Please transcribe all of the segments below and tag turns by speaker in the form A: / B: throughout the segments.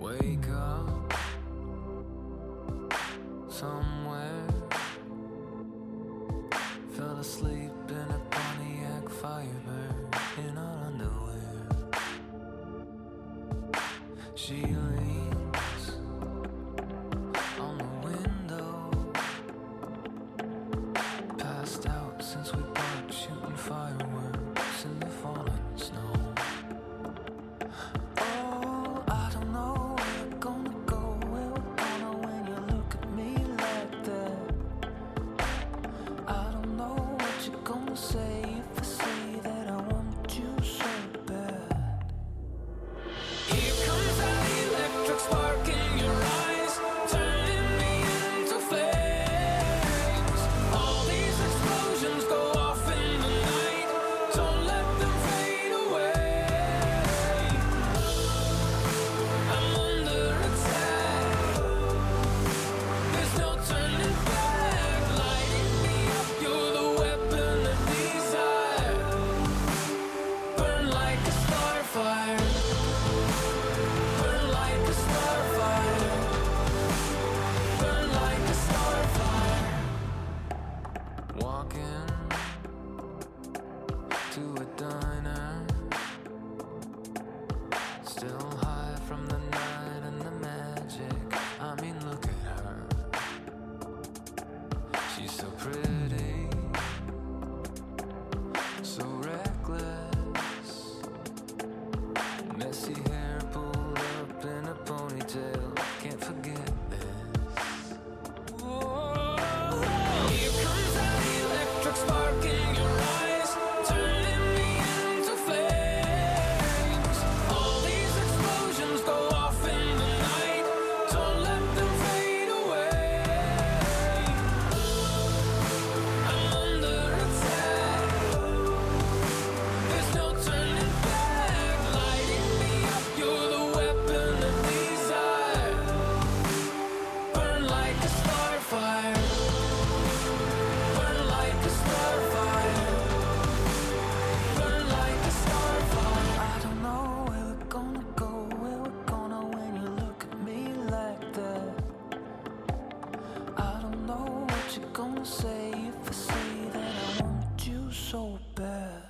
A: Wake up somewhere. Fell asleep in a Pontiac Firebird in our underwear. She leans on the window. Passed out since we parked, shooting fireworks in the falling snow. Oh, I don't know where we're gonna go, where we're gonna when you look at me like that. I don't know what you're gonna say if I say that I want you so bad. Here comes that electric spark in your eyes, turning me into flames. All these explosions go off in the night, don't let them fade away. I'm under attack, there's no turning back. Lighting me up, you're the weapon of desire. Burn like a starfire, burn like a starfire, burn like a starfire. Walking to a diner, still high from the night and the magic. I mean, look at her, she's so pretty, so reckless. Messy hair pulled up in a ponytail, can't forget this. Whoa. Here comes that electric spark in your eyes, turning me into flames. All these explosions go off in the night, don't let them fade away. I'm under attack, there's no turning back. Lighting me up, you're the weapon of desire. Burn like a starfire, burn like a starfire, burn like a starfire. I don't know where we're gonna go, where we're gonna when you look at me like that. I don't know what you're gonna say if I say that I want you so bad.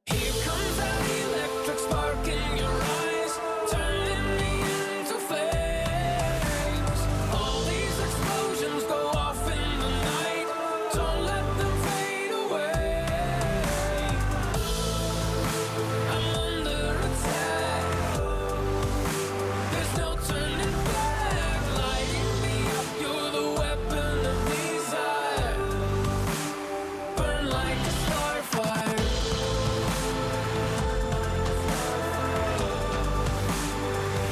A: Here comes that electric spark in your eyes, turning me into flames. All these explosions go off in the night, don't let them fade away. I'm under attack, there's no turning back. Lighting me up, you're the weapon of desire. Burn like a starfire,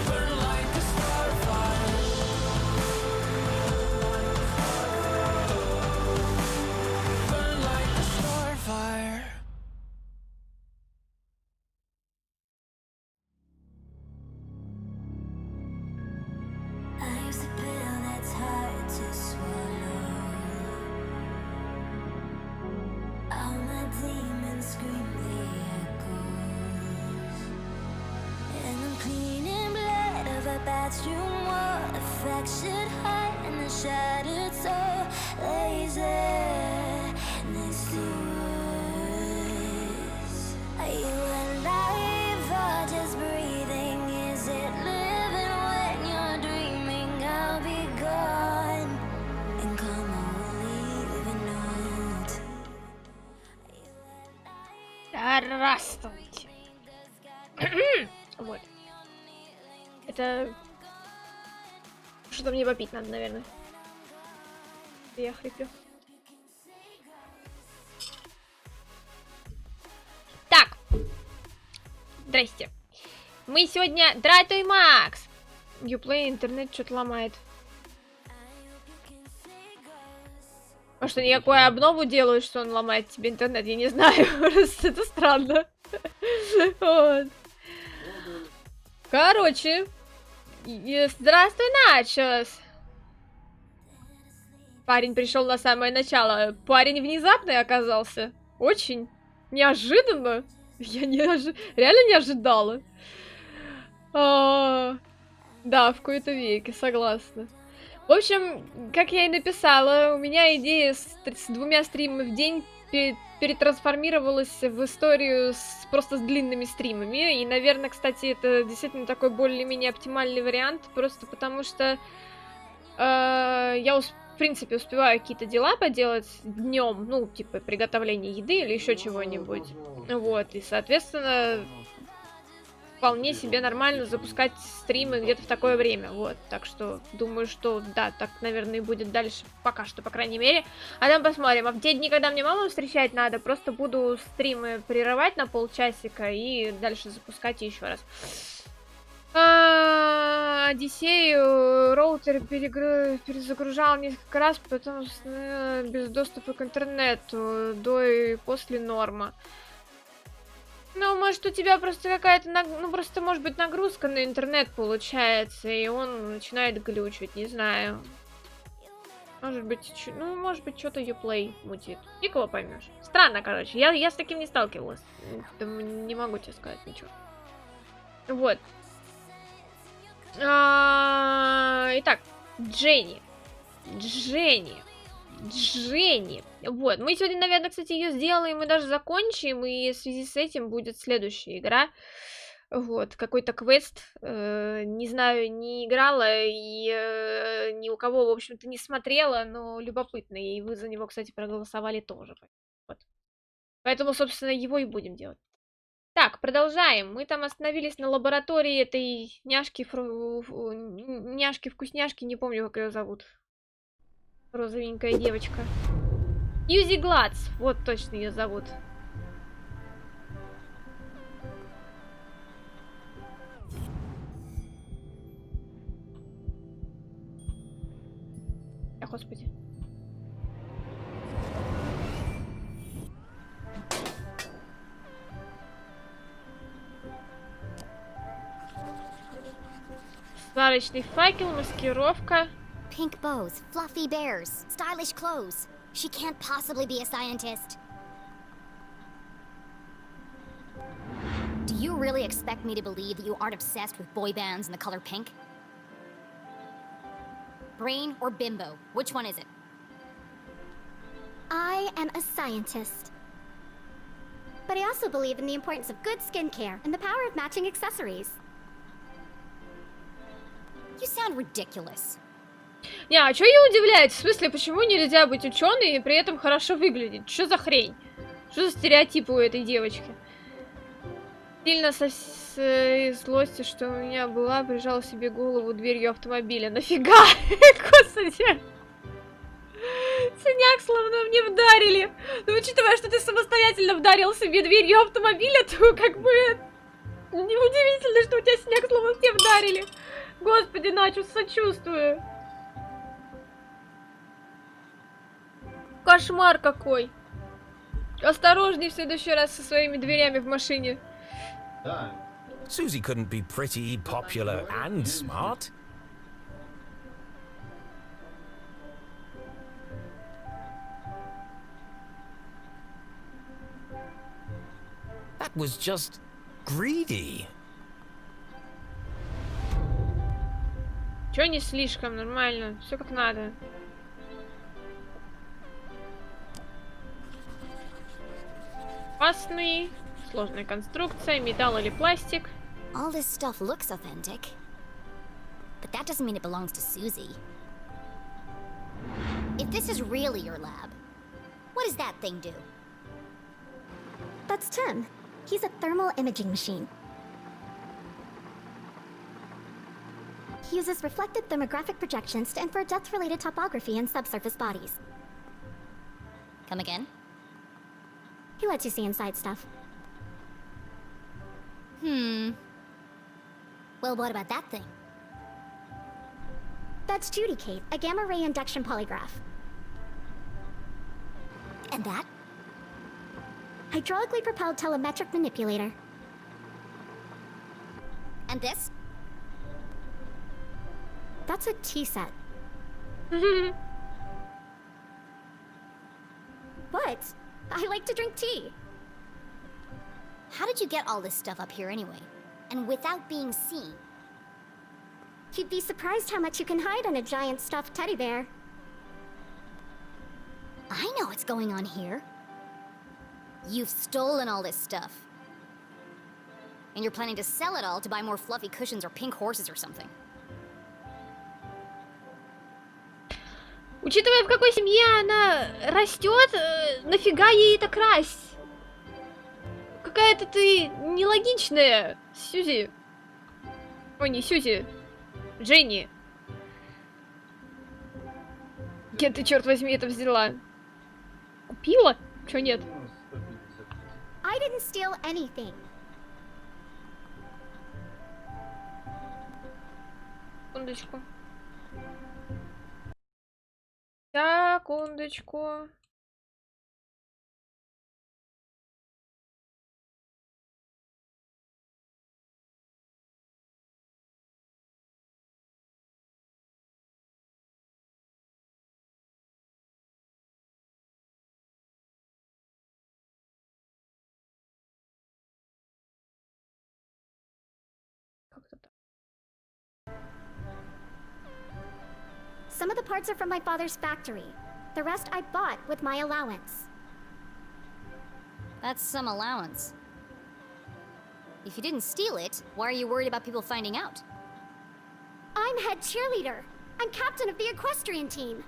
A: burn like a starfire, burn like a starfire.
B: I used a pill that's hard to swallow. All my demons scream the echoes, and I'm cleaning blood of a bathroom wall. A fractured heart and a shattered soul lays there next to us. Are you alive or just breathing? Is it living when you're dreaming? I'll be gone, and karma will leave a note. Are you alive?
C: Здравствуйте. Вот. Это... Что-то мне попить надо, наверное. Я хриплю. Так. Здрасте. Мы сегодня... Дратуй, Макс! Uplay интернет что-то ломает. А что, никакую обнову делают, что он ломает тебе интернет? Я не знаю. Просто это странно. Вот. Короче. Здравствуй, Начос. Парень пришел на самое начало. Парень внезапный оказался. Очень неожиданно. Я реально не ожидала. А, Да, в какой-то веке, согласна. В общем, как я и написала, у меня идея с двумя стримами в день перетрансформировалась в историю просто с длинными стримами. И, наверное, кстати, это действительно такой более-менее оптимальный вариант, просто потому что в принципе, успеваю какие-то дела поделать днем, ну, типа приготовление еды или еще чего-нибудь. Вот, и, соответственно, вполне себе нормально запускать стримы где-то в такое время, вот. Так что думаю, что да, так, наверное, и будет дальше, пока что, по крайней мере. А там посмотрим. А в те дни, когда мне маму встречать надо, просто буду стримы прерывать на полчасика и дальше запускать еще раз. Одиссею роутер перезагружал несколько раз, потому что без доступа к интернету до и после норма. Ну, может, у тебя просто какая-то, ну, просто, может быть, нагрузка на интернет получается, и он начинает глючить, не знаю. Может быть, может быть, что-то Uplay мутит. Фиг его поймешь. Странно, короче. Я с таким не сталкивалась. Не могу тебе сказать ничего. Вот. Итак, Дженни. Вот, мы сегодня, наверное, кстати, ее сделаем и даже закончим, и в связи с этим будет следующая игра. Вот, какой-то квест. Не знаю, не играла и ни у кого, в общем-то, не смотрела, но любопытно. И вы за него, кстати, проголосовали тоже. Вот. Поэтому, собственно, его и будем делать. Так, продолжаем. Мы там остановились на лаборатории этой няшки-вкусняшки, не помню, как ее зовут. Розовенькая девочка. Юзи Гладс, вот точно ее зовут. Господи. Сварочный факел, маскировка.
D: Pink bows, fluffy bears, stylish clothes. She can't possibly be a scientist. Do you really expect me to believe that you aren't obsessed with boy bands and the color pink? Brain or bimbo? Which one is it?
E: I am a scientist. But I also believe in the importance of good skincare and the power of matching accessories.
D: You sound ridiculous.
C: Не, а чё ее удивляет? В смысле, почему нельзя быть ученой и при этом хорошо выглядеть? Что за хрень? Что за стереотипы у этой девочки? Сильно злости, что у меня была, прижала себе голову дверью автомобиля. Нафига? Господи! Синяк словно мне вдарили. Но учитывая, что ты самостоятельно вдарил себе дверью автомобиля, то как бы неудивительно, что у тебя синяк словно тебе вдарили. Господи, Начо, сочувствую. Кошмар какой. Осторожней в следующий раз со своими дверями в машине.
F: Susie couldn't be pretty, popular, and smart. That was just greedy.
C: Чё не слишком, нормально, все как надо. Опасный, сложная конструкция, металл или пластик.
D: All this stuff looks authentic. But that doesn't mean it belongs to Susie. If this is really your lab, what does that thing do?
E: That's Tim. He's a thermal imaging machine. He uses reflected thermographic projections to infer depth-related topography in subsurface bodies.
D: Come again?
E: He lets you see inside stuff.
D: Well, what about that thing?
E: That's Judy Kate, a gamma-ray induction polygraph.
D: And that?
E: Hydraulically propelled telemetric manipulator.
D: And this?
E: That's a T-set. What? I like to drink tea.
D: How did you get all this stuff up here anyway? And without being seen?
E: You'd be surprised how much you can hide on a giant stuffed teddy bear.
D: I know what's going on here. You've stolen all this stuff. And you're planning to sell it all to buy more fluffy cushions or pink horses or something.
C: Учитывая, в какой семье она растет, нафига ей это красть? Какая-то ты нелогичная, Сьюзи. Ой, не Сьюзи. Дженни. Где ты, черт возьми, это взяла? Купила? Чё нет?
E: I didn't steal anything.
C: Секундочку. Секундочку. Как-то так.
E: Some of the parts are from my father's factory. The rest I bought with my allowance.
D: That's some allowance. If you didn't steal it, why are you worried about people finding out?
E: I'm head cheerleader. I'm captain of the equestrian team.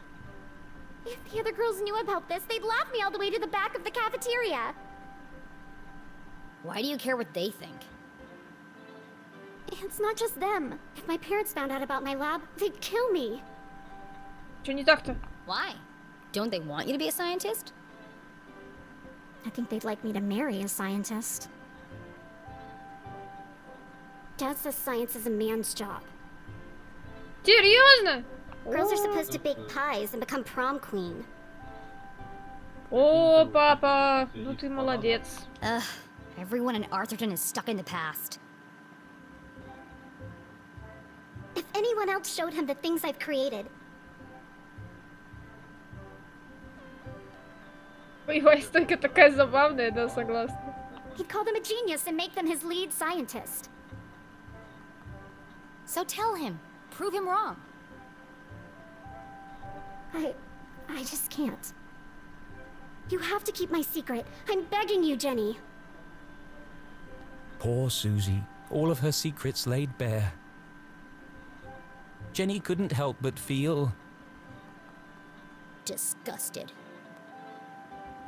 E: If the other girls knew about this, they'd laugh me all the way to the back of the cafeteria.
D: Why do you care what they think?
E: It's not just them. If my parents found out about my lab, they'd kill me.
C: Чё не так-то?
D: Why? Don't they want you to be a scientist?
E: I think they'd like me to marry a scientist. Dad says science is a man's job.
C: Серьезно?
E: Girls are supposed to bake pies and become prom queen.
C: О, папа, ну ты молодец.
D: Ugh, everyone in Arthurton is stuck in the past.
E: If anyone else showed him the things I've created,
C: Боевая стойка такая забавная, да, согласна.
E: he'd call them a genius and make them his lead scientist.
D: So tell him. Prove him wrong.
E: I just can't. You have to keep my secret. I'm begging you, Jenny.
F: Poor Susie, all of her secrets laid bare. Jenny couldn't help but feel
D: Disgusted.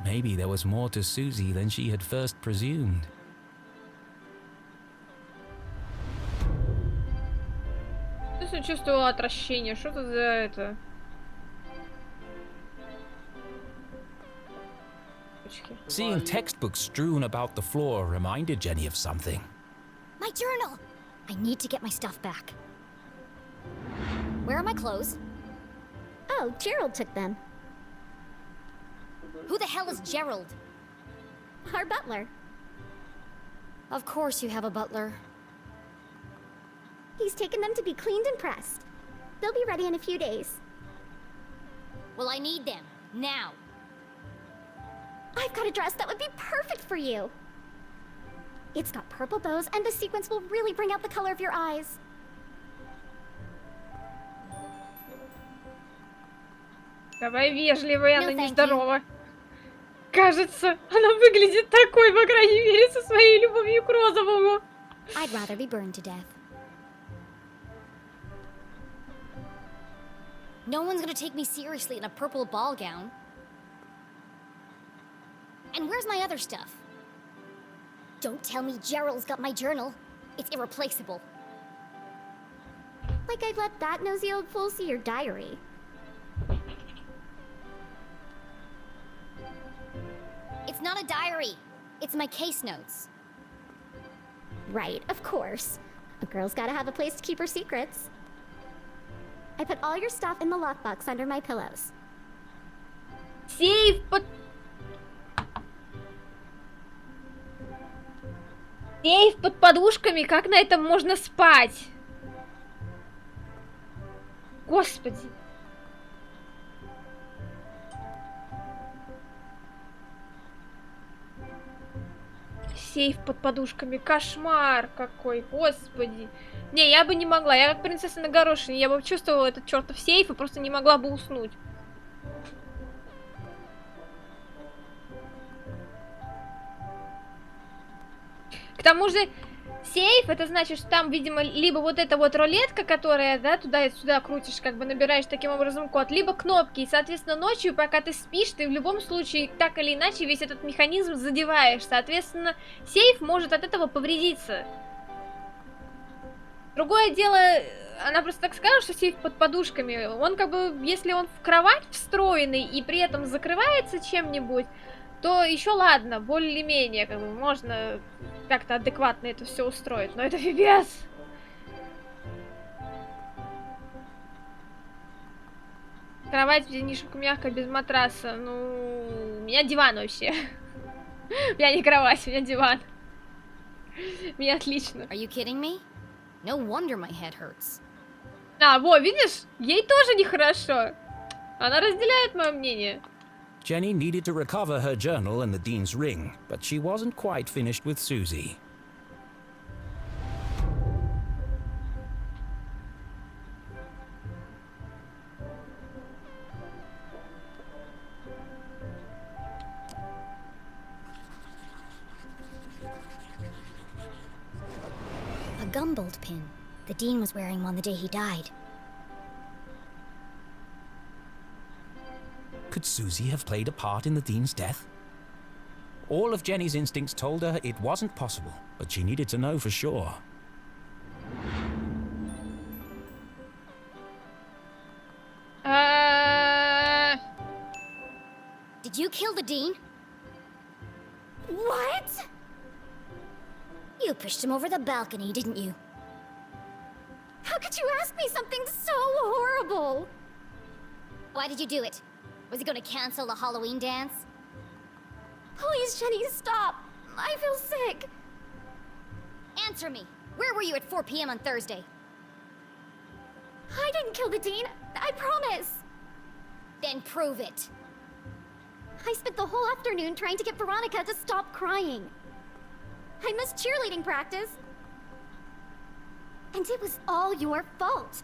F: maybe there was more to Susie than she had first presumed.
C: Ты чувствовала отвращение, что это за это?
F: Seeing textbooks strewn about the floor reminded Jenny of something.
D: My journal! I need to get my stuff back. Where are my clothes?
E: Oh, Gerald took them.
D: Who the hell is Gerald?
E: Our butler.
D: Of course you have a butler.
E: He's taken them to be cleaned and pressed. They'll be ready in a few days.
D: Well, I need them. Now.
E: I've got a dress that would be perfect for you. It's got purple bows, and the sequins will really bring out the color of your eyes.
C: Давай вежливая, она
D: No, thank
C: нездорова. Кажется, она выглядит такой, по крайней мере, со своей любовью к розовому.
D: I'd rather be burned to death. No one's gonna take me seriously in a purple ball gown. And where's my other stuff? Don't tell me Gerald's got my journal. It's irreplaceable.
E: Like I'd let that nosy old fool see your diary.
D: It's not a diary. It's my case notes.
E: Right, of course. A girl's gotta have a place to keep her secrets. I put all your stuff in the lockbox under my pillows.
C: Сейф под... Сейф под подушками, как на этом можно спать? Господи. сейф под подушками. Кошмар какой, господи. Не, я бы не могла. Я как принцесса на горошине. Я бы чувствовала этот чертов сейф и просто не могла бы уснуть. К тому же, сейф, это значит, что там, видимо, либо вот эта вот рулетка, которая, да, туда и сюда крутишь, как бы набираешь таким образом код, либо кнопки, и, соответственно, ночью, пока ты спишь, ты в любом случае, так или иначе, весь этот механизм задеваешь, соответственно, сейф может от этого повредиться. Другое дело, она просто так скажет, что сейф под подушками, он как бы, если он в кровать встроенный и при этом закрывается чем-нибудь, то еще ладно, более-менее, как бы, можно как-то адекватно это все устроить, но это пипец. Кровать где не шибко мягкая, без матраса, ну, у меня диван вообще. У меня не кровать, у меня диван. Мне отлично.
D: Are you kidding me? No wonder my head hurts.
C: А, во, видишь? Ей тоже нехорошо. Она разделяет мое мнение.
F: Jenny needed to recover her journal and the Dean's ring, but she wasn't quite finished with Susie.
D: A gumbolt pin. The Dean was wearing one the day he died.
F: Could Susie have played a part in the Dean's death? All of Jenny's instincts told her it wasn't possible, but she needed to know for sure.
D: Did you kill the Dean?
E: What?
D: You pushed him over the balcony, didn't you?
E: How could you ask me something so horrible?
D: Why did you do it? Was he gonna cancel the Halloween dance?
E: Please, Jenny, stop. I feel sick.
D: Answer me. Where were you at 4 p.m. on Thursday?
E: I didn't kill the Dean. I promise.
D: Then prove it.
E: I spent the whole afternoon trying to get Veronica to stop crying. I missed cheerleading practice. And it was all your fault.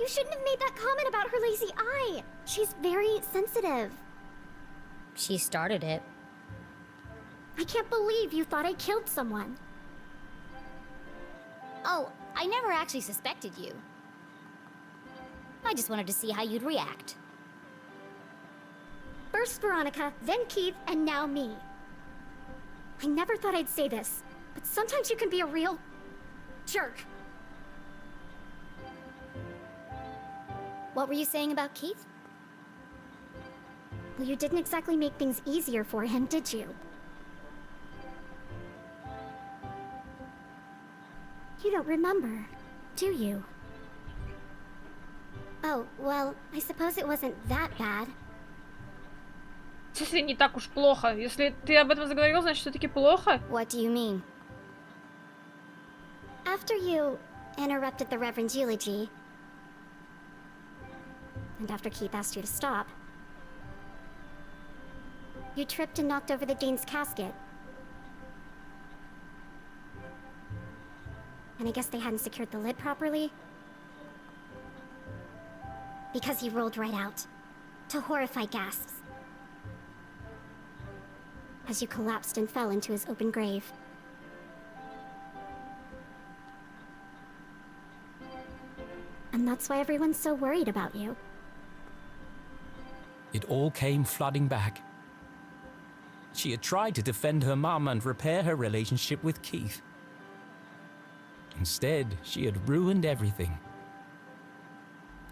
E: You shouldn't have made that comment about her lazy eye. She's very sensitive.
D: She started it.
E: I can't believe you thought I killed someone.
D: Oh, I never actually suspected you. I just wanted to see how you'd react.
E: First Veronica, then Keith, and now me. I never thought I'd say this, but sometimes you can be a real jerk.
D: What were you saying about Keith?
E: Well, you didn't exactly make things easier for him, did you? You don't remember, do you? Oh, well, I suppose it wasn't that bad.
C: Если не так уж плохо. Если ты об этом заговорил, значит, все-таки плохо.
D: What do you mean?
E: After you interrupted the Reverend's eulogy, and after Keith asked you to stop, you tripped and knocked over the Dean's casket. And I guess they hadn't secured the lid properly. Because he rolled right out, to horrified gasps, as you collapsed and fell into his open grave. And that's why everyone's so worried about you.
F: It all came flooding back. She had tried to defend her mum and repair her relationship with Keith. Instead, she had ruined everything.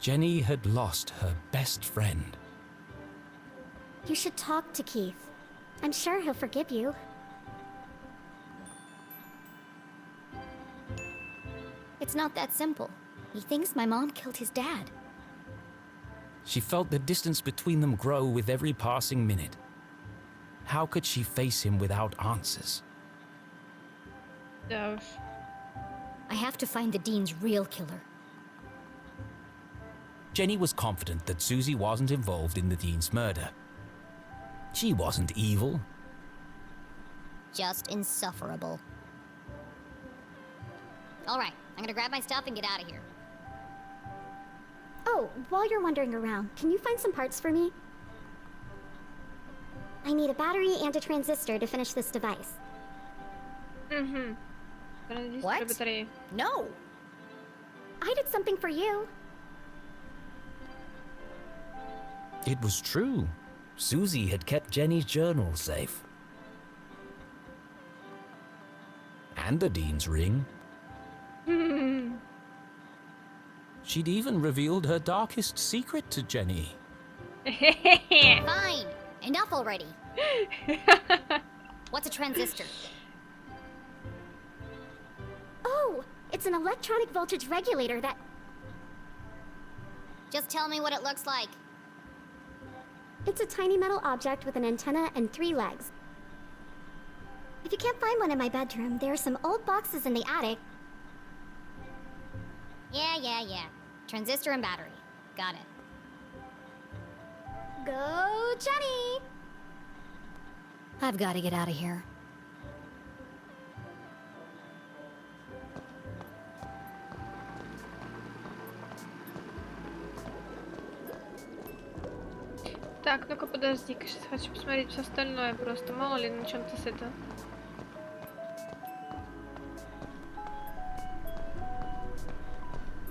F: Jenny had lost her best friend.
E: You should talk to Keith. I'm sure he'll forgive you.
D: It's not that simple. He thinks my mom killed his dad.
F: She felt the distance between them grow with every passing minute. How could she face him without answers?
C: Да уж.
D: I have to find the Dean's real killer.
F: Jenny was confident that Susie wasn't involved in the Dean's murder. She wasn't evil.
D: just insufferable. Alright, I'm gonna grab my stuff and get out of here.
E: Oh, while you're wandering around, can you find some parts for me? I need a battery and a transistor to finish this device.
C: Угу. Транзистор
D: What?
C: батареи.
D: No!
E: I did something for you.
F: It was true. Susie had kept Jenny's journal safe. And the Dean's ring. She'd even revealed her darkest secret to Jenny.
D: Fine! Enough already! What's a transistor?
E: Oh, it's an electronic voltage regulator that...
D: Just tell me what it looks like.
E: It's a tiny metal object with an antenna and 3 legs. If you can't find one in my bedroom, there are some old boxes in the attic.
D: Yeah. Transistor and battery. Got it.
E: Go, Jenny!
D: I've got to get out of here.
C: Так, ну-ка подожди-ка, сейчас хочу посмотреть все остальное просто. Мало ли, на чем-то с это.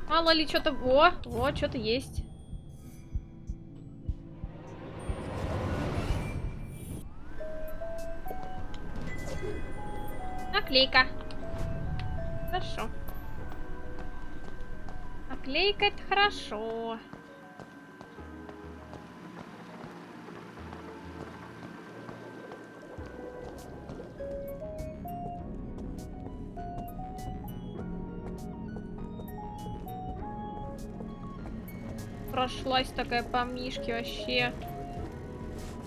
C: Мало ли что-то... О, что-то есть. Наклейка. Хорошо. Наклейка — это хорошо. Прошлась такая по Мишке вообще.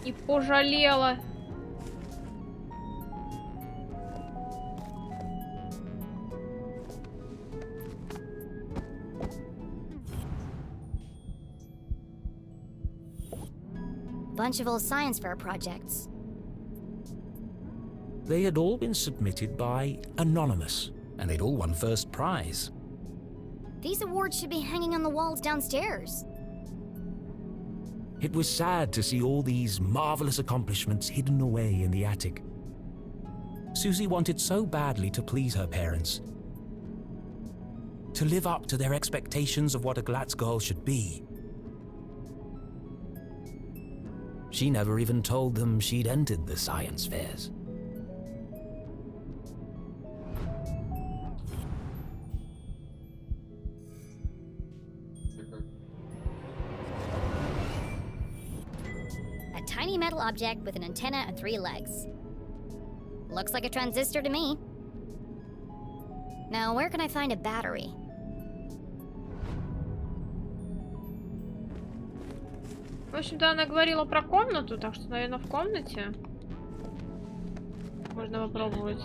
C: И пожалела.
D: Bunch of old science fair projects.
F: They had all been submitted by Anonymous, and they'd all won first prize.
D: These awards should be hanging on the walls downstairs.
F: It was sad to see all these marvelous accomplishments hidden away in the attic. Susie wanted so badly to please her parents, to live up to their expectations of what a Glatz girl should be. She never even told them she'd entered the science fairs.
D: A tiny metal object with an antenna and 3 legs. Looks like a transistor to me. Now, where can I find a battery?
C: В общем-то, она говорила про комнату, так что, наверное, в комнате можно попробовать.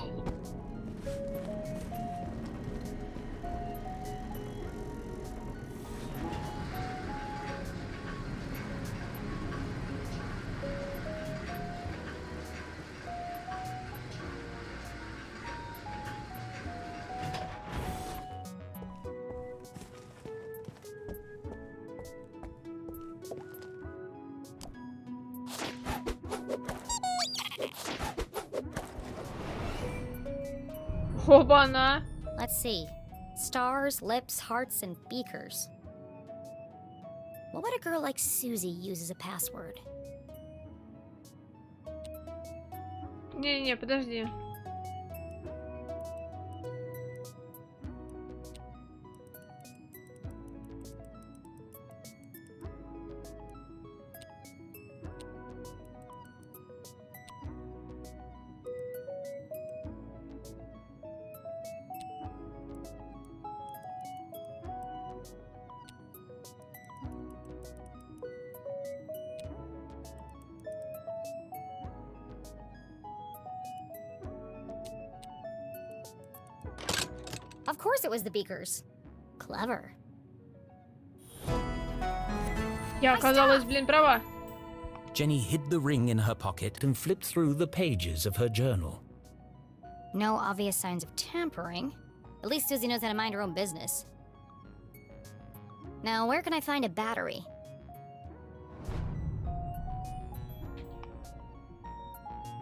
C: Оба-на!
D: Let's see. Stars, lips, hearts, and beakers. What would a girl like Susie use as a password?
C: Не-не, подожди.
D: Of course it was the beakers. Clever.
C: Я оказалась, блин, права.
F: Jenny hid the ring in her pocket and flipped through the pages of her journal.
D: No obvious signs of tampering. At least Susie knows how to mind her own business. Now, where can I find a battery?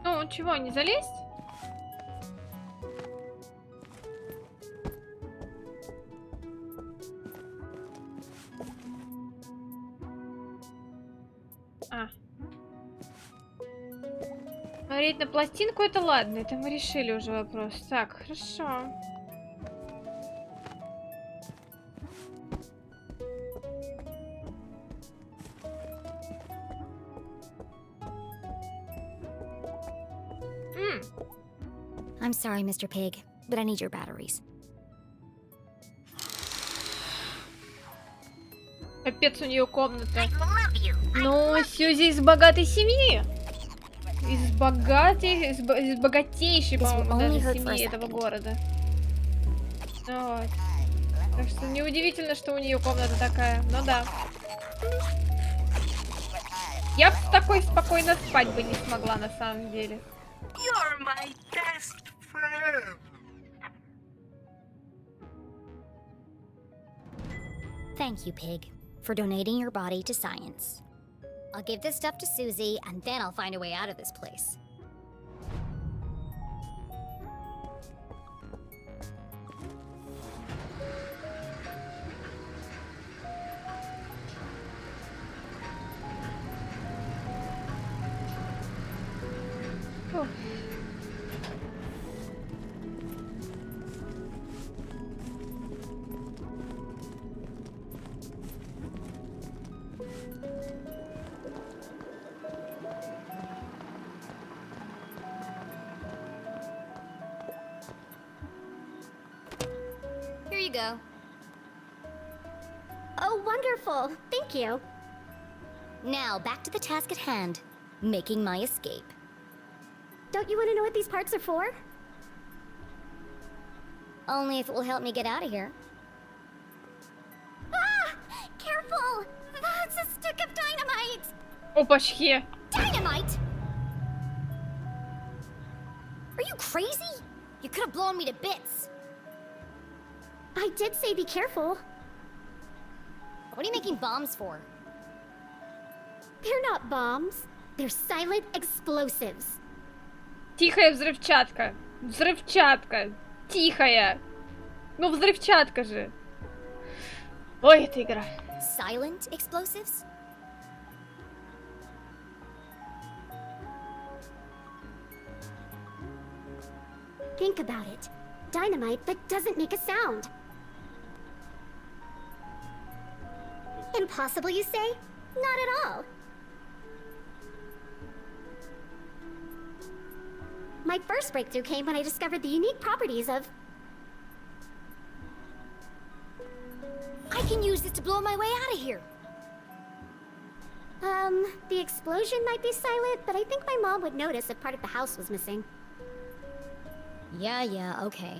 C: Ну, чего, не залезть? А. Смотреть на пластинку это ладно, это мы решили уже вопрос. Так, хорошо.
D: I'm sorry, Mr. Pig, but I need your batteries.
C: Капец, у нее комната. Но Сьюзи из богатой семьи. Из богатейшей, по-моему, даже семьи этого города. Вот. Так что неудивительно, что у нее комната такая. Ну да. Я бы с такой спокойно спать бы не смогла на самом деле.
G: You're my best friend.
D: Thank you, Pig, for donating your body to science. I'll give this stuff to Susie, and then I'll find a way out of this place.
C: Фух.
D: Here you go.
E: Oh, wonderful. Thank you.
D: Now, back to the task at hand. Making my escape.
E: Don't you want to know what these parts are for?
D: Only if it will help me get out of here.
E: Ah! Careful! That's a stick of dynamite!
C: Опачки.
D: Dynamite? Are you crazy? You could have blown me to bits.
E: I did say be careful.
D: What are you making bombs for?
E: They're not bombs. They're silent explosives.
C: Тихая взрывчатка. Взрывчатка. Тихая. Ну, взрывчатка же. Ой, эта игра.
D: Silent explosives?
E: Think about it. Dynamite that doesn't make a sound. Impossible, you say? Not at all. My first breakthrough came when I discovered the unique properties of...
D: I can use this to blow my way out of here.
E: The explosion might be silent, but I think my mom would notice if part of the house was missing.
D: Yeah, okay.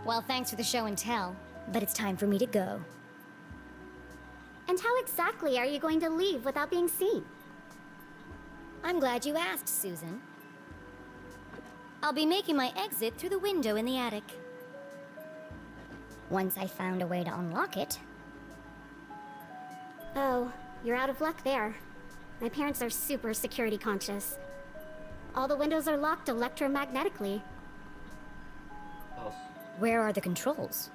D: Well, thanks for the show and tell, but it's time for me to go.
E: And how exactly are you going to leave without being seen?
D: I'm glad you asked, Susan. I'll be making my exit through the window in the attic. Once I found a way to unlock it.
E: Oh, you're out of luck there. My parents are super security conscious. All the windows are locked electromagnetically.
D: Where are the controls?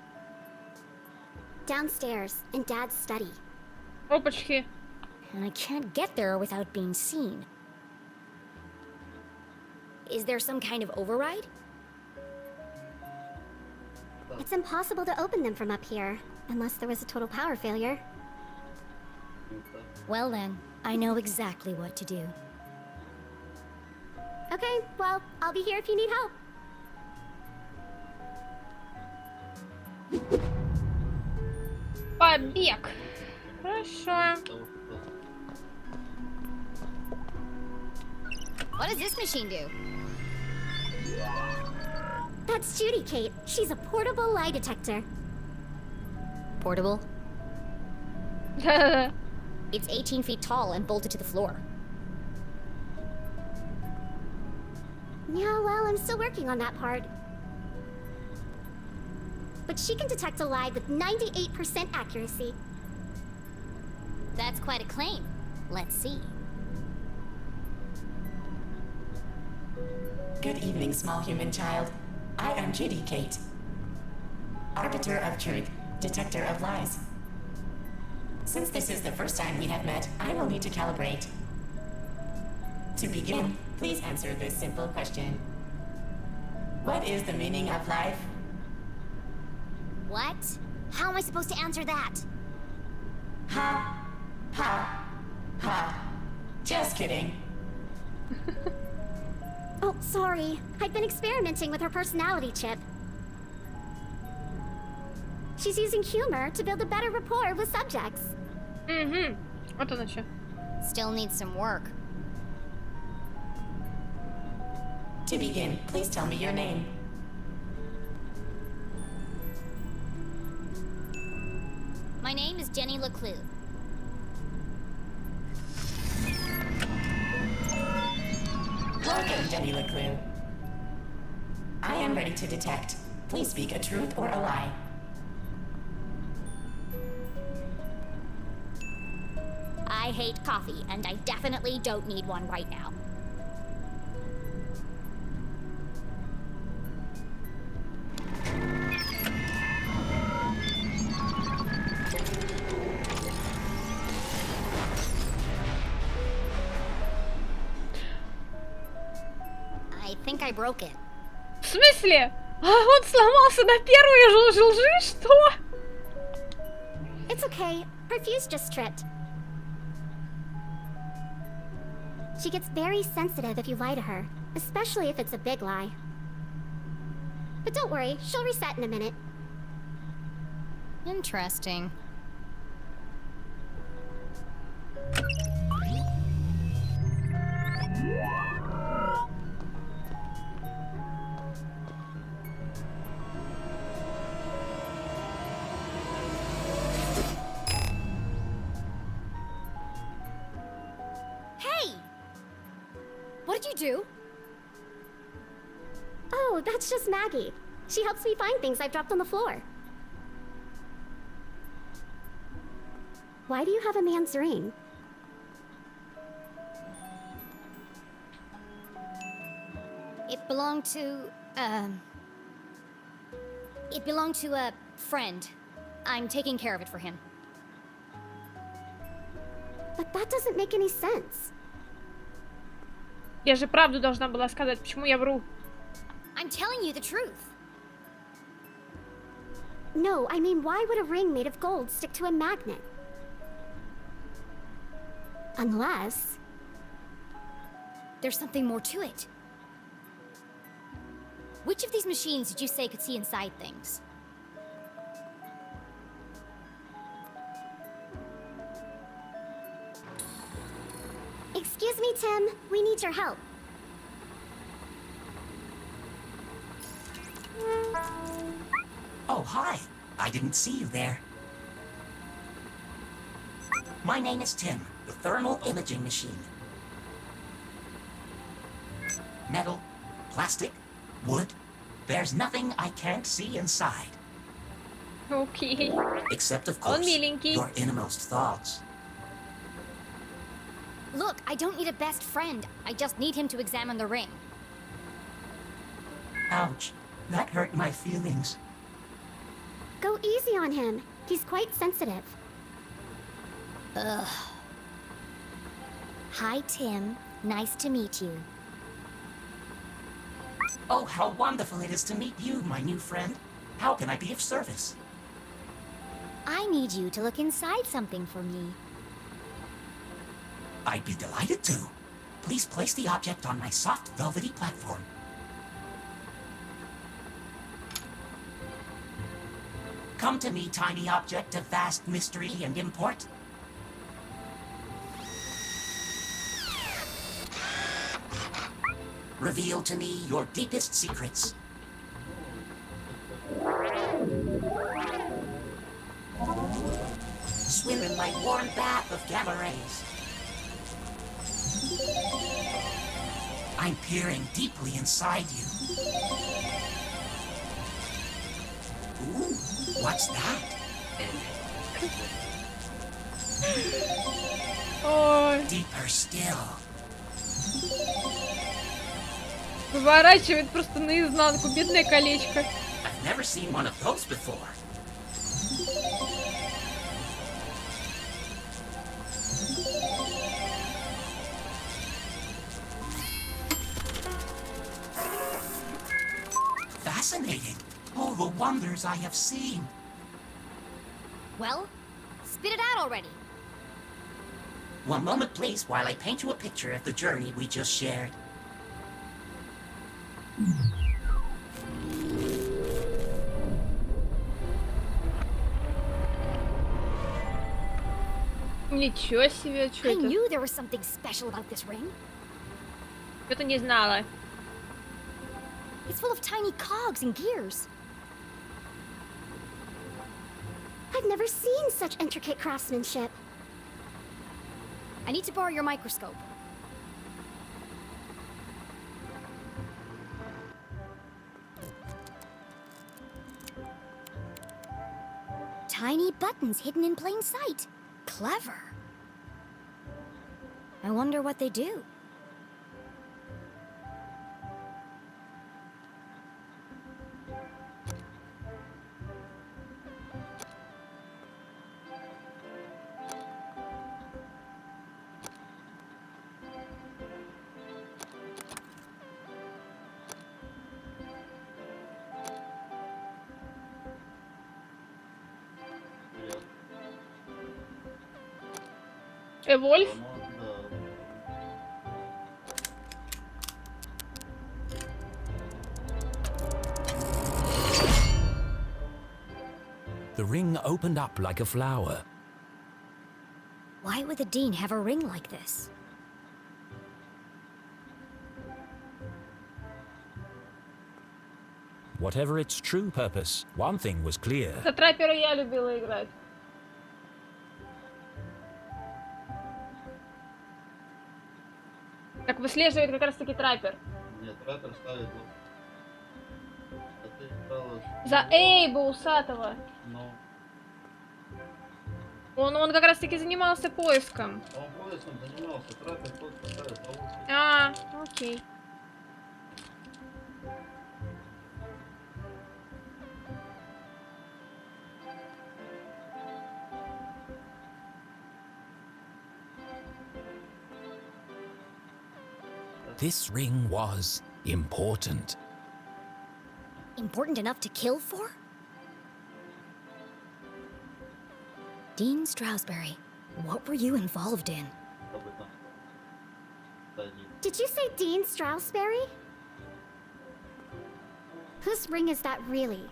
E: Downstairs, in Dad's study.
C: Опачки.
D: And I can't get there without being seen. Is there some kind of override?
E: It's impossible to open them from up here, unless there was a total power failure.
D: Well then, I know exactly what to do.
E: Okay, well, I'll be here if you need help.
C: Побег. Хорошо.
D: What does this machine do?
E: That's Judy, Kate. She's a portable lie detector.
D: Portable? It's 18 feet tall and bolted to the floor.
E: Yeah, well, I'm still working on that part. But she can detect a lie with 98% accuracy.
D: That's quite a claim. Let's see.
H: Good evening, small human child. I am Judy Kate, arbiter of truth, detector of lies. Since this is the first time we have met, I will need to calibrate. To begin, please answer this simple question. What is the meaning of life?
D: What? How am I supposed to answer that?
H: Ha! Ha! Ha! Just kidding.
E: Oh, sorry. I've been experimenting with her personality chip. She's using humor to build a better rapport with subjects.
C: Вот оно что.
D: Still needs some work.
H: To begin, please tell me your name.
D: My name is Jenny LeClue.
H: Welcome, Jenny LeClue. I am ready to detect. Please speak a truth or a lie.
D: I hate coffee, and I definitely don't need one right now. I think I broke it.
C: В смысле? Он сломался на первой же лжи? Что?
E: It's okay. Her fuse just tripped. She gets very sensitive if you lie to her, especially if it's a big lie. But don't worry, she'll reset in a minute.
D: Interesting. Hey! What did you do?
E: Oh, that's just Maggie. She helps me find things I've dropped on the floor. Why do you have a man's ring?
D: It belonged to, It belonged to a friend. I'm taking care of it for him.
E: But that doesn't make any sense.
C: Я же правду должна была сказать, почему я вру?
D: I'm telling you the truth.
E: No, I mean, why would a ring made of gold stick to a magnet? Unless...
D: There's something more to it. Which of these machines did you say could see inside things?
E: Excuse me, Tim. We need your help.
I: Oh, hi. I didn't see you there. My name is Tim, the thermal imaging machine. Metal, plastic, wood. There's nothing I can't see inside.
C: Окей.
I: Except, of
C: Он
I: course,
C: миленький.
I: your innermost thoughts.
D: Look, I don't need a best friend. I just need him to examine the ring.
I: Ouch. That hurt my feelings.
E: Go easy on him. He's quite sensitive.
D: Ugh. Hi, Tim. Nice to meet you.
I: Oh, how wonderful it is to meet you, my new friend. How can I be of service?
D: I need you to look inside something for me.
I: I'd be delighted to. Please place the object on my soft, velvety platform. Come to me, tiny object of vast mystery and import. Reveal to me your deepest secrets. Swim in my warm bath of gamma rays. I I'm peering deeply inside you. Ooh, what's that?
C: Ой,
I: Deeper still.
C: выворачивает просто наизнанку, бедное колечко.
I: I've never seen one of those before. Fascinating. All the wonders I have seen.
D: Well, spit it out already.
I: One moment, please, while I paint you a picture of the journey we just shared.
C: Ничего себе, что
D: I
C: это?
D: knew there was something special about this ring.
C: Что-то не знала.
D: It's full of tiny cogs and gears.
E: I've never seen such intricate craftsmanship.
D: I need to borrow your microscope. Tiny buttons hidden in plain sight. Clever. I wonder what they do.
C: Эвольф?
F: The ring opened up like a flower.
D: Why would the Dean have a ring like this?
F: Whatever its true purpose, one thing was clear.
C: За траппера я любила играть. Так выслеживает как раз таки траппер.
J: Нет, траппер ставит вот. А ты играла...
C: За Эйба усатого.
J: Ну,
C: Он как раз таки занимался поиском.
J: он поиском занимался, траппер тот поставит ловушку.
C: А, окей.
F: This ring was important.
D: Important enough to kill for? Dean Stroudsbury, what were you involved in?
J: Об этом. Дадим.
E: Did you say Dean Stroudsbury? Whose ring is that really?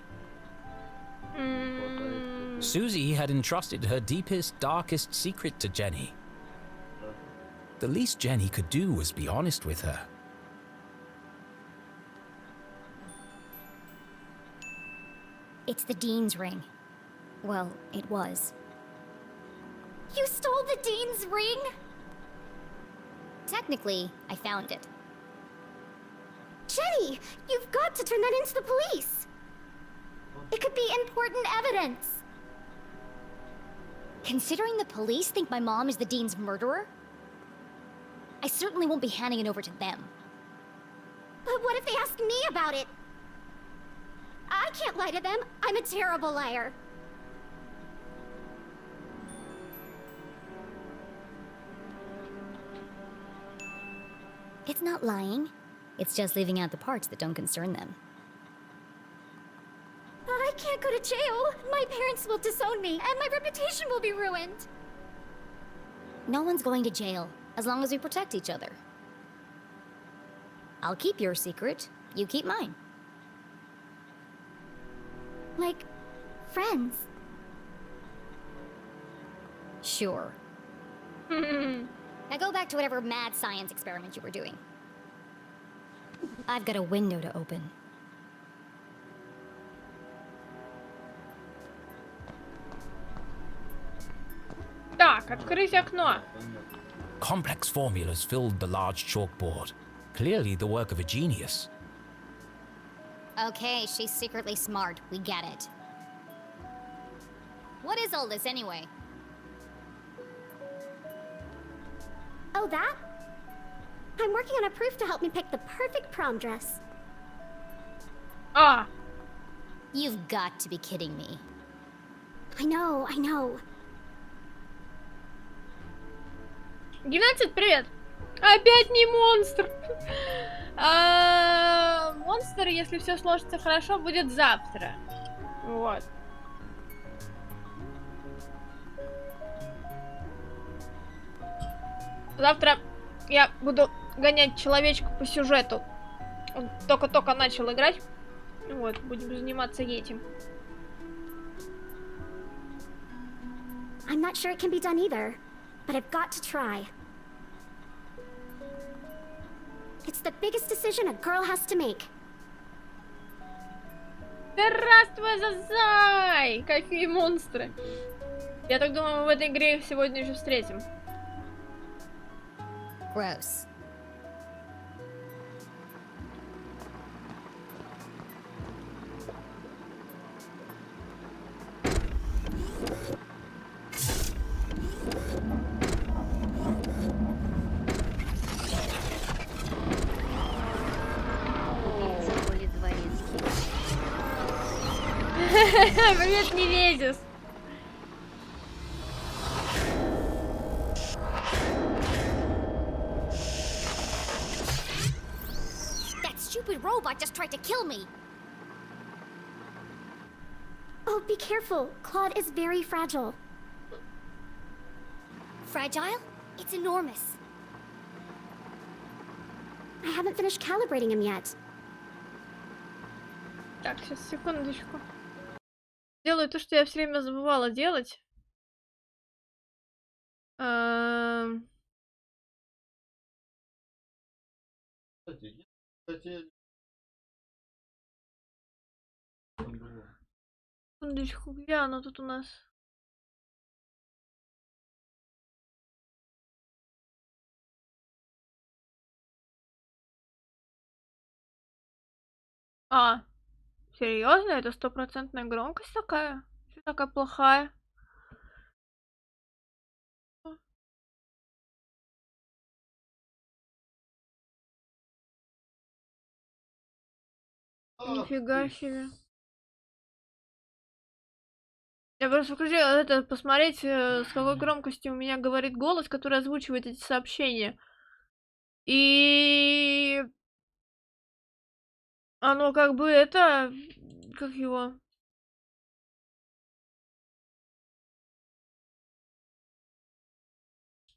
F: Susie had entrusted her deepest, darkest secret to Jenny. The least Jenny could do was be honest with her.
D: It's the Dean's ring. Well, it was.
E: You stole the Dean's ring?
D: Technically, I found it.
E: Jenny, you've got to turn that into the police. It could be important evidence.
D: Considering the police think my mom is the Dean's murderer, I certainly won't be handing it over to them.
E: But what if they ask me about it? I can't lie to them. I'm a terrible liar.
D: It's not lying. It's just leaving out the parts that don't concern them.
E: I can't go to jail. My parents will disown me, and my reputation will be ruined.
D: No one's going to jail, as long as we protect each other. I'll keep your secret, you keep mine.
E: Like, friends.
D: Sure. Now go back to whatever mad science experiment you were doing. I've got a window to open.
C: Так, открыть окно.
F: Complex formulas filled the large chalkboard. Clearly the work of a genius.
D: Okay, she's secretly smart. We get it. What is all this anyway?
E: Oh, that? I'm working on a proof to help me pick the perfect prom dress.
C: А,
D: You've got to be kidding me.
E: I know.
C: 12, привет. Опять не монстр. Монстр, если все сложится хорошо, будет завтра. Вот. Завтра я буду гонять человечка по сюжету. Он только-только начал играть. Вот, будем заниматься этим.
E: I'm not sure it can be done either, but I've got to try. It's the biggest decision a girl has to make.
C: Здравствуй, Зазай! Какие монстры! Я так думаю, мы в этой игре их сегодня еще встретим.
D: Gross.
C: Привет, Невезис!
D: That stupid robot just tried to kill me.
E: Oh, be careful. Claude is very fragile.
D: Fragile? It's enormous.
E: I haven't finished calibrating him yet.
C: Так, сейчас, секундочку. Делаю то, что я все время забывала делать.
J: Кстати, там было.
C: Секундочку, где оно тут у нас? А, серьезно? Это 100% громкость такая? Что такая плохая? Нифига себе. Я просто хотела это посмотреть, с какой громкостью у меня говорит голос, который озвучивает эти сообщения. И оно как бы это... Как его?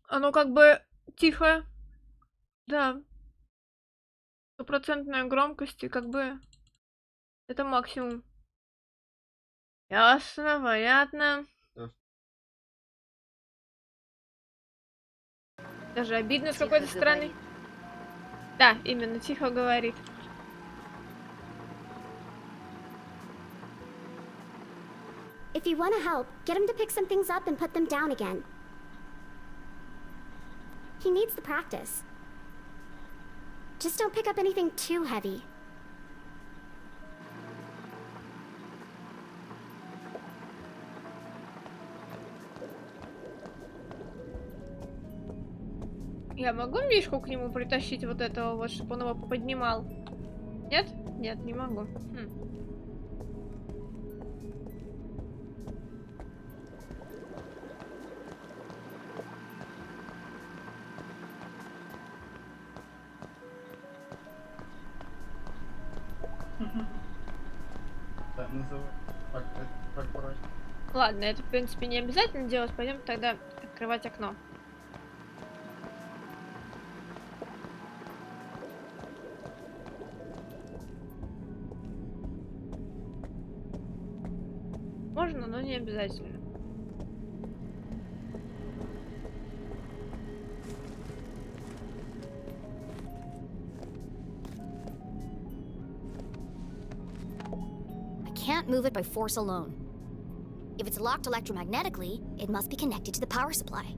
C: Оно как бы тихо. Да. 100% громкость, и как бы это максимум. Ясно, понятно. Даже обидно с какой-то стороны. Да, именно, тихо говорит.
E: If you want to help, get him to pick some things up and put them down again. He needs the practice. Just don't pick up anything too heavy.
C: Я могу Мишку к нему притащить вот этого вот, чтобы он его поднимал? Нет? Нет, не могу.
J: Так называется. Как правильно?
C: Ладно, это в принципе не обязательно делать. Пойдем тогда открывать окно. Можно, но не обязательно.
D: I can't move it by force alone. If it's locked electromagnetically, it must be connected to the power supply.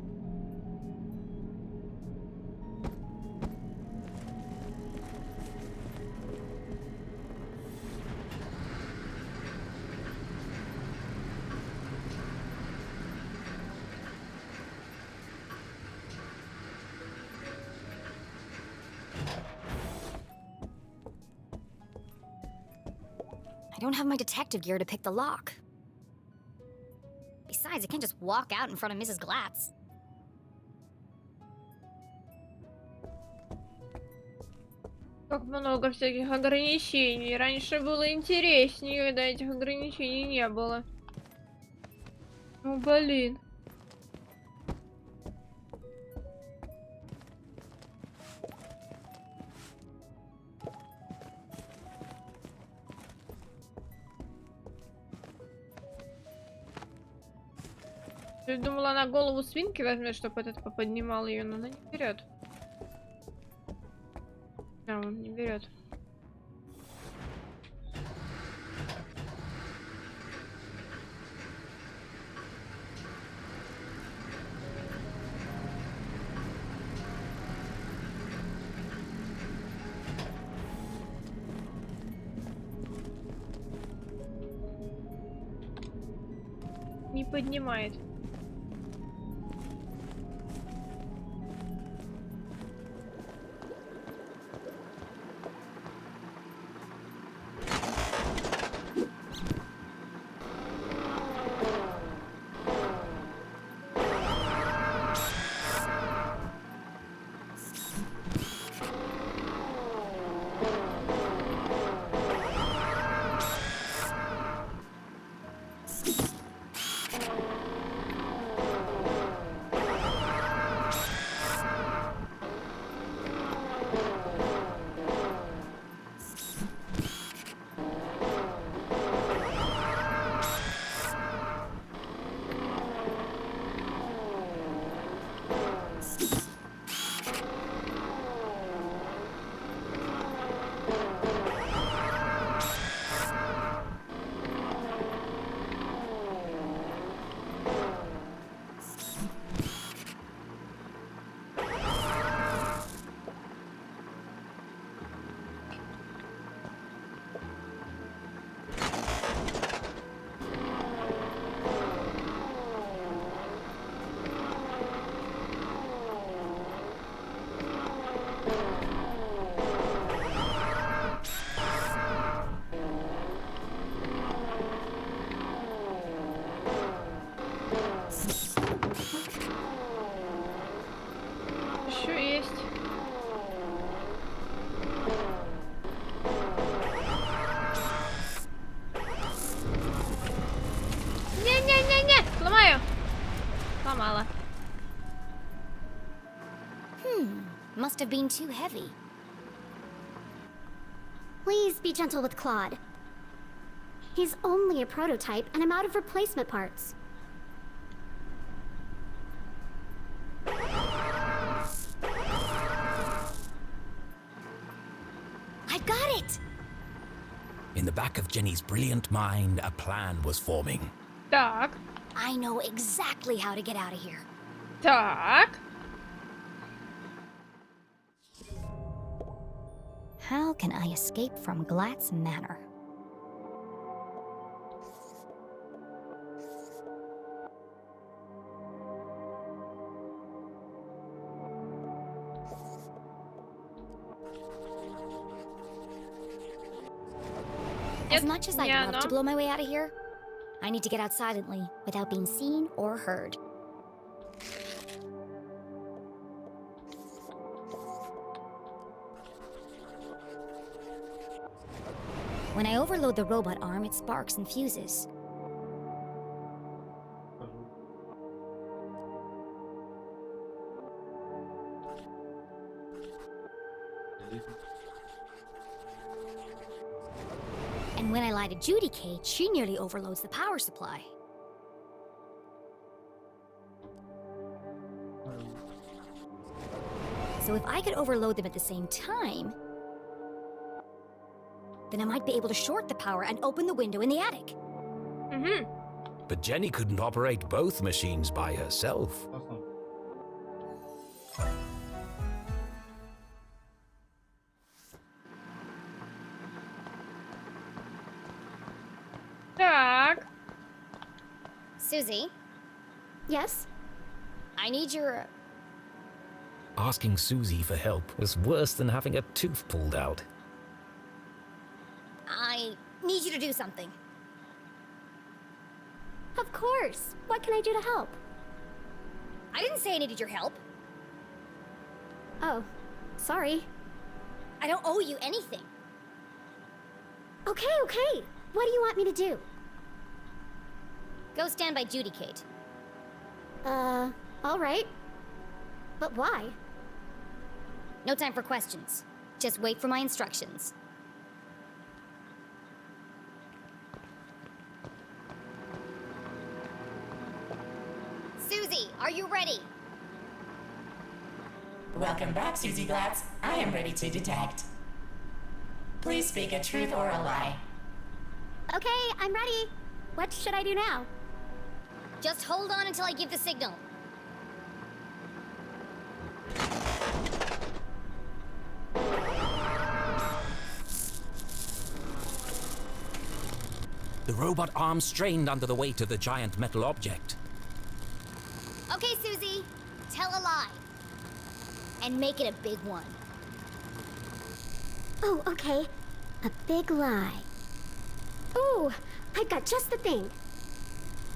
D: don't have my detective gear to pick the lock. Besides, I can't just walk out in front of Mrs. Glatz.
C: Как много всяких ограничений. Раньше было интереснее, когда этих ограничений не было. Ну, блин. Я думала, она голову свинки возьмет, чтобы этот поподнимал ее, но она не берет. А, он не берет. Не поднимает. Еще есть. Не-не-не-не! Сломаю! Сломала.
D: Must have been too heavy.
E: Please be gentle with Claude. He's only a prototype, and I'm out of replacement parts.
D: I've got it!
F: In the back of Jenny's brilliant mind, a plan was forming.
C: Так.
D: I know exactly how to get out of here.
C: Так.
D: How can I escape from Glatz Manor? As much as I'd love to blow my way out of here, I need to get out silently without being seen or heard. When I overload the robot arm, it sparks and fuses. And when I lie to Judy Kate, she nearly overloads the power supply. So if I could overload them at the same time, then I might be able to short the power and open the window in the attic.
C: Угу.
F: But Jenny couldn't operate both machines by herself.
C: Так.
D: Susie,
E: Yes?
D: I need your...
F: Asking Susie for help was worse than having a tooth pulled out.
D: I I need you to do something.
E: Of course. What can I do to help?
D: I didn't say I needed your help.
E: Oh, sorry.
D: I don't owe you anything.
E: Okay, okay. What do you want me to do?
D: Go stand by Judy, Kate.
E: All right. But why?
D: No time for questions. Just wait for my instructions. Susie, are you ready?
H: Welcome back, Susie Glatz. I am ready to detect. Please speak a truth or a lie.
E: Okay, I'm ready. What should I do now?
D: Just hold on until I give the signal.
F: The robot arm strained under the weight of the giant metal object.
D: Okay, Susie. Tell a lie. And make it a big one.
E: Oh, okay. A big lie. Ooh, I've got just the thing.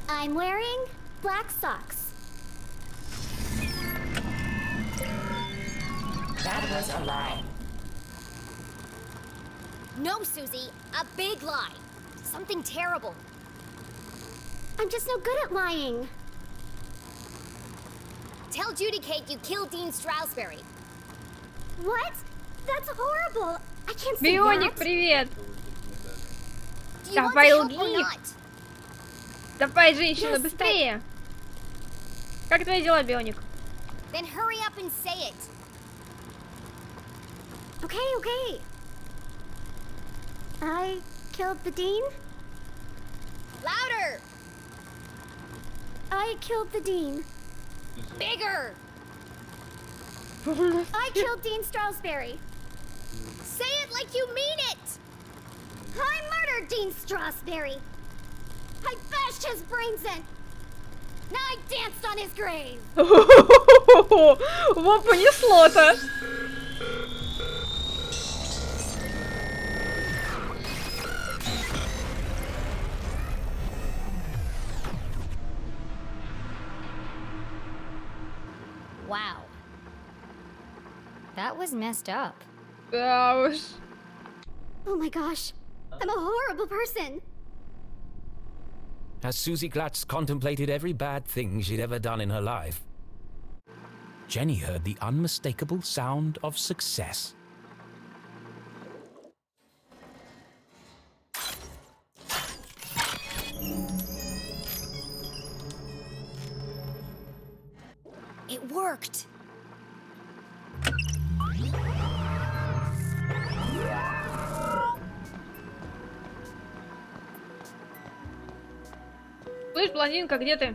E: I'm wearing black socks.
H: That was a lie.
D: No, Susie. A big lie. Something terrible.
E: I'm just no good at lying.
D: Tell Judy, Kate, you killed Dean Strasberry.
E: What? That's horrible. I can't say
C: Бионик,
E: that.
C: привет!
D: Do you want
C: Давай
D: to help or
C: лги!
D: not?
C: Давай, женщина,
E: Yes,
C: быстрее! Как твои дела, Бионик?
D: Then hurry up and say it.
E: Okay, okay. I killed the dean.
D: Louder!
E: I killed the dean.
D: Bigger!
E: I killed Dean Strasberry.
D: Say it like you mean it!
E: I murdered Dean Strasberry. I bashed his brains in. Now I danced on his grave.
C: Во, понесло-то!
D: Wow. That was messed up.
C: Да уж.
E: Oh my gosh. I'm a horrible person.
F: As Susie Glatz contemplated every bad thing she'd ever done in her life, Jenny heard the unmistakable sound of success.
D: It worked.
C: Слышь, блондинка, где ты?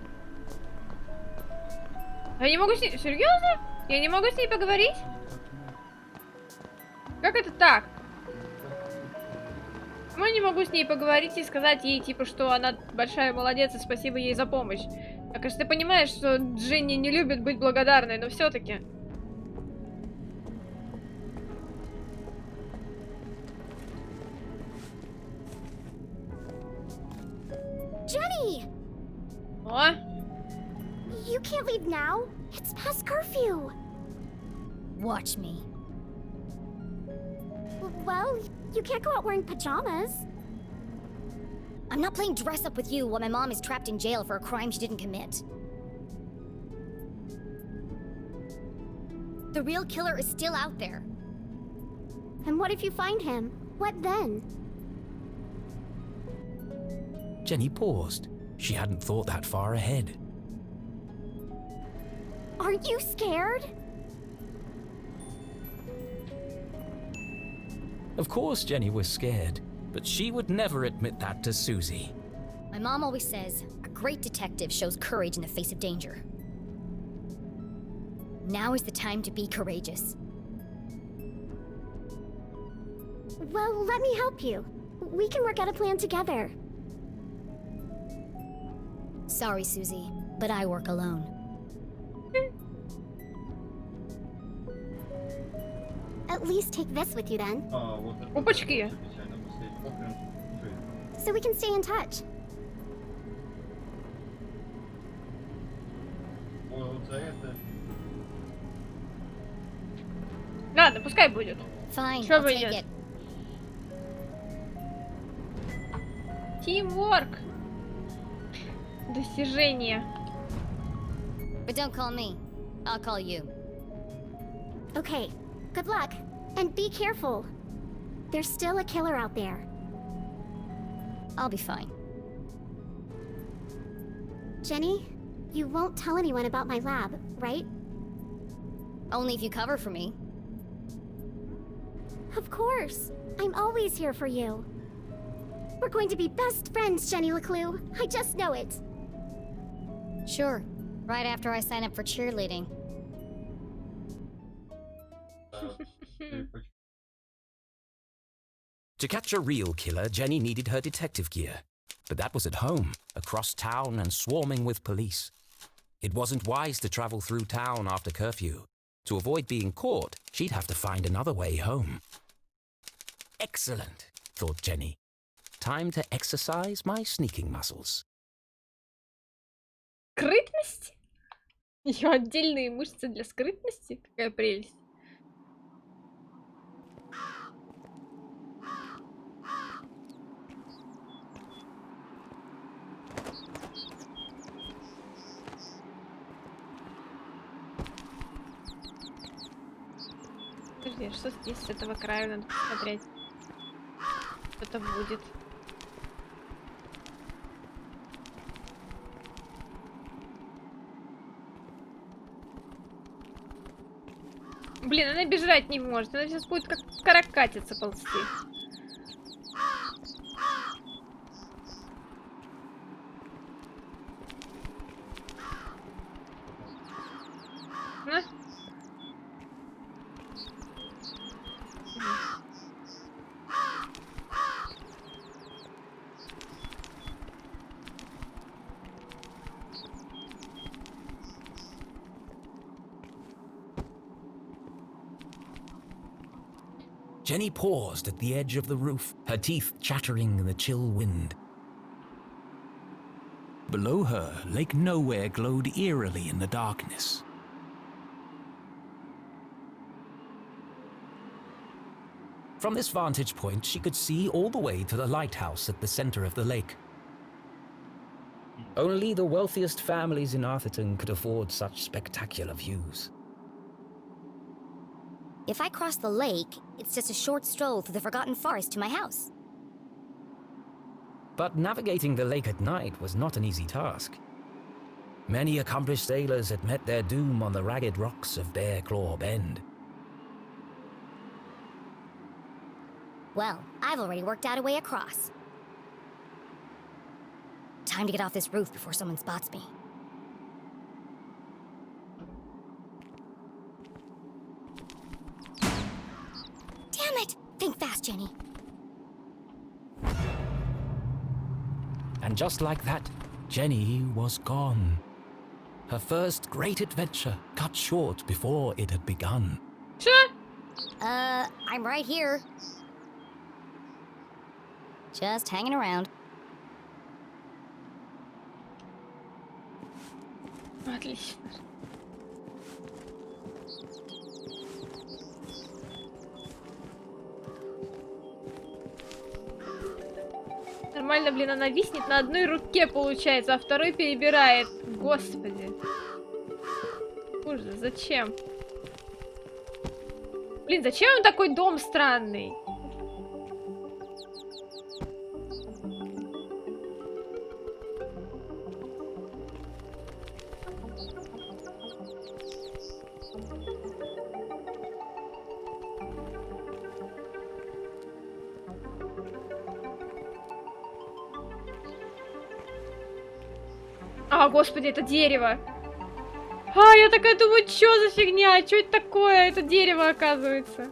C: Я не могу с ней... Серьезно? Я не могу с ней поговорить? Как это так? Почему я не могу с ней поговорить и сказать ей, типа, что она большая молодец и спасибо ей за помощь? А, конечно, ты понимаешь, что Дженни не любит быть благодарной, но все-таки.
E: Jenny!
C: О,
E: You can't leave now. It's past curfew.
D: Watch me.
E: Well, you can't go out wearing pajamas.
D: I'm not playing dress up with you while my mom is trapped in jail for a crime she didn't commit. The real killer is still out there.
E: And what if you find him? What then?
F: Jenny paused. She hadn't thought that far ahead.
E: Are you scared?
F: Of course Jenny was scared, but she would never admit that to Susie.
D: My mom always says, a great detective shows courage in the face of danger. Now is the time to be courageous.
E: Well, let me help you. We can work out a plan together.
D: Sorry, Susie, but I work alone.
E: At least take this with you then.
J: А, вот это
C: Опачки.
J: специально посмотреть. О, прям
E: so we can stay in touch.
J: Ой, вот за это.
C: Ладно, пускай будет.
D: Fine,
C: Чё
D: I'll
C: бы и
D: take
C: нет.
D: it.
C: Тимворк. Достижение.
D: But don't call me. I'll call you.
E: Okay, good luck. And be careful. There's still a killer out there.
D: I'll be fine.
E: Jenny, you won't tell anyone about my lab, right?
D: Only if you cover for me.
E: Of course. I'm always here for you. We're going to be best friends, Jenny LeClue. I just know it.
D: Sure. Right after I sign up for cheerleading.
F: To catch a real killer, Jenny needed her detective gear. But that was at home, across town and swarming with police. It wasn't wise to travel through town after curfew. To avoid being caught, she'd have to find another way home. Excellent, thought Jenny. Time to exercise my sneaking muscles.
C: Скрытность? Еще отдельные мышцы для скрытности? Какая прелесть. Подожди, а что здесь с этого края надо посмотреть? Что-то будет. Блин, она бежать не может. Она сейчас будет как каракатица ползти. На.
F: Jenny paused at the edge of the roof, her teeth chattering in the chill wind. Below her, Lake Nowhere glowed eerily in the darkness. From this vantage point, she could see all the way to the lighthouse at the center of the lake. Only the wealthiest families in Arthurton could afford such spectacular views.
D: If I cross the lake, it's just a short stroll through the Forgotten Forest to my house.
F: But navigating the lake at night was not an easy task. Many accomplished sailors had met their doom on the ragged rocks of Bear Claw Bend.
D: Well, I've already worked out a way across. Time to get off this roof before someone spots me. Damn it! Think fast, Jenny.
F: And just like that, Jenny was gone. Her first great adventure cut short before it had begun.
C: Чё?
D: I'm right here. Just hanging around.
C: Отлично. Нормально, блин, она виснет на одной руке, получается, а второй перебирает. Господи. Ужас, зачем? Блин, зачем он такой дом странный? А, господи, это дерево. А, я такая думаю, что за фигня? Что это такое? Это дерево, оказывается.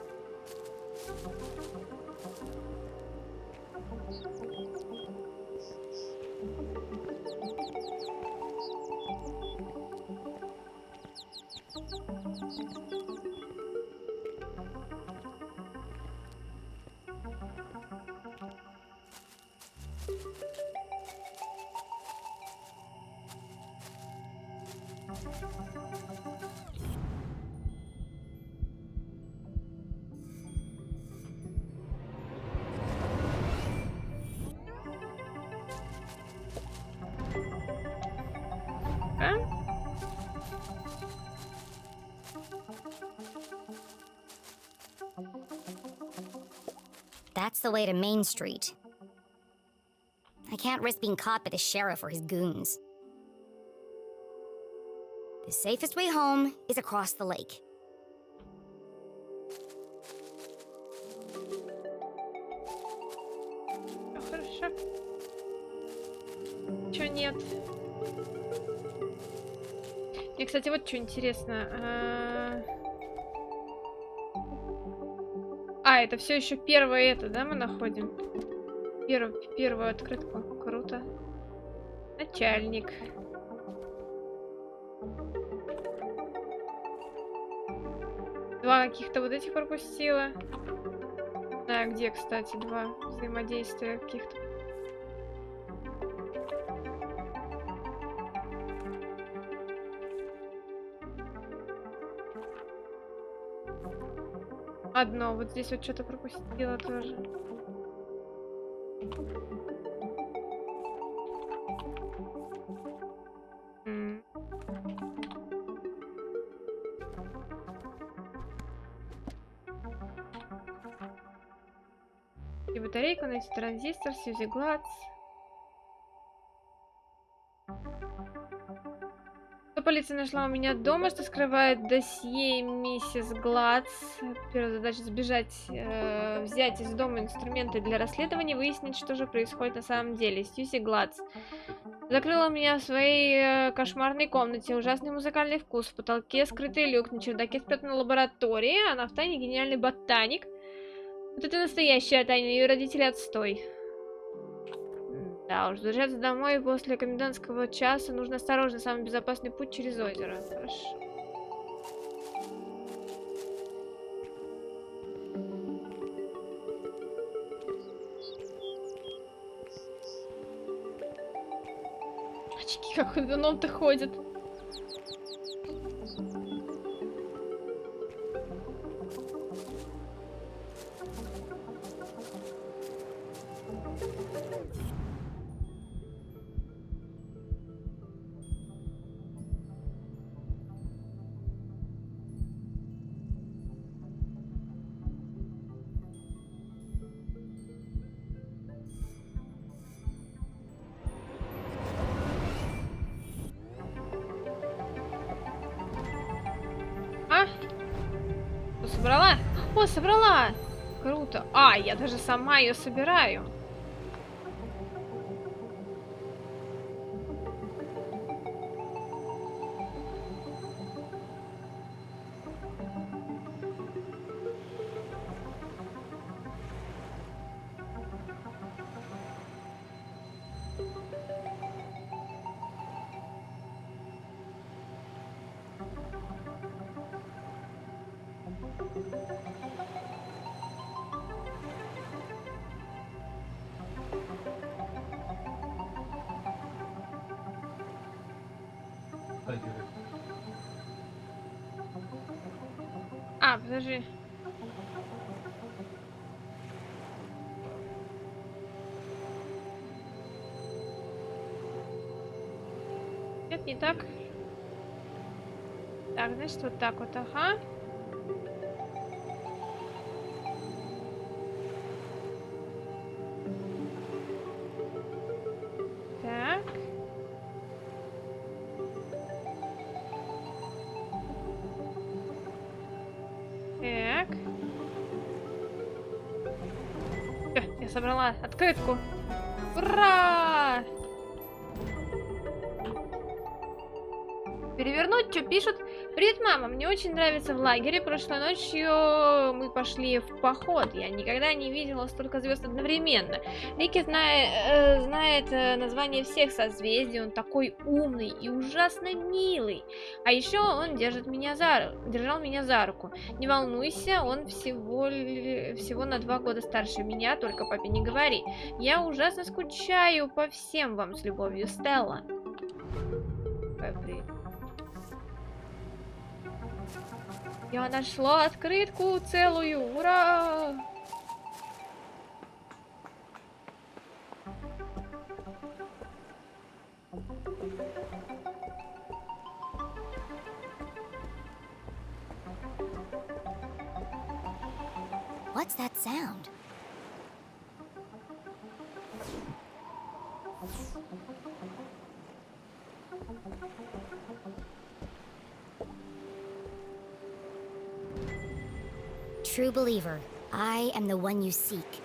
C: А?
D: That's the way to Main Street. I can't risk being caught by the sheriff or his goons. The safest way home is across the lake.
C: Ну, хорошо. Чё нет? Мне, кстати, вот что интересно. Это все еще первое это, да, мы находим? Первую открытку. Круто. Начальник. Два каких-то вот этих пропустила. Да, где, кстати, два взаимодействия каких-то. Одно, вот здесь вот что-то пропустила тоже. И батарейку, найти транзистор, Сьюзи Гладс. Что полиция нашла у меня дома, что скрывает досье миссис Гладс. Первая задача сбежать, взять из дома инструменты для расследования, выяснить, что же происходит на самом деле. Сьюзи Гладс закрыла меня в своей кошмарной комнате. Ужасный музыкальный вкус. В потолке скрытый люк, на чердаке спрятана лаборатория, она в тайне гениальный ботаник. Вот это настоящая тайна, ее родители отстой. Да уж, возвращаться домой после комендантского часа нужно осторожно, самый безопасный путь через озеро. Хорошо. Очки как ходуном-то ходят. Собрала? О, собрала! Круто. Я даже сама ее собираю. Подожди. Нет, не так. Так, значит, вот так вот, ага. Так. Так. Я собрала открытку. Ура! Перевернуть, что пишут? Привет, мама. Мне очень нравится в лагере. Прошлой ночью мы пошли в поход. Я никогда не видела столько звезд одновременно. Рики знает название всех созвездий. Он такой умный и ужасно милый. А еще он держал меня за руку. Не волнуйся, он всего на 2 года старше меня, только папе не говори. Я ужасно скучаю по всем вам. С любовью, Стелла. Я нашла открытку целую, ура!
D: What's that sound? True believer, I am the one you seek.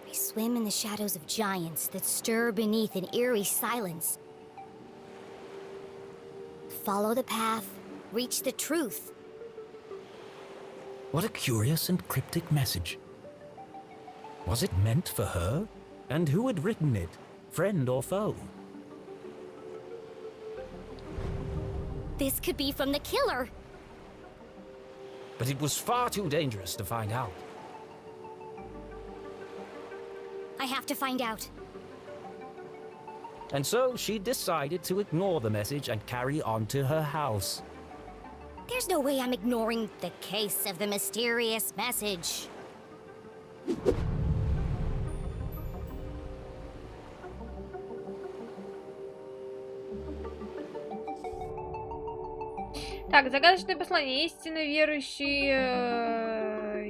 D: I swim in the shadows of giants that stir beneath an eerie silence. Follow the path, reach the truth.
F: What a curious and cryptic message. Was it meant for her? And who had written it? Friend or foe?
D: This could be from the killer.
F: But it was far too dangerous to find out.
D: I have to find out.
F: And so she decided to ignore the message and carry on to her house.
D: There's no way I'm ignoring the case of the mysterious message.
C: Так, загадочное послание. Истинно верующий,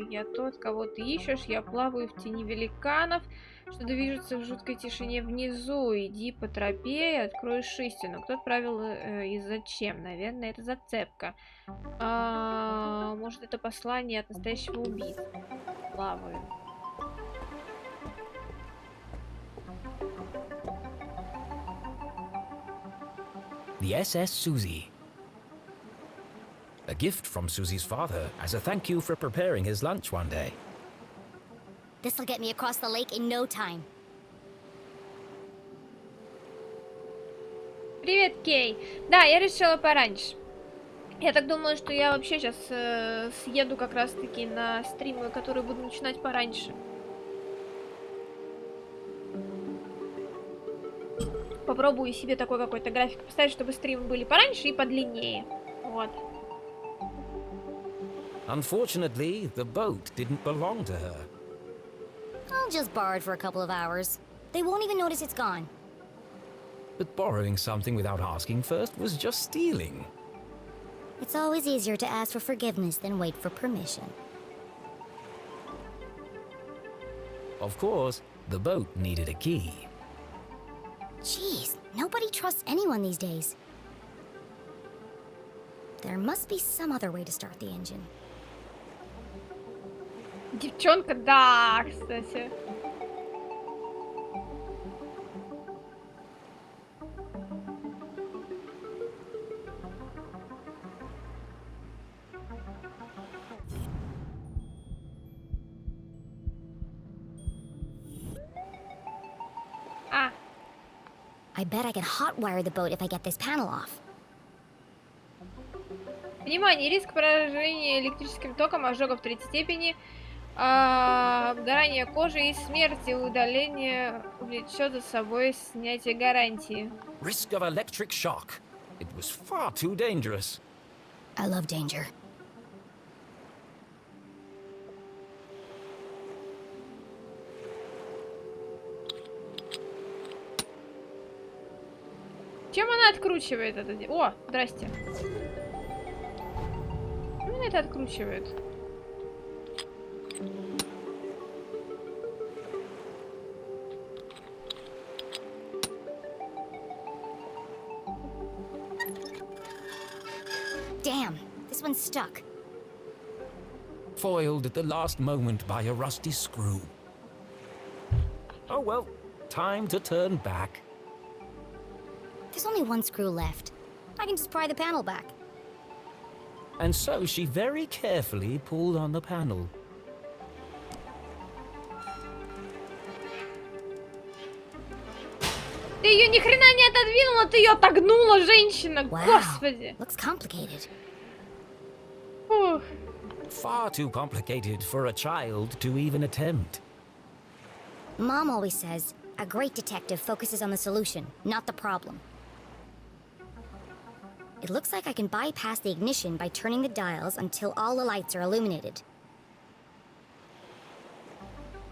C: я тот, кого ты ищешь. Я плаваю в тени великанов, что движутся в жуткой тишине внизу. Иди по тропе и откроешь истину. Кто отправил и зачем? Наверное, это зацепка. Может, это послание от настоящего убийцы. Плаваю.
F: The SS Susie. A gift from Susie's father as a thank you for preparing his lunch one day.
D: This'll get me across the lake in no time.
C: Привет, Кей. Да, я решила пораньше. Я так думала, что я вообще сейчас съеду как раз-таки на стримы, которые буду начинать пораньше. Попробую себе такой какой-то график поставить, чтобы стримы были пораньше и подлиннее. Вот.
F: Unfortunately, the boat didn't belong to her.
D: I'll just borrow it for a couple of hours. They won't even notice it's gone.
F: But borrowing something without asking first was just stealing.
D: It's always easier to ask for forgiveness than wait for permission.
F: Of course, the boat needed a key.
D: Jeez, nobody trusts anyone these days. There must be some other way to start the engine.
C: Девчонка, да, кстати.
D: I bet I can hotwire the boat if I get this panel off.
C: Внимание! Риск поражения электрическим током, ожогов 3 степени, обгорания кожи и смерти. Удаление влечет за собой снятие гарантии.
F: Risk of electric shock. It was far too dangerous.
D: I love danger.
C: Чем она откручивает это? О, здрасте. Она это откручивает.
D: Damn, this one's stuck.
F: Foiled at the last moment by a rusty screw. Oh well, time to turn back.
D: There's only one screw left. I can just pry the panel back.
F: And so she very carefully pulled on the panel.
C: Ты ее ни хрена не отодвинула, ты ее отогнула, женщина.
D: Wow,
C: Господи.
D: looks complicated.
C: Фух.
F: Far too complicated for a child to even attempt.
D: Mom always says, a great detective focuses on the solution, not the problem. It looks like I can bypass the ignition by turning the dials until all the lights are illuminated.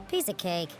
D: Piece of cake.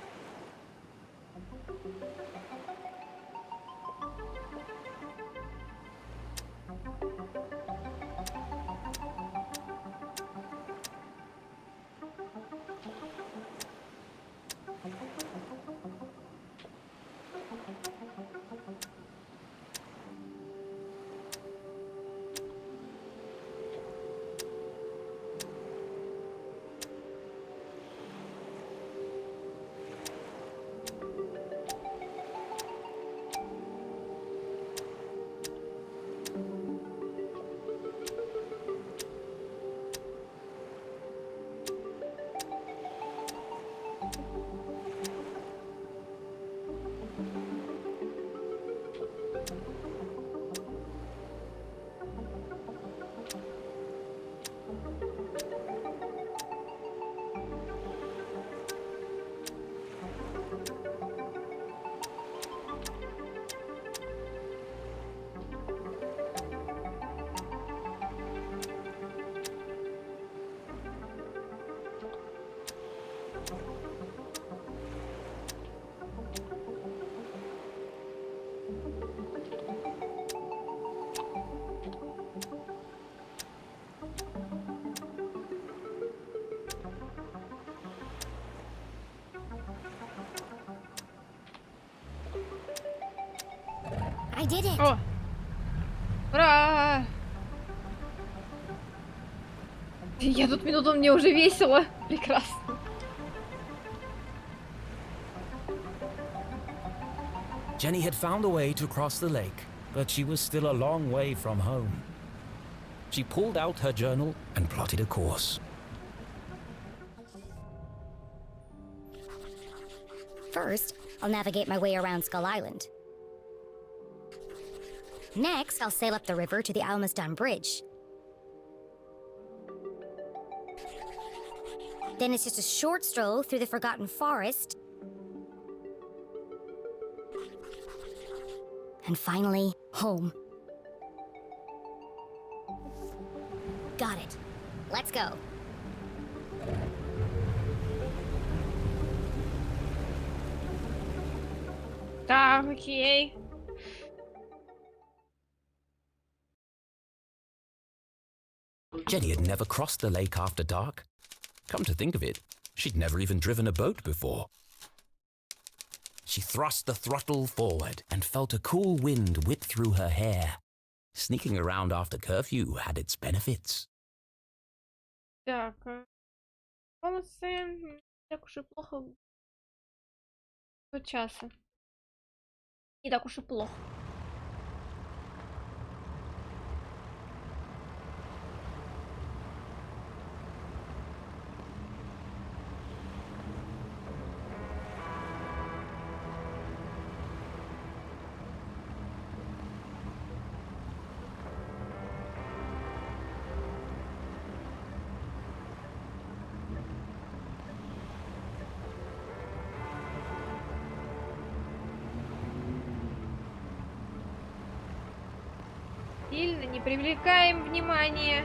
D: I did it!
C: О! Ура! Я тут минуту, мне уже весело. Прекрасно.
F: Jenny had found a way to cross the lake, but she was still a long way from home. She pulled out her journal and plotted a course.
D: First, I'll navigate my way around Skull Island. Next, I'll sail up the river to the Almaston Bridge. Then it's just a short stroll through the Forgotten Forest. And finally, home. Got it. Let's go.
C: Так, окей.
F: Jenny had never crossed the lake after dark. Come to think of it, she'd never even driven a boat before. She thrust the throttle forward and felt a cool wind whip through her hair. Sneaking around after curfew had its benefits.
C: Так. Волосы. Не так уж и плохо. До часа. Не так уж и плохо. Сильно не привлекаем внимания.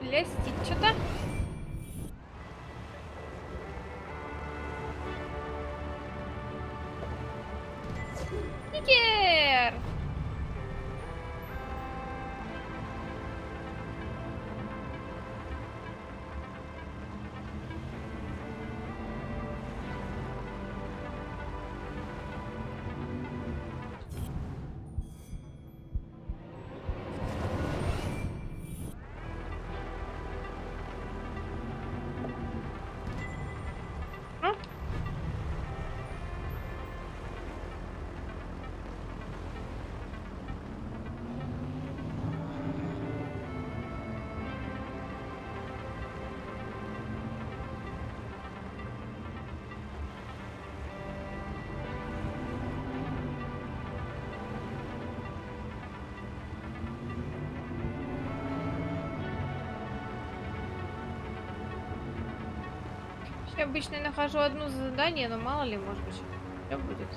C: Лестит что-то. Никер! обычно нахожу одно задание, но мало ли, может быть, всё будет.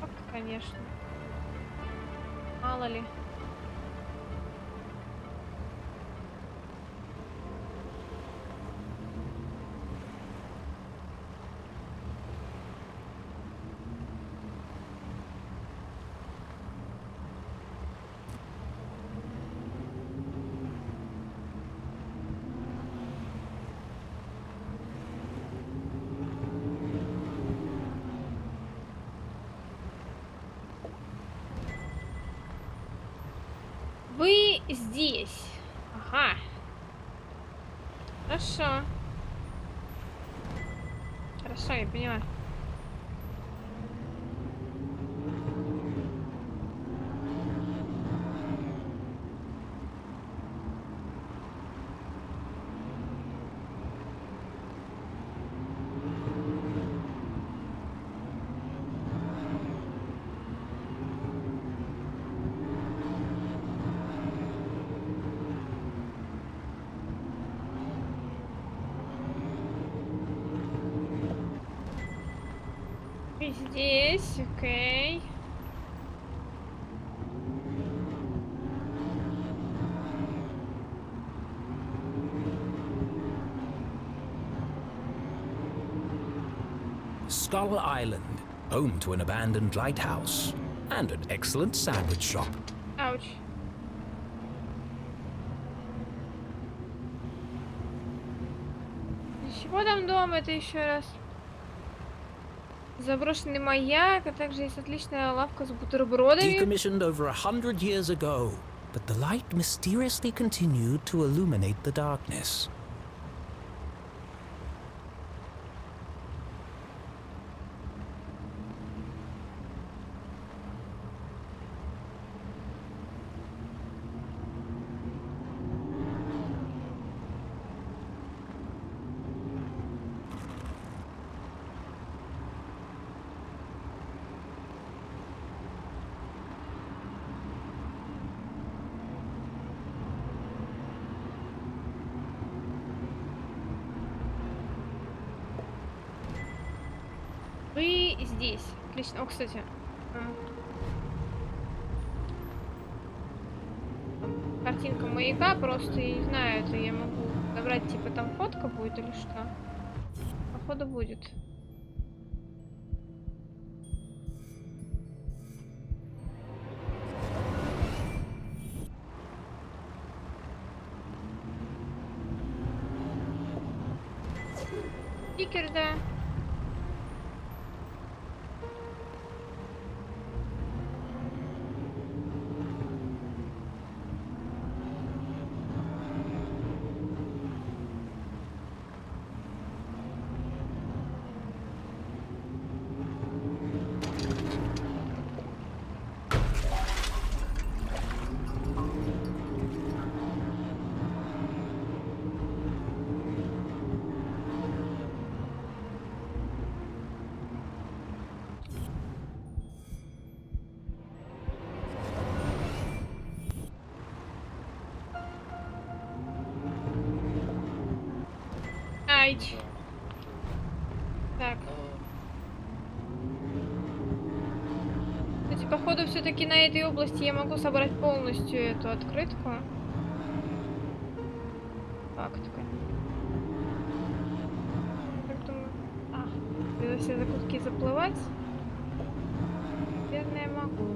C: Так, конечно. Мало ли. Вы здесь. Ага. Хорошо. Хорошо, я поняла. Вы здесь, окей.
F: Skull Island, home to an abandoned lighthouse and an excellent sandwich shop.
C: Ауч. Для чего там дом? Это еще раз. Заброшенный маяк, а также есть отличная лавка с бутербродами.
F: Decommissioned over 100 years ago, but the light mysteriously continued to illuminate the darkness.
C: Вы здесь. Отлично. О, кстати. Картинка маяка, просто я не знаю, это я могу забрать, типа там фотка будет или что? Походу будет. Стикер, да. Айч. Так. Кстати, походу, все-таки на этой области я могу собрать полностью эту открытку. Фактка. Как думаю. За все закутки заплывать. Наверное, я могу.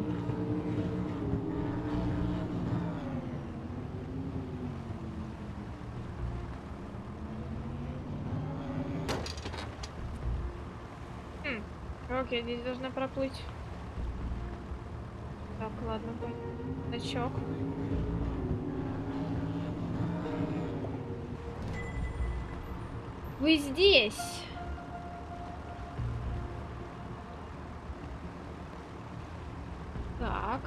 C: Окей, здесь должна проплыть. Так, ладно, значок. Вы здесь? Так.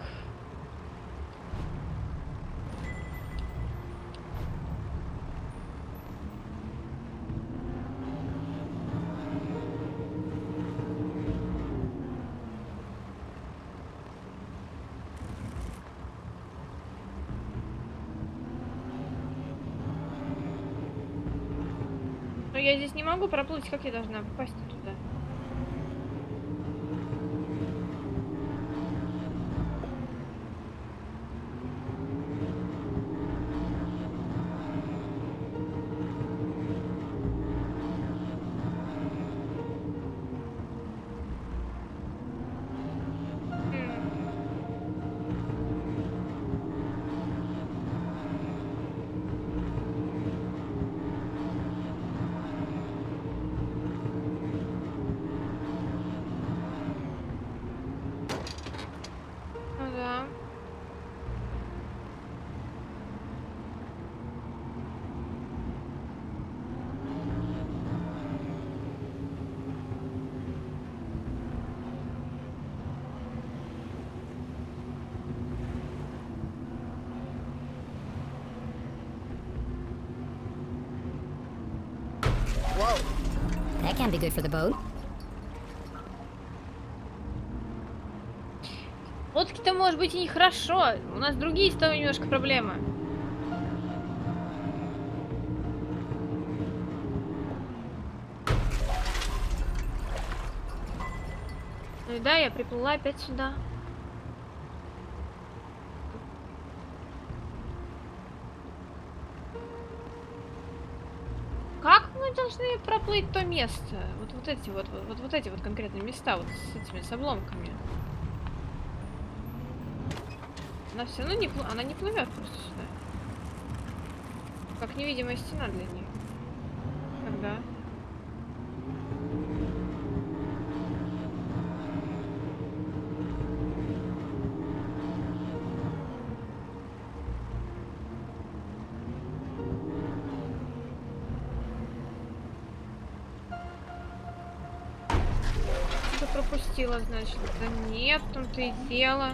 C: я здесь не могу проплыть. Как я должна попасть туда? Ну да.
D: That can't be good for the boat.
C: Лодки-то может быть и нехорошо. У нас другие с тобой немножко проблемы. Ну и да, я приплыла опять сюда. Как мы должны проплыть то место? Вот эти вот эти вот конкретные места, вот с этими с обломками. Она все равно она не плывет просто сюда. Как невидимая стена для них. Когда? Что-то пропустила, значит. Да нет, в том-то и дело.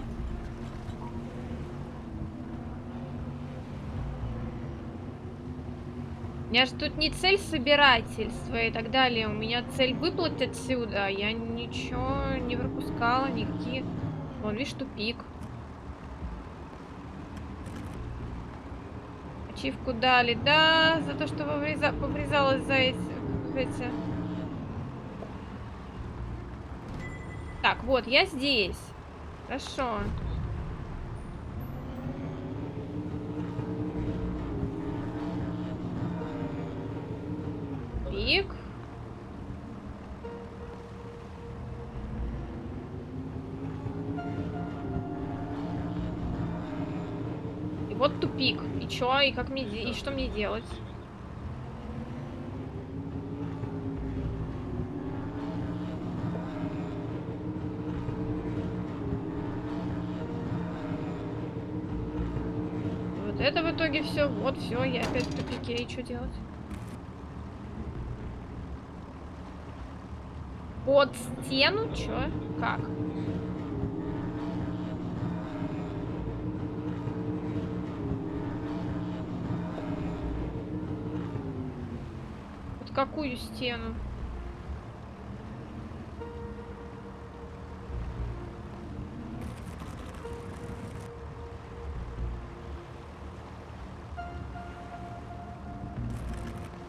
C: У меня же тут не цель собирательства и так далее. У меня цель выплыть отсюда. Я ничего не пропускала, никакие. Вон, видишь, тупик. Ачивку дали, да, за то, что поврезалась за эти. Так, вот, я здесь. Хорошо. Тупик. И вот тупик. И чё? И как мне и что мне делать? И вот это в итоге все. Вот все, я опять в тупике. И что делать? Под стену? Чё? Как? Под какую стену?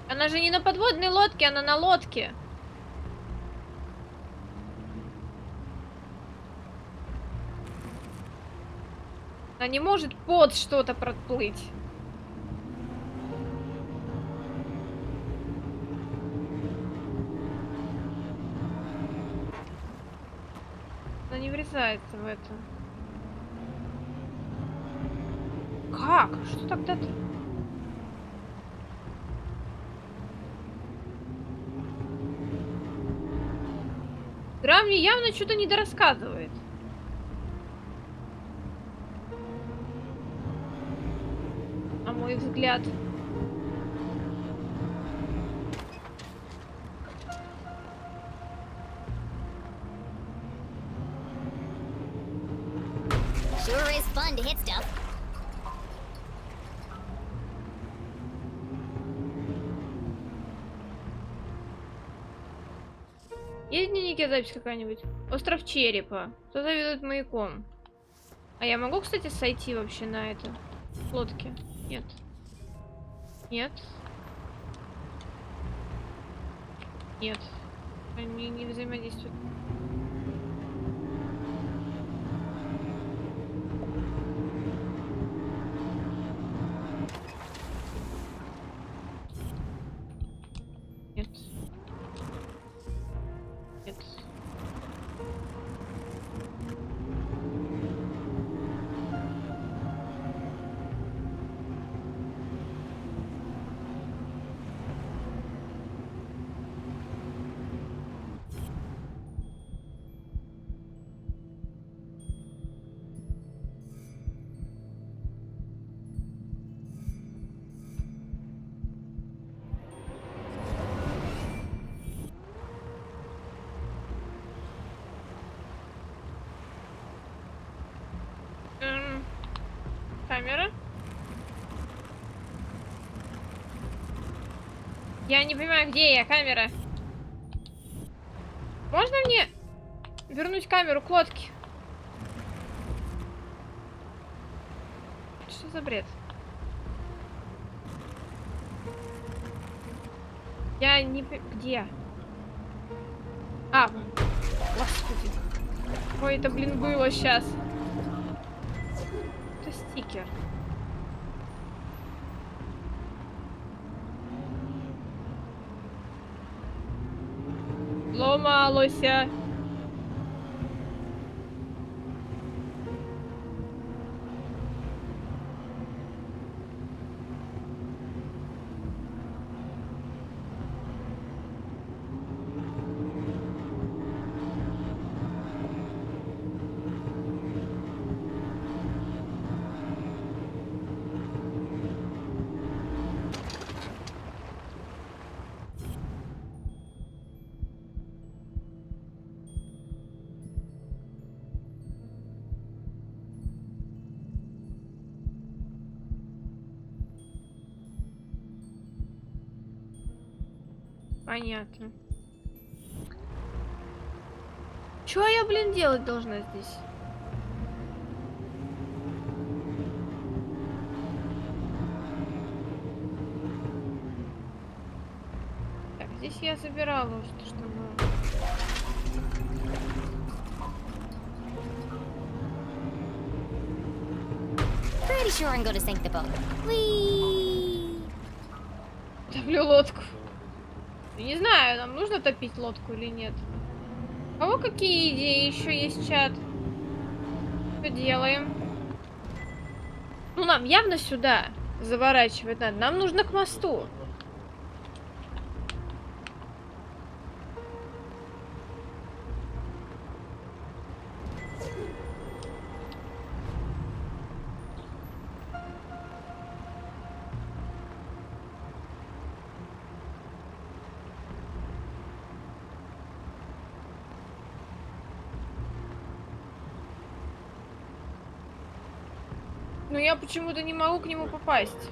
C: Она же не на подводной лодке, она на лодке. Она не может под что-то проплыть. Она не врезается в это. Как? Что тогда-то? Игра мне явно что-то недорассказывает. На мой взгляд.
D: Sure is fun to hit stuff.
C: Есть в дневнике запись какая-нибудь? Остров Черепа. Кто заведует маяком? А я могу, кстати, сойти вообще на это? Лодке? Нет. Нет. Нет. Они не взаимодействуют. Нет. Нет. Камера? Я не понимаю, где я, камера. Можно мне вернуть камеру к лодке? Что за бред? Я не... Где? А, господи. Ой, это, блин, было сейчас. Это стикер. Ломалося. Понятно. Чё я, блин, делать должна здесь? Так, здесь я забирала уже, что было.
D: Pretty sure I'm going to sink the boat. Whee!
C: Топлю лодку. Не знаю, нам нужно топить лодку или нет. У кого какие идеи еще есть, чат? Что делаем? Ну, нам явно сюда заворачивать надо. Нам нужно к мосту. Но я почему-то не могу к нему попасть.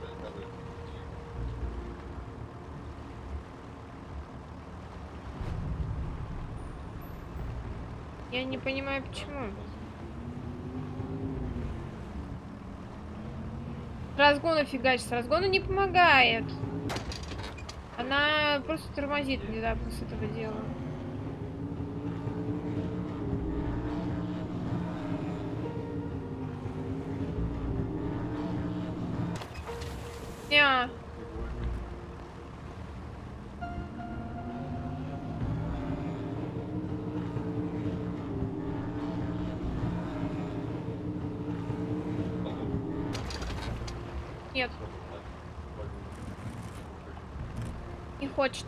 C: Я не понимаю, почему. Разгона фигачит. Разгона не помогает. Она просто тормозит внезапно с этого дела. Не. Нет. Не хочет.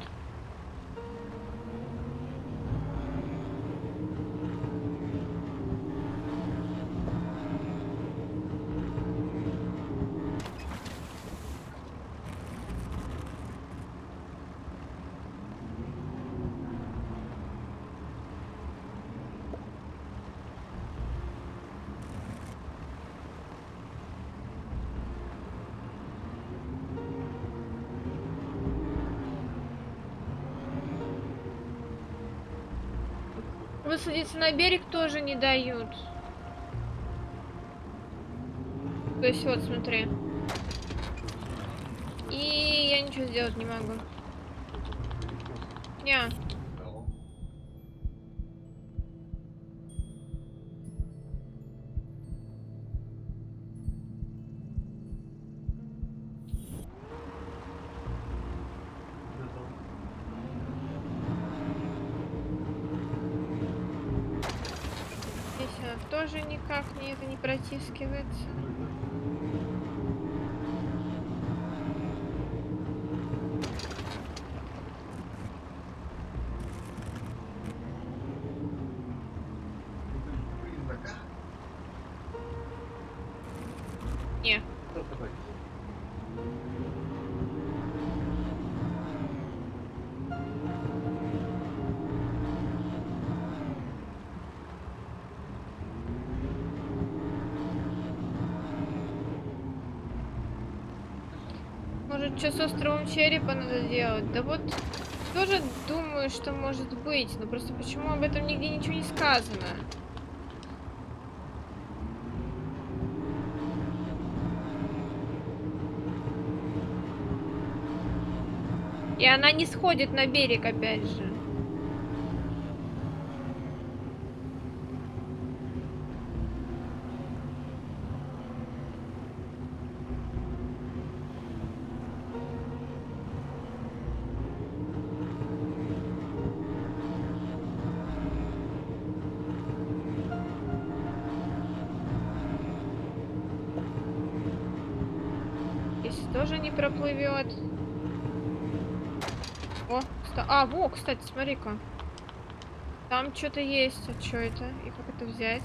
C: Высадиться на берег тоже не дают. То есть вот, смотри. И я ничего сделать не могу. Не. тоже никак не протискивается.
J: Признака.
C: Не.
J: Ну, давай.
C: Может, что с островом черепа надо делать? Да вот тоже думаю, что может быть, но просто почему об этом нигде ничего не сказано? И она не сходит на берег, опять же. Здесь тоже не проплывет. О, во, кстати, смотри-ка. Там что-то есть. А что это? И как это взять?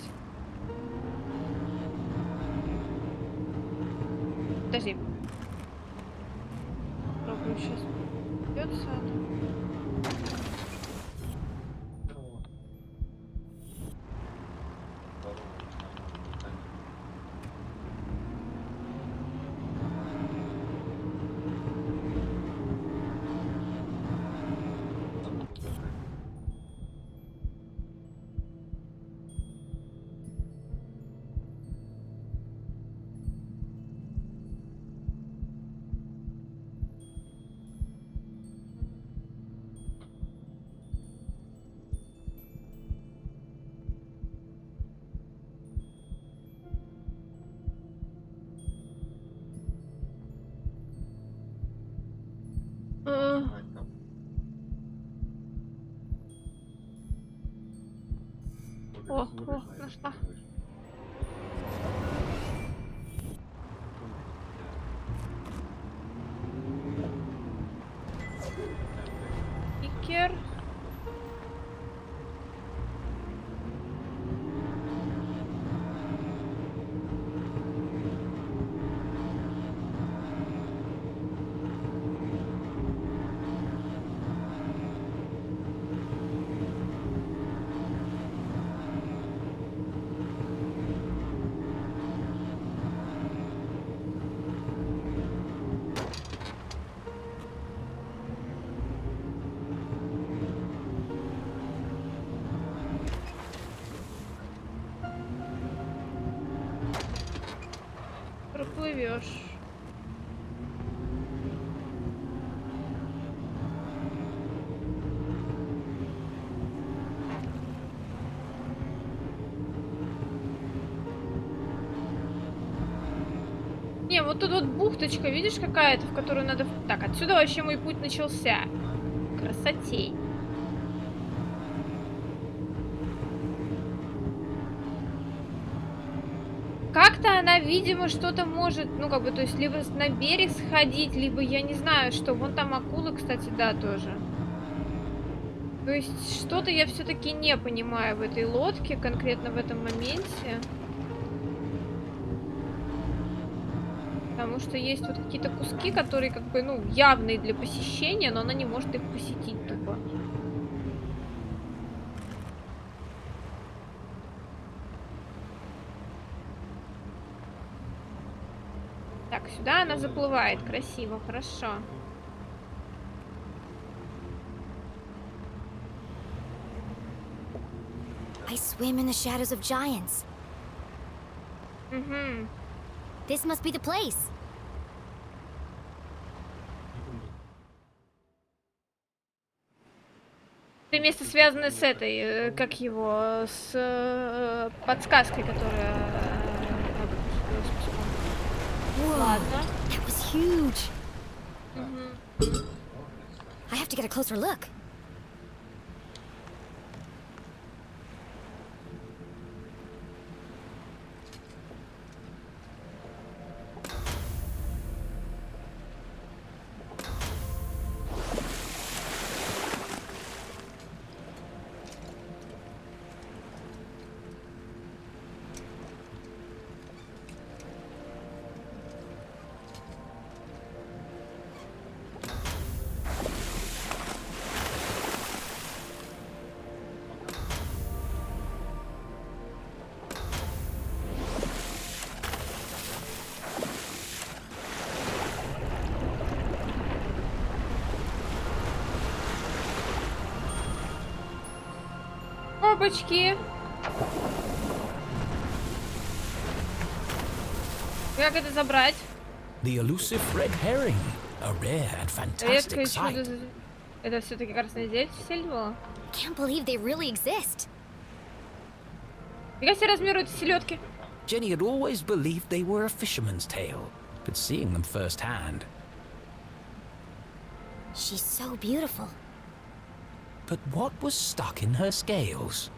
C: Подожди. Попробую сейчас. Придется она. О, нашла. Икер. Проплывешь. Не, вот тут вот бухточка, видишь, какая-то, в которую надо... Так, отсюда вообще мой путь начался. Красотей. Как-то она, видимо, что-то может, ну, как бы, то есть, либо на берег сходить, либо, я не знаю, что. Вон там акулы, кстати, да, тоже. То есть, что-то я все-таки не понимаю в этой лодке, конкретно в этом моменте. Потому что есть вот какие-то куски, которые, как бы, ну, явные для посещения, но она не может их посетить тупо. Так, сюда она заплывает. Красиво, хорошо.
D: I swim in the shadows of giants.
C: Угу.
D: This must be the place.
C: Это место связано с этой, как его, с подсказкой, которая...
D: Whoa,
C: Ладно.
D: that was huge.
C: Угу.
D: I have to get a closer look.
C: Опачки. Как это забрать?
F: The elusive red herring, a rare and fantastic
C: Редкое чудо.
F: sight.
C: Это все-таки красное зелье было?
D: Can't believe they really exist.
C: Фига себе размеру этой селедки.
F: Jenny had always believed they were a fisherman's tale, but seeing them firsthand.
D: She's so beautiful.
F: But what was stuck in her scales?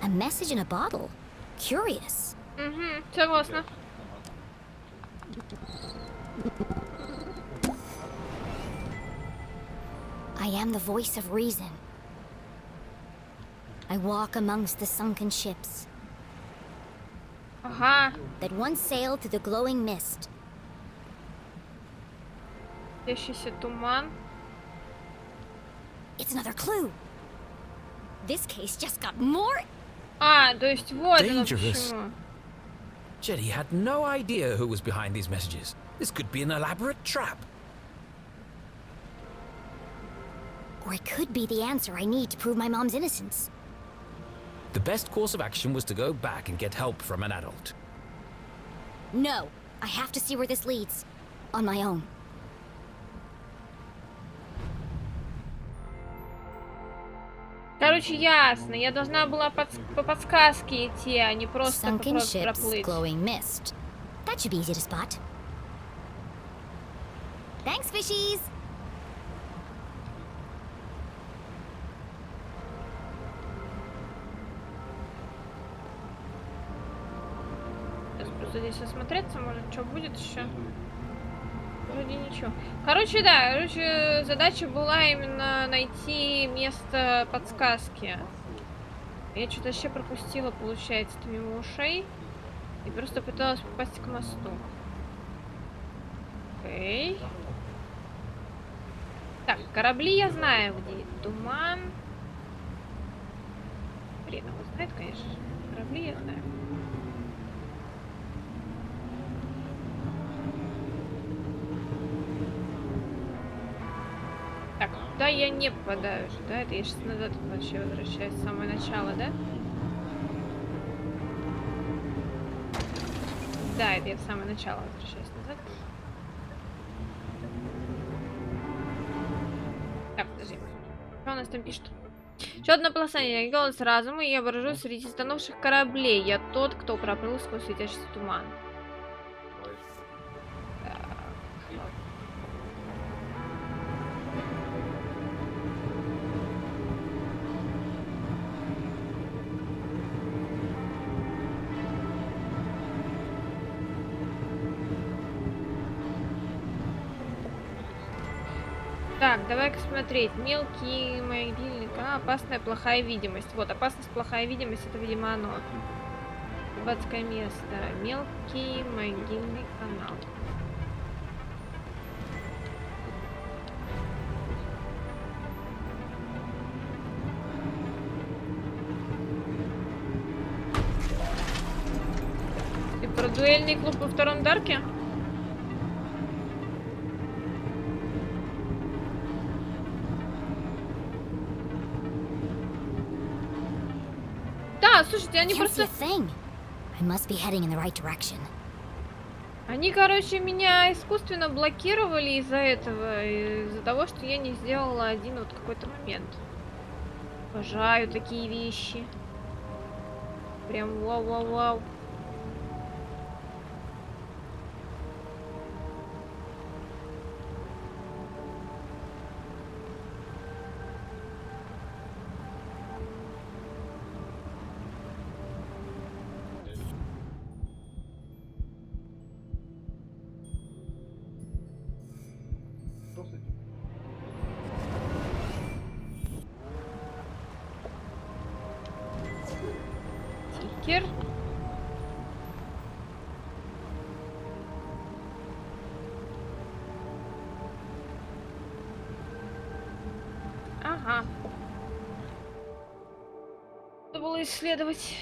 D: A message in a bottle. Curious.
C: Угу, согласна.
D: I am the voice of reason. I walk amongst the sunken ships
C: Ага.
D: that once sailed through the glowing mist.
C: Светящийся туман.
D: It's another clue. This case just got more.
C: А, то есть вот оно
F: Dangerous.
C: почему.
F: Jenny had no idea who was behind these messages. This could be an elaborate trap.
D: Or it could be the answer I need to prove my mom's innocence.
F: The best course of action was to go back and get help from an adult.
D: No, I have to see where this leads. On my own.
C: Короче, ясно. Я должна была по подсказке идти, а не просто
D: Sunken
C: просто
D: ships,
C: проплыть.
D: glowing mist. That should be easy to spot. Thanks, fishies!
C: Сейчас просто здесь осмотреться, может, что будет еще. Вроде ничего. Короче, да, задача была именно найти место подсказки. Я что-то вообще пропустила, получается, это мимо ушей. И просто пыталась попасть к мосту. Окей. Так, корабли я знаю, где туман. Хрен его знает, конечно. Корабли я знаю. Так, куда я не попадаю же, да? Это я сейчас назад вообще возвращаюсь с самого начала, да? Да, это я в самое начало возвращаюсь назад. Так, подожди. Что у нас там пишет? Еще одно послание. Я голос разума, и я брожу среди стонувших кораблей. Я тот, кто проплыл сквозь светящийся туман. Так, давай-ка смотреть. Мелкий могильник. А, опасная плохая видимость. Вот, опасность плохая видимость, это, видимо, оно. Рыбацкое место. Мелкий могильный канал. Ты про дуэльный клуб во втором дарке? Да, слушайте, они
D: Can't see
C: просто...
D: a thing. I must be heading in the right direction.
C: Они, короче, меня искусственно блокировали из-за этого, из-за того, что я не сделала один вот какой-то момент. Обожаю такие вещи. Прям вау-вау-вау. Тикер. Ага. Надо было исследовать.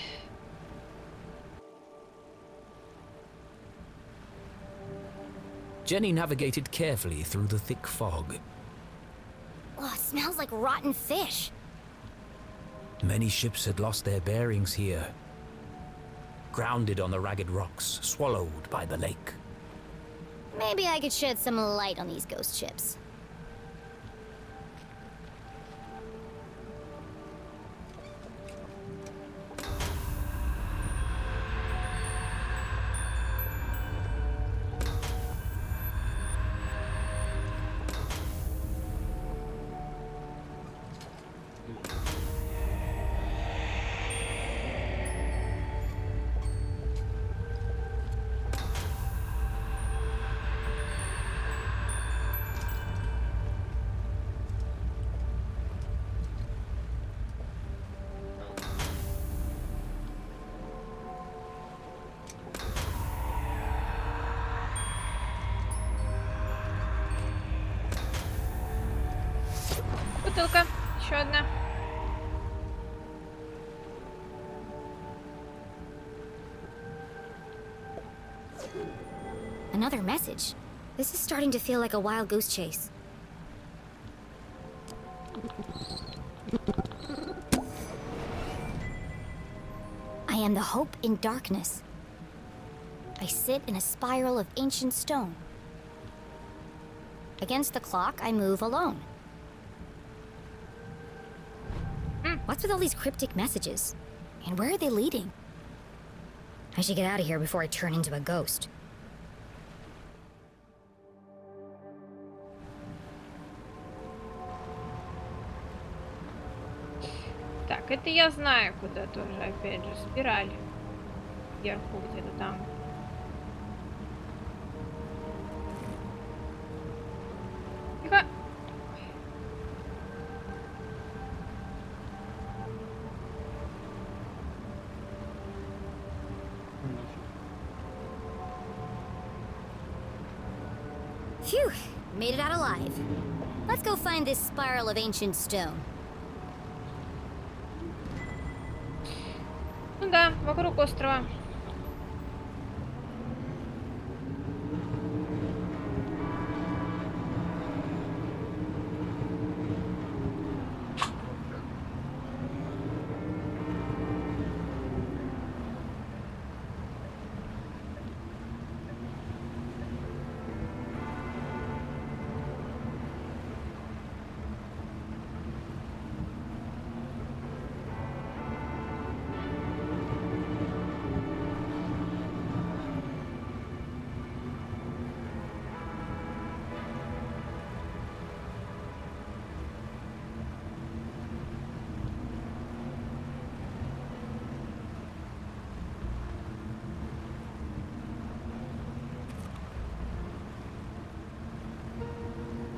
F: Jenny navigated carefully through the thick fog.
D: Oh, it smells like rotten fish.
F: Many ships had lost their bearings here, grounded on the ragged rocks, swallowed by the lake.
D: Maybe I could shed some light on these ghost ships.
C: Бутылка. Еще одна.
D: Another message. This is starting to feel like a wild goose chase. I am the hope in darkness. I sit in a spiral of ancient stone. Against the clock, I move alone. What's with all these cryptic messages? And where are they leading? I should get out of here before I turn into a ghost.
C: Так, это я знаю, куда тоже, опять же, спираль. Вверху где-то там. Тихо.
D: Phew, made it out alive. Let's go find this spiral of ancient stone.
C: Ну да, вокруг острова.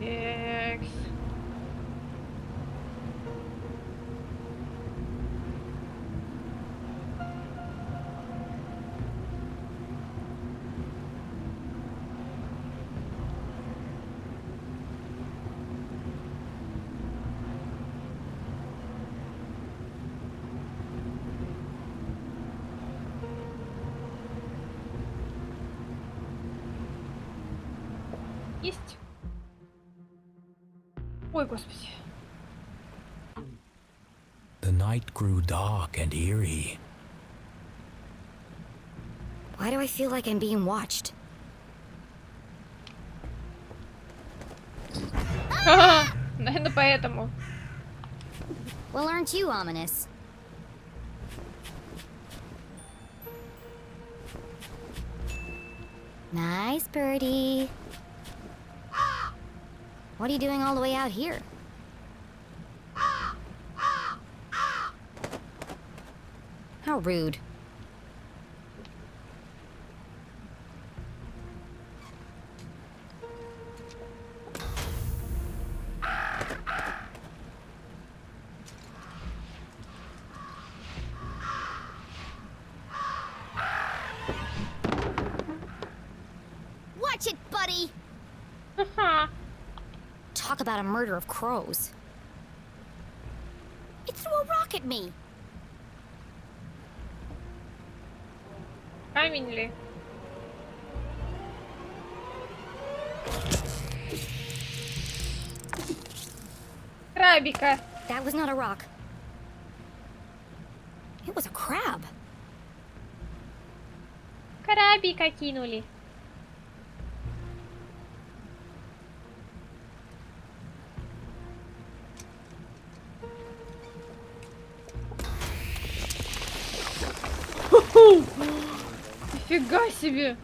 C: Экс. Есть. Ой, господи.
F: The night grew dark and eerie.
D: Why do I feel like I'm being watched?
C: Наверное, поэтому.
D: Well, aren't you ominous? Nice birdie. What are you doing all the way out here? How rude. Watch it, buddy! Talk about a murder of crows. It threw a rock at me.
C: Камень ли? крабика.
D: That was not a rock. It was a crab.
C: Крабика кинули. Ху-ху! Нифига себе!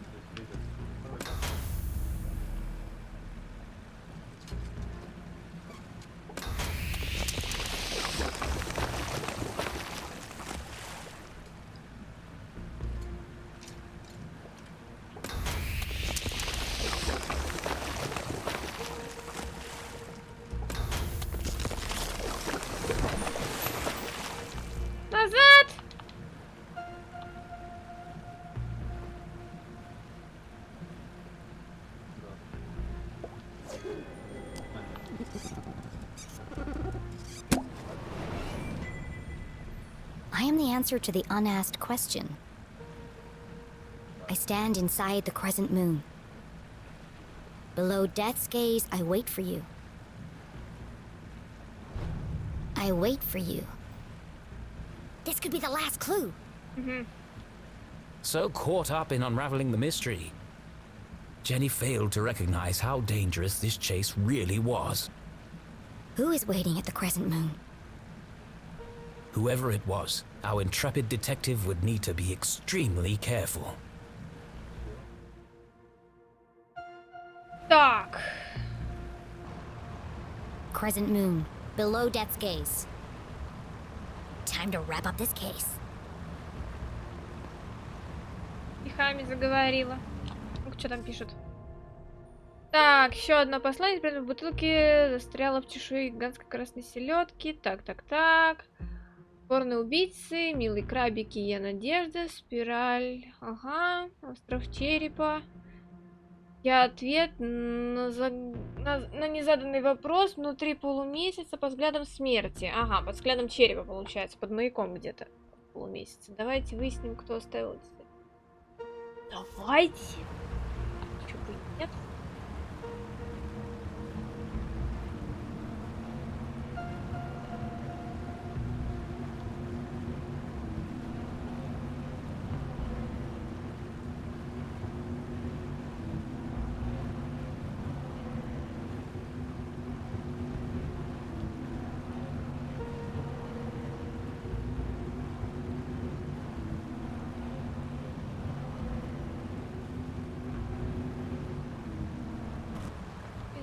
C: Назад!
D: I am the answer to the unasked question. I stand inside the crescent moon. Below death's gaze, I wait for you. I wait for you. This could be the last clue.
F: So caught up in unraveling the mystery, Jenny failed to recognize how dangerous this chase really was.
D: Who is waiting at the crescent moon?
F: Whoever it was, our intrepid detective would need to be extremely careful.
C: Так.
D: Crescent moon, below death's gaze. Time to wrap up this case.
C: Стихами заговорила. Ну, что там пишут? Так, еще одно послание, прямо в бутылке, застряла в чешуе гигантской красной селедки. Так. Порные убийцы, милые крабики, я надежда, спираль. Ага, остров черепа. Я ответ на незаданный вопрос внутри полумесяца под взглядом смерти. Ага, под взглядом черепа, получается, под маяком где-то полумесяца. Давайте выясним, кто оставил это. Давайте. Чё бы и нет.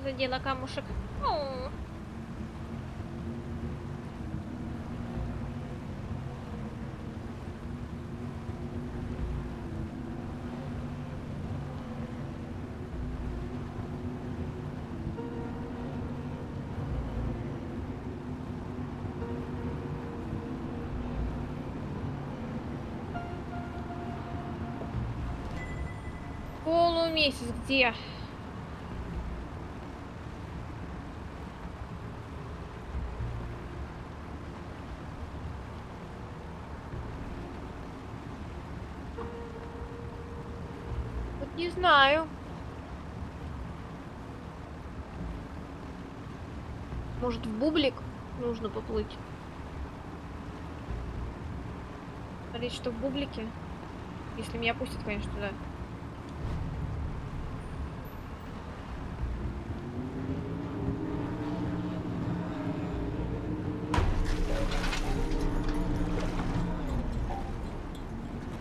C: Задела камушек. О. Полумесяц где? Не знаю. Может, в бублик нужно поплыть? Смотреть, что в бублике. Если меня пустят, конечно, туда.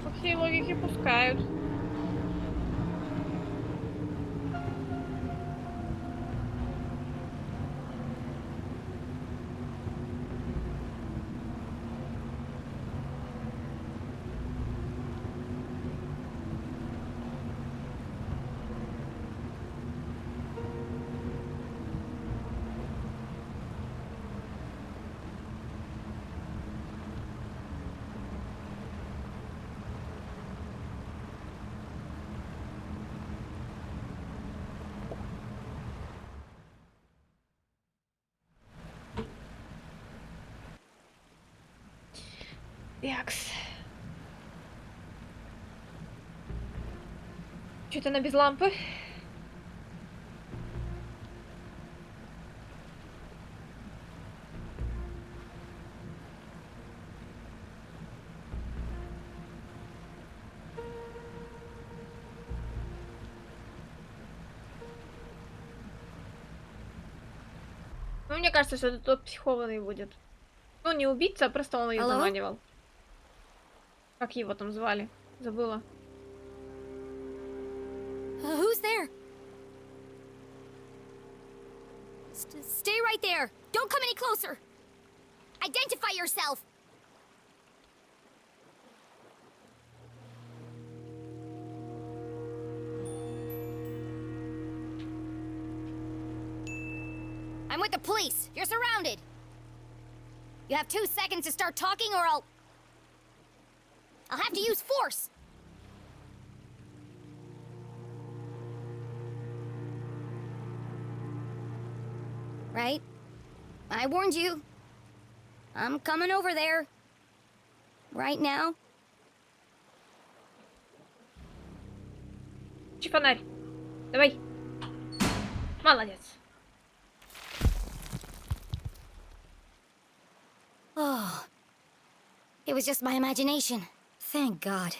C: По всей логике пускают. Якс. Что-то она без лампы. Ну, мне кажется, что это тот психованный будет. Ну, не убийца, а просто он ее
D: Алло?
C: заманивал. Как его там звали? Забыла.
D: Who's there? Stay right there. Don't come any closer. Identify yourself. I'm with the police. You're surrounded. You have 2 seconds to start talking or I'll have to use force. Right? I warned you. I'm coming over there. Right now.
C: Включи фонарь. Давай. Молодец.
D: Oh. It was just my imagination. Thank God.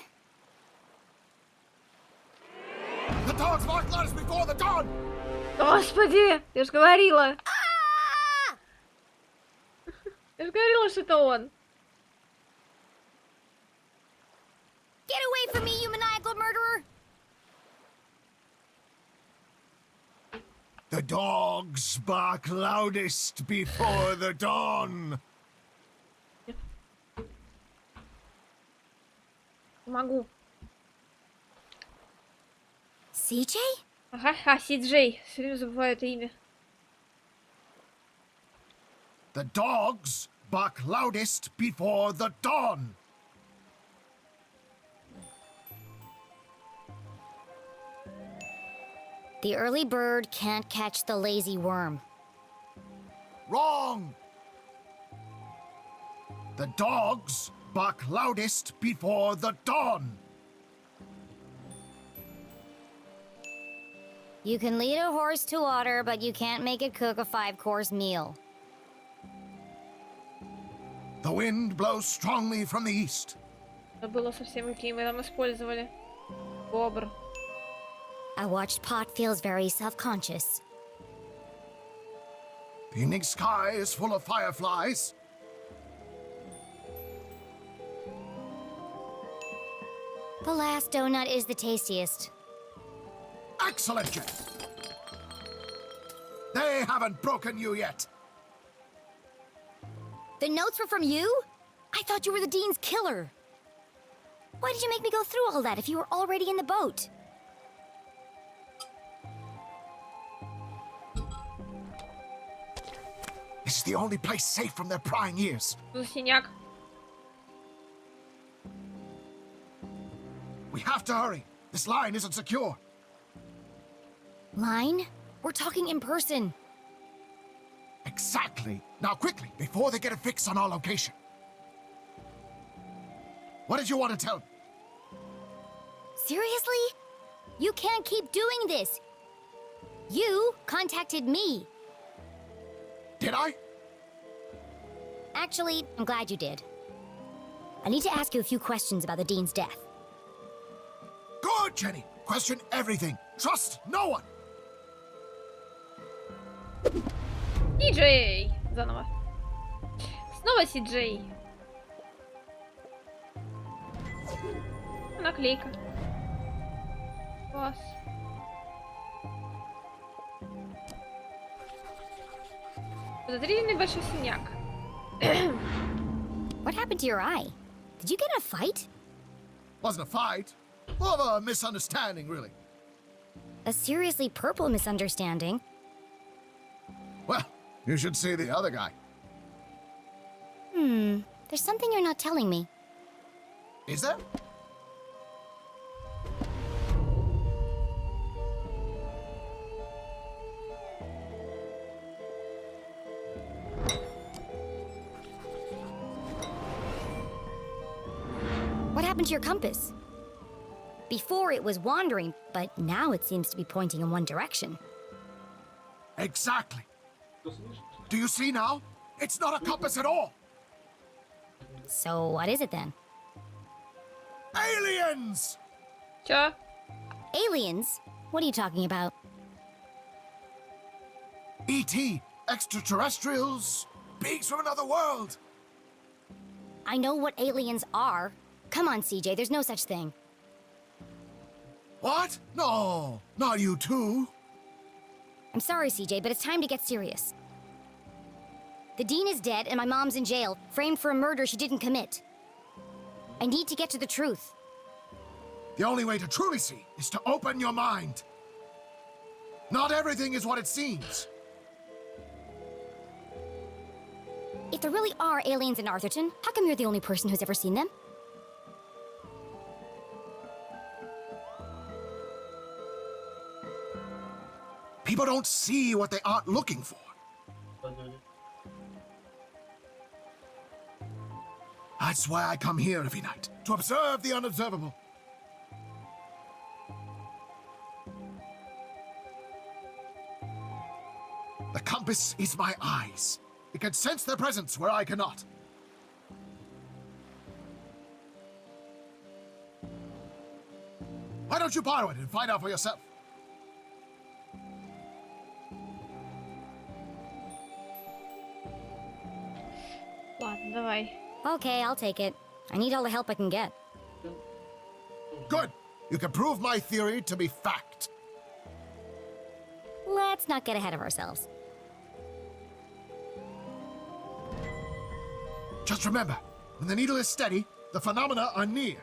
K: The dogs marked letters before the dawn!
C: Господи, я же говорила. Я же говорила, что это он.
D: Get away from me, you maniacal murderer!
K: The dogs bark loudest before the dawn!
C: Могу.
D: CJ?
C: Ага, Си-Джей. Все время забываю это имя.
K: The dogs bark loudest before the dawn!
D: The early bird can't catch the lazy worm.
K: Wrong! The dogs bark loudest before the dawn!
D: You can lead a horse to water, but you can't make it cook a 5-course meal.
K: The wind blows strongly from the east.
C: Это было совсем какие мы там использовали. Бобр.
D: I watched Pot feels very self-conscious.
K: The evening sky is full of fireflies.
D: The last donut is the tastiest.
K: Excellent, Jen. They haven't broken you yet.
D: The notes were from you? I thought you were the Dean's killer. Why did you make me go through all that if you were already in the boat?
K: This is the only place safe from their prying ears.
C: Что за синяк?
K: We have to hurry. This line isn't secure.
D: Line? We're talking in person.
K: Exactly. Now quickly, before they get a fix on our location. What did you want to tell me?
D: Seriously? You can't keep doing this. You contacted me.
K: Did I?
D: Actually, I'm glad you did. I need to ask you a few questions about the Dean's death.
K: Good, Jenny. Question everything. Trust no one.
C: Си-Джей. Заново. Снова Си-Джей. Наклейка. Класс. Подозрительный большой синяк.
D: What happened to your eye? Did you get in a fight?
K: Wasn't a fight. More of a misunderstanding, really.
D: A seriously purple misunderstanding.
K: Well, you should see the other guy.
D: There's something you're not telling me.
K: Is there?
D: What happened to your compass? Before it was wandering, but now it seems to be pointing in one direction.
K: Exactly. Do you see now? It's not a compass at all.
D: So what is it then?
K: Aliens!
C: Чё?
D: Aliens? What are you talking about?
K: E.T. extraterrestrials, beings from another world.
D: I know what aliens are. Come on, CJ, there's no such thing.
K: What? No, not you too.
D: I'm sorry, CJ, but it's time to get serious. The dean is dead and my mom's in jail, framed for a murder she didn't commit. I need to get to the truth.
K: The only way to truly see is to open your mind. Not everything is what it seems.
D: If there really are aliens in Arthurton, how come you're the only person who's ever seen them?
K: People don't see what they aren't looking for. That's why I come here every night, to observe the unobservable. The compass is my eyes. It can sense their presence where I cannot. Why don't you borrow it and find out for yourself?
C: Ладно, давай.
D: Okay, I'll take it. I need all the help I can get.
K: Good. You can prove my theory to be fact.
D: Let's not get ahead of ourselves.
K: Just remember, when the needle is steady, the phenomena are near.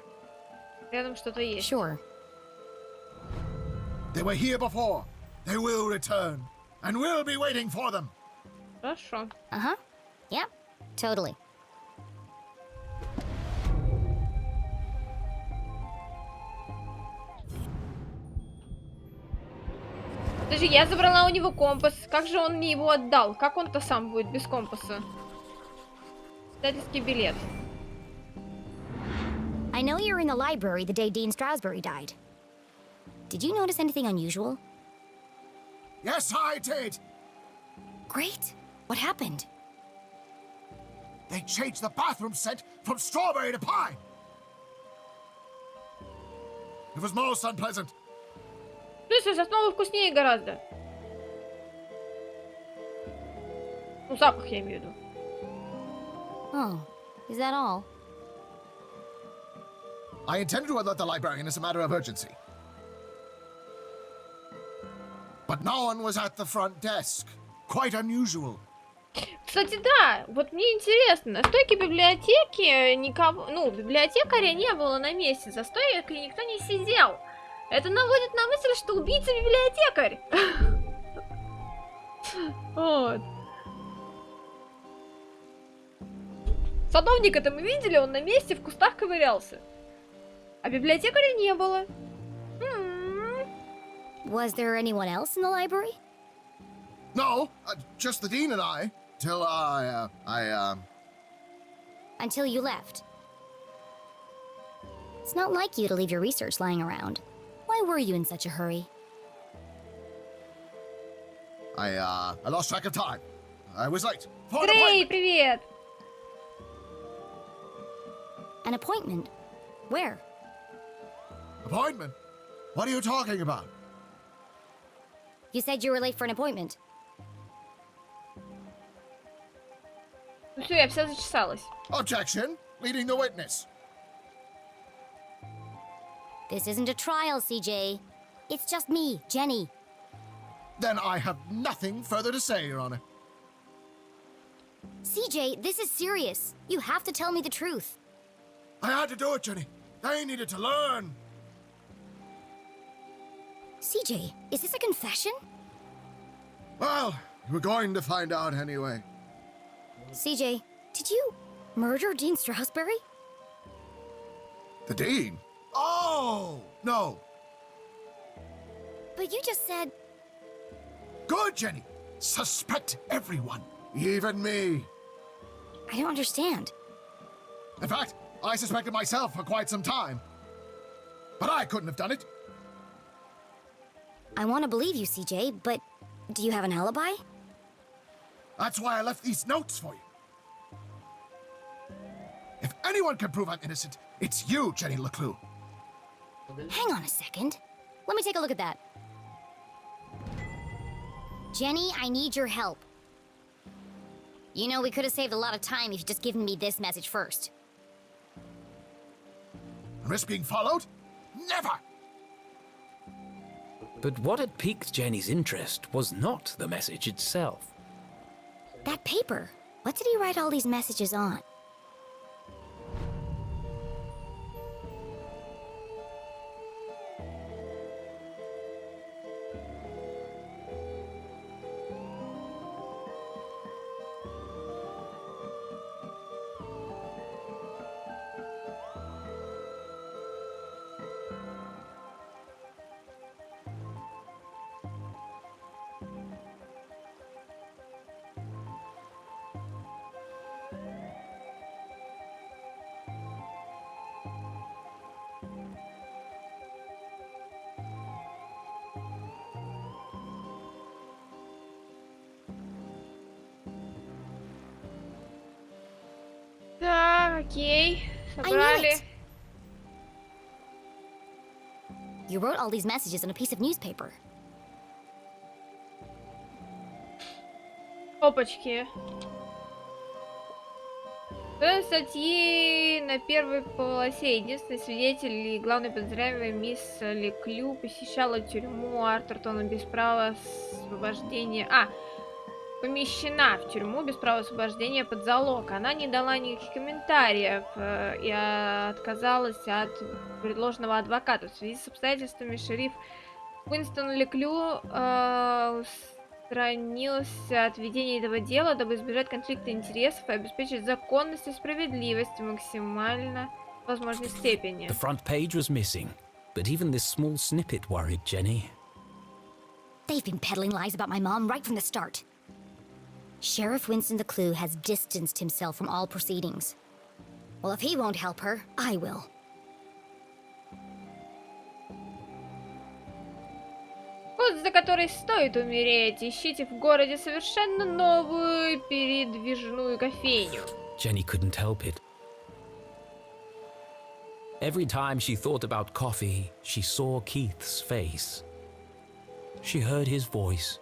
C: Рядом что-то есть.
D: Sure.
K: They were here before. They will return. And we'll be waiting for them.
C: Хорошо.
D: Uh-huh. Yep, totally.
C: Подожди, я забрала у него компас. Как же он мне его отдал? Как он-то сам будет без компаса? Издательский билет.
D: I know you were in the library the day Dean Strasberry died. Did you notice anything unusual?
K: Yes, I did.
D: Great. What happened?
K: They changed the bathroom scent from strawberry to pine. It was most unpleasant.
C: То есть снова вкуснее гораздо. Ну, запах я имею в виду.
D: Oh, is that all?
K: I intended to alert the librarian as a matter of urgency. But no one was at the front desk. Quite unusual.
C: Кстати, да, вот мне интересно, на стойке библиотеки никого, ну, библиотекаря не было на месте, за стойкой никто не сидел. Это наводит на мысль, что убийца библиотекарь. Вот. Садовника-то мы видели, он на месте в кустах ковырялся. А библиотекаря не было.
D: Was there anyone else in the library?
K: No, just the dean and I. Till
D: Until you left. It's not like you to leave your research lying around. Why were you in such a hurry?
K: I lost track of time. I was late. For an
C: Трей,
K: appointment.
C: привет!
D: An appointment? Where?
K: Appointment? What are you talking about?
D: You said you were late for an appointment.
C: Ну все, я вся зачесалась.
K: Objection. Leading the witness.
D: This isn't a trial, CJ. It's just me, Jenny.
K: Then I have nothing further to say, Your Honor.
D: CJ, this is serious. You have to tell me the truth.
K: I had to do it, Jenny. They needed to learn.
D: CJ, is this a confession?
K: Well, we're going to find out anyway.
D: CJ, did you murder Dean Strasberry?
K: The dean? Oh, no.
D: But you just said...
K: Good, Jenny. Suspect everyone, even me.
D: I don't understand.
K: In fact, I suspected myself for quite some time. But I couldn't have done it.
D: I want to believe you, CJ, but do you have an alibi?
K: That's why I left these notes for you. If anyone can prove I'm innocent, it's you, Jenny LeClue.
D: Hang on a second. Let me take a look at that. Jenny, I need your help. You know, we could have saved a lot of time if you'd just given me this message first.
K: Risk being followed? Never!
F: But what had piqued Jenny's interest was not the message itself.
D: That paper. What did he write all these messages on?
C: Так, окей. Собрали.
D: it. You wrote all these messages on a piece of newspaper.
C: Опачки. В статьи на первой полосе единственный свидетель и главный подозреваемый мисс LeClue посещала тюрьму Артуртона без права освобождения. Помещена в тюрьму без права освобождения под залог. Она не дала никаких комментариев и отказалась от предложенного адвоката. В связи с обстоятельствами шериф Уинстон LeClue устранился от ведения этого дела, дабы избежать конфликта интересов и обеспечить законность и справедливость в максимально возможной степени.
F: The front page was missing, but even this small snippet worried Jenny.
D: They've been peddling lies about my mom right from the start. Sheriff Winston LeClue has distanced himself from all proceedings. Well, if he won't help her, I will.
C: Код, за который стоит умереть. Ищите в городе совершенно новую передвижную кофейню.
F: Jenny couldn't help it. Every time she thought about coffee, she saw Keith's face. She heard his voice.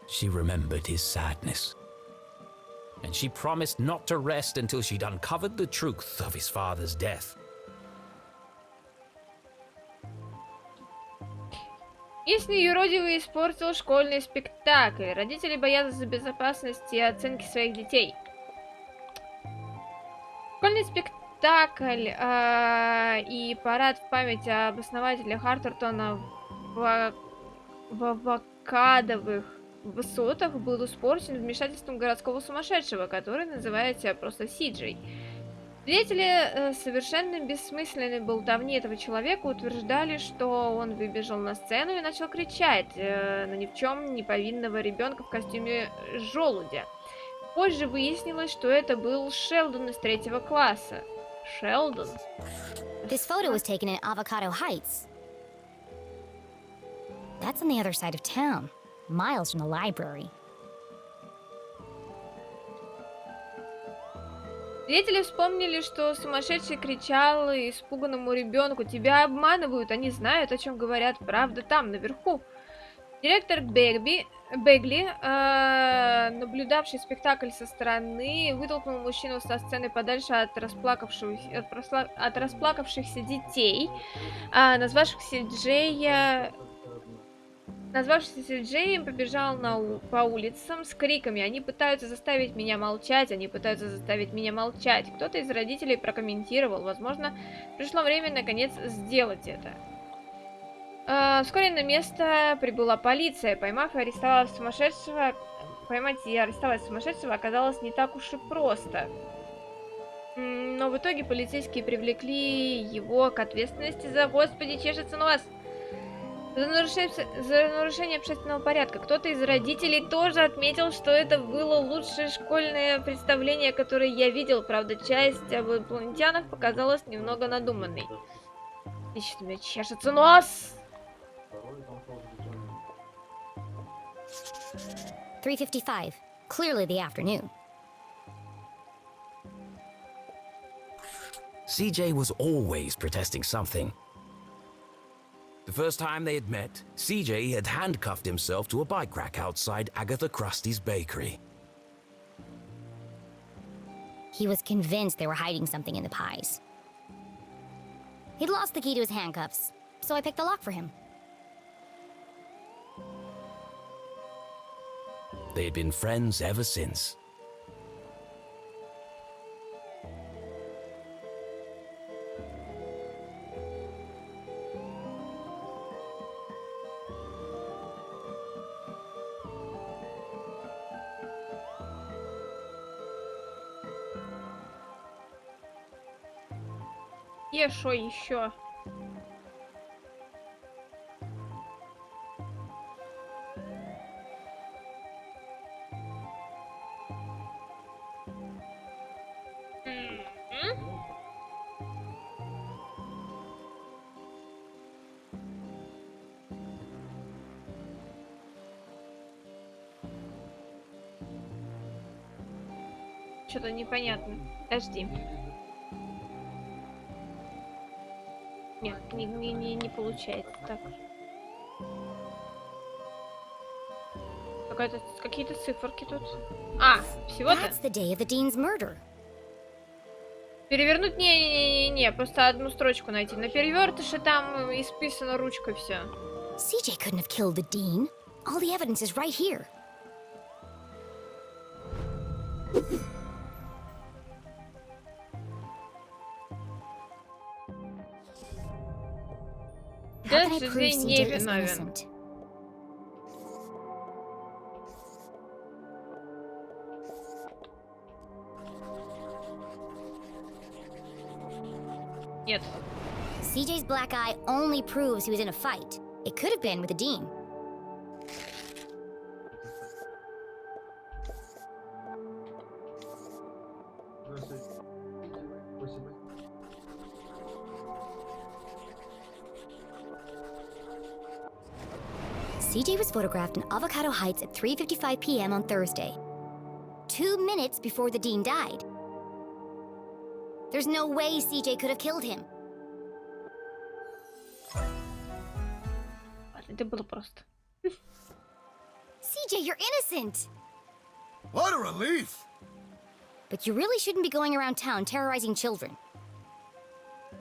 F: She remembered his sadness. And she promised not to rest until she'd uncovered the truth of his father's death.
C: Если юродивый испортил школьный спектакль, родители боятся за безопасность и оценки своих детей. Школьный спектакль и парад в память об основателях Артуртона в авокадовых высотах был испорчен вмешательством городского сумасшедшего, который называет себя просто Си-Джей. Свидетели совершенно бессмысленной болтовни этого человека утверждали, что он выбежал на сцену и начал кричать на ни в чем не повинного ребенка в костюме желудя. Позже выяснилось, что это был Шелдон из 3-го класса. Шелдон.
D: This photo was taken in Avocado Heights. That's on the other side of town, miles from the library.
C: Свидетели вспомнили, что сумасшедший кричал испуганному ребенку: «Тебя обманывают, они знают, о чем говорят, правда там, наверху». Директор Бегли, наблюдавший спектакль со стороны, вытолкнул мужчину со сцены подальше от расплакавшихся детей, назвавшихся Джеем, побежал по улицам с криками: «Они пытаются заставить меня молчать, они пытаются заставить меня молчать». Кто-то из родителей прокомментировал: возможно, пришло время наконец сделать это. Вскоре на место прибыла полиция. Поймать и арестовать сумасшедшего оказалось не так уж и просто. Но в итоге полицейские привлекли его к ответственности за... Господи, чешется нос! За нарушение общественного порядка. Кто-то из родителей тоже отметил, что это было лучшее школьное представление, которое я видел. Правда, часть об инопланетянах показалась немного надуманной. Ищет, у меня чешется нос!
D: 3:55. Clearly the afternoon.
F: CJ was always protesting something. The first time they had met, CJ had handcuffed himself to a bike rack outside Agatha Krusty's bakery.
D: He was convinced they were hiding something in the pies. He'd lost the key to his handcuffs, so I picked the lock for him.
F: They'd been friends ever since.
C: Что еще? Что-то непонятно. Подожди. Нет, не получается. Так. Какие-то циферки тут. А, всего-то?
D: That's the day of the Dean's murder.
C: Перевернуть? Не, просто одну строчку найти. На перевертыше там исписано ручкой все.
D: CJ couldn't have killed the Dean. All the evidence is right here. How can I
C: Даже
D: prove
C: не
D: CJ is
C: виновен.
D: innocent?
C: Нет.
D: CJ's black eye only proves he was in a fight. It could have been with the Dean. CJ was photographed in Avocado Heights at 3:55 p.m. on Thursday, 2 minutes before the Dean died. There's no way CJ could have killed him.
C: Это было просто.
D: CJ, you're innocent!
K: What a relief!
D: But you really shouldn't be going around town terrorizing children.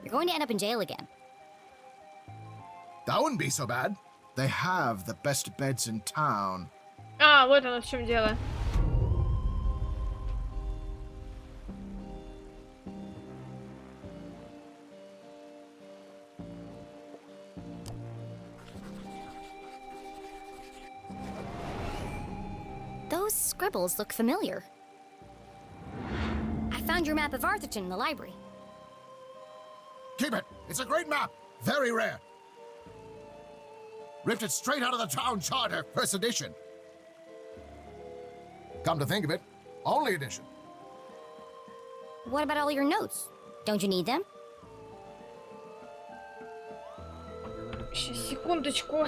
D: You're going to end up in jail again.
K: That wouldn't be so bad. They have the best beds in town.
C: А, вот оно в чем дело.
D: Those scribbles look familiar. I found your map of Arthurton in the library.
K: Keep it. It's a great map. Very rare. Ripped it straight out of the town charter, first edition. Come to think of it, only edition.
D: What about all your notes? Don't you need them?
C: Сейчас, секундочку.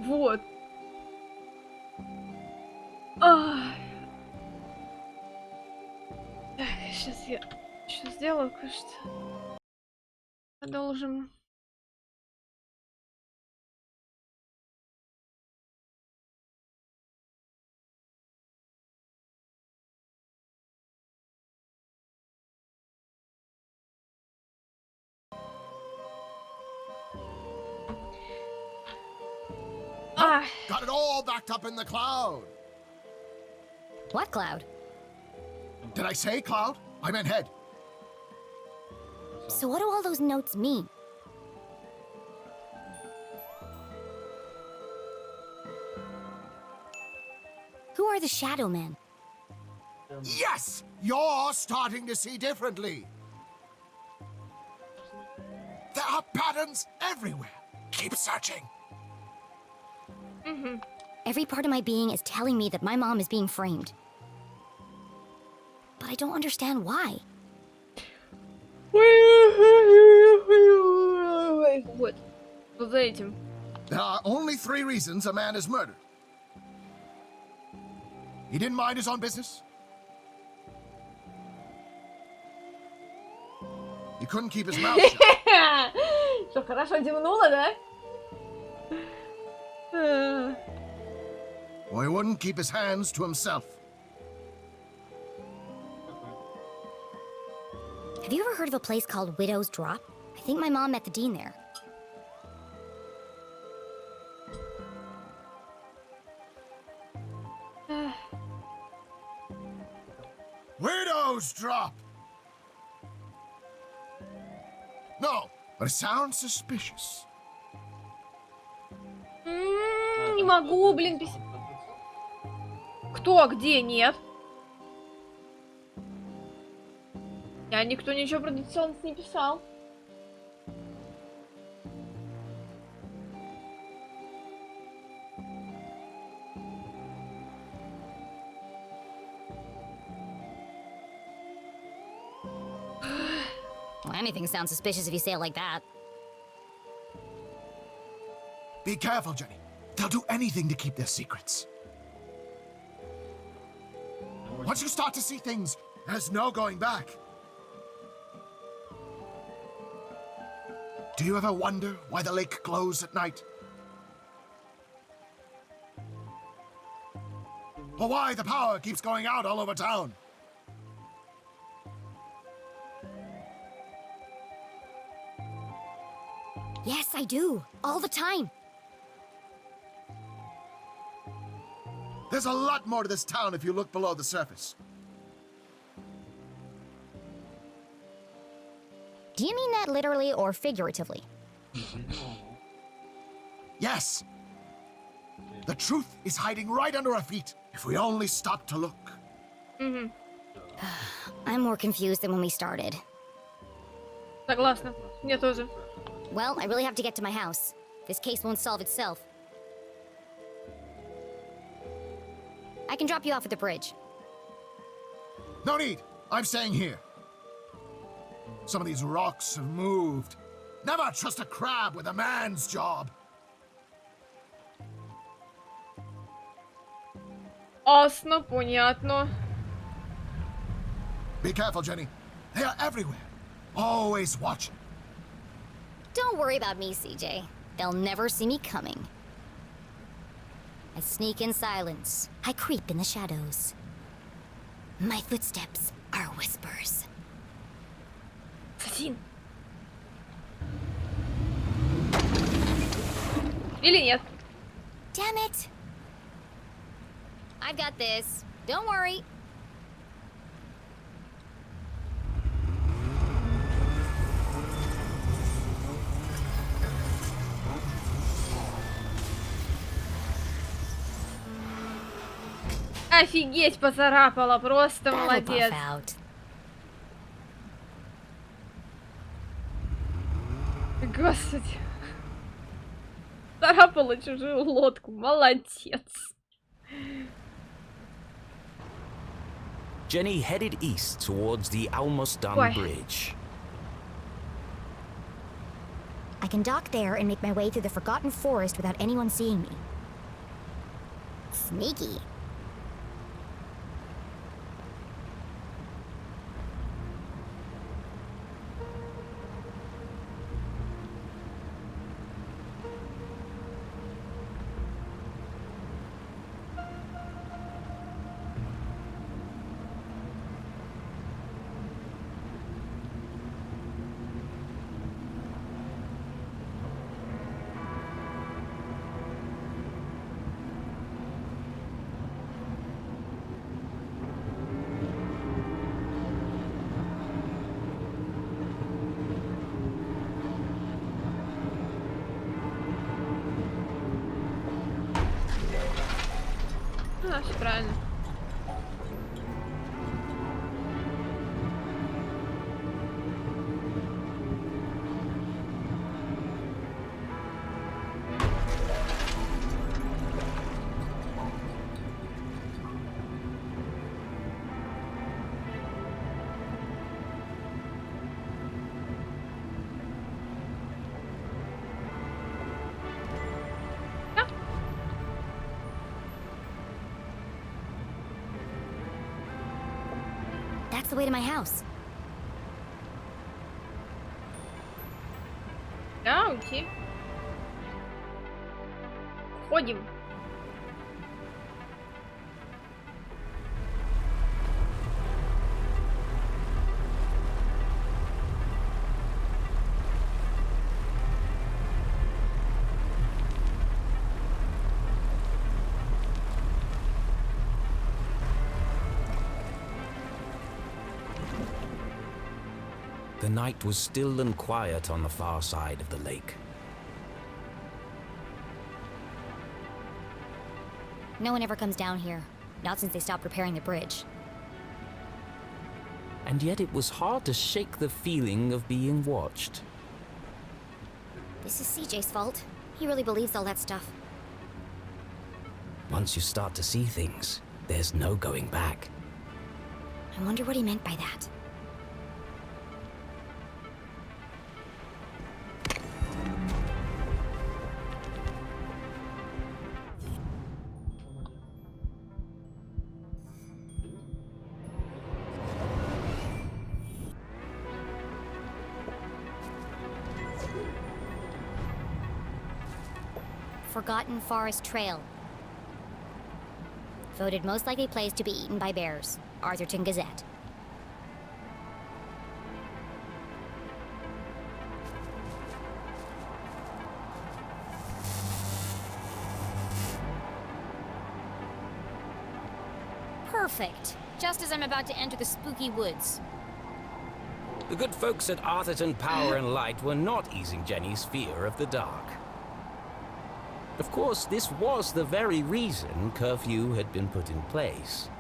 C: Вот. Так, сейчас я что сделаю, кое-что. Продолжим. Ah,
K: Got it all backed up in the cloud.
D: What cloud?
K: Did I say cloud? I meant head.
D: So what do all those notes mean? Who are the Shadow Men?
K: Yes! You're starting to see differently. There are patterns everywhere. Keep searching.
D: Every part of my being is telling me that my mom is being framed. But I don't understand why.
C: вот. Вот за этим.
K: There are only 3 reasons a man is murdered. He didn't mind his own business. He couldn't keep his mouth shut.
C: Что, хорошо зевнула, да?
K: Or he wouldn't keep his hands to himself.
D: Have you ever heard of a place called Widow's Drop? I think my mom met the dean there.
K: Widow's drop! No, but it sounds suspicious.
C: Не могу, блин, Кто, где, нет? Никто ничего про Детектив не писал.
D: Well, anything sounds suspicious if you say it like that.
K: Be careful, Jenny. They'll do anything to keep their secrets. Once you start to see things, there's no going back. Do you ever wonder why the lake glows at night? Or why the power keeps going out all over town?
D: Yes, I do. All the time.
K: There's a lot more to this town if you look below the surface.
D: Do you mean that literally or figuratively?
K: Yes. The truth is hiding right under our feet if we only stop to look.
D: I'm more confused than when we started.
C: Согласна. Мне тоже.
D: Well, I really have to get to my house. This case won't solve itself. I can drop you off at the bridge.
K: No need. I'm staying here. Some of these rocks have moved. Never trust a crab with a man's job.
C: Ясно, понятно.
K: Be careful, Jenny. They are everywhere. Always watching.
D: Don't worry about me, CJ. They'll never see me coming. I sneak in silence. I creep in the shadows. My footsteps are whispers.
C: Ассасин. Или нет?
D: Damn it! I've got this. Don't worry.
C: Офигеть, поцарапала, просто
D: That'll
C: молодец.
D: buff out.
C: Господи. Царапала чужую лодку, молодец.
F: Jenny headed east towards the almost done
C: Ой.
F: bridge.
D: I can dock there and make my way through the forgotten forest without anyone seeing me. Sneaky.
C: А, все правильно.
D: That's the way to my house.
C: Да, уйти. Ходим.
F: The night was still and quiet on the far side of the lake.
D: No one ever comes down here. Not since they stopped repairing the bridge.
F: And yet it was hard to shake the feeling of being watched.
D: This is CJ's fault. He really believes all that stuff.
F: Once you start to see things, there's no going back.
D: I wonder what he meant by that. Forgotten Forest Trail. Voted most likely place to be eaten by bears. Arthurton Gazette. Perfect. Just as I'm about to enter the spooky woods.
F: The good folks at Arthurton Power and Light were not easing Jenny's fear of the dark. Of course, this was the very reason curfew had been put in place.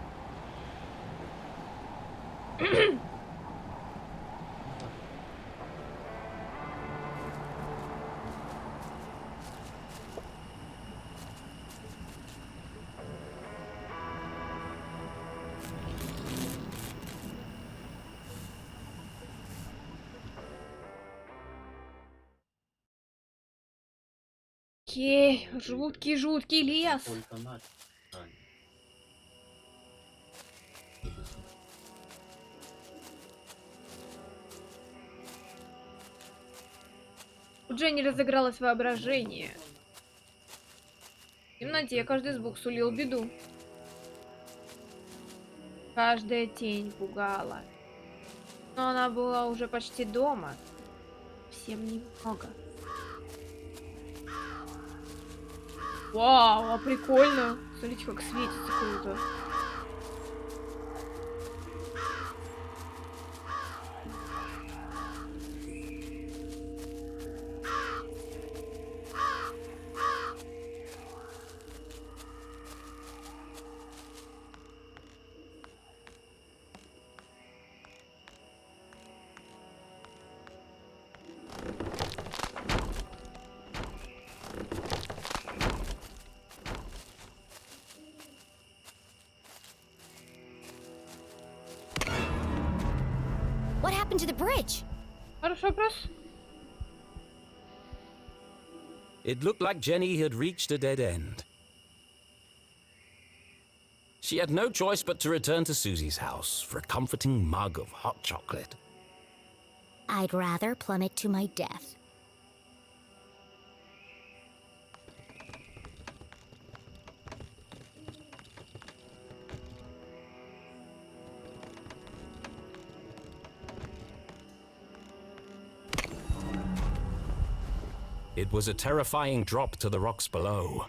C: Окей, жуткий лес.
J: Только начал.
C: У Дженни разыгралось воображение. В темноте каждый звук сулил беду. Каждая тень пугала. Но она была уже почти дома. Всем немного. Вау, а прикольно. Смотрите, как светится круто.
D: What happened to the bridge?
C: Хороший вопрос.
F: It looked like Jenny had reached a dead end. She had no choice but to return to Susie's house for a comforting mug of hot chocolate.
D: I'd rather plummet to my death.
F: It was a terrifying drop to the rocks below.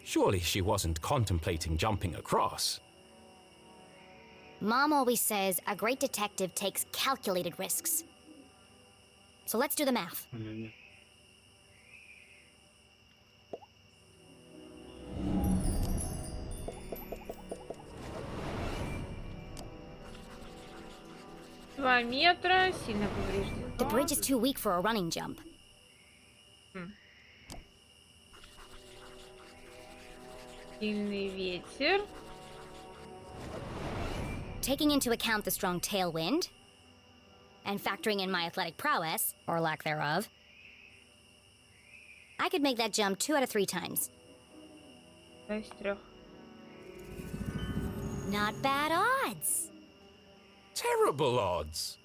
F: Surely she wasn't contemplating jumping across.
D: Mom always says a great detective takes calculated risks. So let's do the math.
C: 2 метра, сильно повреждено.
D: The bridge is too weak for a running jump.
C: Сильный ветер.
D: Taking into account the strong tailwind, and factoring in my athletic prowess, or lack thereof, I could make that jump 2 out of 3 times.
C: 2 из 3.
D: Not bad odds.
F: Terrible odds.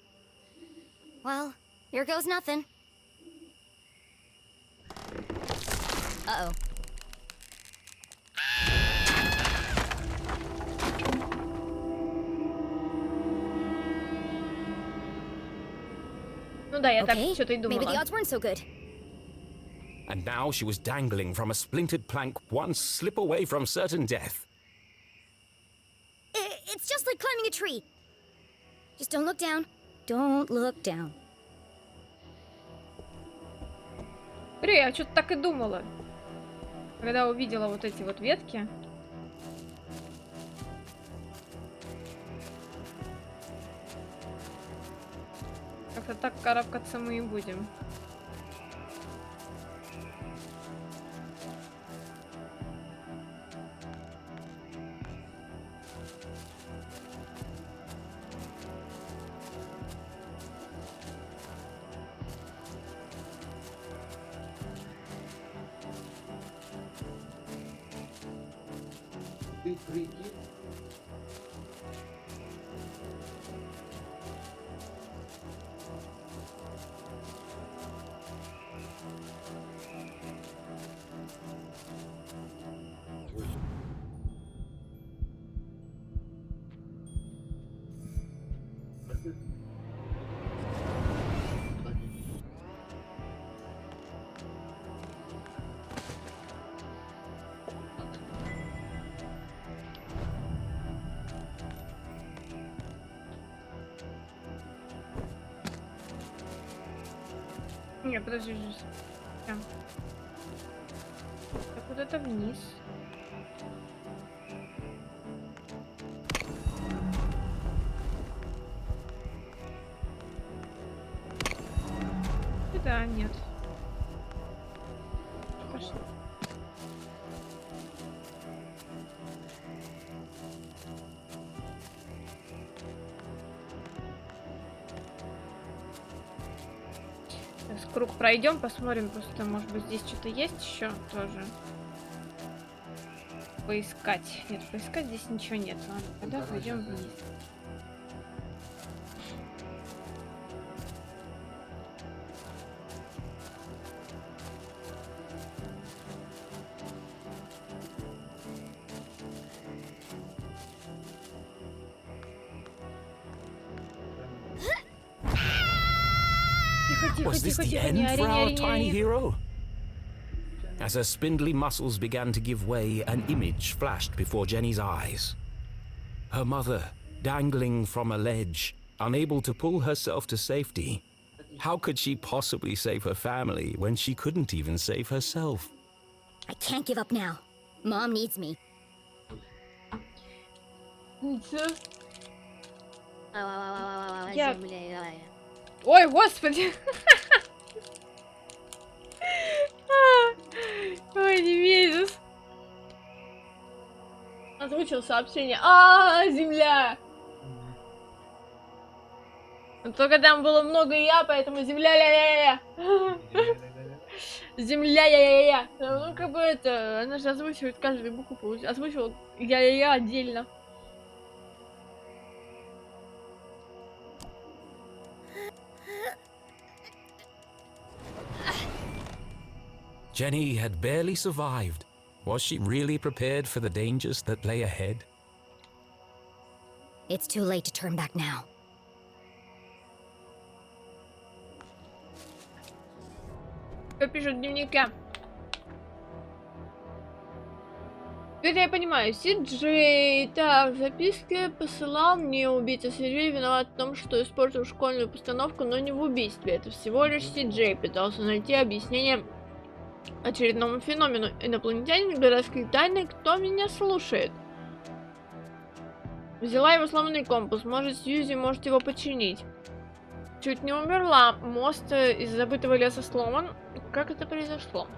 D: Well, here goes nothing. Uh-oh.
C: Ну да, я так
D: Okay,
C: что-то и
D: maybe the
C: думала.
D: odds weren't so good.
F: And now she was dangling from a splintered plank, one slip away from certain death.
D: It's just like climbing a tree. Just don't look down. Don't look down.
C: Я что-то так и думала. Когда увидела вот эти вот ветки. Как-то так карабкаться мы и будем.
J: Ты прикинь.
C: Не, подожди. Так, куда-то вниз. Да, нет. Пошли. Сейчас круг пройдем, посмотрим, просто может быть здесь что-то есть еще тоже. Поискать. Нет, поискать здесь ничего нет. Ладно, тогда пойдем вниз.
F: Was this the end for our tiny hero? As her spindly muscles began to give way, an image flashed before Jenny's eyes. Her mother, dangling from a ledge, unable to pull herself to safety. How could she possibly save her family when she couldn't even save herself?
D: I can't give up now. Mom needs me.
C: Я... Ой, господи! Ой, не месяц. Озвучил сообщение. Земля! Только там было много я, поэтому земля ля-ля-ля. Земля я-я-я. Ну, как бы это... Она же озвучивает каждую букву. Озвучивал я-я-я отдельно.
F: Jenny had barely survived. Was she really prepared for the dangers that lay ahead?
D: It's too late to turn back now.
C: Что пишет в дневнике? Теперь я понимаю, Си-Джей. Так, в записке посылал мне убийца Сергей виноват в том, что испортил школьную постановку, но не в убийстве. Это всего лишь Си-Джей пытался найти объяснение очередному феномену. Инопланетянин городских тайны, кто меня слушает? Взяла его сломанный компас. Может, Сьюзи может его починить. Чуть не умерла. Мост из забытого леса сломан. Как это произошло?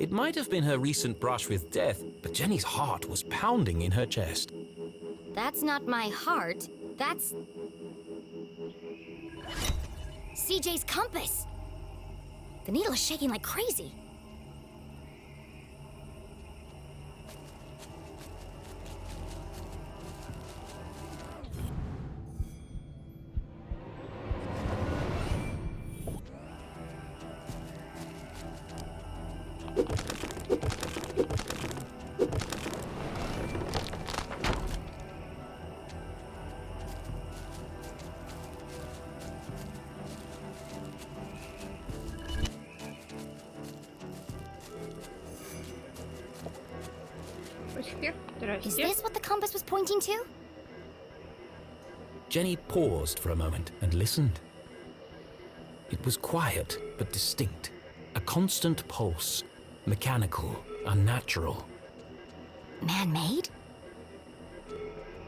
F: It might have been her recent brush with death, but Jenny's heart was pounding in her chest.
D: That's not my heart. That's CJ's compass. The needle is shaking like crazy. Is this what the compass was pointing to?
F: Jenny paused for a moment and listened. It was quiet but distinct, a constant pulse, mechanical, unnatural.
D: Man-made?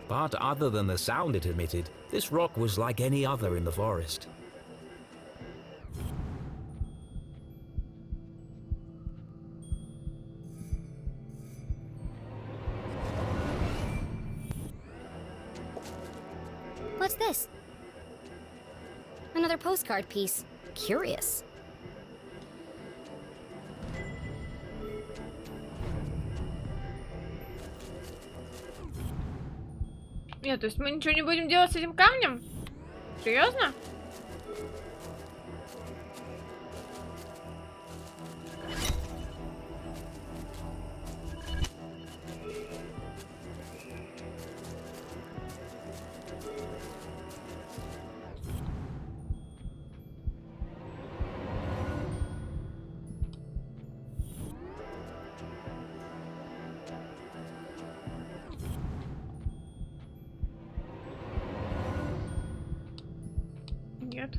F: But other than the sound it emitted, this rock was like any other in the forest.
D: What's this? Another postcard piece. Curious.
C: Нет, то есть мы ничего не будем делать с этим камнем? Серьезно? Нет.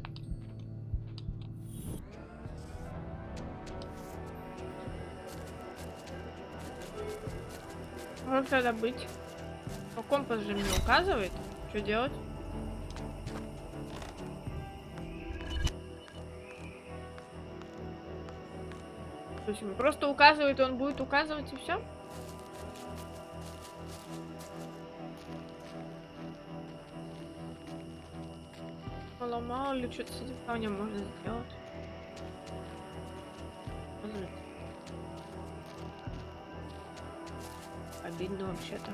C: Как тогда быть? Но компас же мне указывает. Что делать? То есть он просто указывает, и он будет указывать, и все? Мало ли что-то с этим камнем можно сделать. Обидно вообще-то.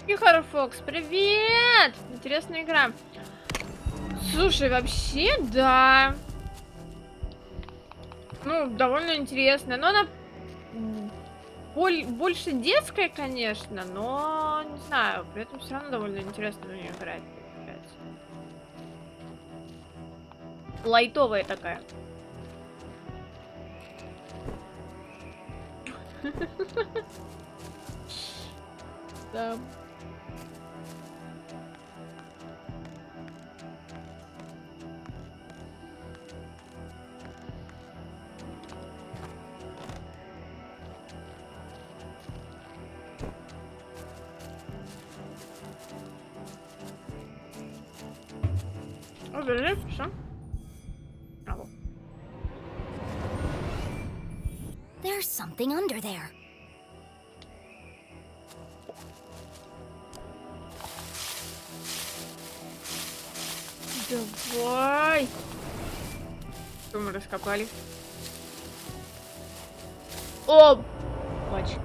C: Тихо, Фокс, привет! Интересная игра. Слушай, вообще, да. Ну, довольно интересная. Но она больше детская, конечно, но не знаю, при этом все равно довольно интересно в нее играть. Лайтовая такая. Да. Убери, все.
D: There's something under there.
C: Давай. Что мы раскопали? О, пачки.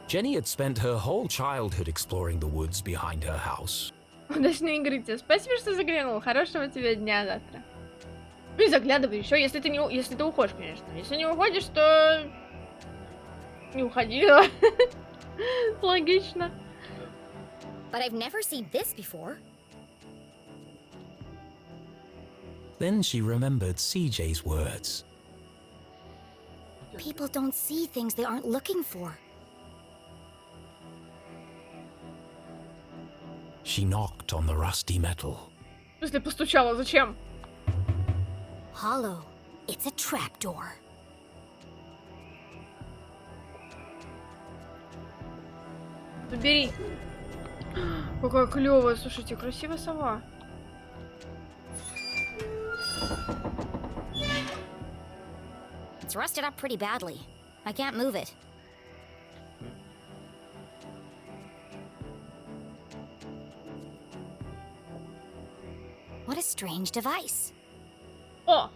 F: Jenny had spent her whole childhood exploring the woods behind her house.
C: Удачной игры тебе. Спасибо, что заглянул. Хорошего тебе дня завтра. Ну и заглядывай еще, если ты уходишь, конечно. Если не уходишь, то не уходи. Логично.
D: But I've never seen this before.
F: Then she remembered CJ's words.
D: People don't see things they aren't looking for.
F: She knocked on the rusty metal.
C: В смысле постучала? Зачем?
D: Hollow. It's a trapdoor.
C: Забери. Какая клевая, слушайте, красивая сова.
D: It's rusted up pretty badly. I can't move it. What a strange device.
C: О!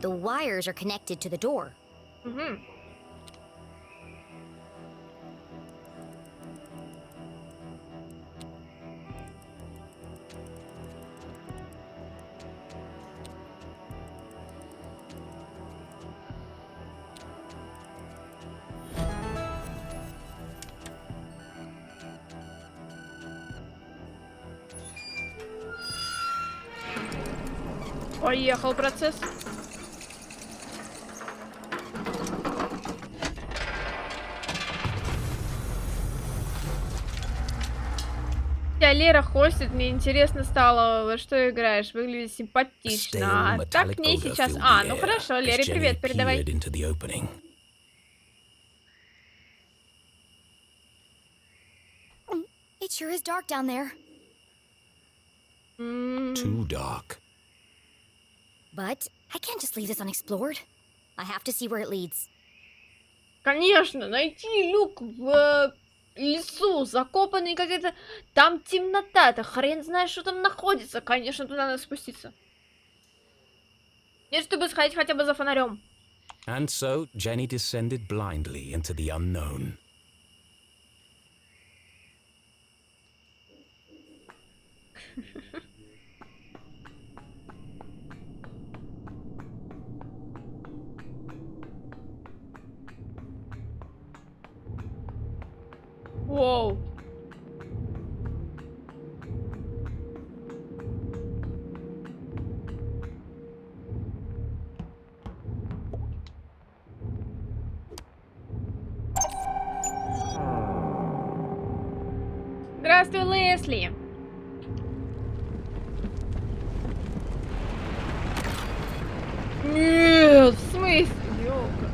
D: The wires are connected to the door.
C: Угу. Поехал процесс. Лера хостит, мне интересно стало, во что играешь. Выглядит симпатично. А так к ней сейчас... А, ну хорошо, Лере привет передавай.
D: It sure is dark down there.
F: Too dark.
D: But I can't just leave this unexplored. I have to see where it leads.
C: Конечно, найти люк в лесу, закопанный какая-то... Там темнота, это хрен знает, что там находится. Конечно, туда надо спуститься. Нет, чтобы сходить хотя бы за фонарем.
F: And so Jenny descended blindly into the unknown.
C: Воу. Здравствуй, Лесли. Нет, в смысле? Ёлка.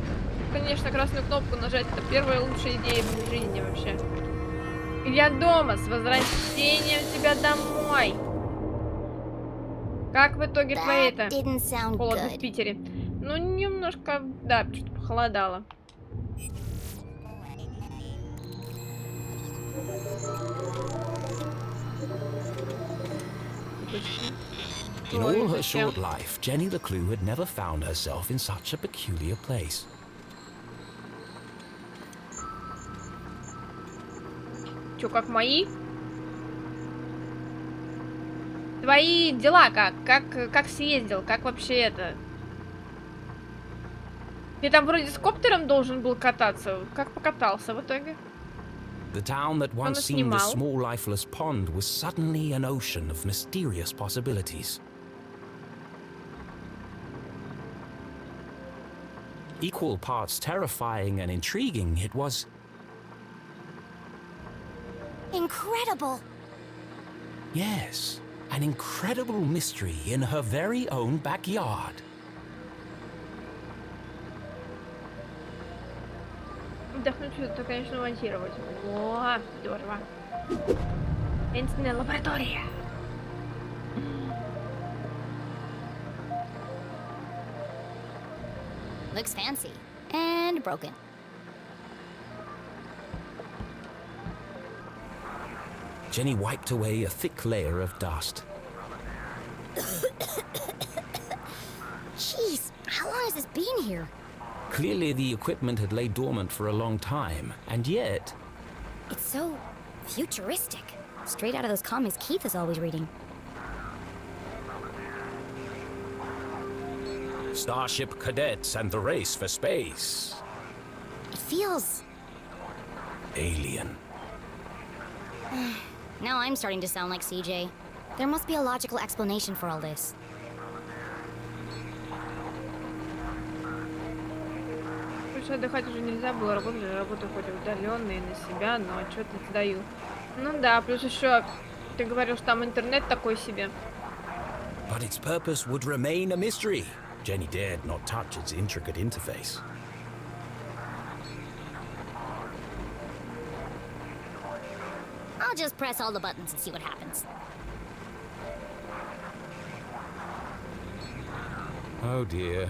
C: Конечно, красную кнопку нажать — это первая лучшая идея в жизни вообще. Я дома, с возвращением тебя домой. Как в итоге твоей-то холодно в Питере? Ну, немножко, да, что-то похолодало.
F: In all her short life, Jenny LeClue had never found herself in such a peculiar place.
C: Чё, как мои? Твои дела как? Как съездил? Как вообще это? Ты там вроде с коптером должен был кататься. Как покатался в итоге?
F: The town that once seemed a small lifeless pond was suddenly an ocean of mysterious possibilities. Equal parts terrifying and intriguing, it was...
D: Incredible!
F: Yes, an incredible mystery in her very own backyard.
C: Вдохнуть это, конечно, монтировать. О, здорово. Таинственная лаборатория.
D: Looks fancy. And broken.
F: Jenny wiped away a thick layer of dust.
D: Jeez, how long has this been here?
F: Clearly the equipment had laid dormant for a long time, and yet...
D: It's so futuristic. Straight out of those comics Keith is always reading.
F: Starship cadets and the race for space.
D: It feels...
F: Alien.
D: Now I'm starting to sound like CJ. There must be a logical explanation for all this.
C: Больше отдыхать уже нельзя было, работаю хоть удаленно и на себя, но что-то сдаю. Ну да, плюс еще Ты говорил, что там интернет такой себе.
F: But its purpose would remain a mystery. Jenny dared not touch its intricate interface.
D: I'll just press all the buttons and see what happens.
F: Oh dear.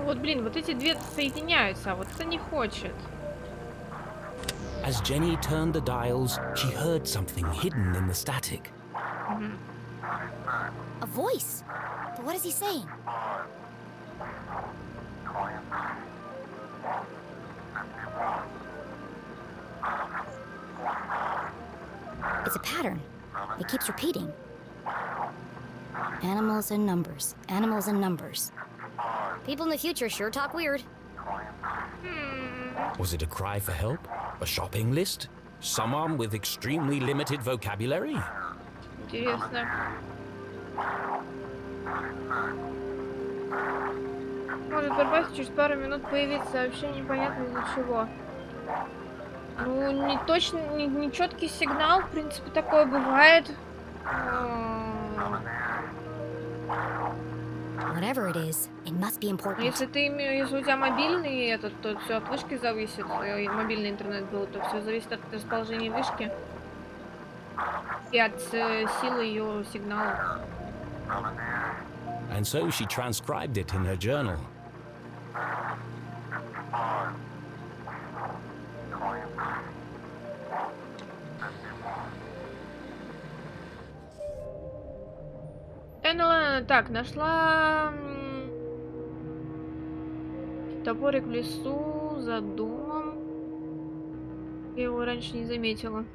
C: Вот, блин, вот эти две соединяются, а вот это не хочет.
F: As Jenny turned the dials, she heard something hidden in the static.
D: A voice. But what is he saying? It's a pattern. It keeps repeating. Animals and numbers. Animals and numbers. People in the future sure talk weird.
F: Was it a cry for help? A shopping list? Someone with extremely limited vocabulary?
C: Интересно. Может пропасть, через пару минут появится вообще непонятно из-за чего. Ну, не точно, не четкий сигнал, в принципе, такое бывает.
D: Whatever it is, it must be important.
C: Если если у тебя мобильный этот, то все от вышки зависит. Мобильный интернет был, то все зависит от расположения вышки и от силы ее сигнала.
F: And so she transcribed it in her journal.
C: Так, нашла топорик в лесу за домом. Я его раньше не заметила.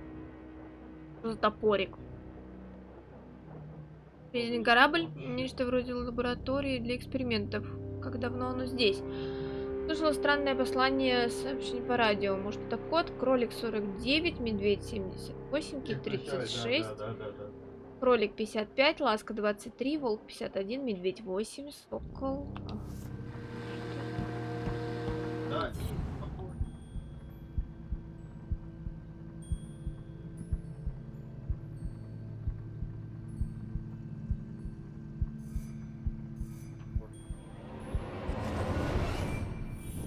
C: Что за топорик? Жизненный корабль, нечто вроде лаборатории для экспериментов. Как давно оно здесь? Слышала странное послание, сообщение по радио. Может, это код? Кролик 49, медведь 78, кит 36. Кролик 55, ласка 23, волк 51, медведь 8, сокол.
J: Да,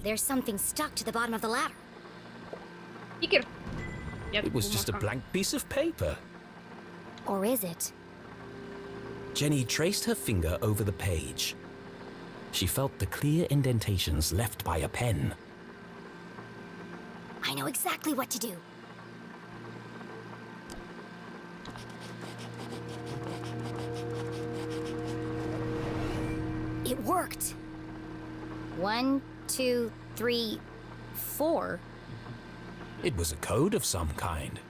D: There's something stuck to the bottom of the ladder.
C: Стикер. Нет,
F: It was just a
C: бумажка.
F: blank piece of paper.
D: Or is it?
F: Jenny traced her finger over the page. She felt the clear indentations left by a pen.
D: I know exactly what to do. It worked. 1, 2, 3, 4.
F: It was a code of some kind.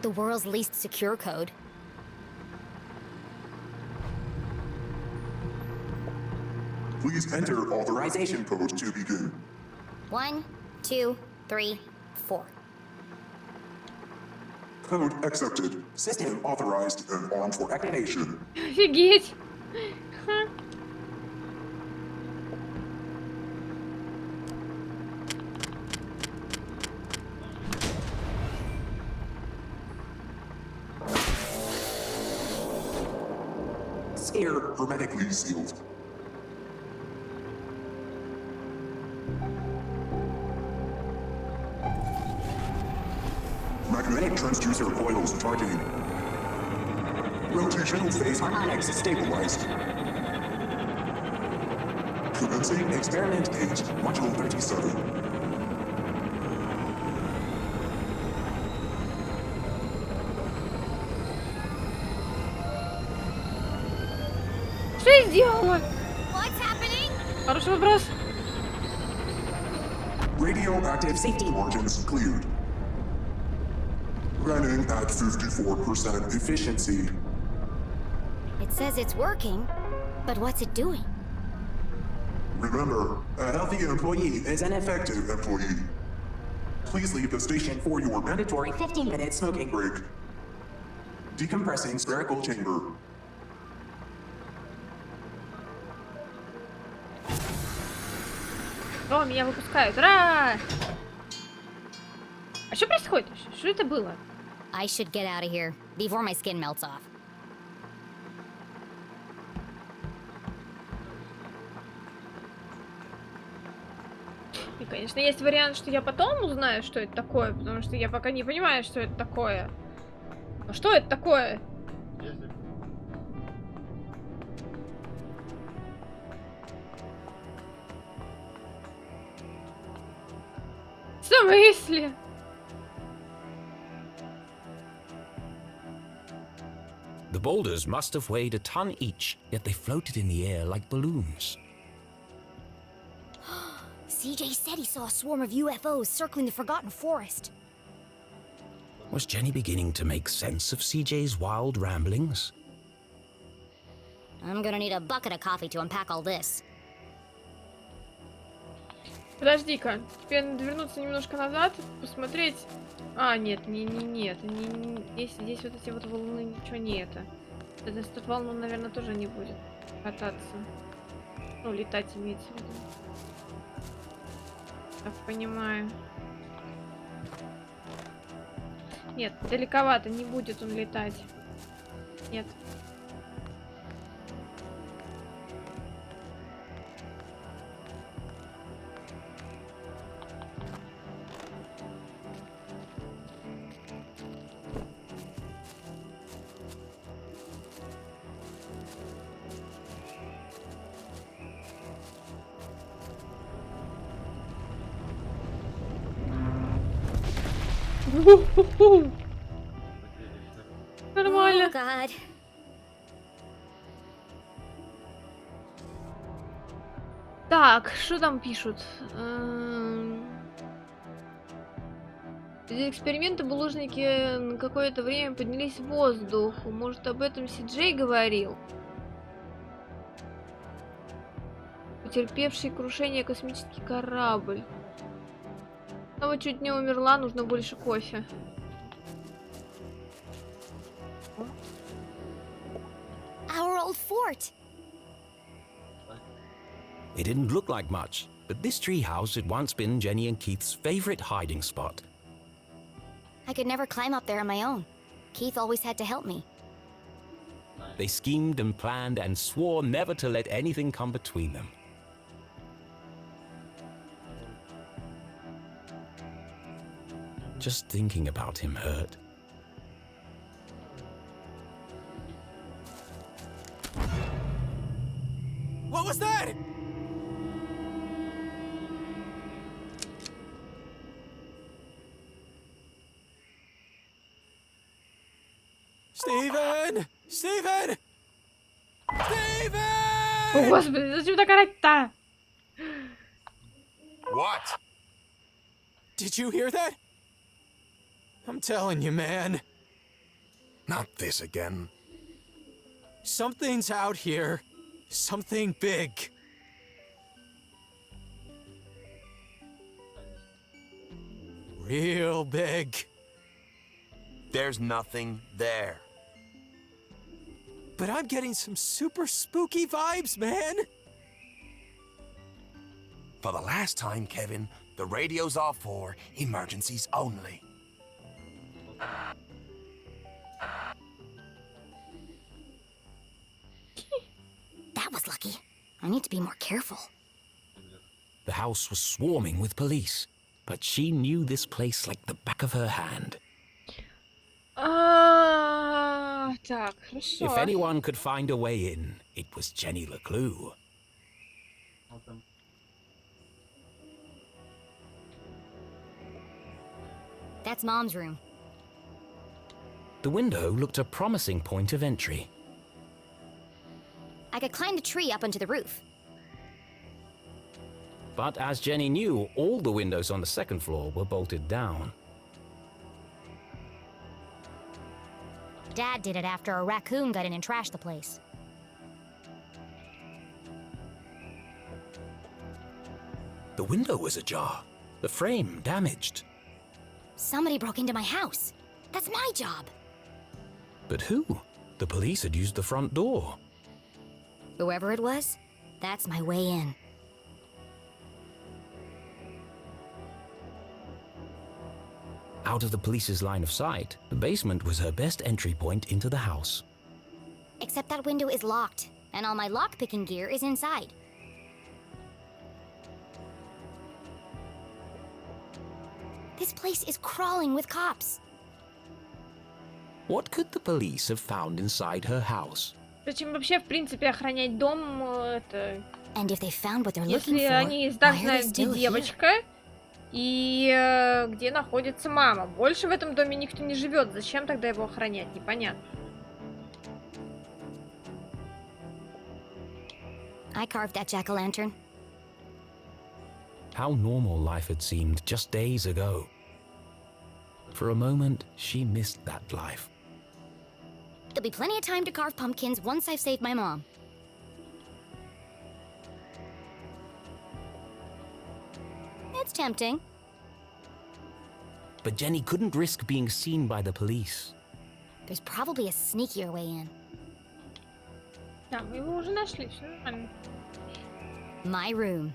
D: The world's least secure code.
L: Please enter authorization code to begin.
D: 1, 2, 3, 4.
L: Code accepted. System authorized and armed for activation.
C: Офигеть. Ха.
L: Sphere hermetically sealed. Magnetic transducer coils charging. Rotational phase harmonics stabilized. Commencing experiment 8, module 37.
C: Что я сделала?
D: What's happening?
C: Хороший вопрос.
L: Radioactive safety margins cleared. Running at 54% efficiency.
D: It says it's working, but what's it doing?
L: Remember, a healthy employee is an effective employee. Please leave the station for your mandatory 15-minute smoking break. Decompressing spherical chamber.
C: О, меня выпускают. Ура! А что происходит? Что это было?
D: I should get out of here before my skin melts off.
C: И, конечно, есть вариант, что я потом узнаю, что это такое, потому что я пока не понимаю, что это такое. А что это такое? В смысле?
F: The boulders must have weighed a ton each, yet they floated in the air like balloons.
D: CJ said he saw a swarm of UFOs circling the Forgotten Forest.
F: Was Jenny beginning to make sense of CJ's wild ramblings?
D: I'm gonna need a bucket of coffee to unpack all this.
C: Подожди-ка, теперь надо вернуться немножко назад, посмотреть. А, нет, здесь вот эти вот волны, ничего не это. Здесь тут волну, наверное, тоже не будет кататься. Ну, летать имеется в виду. Так понимаю. Нет, далековато, не будет он летать. Нет. Нормально.
D: Oh, God.
C: Так, что там пишут? Из эксперимента булыжники на какое-то время поднялись в воздух. Может, об этом Си-Джей говорил? Потерпевший крушение космический корабль. Снова чуть не умерла, нужно больше кофе.
D: Our old fort.
F: It didn't look like much, but this treehouse had once been Jenny and Keith's favorite hiding spot.
D: I could never climb up there on my own. Keith always had to help me.
F: They schemed and planned and swore never to let anything come between them. Just thinking about him hurt.
M: What was that? Steven! Steven! Steven!
C: О, господи, зачем так орать-то?
M: What? Did you hear that? I'm telling you, man.
K: Not this again.
M: Something's out here. Something big. Real big.
N: There's nothing there.
M: But I'm getting some super spooky vibes, man.
N: For the last time, Kevin, the radio's off for emergencies only.
D: That was lucky. I need to be more careful.
F: The house was swarming with police, but she knew this place like the back of her hand.
C: Так, хорошо.
F: If anyone could find a way in, it was Jenny LeClue.
D: That's Mom's room.
F: The window looked a promising point of entry.
D: I could climb the tree up onto the roof.
F: But as Jenny knew, all the windows on the second floor were bolted down.
D: Dad did it after a raccoon got in and trashed the place.
F: The window was ajar, the frame damaged.
D: Somebody broke into my house. That's my job.
F: But who? The police had used the front door.
D: Whoever it was, that's my way in.
F: Out of the police's line of sight, the basement was her best entry point into the house.
D: Except that window is locked, and all my lockpicking gear is inside. This place is crawling with cops.
F: What could the police have found inside her house?
C: Зачем вообще, в принципе, охранять дом, это...
D: And if they found what they're
C: Если
D: looking for,
C: они и так
D: why are they
C: знают, где
D: still here?
C: девочка и где находится мама. Больше в этом доме никто не живет. Зачем тогда его охранять? Непонятно.
D: I carved that jack-o'-lantern.
F: How normal life had seemed just days ago. For a moment, she missed that life.
D: There'll be plenty of time to carve pumpkins once I've saved my mom. It's tempting.
F: But Jenny couldn't risk being seen by the police.
D: There's probably a sneakier way in.
C: Да, мы его уже нашли, все нормально.
D: My room.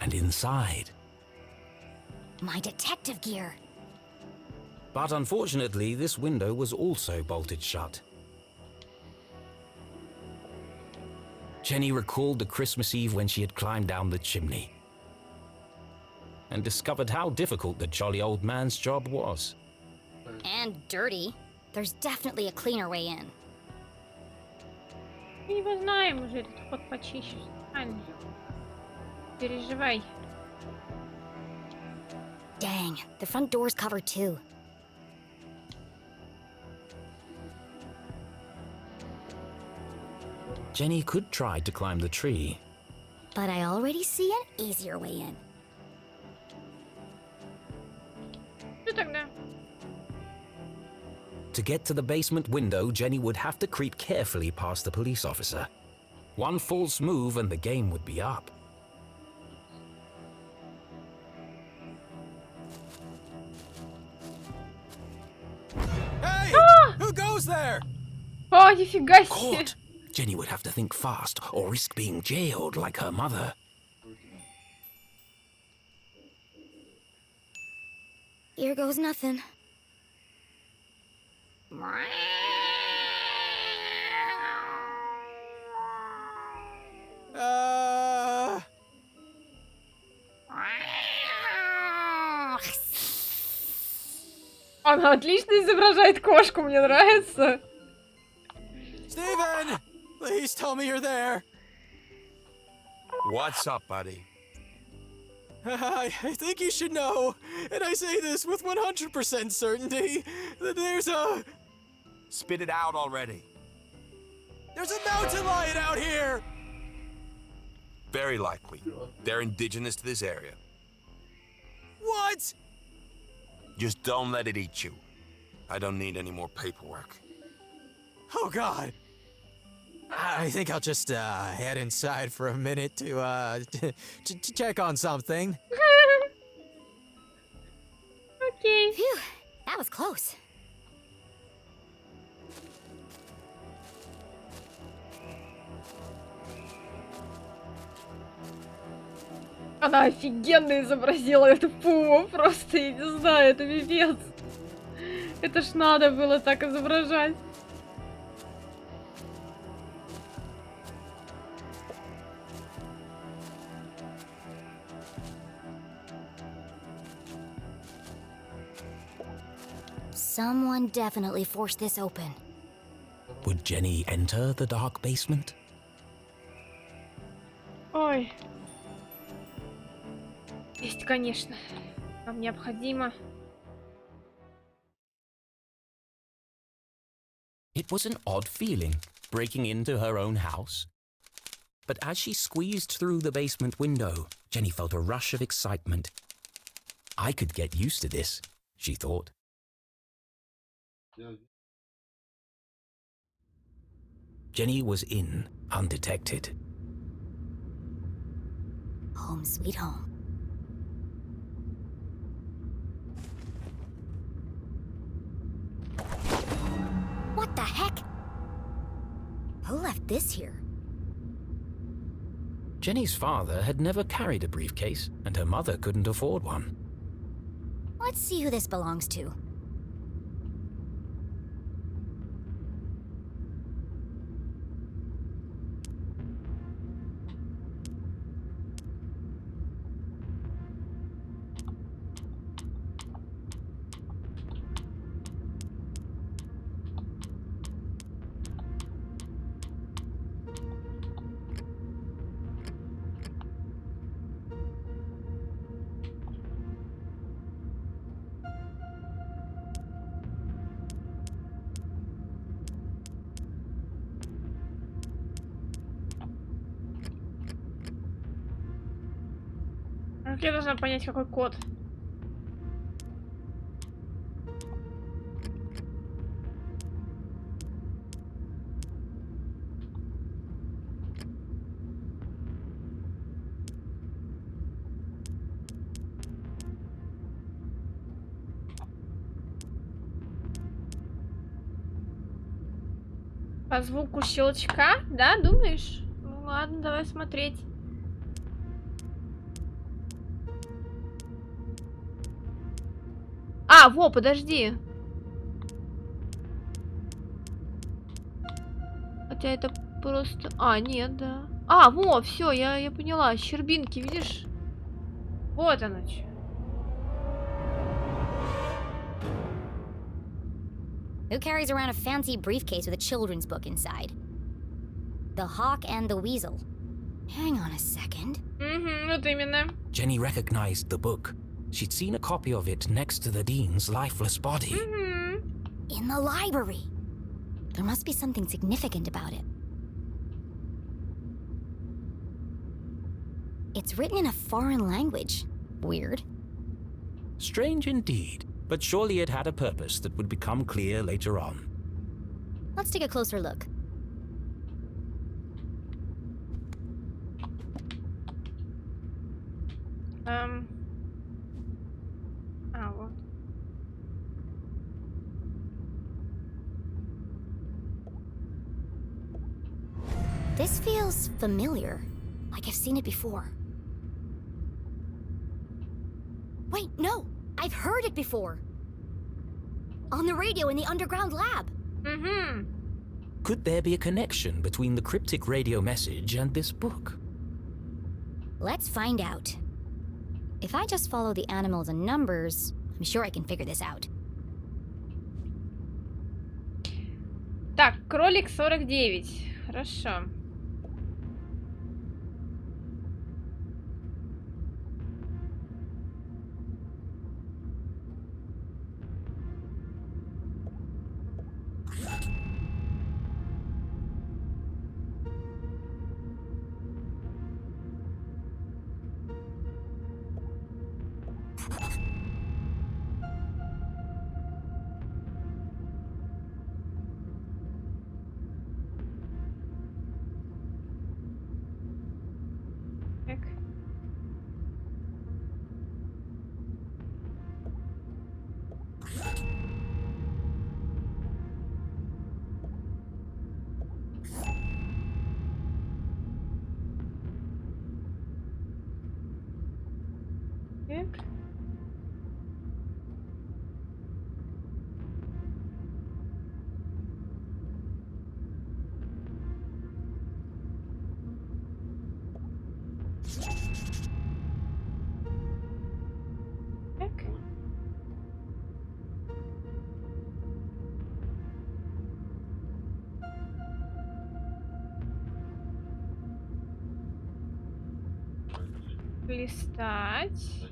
F: And inside.
D: My detective gear.
F: But unfortunately, this window was also bolted shut. Jenny recalled the Christmas Eve when she had climbed down the chimney and discovered how difficult the jolly old man's job was.
D: And dirty. There's definitely a cleaner way in.
C: Мы его знаем уже, этот ход почище. Нормально. Переживай.
D: Dang, the front door's covered too.
F: Jenny could try to climb the tree.
D: But I already see an easier way in.
C: Что тогда?
F: To get to the basement window, Jenny would have to creep carefully past the police officer. One false move and the game would be up.
M: Hey! Who goes there?
C: О, нифига себе!
F: Caught! Jenny would have to think fast or risk being jailed like her mother.
D: Here goes nothing.
C: Она отлично изображает кошку, мне нравится.
M: Steven! Please tell me you're there.
N: What's up, buddy?
M: I think you should know, and I say this with 100% certainty, that there's a...
N: Spit it out already.
M: There's a mountain lion out here!
N: Very likely. They're indigenous to this area.
M: What?
N: Just don't let it eat you. I don't need any more paperwork.
M: Oh, God. I think I'll just head inside for a minute to check on something.
C: Окей.
D: Phew, that was close.
C: Она офигенно изобразила эту пуму, просто, я не знаю, это пипец. Это ж надо было так изображать.
D: Someone definitely forced this open.
F: Would Jenny enter the dark basement?
C: Ой. Есть, конечно. Нам необходимо.
F: It was an odd feeling, breaking into her own house. But as she squeezed through the basement window, Jenny felt a rush of excitement. I could get used to this, she thought. Jenny was in, undetected.
D: Home sweet home. What the heck? Who left this here?
F: Jenny's father had never carried a briefcase, and her mother couldn't afford one.
D: Let's see who this belongs to.
C: Как я должна понять, какой код? По звуку щелчка, да, думаешь? Ну ладно, давай смотреть. А, во, подожди. Хотя это просто... А, нет, да. А, во, все, я поняла. Щербинки, видишь? Вот оно что.
D: Who carries around a fancy briefcase with a children's book inside? The Hawk and the Weasel. Hang on a second.
C: Вот именно.
F: Jenny recognized the book. She'd seen a copy of it next to the Dean's lifeless body.
D: In the library. There must be something significant about it. It's written in a foreign language. Weird.
F: Strange indeed, but surely it had a purpose that would become clear later on.
D: Let's take a closer look.
C: Вот.
D: This feels familiar, like I've seen it before. Wait, no! I've heard it before! On the radio in the underground lab!
F: Could there be a connection between the cryptic radio message and this book?
D: Let's find out. If I just follow the animals and numbers, I'm sure I can figure this out.
C: Так, кролик 49. Хорошо. Так. Так. Так. Листать.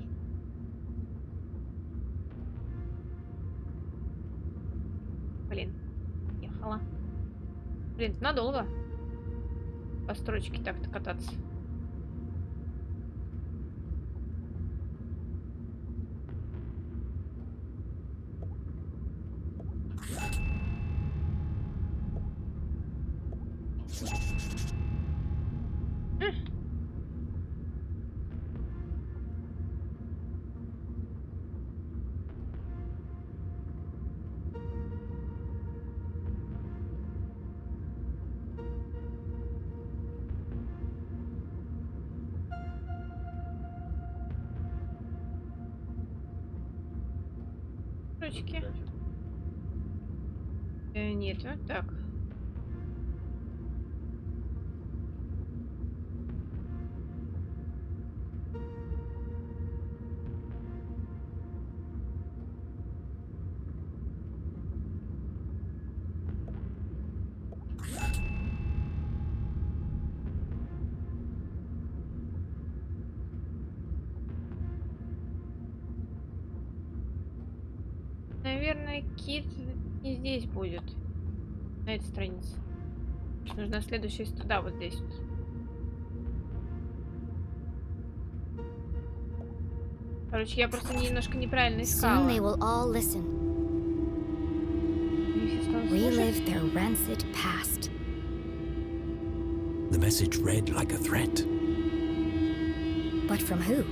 C: Блин, ехала. Блин, надолго. По строчке так-то кататься. Строчки. Нет, вот так. Наверное, кит не здесь будет. На этой странице. Нужна следующая. Да, вот здесь. Короче, я просто немножко неправильно
D: Soon
C: искала.
D: they will all listen. Relive their rancid past.
F: The message read like a threat.
D: But from who?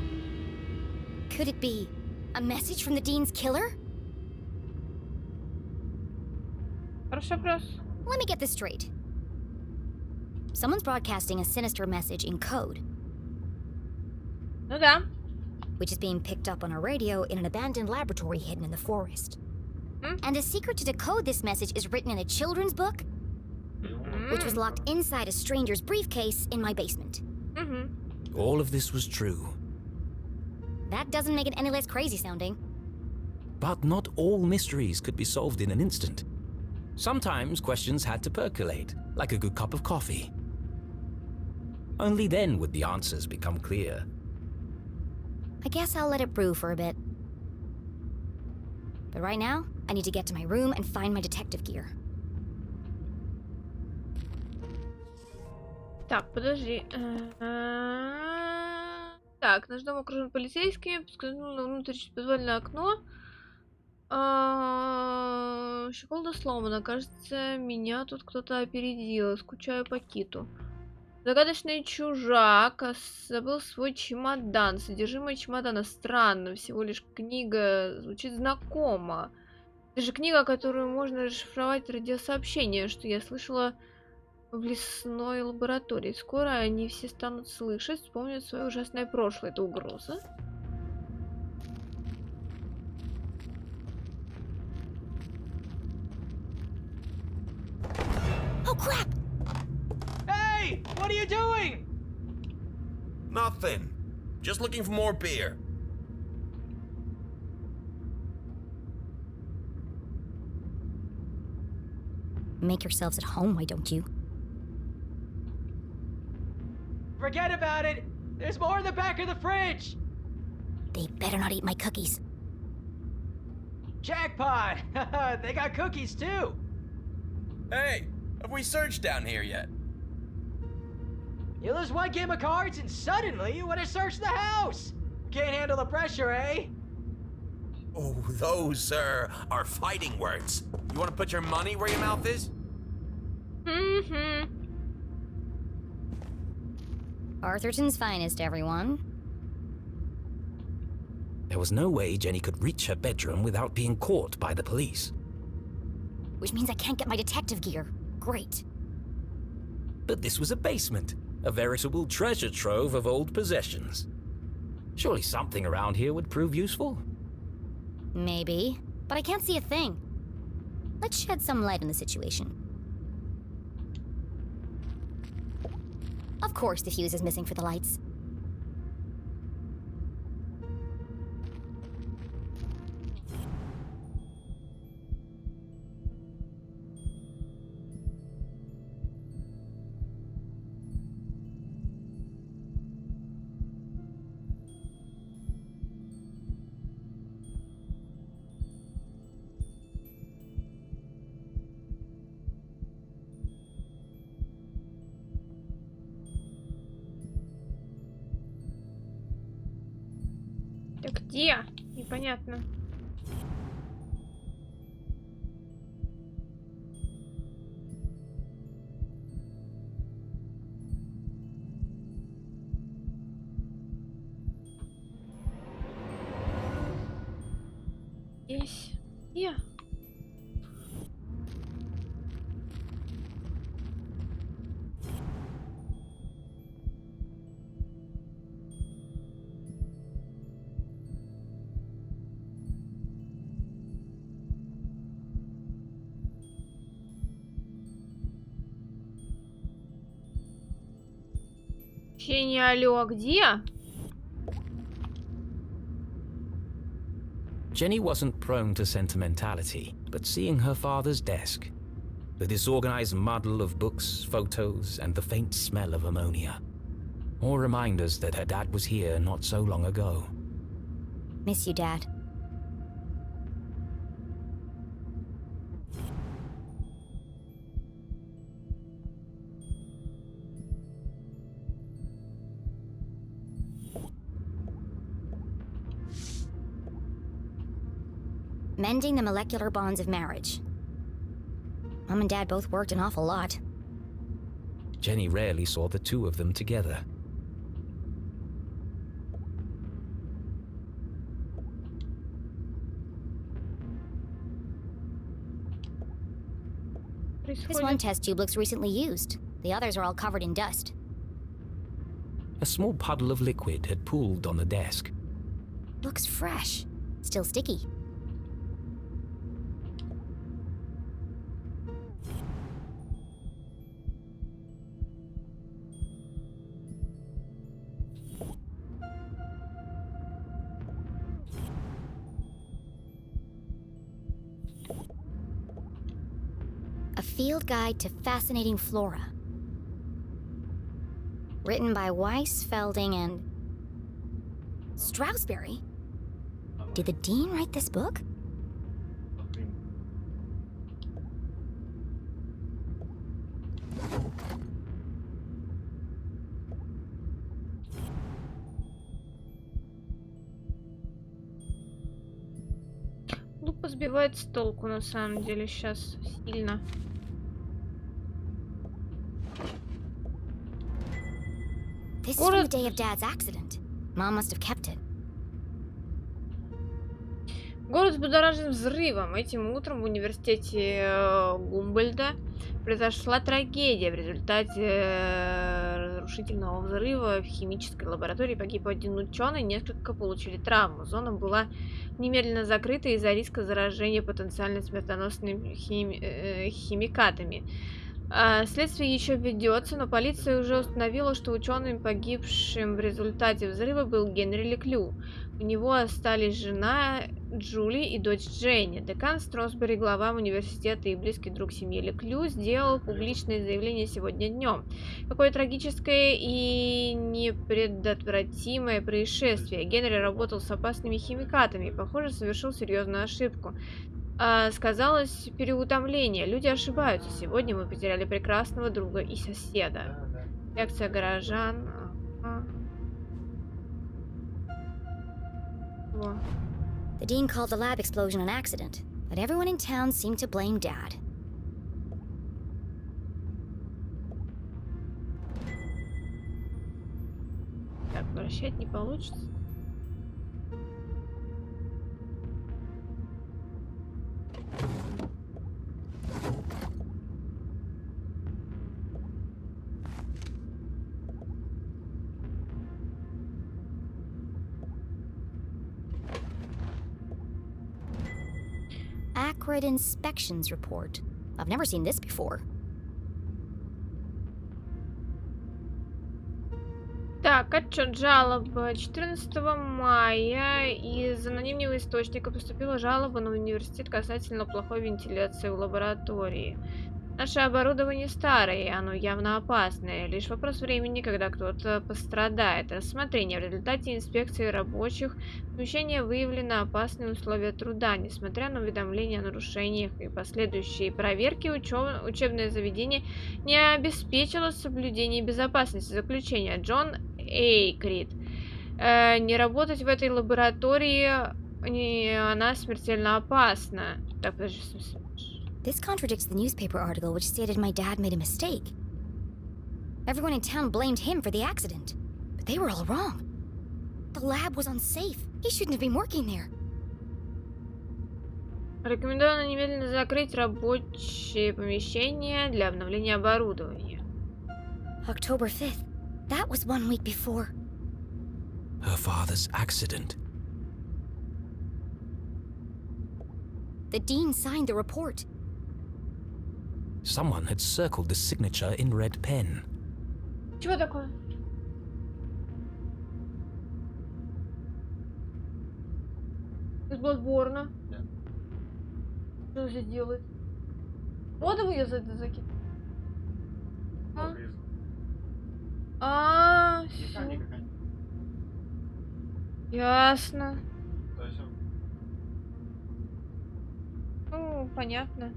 D: Could it be a message from the Dean's killer?
C: Хороший вопрос.
D: Let me get this straight. Someone's broadcasting a sinister message in code.
C: Ну да.
D: Which is being picked up on a radio in an abandoned laboratory hidden in the forest. And a secret to decode this message is written in a children's book, which was locked inside a stranger's briefcase in my basement.
F: All of this was true.
D: That doesn't make it any less crazy sounding.
F: But not all mysteries could be solved in an instant. Sometimes questions had to percolate, like a good cup of coffee. Only then would the answers become clear.
D: I guess I'll let it brew for a bit. But right now, I need to get to my room and find my detective gear.
C: Так, подожди. Так, наш дом окружен полицейскими. Скользнул на внутрь подвальное окно. Щеколда сломана. Кажется, меня тут кто-то опередил. Скучаю по киту. Загадочный чужак забыл свой чемодан. Содержимое чемодана странно. Всего лишь книга звучит знакомо. Это же книга, которую можно расшифровать радиосообщение, что я слышала в лесной лаборатории. Скоро они все станут слышать, вспомнят свое ужасное прошлое. Это угроза?
D: Oh crap!
O: Hey! What are you doing?
N: Nothing. Just looking for more beer.
D: Make yourselves at home, why don't you?
O: Forget about it. There's more in the back of the fridge.
D: They better not eat my cookies.
O: Jackpot! They got cookies too.
P: Hey, have we searched down here yet?
O: You lose one game of cards and suddenly you want to search the house. Can't handle the pressure, eh?
N: Oh, those, sir, are fighting words.
P: You want to put your money where your mouth is?
C: Mm-hmm.
D: Arthurton's finest, everyone.
F: There was no way Jenny could reach her bedroom without being caught by the police.
D: Which means I can't get my detective gear. Great.
F: But this was a basement, a veritable treasure trove of old possessions. Surely something around here would prove useful.
D: Maybe, but I can't see a thing. Let's shed some light on the situation. Of course the fuse is missing for the lights.
C: Да где? Непонятно. Здесь. Где? Феня, алло, а где?
F: Jenny wasn't prone to sentimentality, but seeing her father's desk, the disorganized muddle of books, photos, and the faint smell of ammonia, all reminders that her dad was here not so long ago.
D: Miss you, Dad. Mending the molecular bonds of marriage. Mom and Dad both worked an awful lot.
F: Jenny rarely saw the two of them together.
D: This one test tube looks recently used. The others are all covered in dust.
F: A small puddle of liquid had pooled on the desk.
D: Looks fresh. Still sticky. A field guide to fascinating flora. Written by Weiss, Felding, and Stroudsbury? Did the Dean write this book?
C: Лупа сбивает с толку на самом деле сейчас сильно.
D: This is from the day of Dad's accident. Mom must have kept it.
C: Город взбудоражен взрывом. Этим утром в университете Гумбольда произошла трагедия. В результате разрушительного взрыва в химической лаборатории погиб один ученый, несколько получили травму. Зона была немедленно закрыта из-за риска заражения потенциально смертоносными химикатами. Следствие еще ведется, но полиция уже установила, что ученым, погибшим в результате взрыва, был Генри LeClue. У него остались жена Джули и дочь Дженни. Декан Стросбери, глава университета и близкий друг семьи LeClue, сделал публичное заявление сегодня днем. Какое трагическое и непредотвратимое происшествие. Генри работал с опасными химикатами и, похоже, совершил серьезную ошибку. Сказалось переутомление. Люди ошибаются. Сегодня мы потеряли прекрасного друга и соседа. Реакция горожан. Во.
D: The dean called the lab explosion an accident, but everyone in town seemed to blame Dad.
C: Так, прощать не получится.
D: Acrid inspections report. I've never seen this before.
C: Так, отчет жалоба. 14 мая из анонимного источника поступила жалоба на университет касательно плохой вентиляции в лаборатории. Наше оборудование старое, и оно явно опасное. Лишь вопрос времени, когда кто-то пострадает. Рассмотрение. В результате инспекции рабочих в помещении выявлено опасные условия труда. Несмотря на уведомления о нарушениях и последующие проверки, учебное заведение не обеспечило соблюдение безопасности. Заключение. Джон Эйкрид. Не работать в этой лаборатории, она смертельно опасна. Так, подожди, в смысле?
D: This contradicts the newspaper article which stated my dad made a mistake. Everyone in town blamed him for the accident, but they were all wrong. The lab was unsafe. He shouldn't have been working there.
C: Рекомендую немедленно закрыть рабочее помещение для обновления оборудования.
D: October 5th. That was 1 week before.
F: Her father's accident.
D: The dean signed the report.
F: Someone had circled the signature in red pen.
C: Чего такое? Из Bloodborne.
J: Да.
C: Что он здесь делает? Воду ее закинуть? Всё. Ясно. Ну, понятно.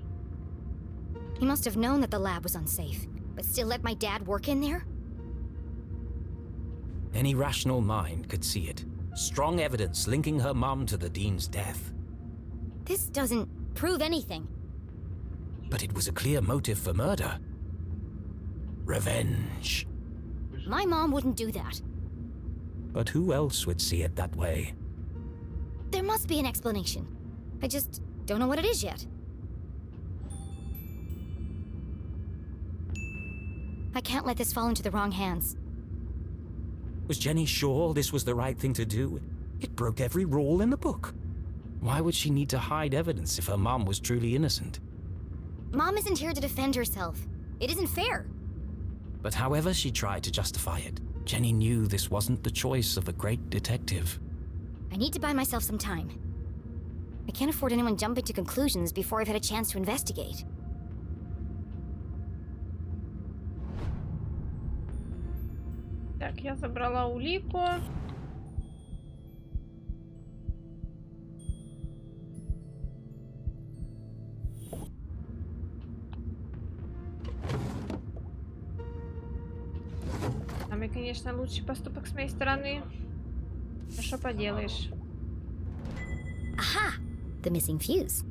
D: He must have known that the lab was unsafe, but still let my dad work in there?
F: Any rational mind could see it. Strong evidence linking her mum to the dean's death.
D: This doesn't prove anything.
F: But it was a clear motive for murder. Revenge.
D: My mom wouldn't do that.
F: But who else would see it that way?
D: There must be an explanation. I just don't know what it is yet. I can't let this fall into the wrong hands.
F: Was Jenny sure this was the right thing to do? It broke every rule in the book. Why would she need to hide evidence if her mom was truly innocent?
D: Mom isn't here to defend herself. It isn't fair.
F: But however she tried to justify it, Jenny knew this wasn't the choice of a great detective.
D: I need to buy myself some time. I can't afford anyone jumping to conclusions before I've had a chance to investigate.
C: Так, я забрала улику. Самый, конечно, лучший поступок с моей стороны. А что поделаешь?
D: Aha! The missing fuse.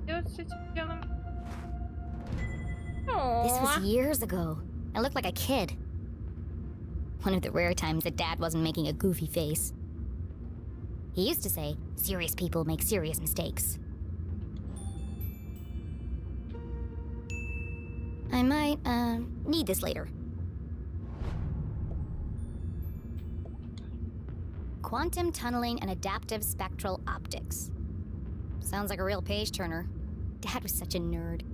C: Делать с этим делом?
D: This was years ago. I looked like a kid. One of the rare times that Dad wasn't making a goofy face. He used to say, serious people make serious mistakes. I might, need this later. Quantum tunneling and adaptive spectral optics. Sounds like a real page turner. Dad was such a nerd.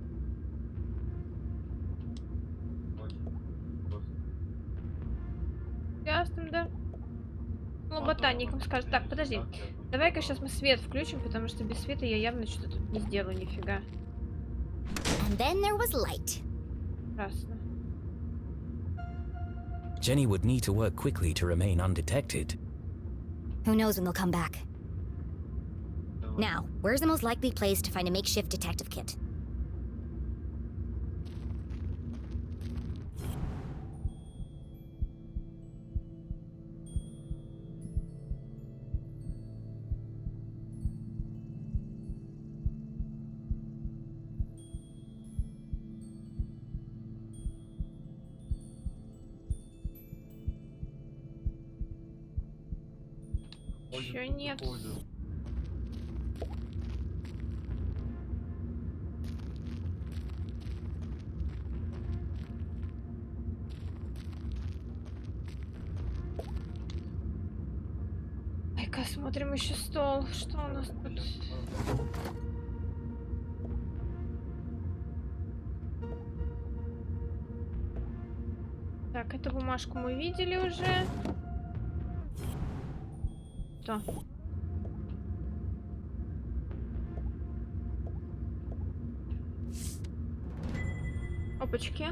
C: Ясно, да? Ну, ботаникам скажет. Так, подожди. Давай-ка сейчас мы свет включим, потому что без света я явно что-то тут не сделаю нифига.
D: And then there was light.
C: Красно.
F: Jenny would need to work quickly to remain undetected.
D: Who knows when they'll come back? Now, where's the most likely place to find a makeshift detective kit?
C: Еще нет. Ай-ка, смотрим еще стол. Что у нас тут? Так, эту бумажку мы видели уже. Что? Опачки.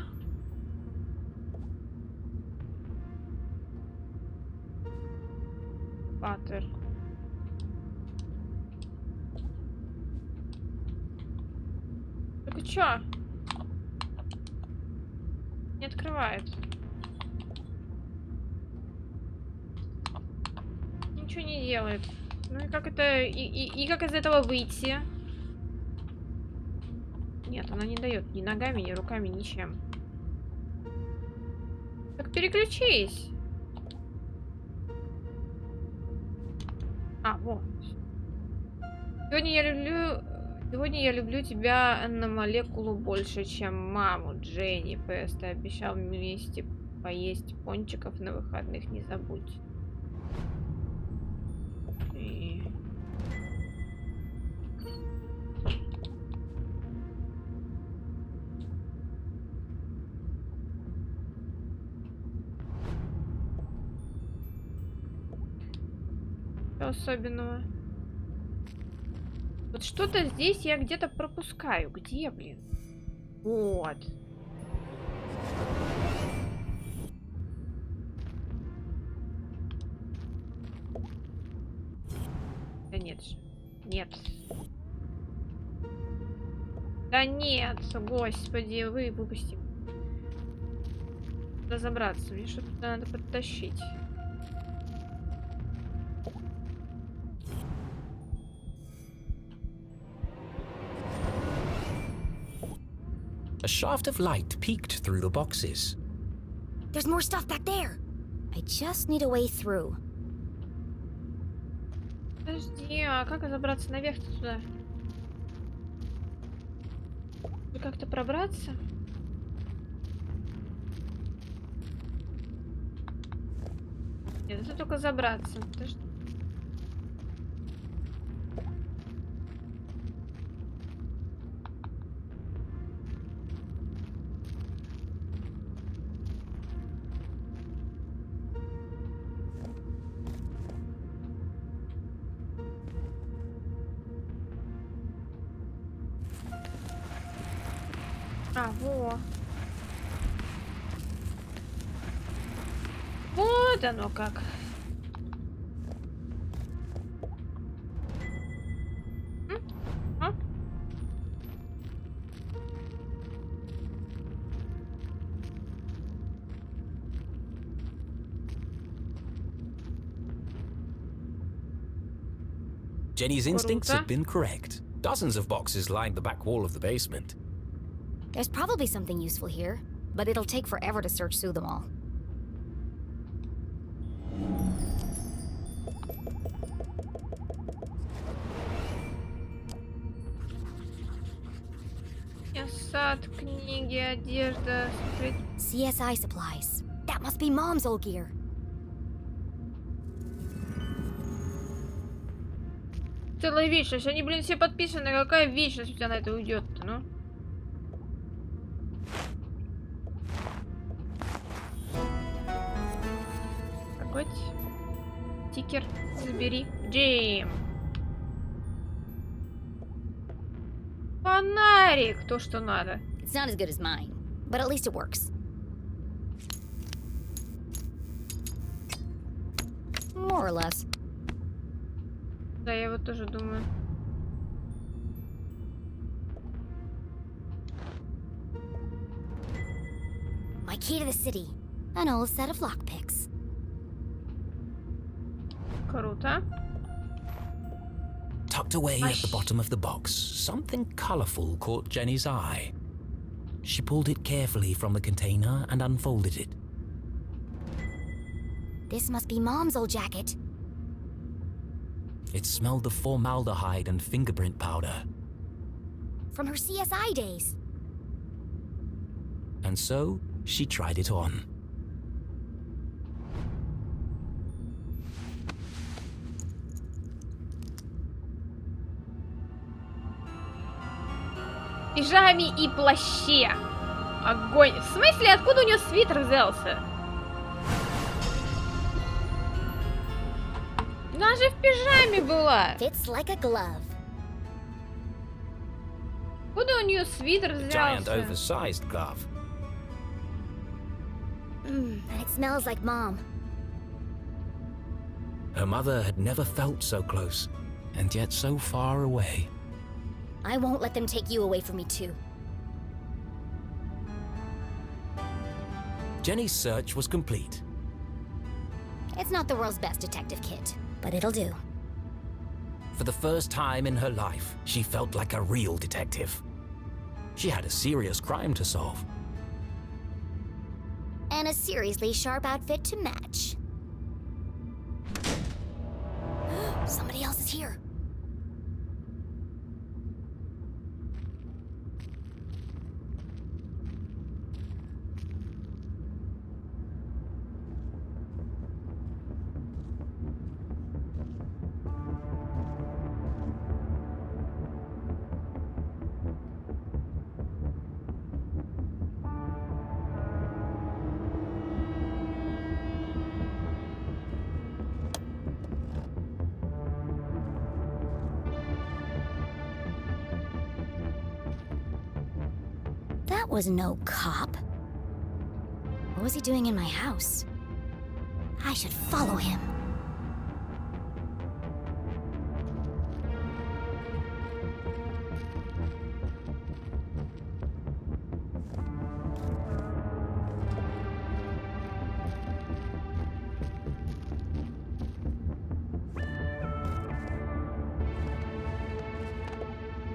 C: Паттер. Так и чё? Не открывает. Ничего не делает. Ну и как это... И как из этого выйти? Нет, она не дает ни ногами, ни руками, ничем. Так переключись. А, во. Сегодня я люблю тебя на молекулу больше, чем маму, Дженни. ПС, ты обещал вместе поесть пончиков на выходных, не забудь. И... Что особенного? Вот что-то здесь я где-то пропускаю. Где, блин? Вот. Да нет же. Нет. Да нет, господи, выпусти. Разобраться, мне что-то надо подтащить.
F: A shaft of light peeked through the boxes.
D: There's more stuff back there. I just need a way through.
C: Подожди, а как забраться наверх туда? Как-то пробраться? Нет, это только забраться. Подожди. А, во. Вот оно как. А?
F: Jenny's instincts had been correct. Dozens of boxes lined the back wall of the basement.
D: There's probably something useful here, but it'll take forever to search through them all.
C: сад, книги, одежда. Смотреть.
D: CSI supplies. That must be Mom's old gear.
C: Целая вечность. Они, блин, все подписаны. Какая вечность у тебя на это уйдет-то, ну? Какой стикер? Забери. Джим. Фонарик. То, что надо.
D: It's not as good as mine, but at least it works. More or less.
C: Да, я вот тоже думаю.
D: My key to the city. An old set of lockpicks.
C: Круто.
F: Tucked away at the bottom of the box, something colorful caught Jenny's eye. She pulled it carefully from the container and unfolded it.
D: This must be Mom's old jacket.
F: It smelled of formaldehyde and fingerprint powder.
D: From her CSI days.
F: And so, she tried it on.
C: Пижаме и плаще. Огонь. В смысле, откуда у нее свитер взялся? Она же в пижаме была.
D: Fits like a glove.
C: Откуда у нее свитер
F: Giant
C: взялся?
F: oversized glove.
D: And it smells like Mom.
F: Her mother had never felt so close, and yet so far away.
D: I won't let them take you away from me too.
F: Jenny's search was complete.
D: It's not the world's best detective kit, but it'll do.
F: For the first time in her life, she felt like a real detective. She had a serious crime to solve.
D: And a seriously sharp outfit to match. Somebody else is here. That was no cop. What was he doing in my house? I should follow him.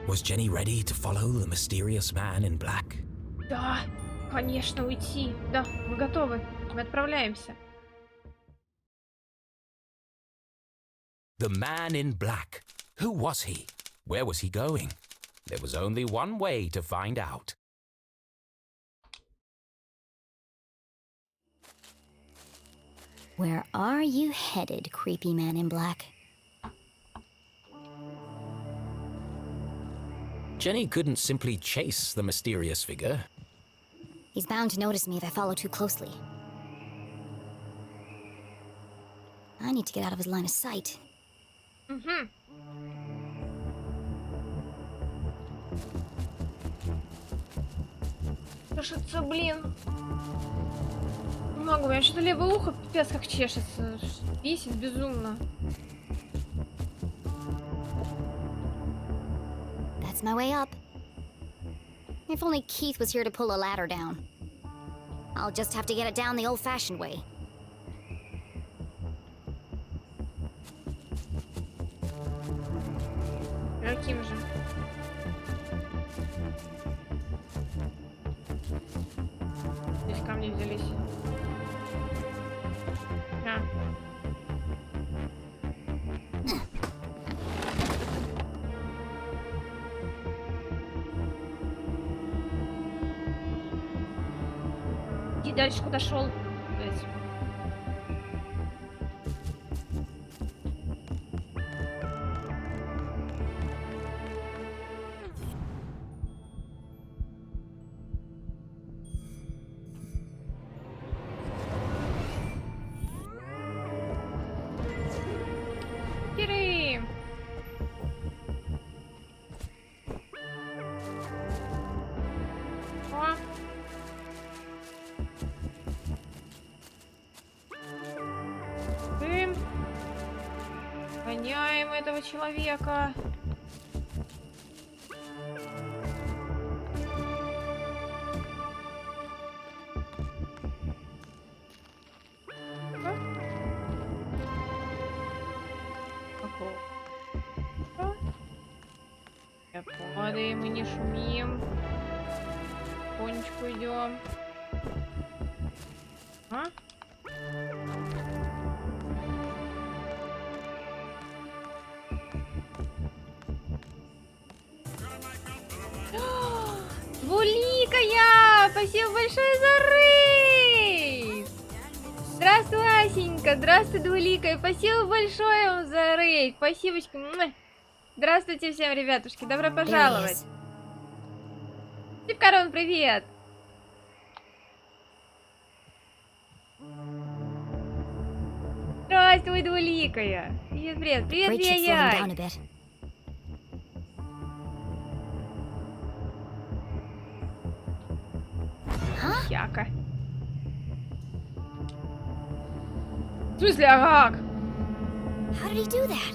F: Was Jenny ready to follow the mysterious man in black?
C: Да, конечно, уйти. Да, мы готовы. Мы отправляемся.
F: The man in black. Who was he? Where was he going? There was only one way to find out.
D: Where are you headed, creepy man in black?
F: Jenny couldn't simply chase the mysterious figure.
D: He's bound to notice me if I follow too closely. I need to get out of his line of sight.
C: Угу. Чешется, блин. Не могу, у меня что-то левое ухо пипец как чешется. Бесит безумно.
D: That's my way up. If only Keith was here to pull a ladder down. I'll just have to get it down the old-fashioned way.
C: Каким же? Здесь камни взялись. А. дальше куда шел? Киры! О! Дым! Гоняем этого человека! Падаем и не шумим. Потихонечку идем. А? Двуликая! Спасибо большое за рейд! Здравствуй, Асенька! Здравствуй, Двуликая! Спасибо большое вам за рейд! Спасибочка! Здравствуйте всем, ребятушки! Добро пожаловать! Стив Корон, привет! Здравствуй, Двуликая! Привет, привет! Привет, Яй-Яй! Яка. В смысле, а как?
D: How did he do that?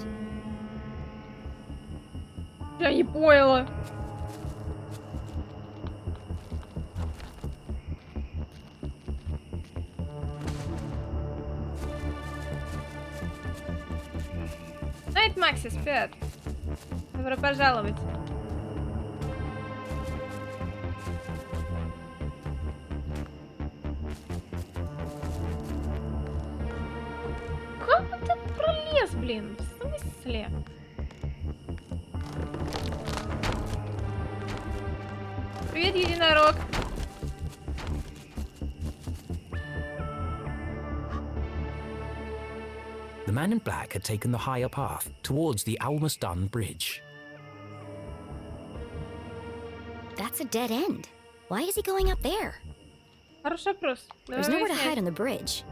C: Я не поняла. Найт Макси спят. Добро пожаловать. Как ты пролез, блин? В смысле? Привет, единорог.
F: The man in black had taken the higher path towards the almost done bridge.
D: That's a dead end. Why is he going up there?
C: Хороший вопрос.
D: There's nowhere to hide on the bridge.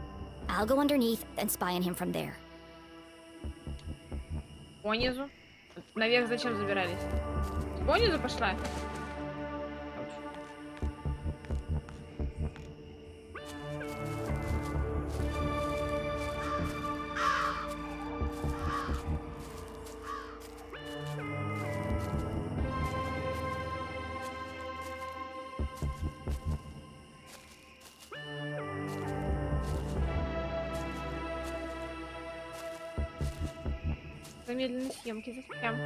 D: I'll go underneath and spy on him from there.
C: Понизу. Наверх зачем забирались? Понизу пошла? Замедленные съемки застрям.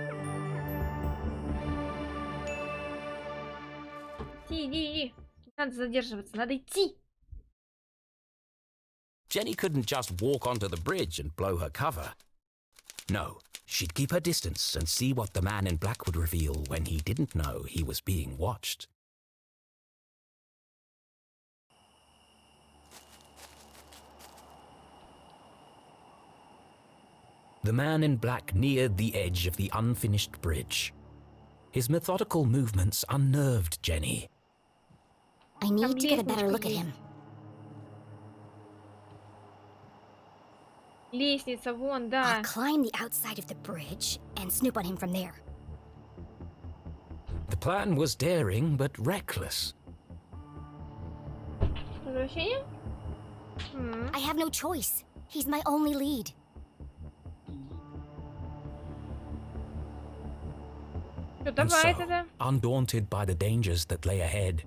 C: Иди. Надо задерживаться, надо идти.
F: Jenny couldn't just walk onto the bridge and blow her cover. No, she'd keep her distance and see what the man in black would reveal when he didn't know he was being watched. The man in black neared the edge of the unfinished bridge. His methodical movements unnerved Jenny.
D: I need to get a better look at him.
C: Лестница, вон, да.
D: I'll climb the outside of the bridge and snoop on him from there.
F: The plan was daring but reckless.
C: Возвращение?
D: I have no choice. He's my only lead.
F: And so, undaunted by the dangers that lay ahead,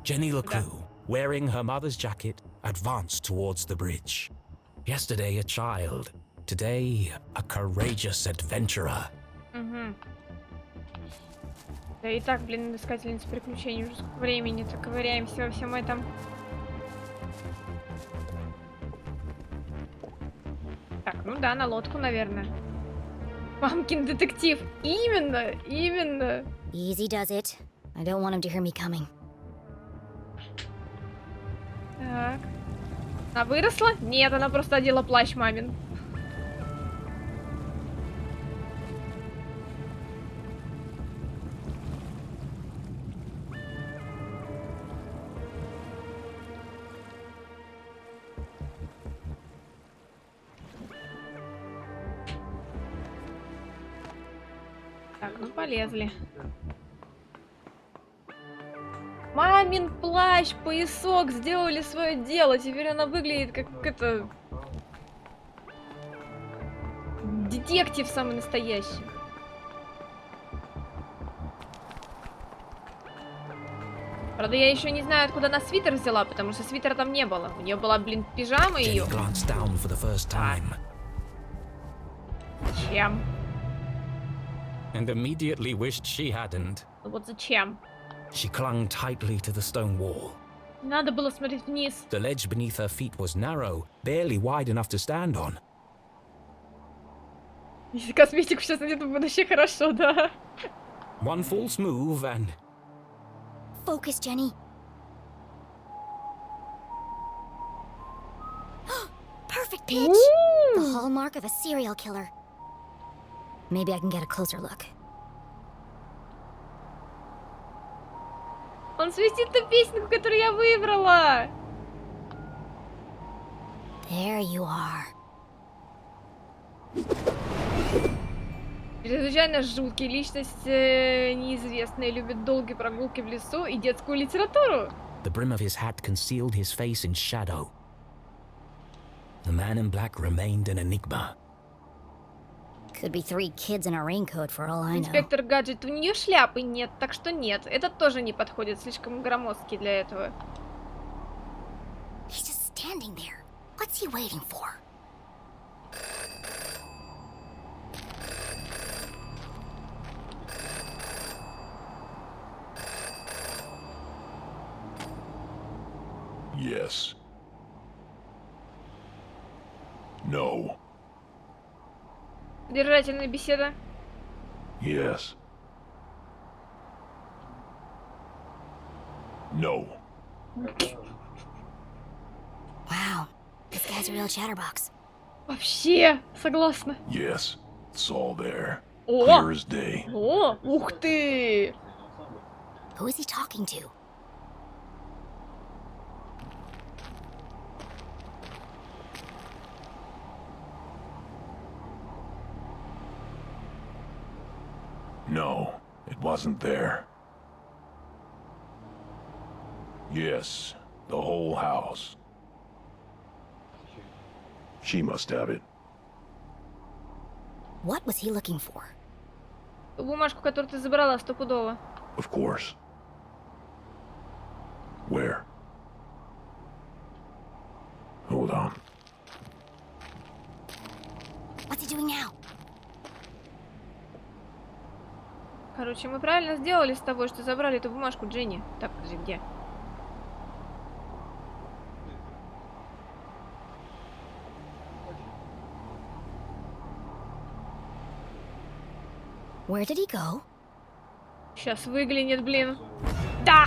F: Jenny LeClue, wearing her mother's jacket, advanced towards the bridge. Yesterday a child, today a courageous adventurer.
C: Да и так, блин, искательница приключений. Уже сколько времени-то ковыряемся во всем этом. Так, ну да, на лодку, наверное. Мамкин детектив. Именно.
D: Easy does it. I don't want him to hear me coming.
C: Так. Она выросла? Нет, она просто одела плащ мамин. Так, ну полезли. Мамин плащ, поясок сделали свое дело. Теперь она выглядит как это... Детектив самый настоящий. Правда, я еще не знаю, откуда она свитер взяла, потому что свитера там не было. У нее была, блин, пижама ее. Зачем?
F: And immediately wished she hadn't.
C: Ну вот зачем?
F: She clung tightly to the stone wall.
C: Надо было смотреть вниз.
F: The ledge beneath her feet was narrow, barely wide enough to stand on.
C: Если косметику сейчас надеть в будущее, хорошо, да.
F: One false move and...
D: Focus, Jenny. Perfect pitch! The hallmark of a serial killer. Maybe I can get a closer look.
C: Он свистит ту песенку, которую я выбрала.
D: There you are.
C: Чрезвычайно жуткий, личность неизвестная, любит долгие прогулки в лесу и детскую литературу.
F: The brim of his hat concealed his face in shadow. The man in black remained an enigma.
D: Could be 3 kids in a raincoat for all I know.
C: Инспектор Гаджет, у нее шляпы нет, так что нет. Этот тоже не подходит, слишком громоздкий для этого.
D: He's just standing there. What's he waiting for?
Q: Yes. No.
C: Содержательная беседа.
Q: Yes. No.
D: Wow, this guy's a real chatterbox.
C: Вообще, согласна.
Q: Yes. It's all there.
C: О!
Q: Clear as day.
C: О, ух ты!
D: Who is he talking to?
Q: No, it wasn't there. Yes, the whole house. She must have it.
D: What was he looking for?
C: Ту бумажку, которую ты забрала, стопудово.
Q: Of course. Where? Hold on.
D: What's he doing now?
C: Короче, мы правильно сделали с тобой, что забрали эту бумажку, Дженни. Так, подожди, где?
D: Where did he go?
C: Сейчас выглянет, блин. Да!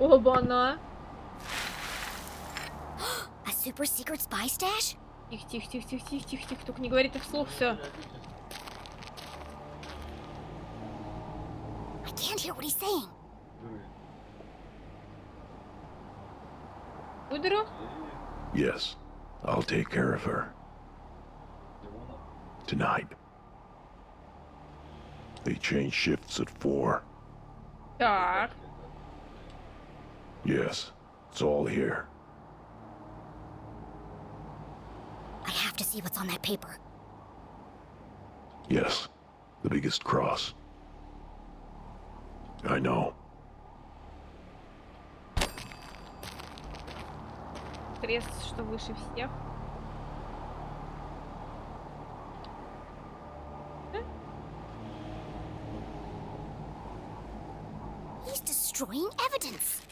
C: Оба-на!
D: A super secret spy stash?
C: Тихо, тихо, тихо, тихо, тихо, тихо, тихо, только не говори так вслух, все.
D: I can't hear what he's saying.
C: Выдеру?
Q: Yes, I'll take care of her. Tonight. They change shifts at 4.
C: Так.
Q: Yes, it's all here.
D: I have to see what's on that paper.
Q: Yes, the biggest cross. I know.
C: Крест, что выше всех.
D: He's destroying evidence.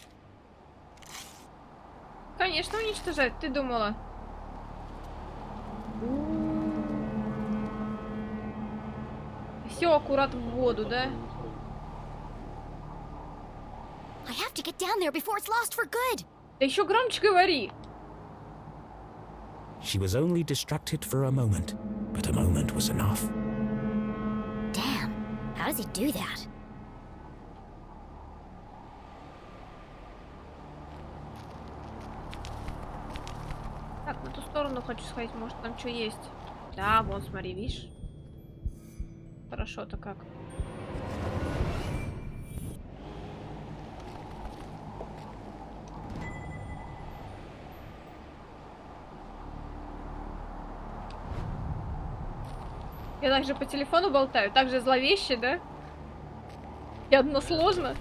C: Конечно, уничтожать, ты думала. все аккурат в воду, да?
D: I have to get down there before it's lost for good.
C: Да еще громче говори.
F: She was only distracted for a moment, but a moment was enough.
D: Damn, how does he do that?
C: Так, на ту сторону хочу сходить, может там что есть. Да, вон, смотри, видишь? Хорошо-то как. Я также по телефону болтаю, так же зловеще, да? И односложно.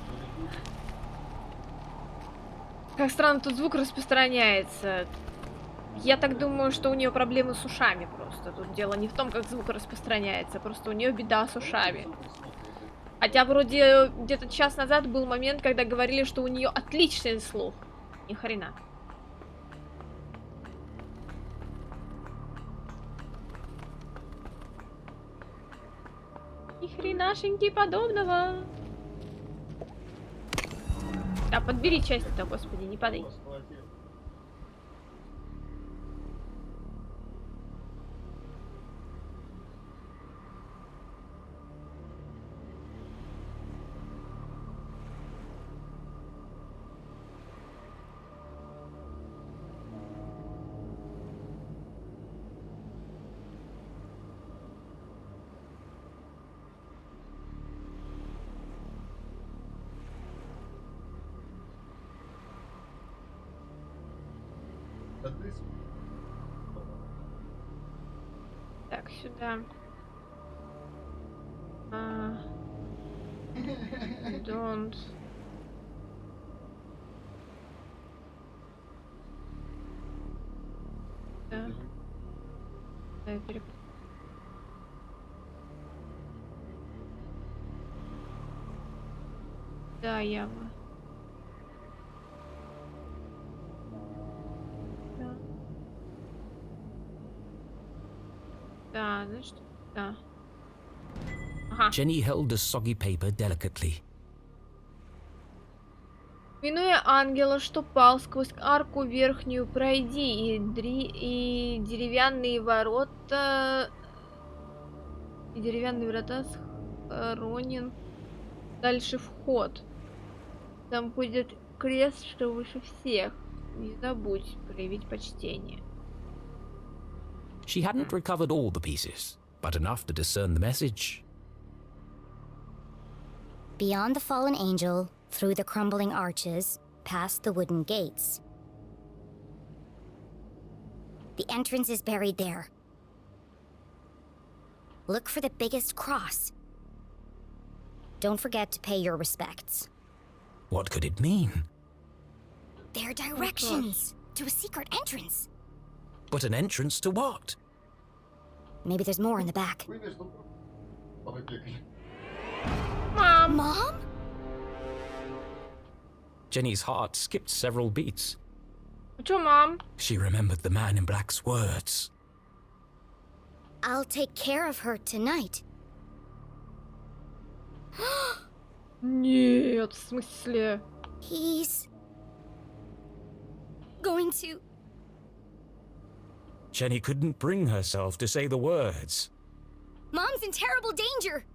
C: Как странно тут звук распространяется. Я так думаю, что у нее проблемы с ушами просто. Тут дело не в том, как звук распространяется, просто у нее беда с ушами. Хотя вроде где-то час назад был момент, когда говорили, что у нее отличный слух. Ни хрена. Ни хренашеньки подобного. Да, подбери часть-то, господи, не падай. Так, сюда. Don't. Да. Да, я переп... Да, яма. Да. Да, значит, да. Ага.
F: Jenny held the soggy paper delicately.
C: Минуя ангела, что пал сквозь арку верхнюю, пройди, и деревянные ворота... И деревянные врата схоронен. Дальше вход. Там будет крест, что выше всех. Не забудь проявить почтение.
F: She hadn't recovered all the pieces, but enough to discern the message.
D: Beyond the fallen angel, through the crumbling arches, past the wooden gates. The entrance is buried there. Look for the biggest cross. Don't forget to pay your respects.
F: What could it mean?
D: They're directions to a secret entrance.
F: But an entrance to what?
D: Maybe there's more in the back.
C: Mom!
D: Mom?
F: Jenny's heart skipped several beats.
C: Чё, мам?
F: She remembered the man in black's words.
D: I'll take care of her tonight.
C: Нет, в смысле?
D: He's going to...
F: Jenny couldn't bring herself to say the words.
D: Mom's in terrible danger.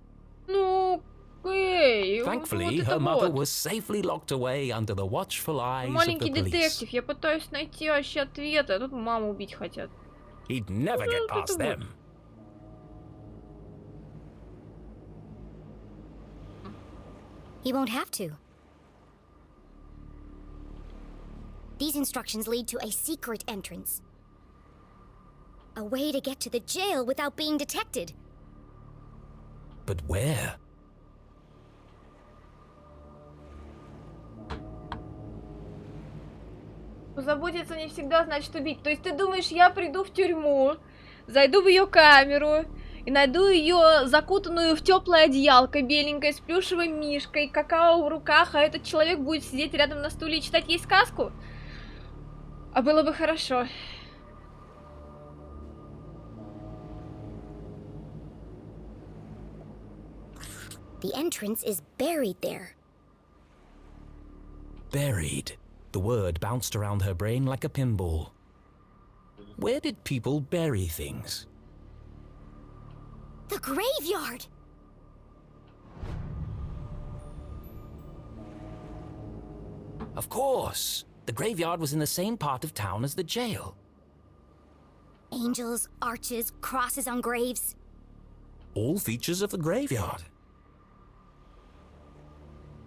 C: Ну, эй,
F: Thankfully,
C: вот
F: her
C: это
F: mother
C: вот.
F: was safely locked away under the watchful eyes of the
C: Маленький
F: police.
C: детектив, я пытаюсь найти вообще ответы, а тут маму убить хотят.
F: He'd never get past them.
D: He won't have to. These instructions lead to a secret entrance. A way to get to the jail without being detected.
F: But where?
C: Позаботиться не всегда значит убить. То есть ты думаешь, я приду в тюрьму, зайду в ее камеру и найду ее закутанную в теплое одеялко беленькое с плюшевым мишкой, какао в руках, а этот человек будет сидеть рядом на стуле и читать ей сказку? А было бы хорошо.
D: The entrance is buried there.
F: Buried. The word bounced around her brain like a pinball. Where did people bury things?
D: The graveyard!
F: Of course! The graveyard was in the same part of town as the jail.
D: Angels, arches, crosses on graves.
F: All features of the graveyard.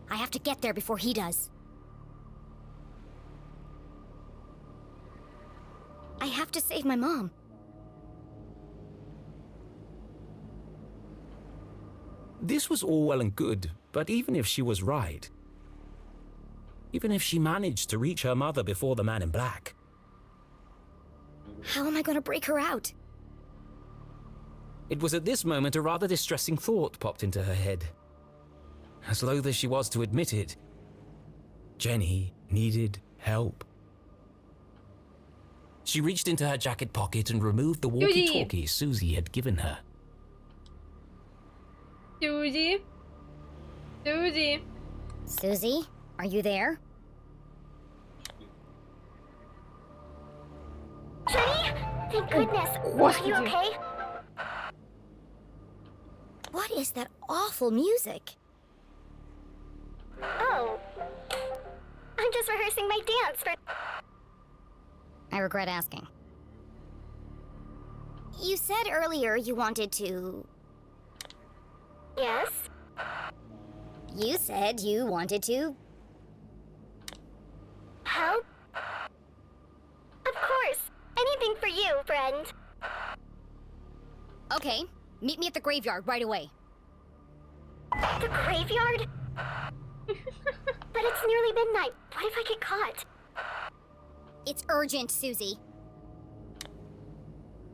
D: I have to get there before he does. I have to save my mom.
F: This was all well and good, but even if she was right, even if she managed to reach her mother before the man in black,
D: how am I going to break her out?
F: it was at this moment a rather distressing thought popped into her head. As loath as she was to admit it, Jenny needed help. She reached into her jacket pocket and removed the walkie-talkie Susie had given her.
C: Susie? Susie?
D: Susie, are you there?
E: Jenny? Thank goodness. Are you okay?
D: What is that awful music?
E: Oh. I'm just rehearsing my dance for...
D: I regret asking. You said earlier you wanted to...
E: Yes?
D: You said you wanted to...
E: Help? Of course. Anything for you, friend.
D: Okay, meet me at the graveyard right away.
E: The graveyard? But it's nearly midnight. What if I get caught?
D: It's urgent, Susie.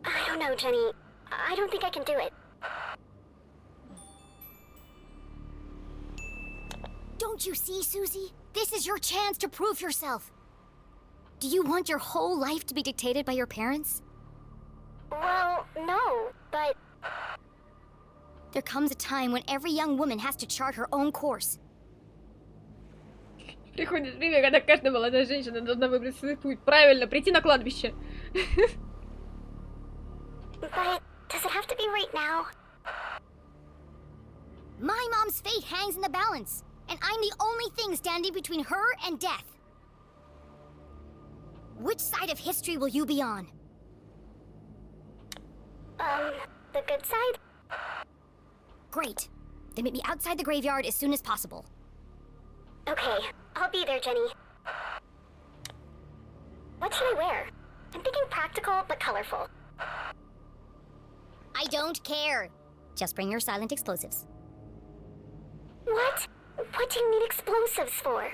E: I don't know, Jenny. I don't think I can do it.
D: Don't you see, Susie? This is your chance to prove yourself. Do you want your whole life to be dictated by your parents?
E: Well, no, but...
D: There comes a time when every young woman has to chart her own course.
C: Приходит время, когда каждая молодая женщина должна выбрать свой путь. Правильно, прийти на кладбище.
E: But does it have to be right now?
D: My mom's fate hangs in the balance, and I'm the only thing standing between her and death. Which side of history will you be on?
E: The good side?
D: Great. Then meet me outside the graveyard as soon as possible.
E: Okay, I'll be there, Jenny. What should I wear? I'm thinking practical but colorful.
D: I don't care. Just bring your silent explosives.
E: What? What do you need explosives for?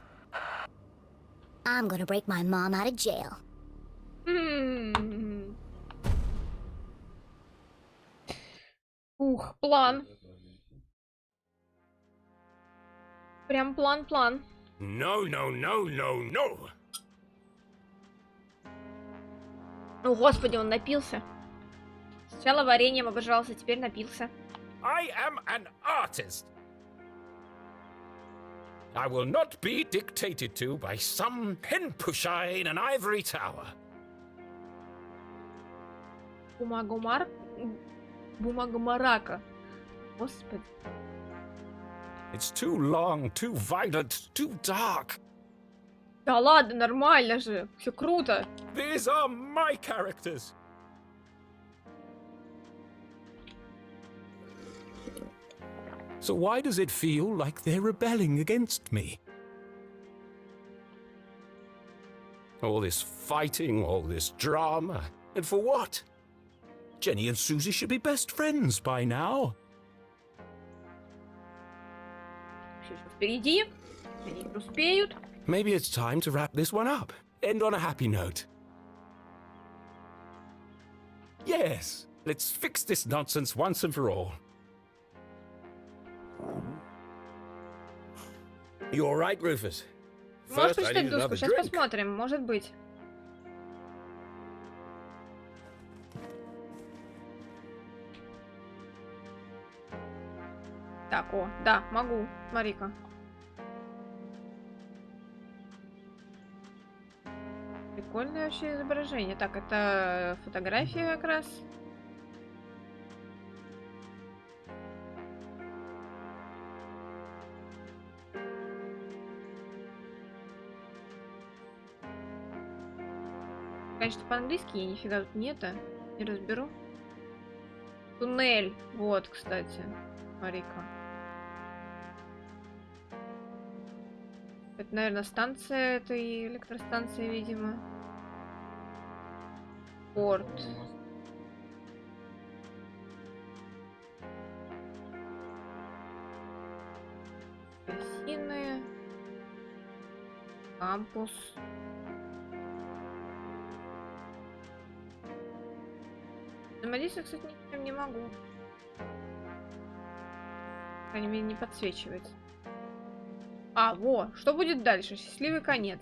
D: I'm gonna break my mom out of jail.
C: Ух, план. Прям план-план.
N: No, no, no, no, no.
C: О, господи, он напился. Сначала вареньем обожрался, теперь напился.
N: I am an artist. I will not be dictated to by some pen pusher in an ivory tower.
C: Бумагомарака. Господи.
N: It's too long, too violent, too dark.
C: Да ладно, нормально же. Все круто.
N: These are my characters.
F: So why does it feel like they're rebelling against me?
N: All this fighting, all this drama, and for what?
F: Jenny and Susie should be best friends by now.
C: Все еще впереди. Они не успеют.
F: Maybe it's time to wrap this one up. End on a happy note.
N: Yes, let's fix this nonsense once and for all. You all right, Rufus?
C: Можешь прочитать доску? Сейчас посмотрим, может быть. Так, о, да, могу. Смотри-ка. Прикольное вообще изображение. Так, это фотография как раз. Конечно, по-английски я нифига тут нет, не разберу. Туннель. Вот, кстати. Смотри-ка. Это, наверное, станция этой электростанции, видимо. Порт. Апельсины. Кампус. Взаимодействовать, кстати, ничем не могу. По крайней мере, не подсвечивается. А, во, что будет дальше? Счастливый конец.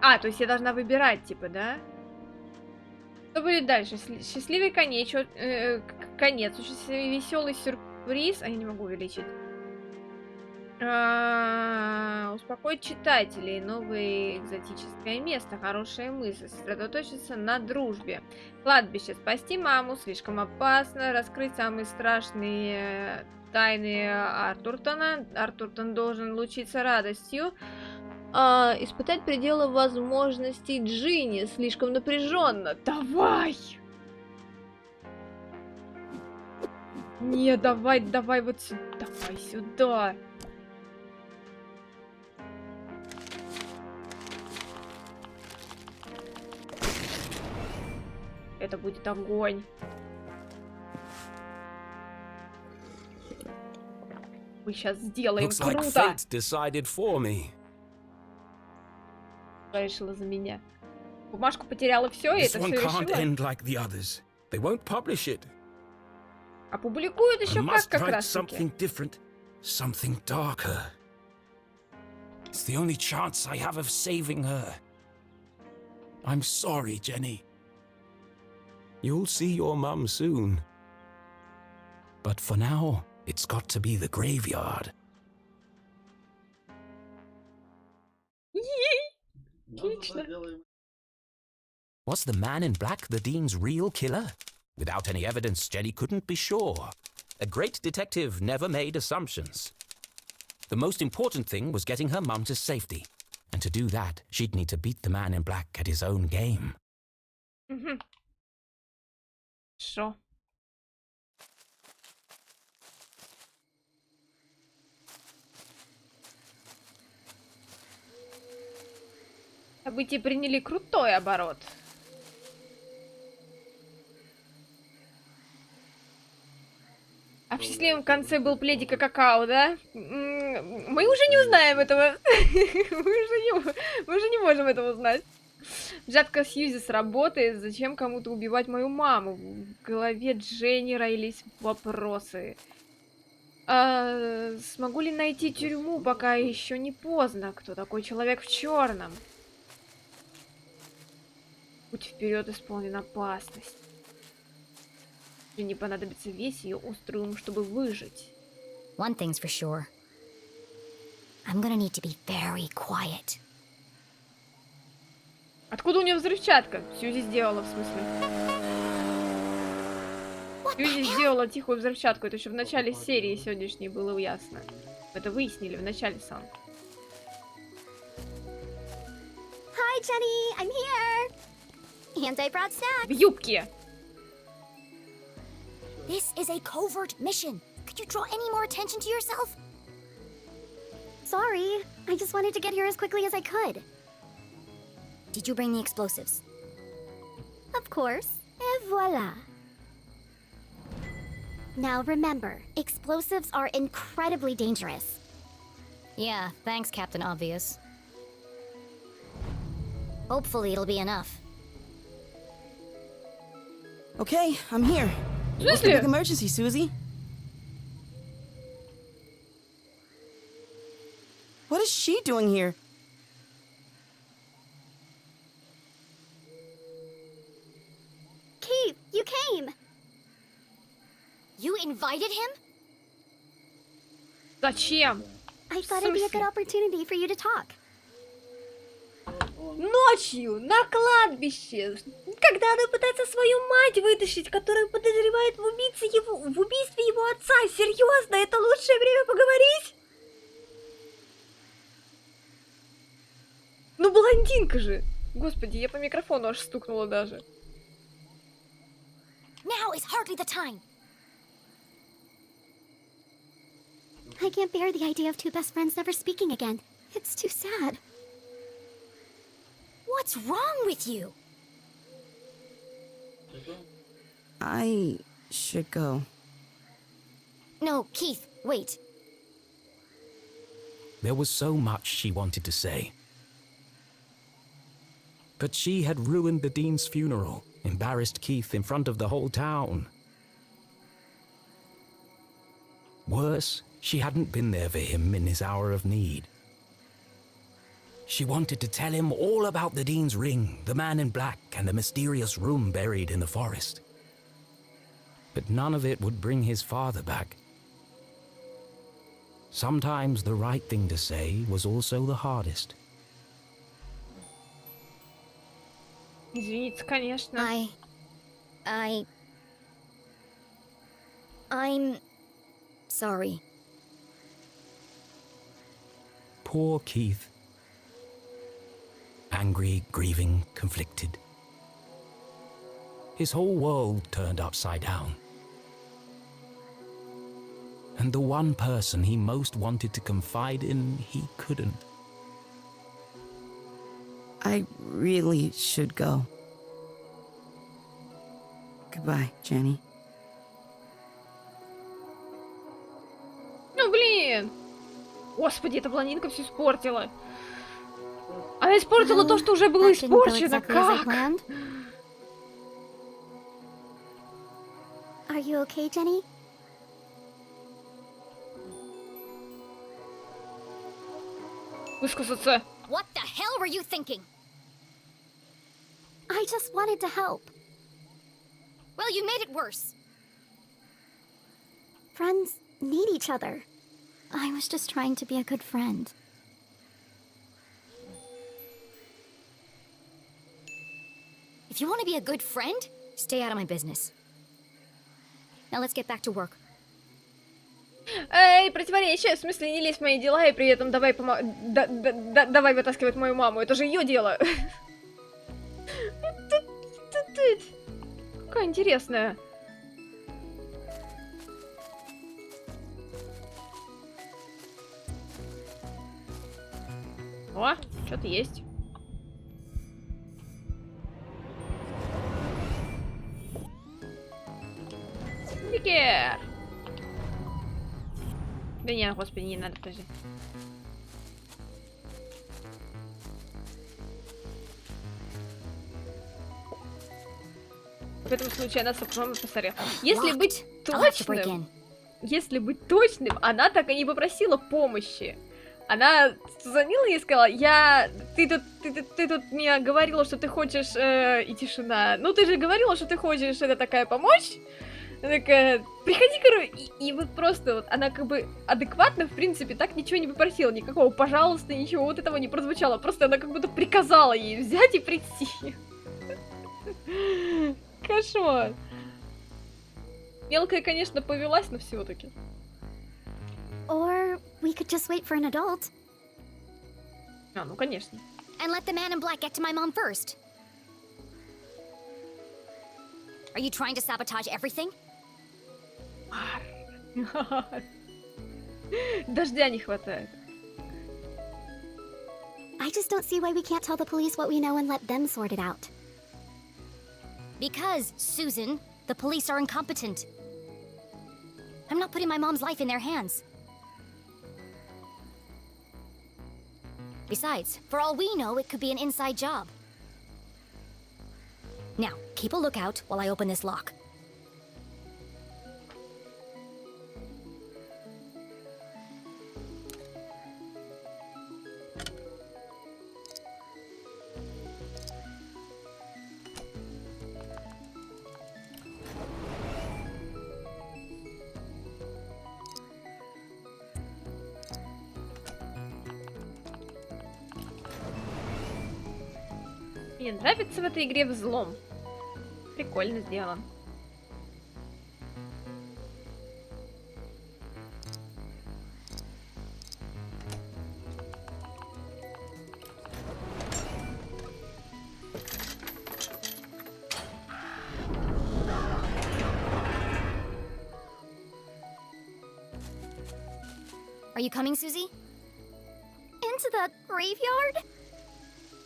C: А, то есть я должна выбирать, типа, да? Что будет дальше? Счастливый конец. Конец. Очень веселый сюрприз. А я не могу увеличить. Успокоить читателей. Новое экзотическое место. Хорошая мысль. Сосредоточиться на дружбе. Кладбище. Спасти маму. Слишком опасно. Раскрыть самые страшные тайны Артуртона. Артуртон должен лучиться радостью. Испытать пределы возможностей Джинни. Слишком напряженно. Давай! Не, давай вот сюда. Давай сюда. Это будет огонь. Мы сейчас сделаем
N: Looks like
C: круто.
N: fate decided for me.
C: Решила за меня. Бумажку потеряла все, и
N: This
C: это
N: one
C: все
N: can't
C: решила.
N: end like the others. They won't publish it.
C: Опубликуют
N: I
C: еще
N: must
C: как
N: write
C: раз таки.
N: something different, something darker. It's the only chance I have of saving her. I'm sorry, Jenny. You'll see your mum soon. But for now, it's got to be the graveyard.
C: Отлично.
F: Was the man in black the Dean's real killer?
N: Without any evidence, Jenny couldn't be sure. A great detective never made assumptions. The most important thing was getting her mum to safety. And to do that, she'd need to beat the man in black at his own game.
C: Шо? События приняли крутой оборот. А в счастливом конце был пледик и какао, да? Мы уже не узнаем этого. Мы уже не можем этого узнать. Взятка Сьюзи сработает. Зачем кому-то убивать мою маму? В голове Дженни роились вопросы. Смогу ли найти тюрьму, пока еще не поздно? Кто такой человек в черном? Путь вперед исполнен опасность. Не понадобится весь ее острый ум, чтобы выжить.
D: One thing's for sure. I'm gonna need to be very quiet.
C: Откуда у нее взрывчатка? Сьюзи сделала, в смысле. Сьюзи сделала тихую взрывчатку. Это еще в начале серии сегодняшней было ясно. Это выяснили в начале самом.
E: Hi, Jenny. I'm here. And I brought snacks.
C: В юбке.
D: This is a covert mission. Could you draw any more attention to yourself?
E: Sorry. I just wanted to get here as quickly as I could.
D: Did you bring the explosives?
E: Of course. Et voila. Now remember, explosives are incredibly dangerous.
D: Yeah, thanks, Captain Obvious. Hopefully it'll be enough.
R: Okay, I'm here. What's the big emergency, Susie? What is she doing here?
E: Keith, you came!
D: You invited him?
C: Зачем?
E: I thought it'd be a good opportunity for you to talk.
C: Ночью на кладбище, когда она пытается свою мать вытащить, которую подозревает в убийстве его отца. Серьезно, это лучшее время поговорить? Ну, блондинка же. Господи, я по микрофону аж стукнула даже.
D: Now is hardly the time.
E: I can't bear the idea of two best friends never speaking again. It's too sad.
D: What's wrong with you?
R: I should go.
D: No, Keith, wait.
F: There was so much she wanted to say. But she had ruined the Dean's funeral, embarrassed Keith in front of the whole town. Worse, she hadn't been there for him in his hour of need. She wanted to tell him all about the Dean's ring, the man in black, and the mysterious room buried in the forest. But none of it would bring his father back. Sometimes the right thing to say was also the hardest.
C: Извините, конечно.
D: I'm sorry.
F: Poor Keith. Angry, grieving, conflicted. His whole world turned upside down. And the one person he most wanted to confide in, he couldn't.
R: I really should go. Goodbye, Jenny.
C: Ну, блин! Господи, эта блондинка все испортила. Она испортила то, что уже было испорчено. Как?
E: Are you okay, Jenny?
C: Высказаться.
D: What the hell were you thinking?
E: I just wanted to help.
D: Well, you made it worse.
E: Friends need each other. I was just trying to be a good friend.
D: If you want to be a good friend, stay out of my business. Now let's get back to work.
C: Эй, противоречие, в смысле не лезь в мои дела и при этом давай давай вытаскивать мою маму, это же ее дело. Какая интересная. О, что-то есть. Никер. Да не, господи, не надо, подожди. В этом случае она сопряжена постарела. Если быть точным, она так и не попросила помощи. Она звонила ей и сказала: ты тут мне говорила, что ты хочешь, и тишина. Ну ты же говорила, что ты хочешь, это такая помочь. Она такая: приходи, короче, и вот просто вот она как бы адекватно, в принципе, так ничего не попросила, никакого пожалуйста, ничего вот этого не прозвучало, просто она как будто приказала ей взять и прийти. Кошмар. Мелкая, конечно, повелась, но все-таки.
E: Or we could just wait for an adult.
C: А, ну конечно.
D: And let the man in black get to my mom first. Are you trying to sabotage everything?
C: Дождя не хватает.
E: I just don't see why we can't tell the police what we know and let them sort it out.
D: Because, Susan, the police are incompetent. I'm not putting my mom's life in their hands. Besides, for all we know, it could be an inside job. Now, keep a lookout while I open this lock.
C: Мне нравится в этой игре взлом. Прикольно сделан.
D: Are you coming, Susie?
E: Into the graveyard?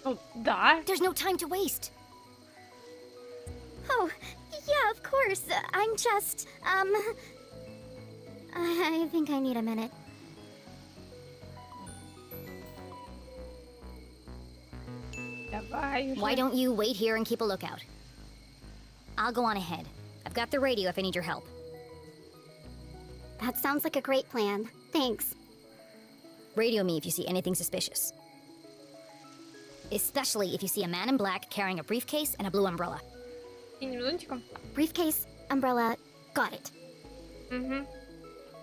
C: Oh, да.
D: There's no time to waste.
E: Oh, yeah, of course. I'm just, I think I need a minute.
C: Давай уже.
D: Why don't you wait here and keep a lookout? I'll go on ahead. I've got the radio if I need your help.
E: That sounds like a great plan. Thanks.
D: Radio me if you see anything suspicious. Especially if you see a man in black carrying a briefcase and a blue umbrella.
C: Синим зонтиком.
E: Briefcase, umbrella, got it.
C: Угу.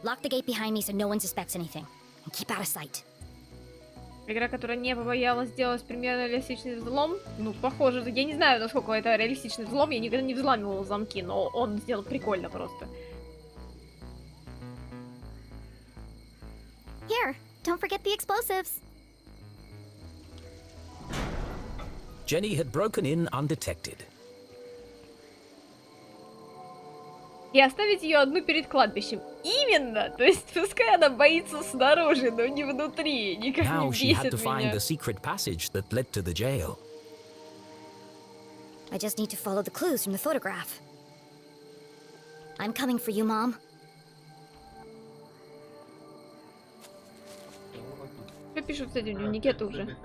D: Lock the gate behind me so no one suspects anything. And keep out of sight.
C: Игра, которая не побоялась сделать примерно реалистичный взлом. Ну, похоже, я не знаю, насколько это реалистичный взлом. Я никогда не взламывала замки, но он сделал прикольно просто.
E: Here, don't forget the explosives.
F: Jenny had broken in undetected.
C: И оставить ее одну перед кладбищем. Именно! То есть, пускай она боится снаружи, но не внутри. Никак
F: Now
C: не
F: she had
C: бесит
F: to find
C: меня.
F: the secret passage that led to the jail.
D: I just need to follow the clues from the photograph. I'm coming for you, Mom.
C: Что пишут, кстати, в дневнике-то уже?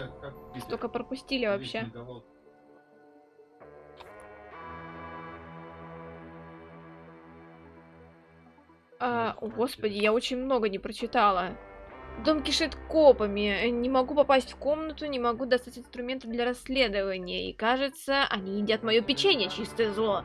C: Столько пропустили вообще. О, господи, я очень много не прочитала. Дом кишит копами. Не могу попасть в комнату, не могу достать инструменты для расследования. И кажется, они едят мое печенье, чистое зло.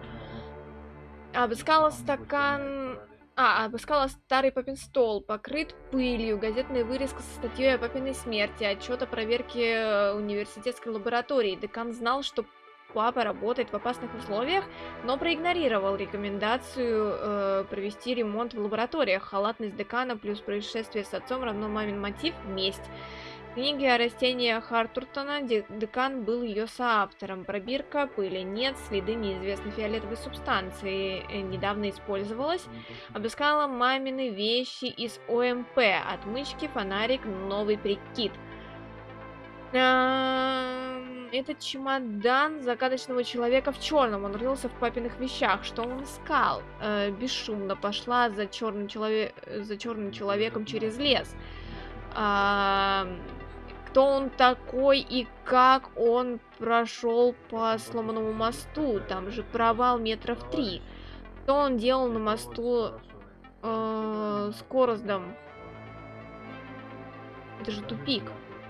C: Обыскала стакан... обыскала старый папин стол, покрыт пылью, газетная вырезка со статьей о папиной смерти, отчет о проверке университетской лаборатории. Декан знал, что папа работает в опасных условиях, но проигнорировал рекомендацию провести ремонт в лабораториях. Халатность декана плюс происшествие с отцом равно мамин мотив – месть. Книги о растениях Хартуртона, декан был ее соавтором. Пробирка, пыли нет, следы неизвестной фиолетовой субстанции недавно использовалась. Обыскала мамины вещи из ОМП, отмычки, фонарик, новый прикид. Этот чемодан загадочного человека в черном, он рылся в папиных вещах. Что он искал? Бесшумно пошла за черным человеком через лес. Кто он такой и как он прошел по сломанному мосту? Там же провал метров 3. Что он делал на мосту с Короздом? Это же тупик.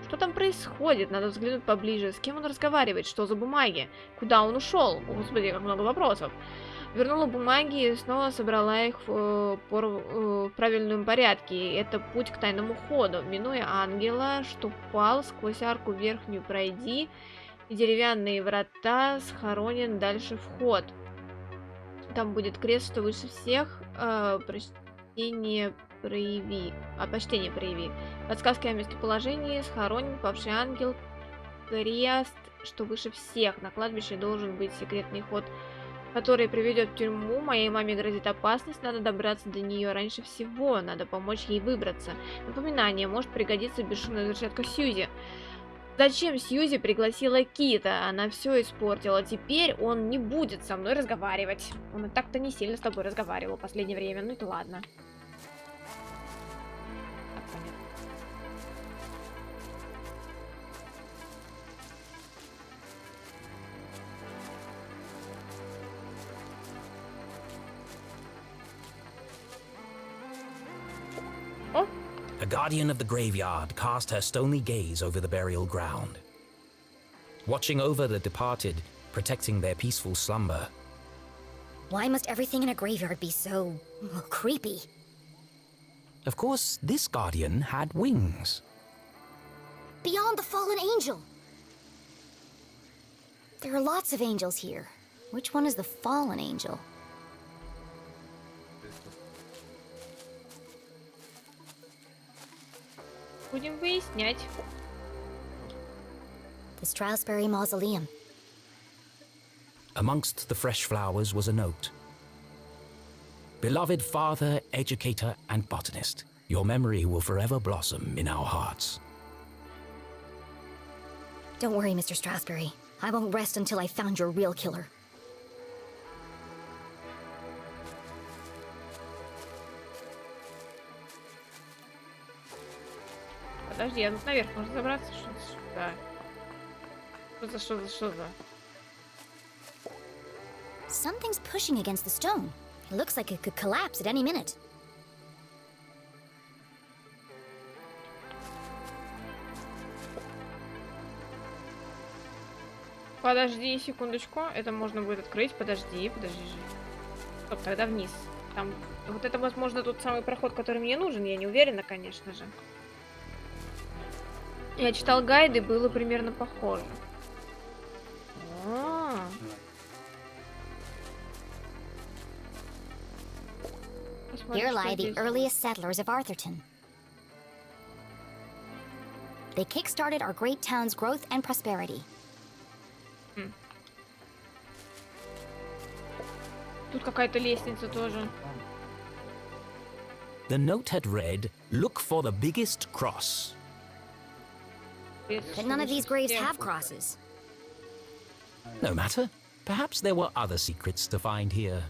C: Что там происходит? Надо взглянуть поближе. С кем он разговаривает? Что за бумаги? Куда он ушел? Господи, как много вопросов. Вернула бумаги и снова собрала их в правильном порядке. Это путь к тайному ходу. Минуя ангела, что пал, сквозь арку верхнюю пройди, и деревянные врата схоронен дальше вход. Там будет крест, что выше всех. Почтение прояви. Подсказки о местоположении. Схоронен павший ангел. Крест, что выше всех. На кладбище должен быть секретный ход, который приведет в тюрьму. Моей маме грозит опасность, надо добраться до нее раньше всего, надо помочь ей выбраться. Напоминание, может пригодиться бесшумная зачатка Сьюзи. Зачем Сьюзи пригласила Кита? Она все испортила. Теперь он не будет со мной разговаривать. Он и так-то не сильно с тобой разговаривал в последнее время, ну это ладно. Так, понятно.
F: A guardian of the graveyard cast her stony gaze over the burial ground, watching over the departed, protecting their peaceful slumber.
D: Why must everything in a graveyard be so creepy?
F: Of course, this guardian had wings.
D: Beyond the fallen angel. There are lots of angels here. Which one is the fallen angel?
C: Будем выяснять.
D: The Strasberry Mausoleum.
F: Amongst the fresh flowers was a note. Beloved father, educator, and botanist, your memory will forever blossom in our hearts.
D: Don't worry, Mr. Strasberry. I won't rest until I found your real killer.
C: Подожди, тут наверх можно забраться? Что-то что за?
D: Something's pushing against the stone. It looks like it could collapse at any minute.
C: Подожди секундочку, это можно будет открыть. Подожди. Стоп, тогда вниз. Там, вот это, возможно, тот самый проход, который мне нужен. Я не уверена, конечно же. Я читал гайды, было примерно похоже.
D: Here lie the earliest settlers of Arthurton. They kick-started our great town's growth and prosperity.
C: Тут какая-то лестница тоже.
F: The note had read, "Look for the biggest cross."
D: But none of these graves have crosses.
F: No matter. Perhaps there were other secrets to find here.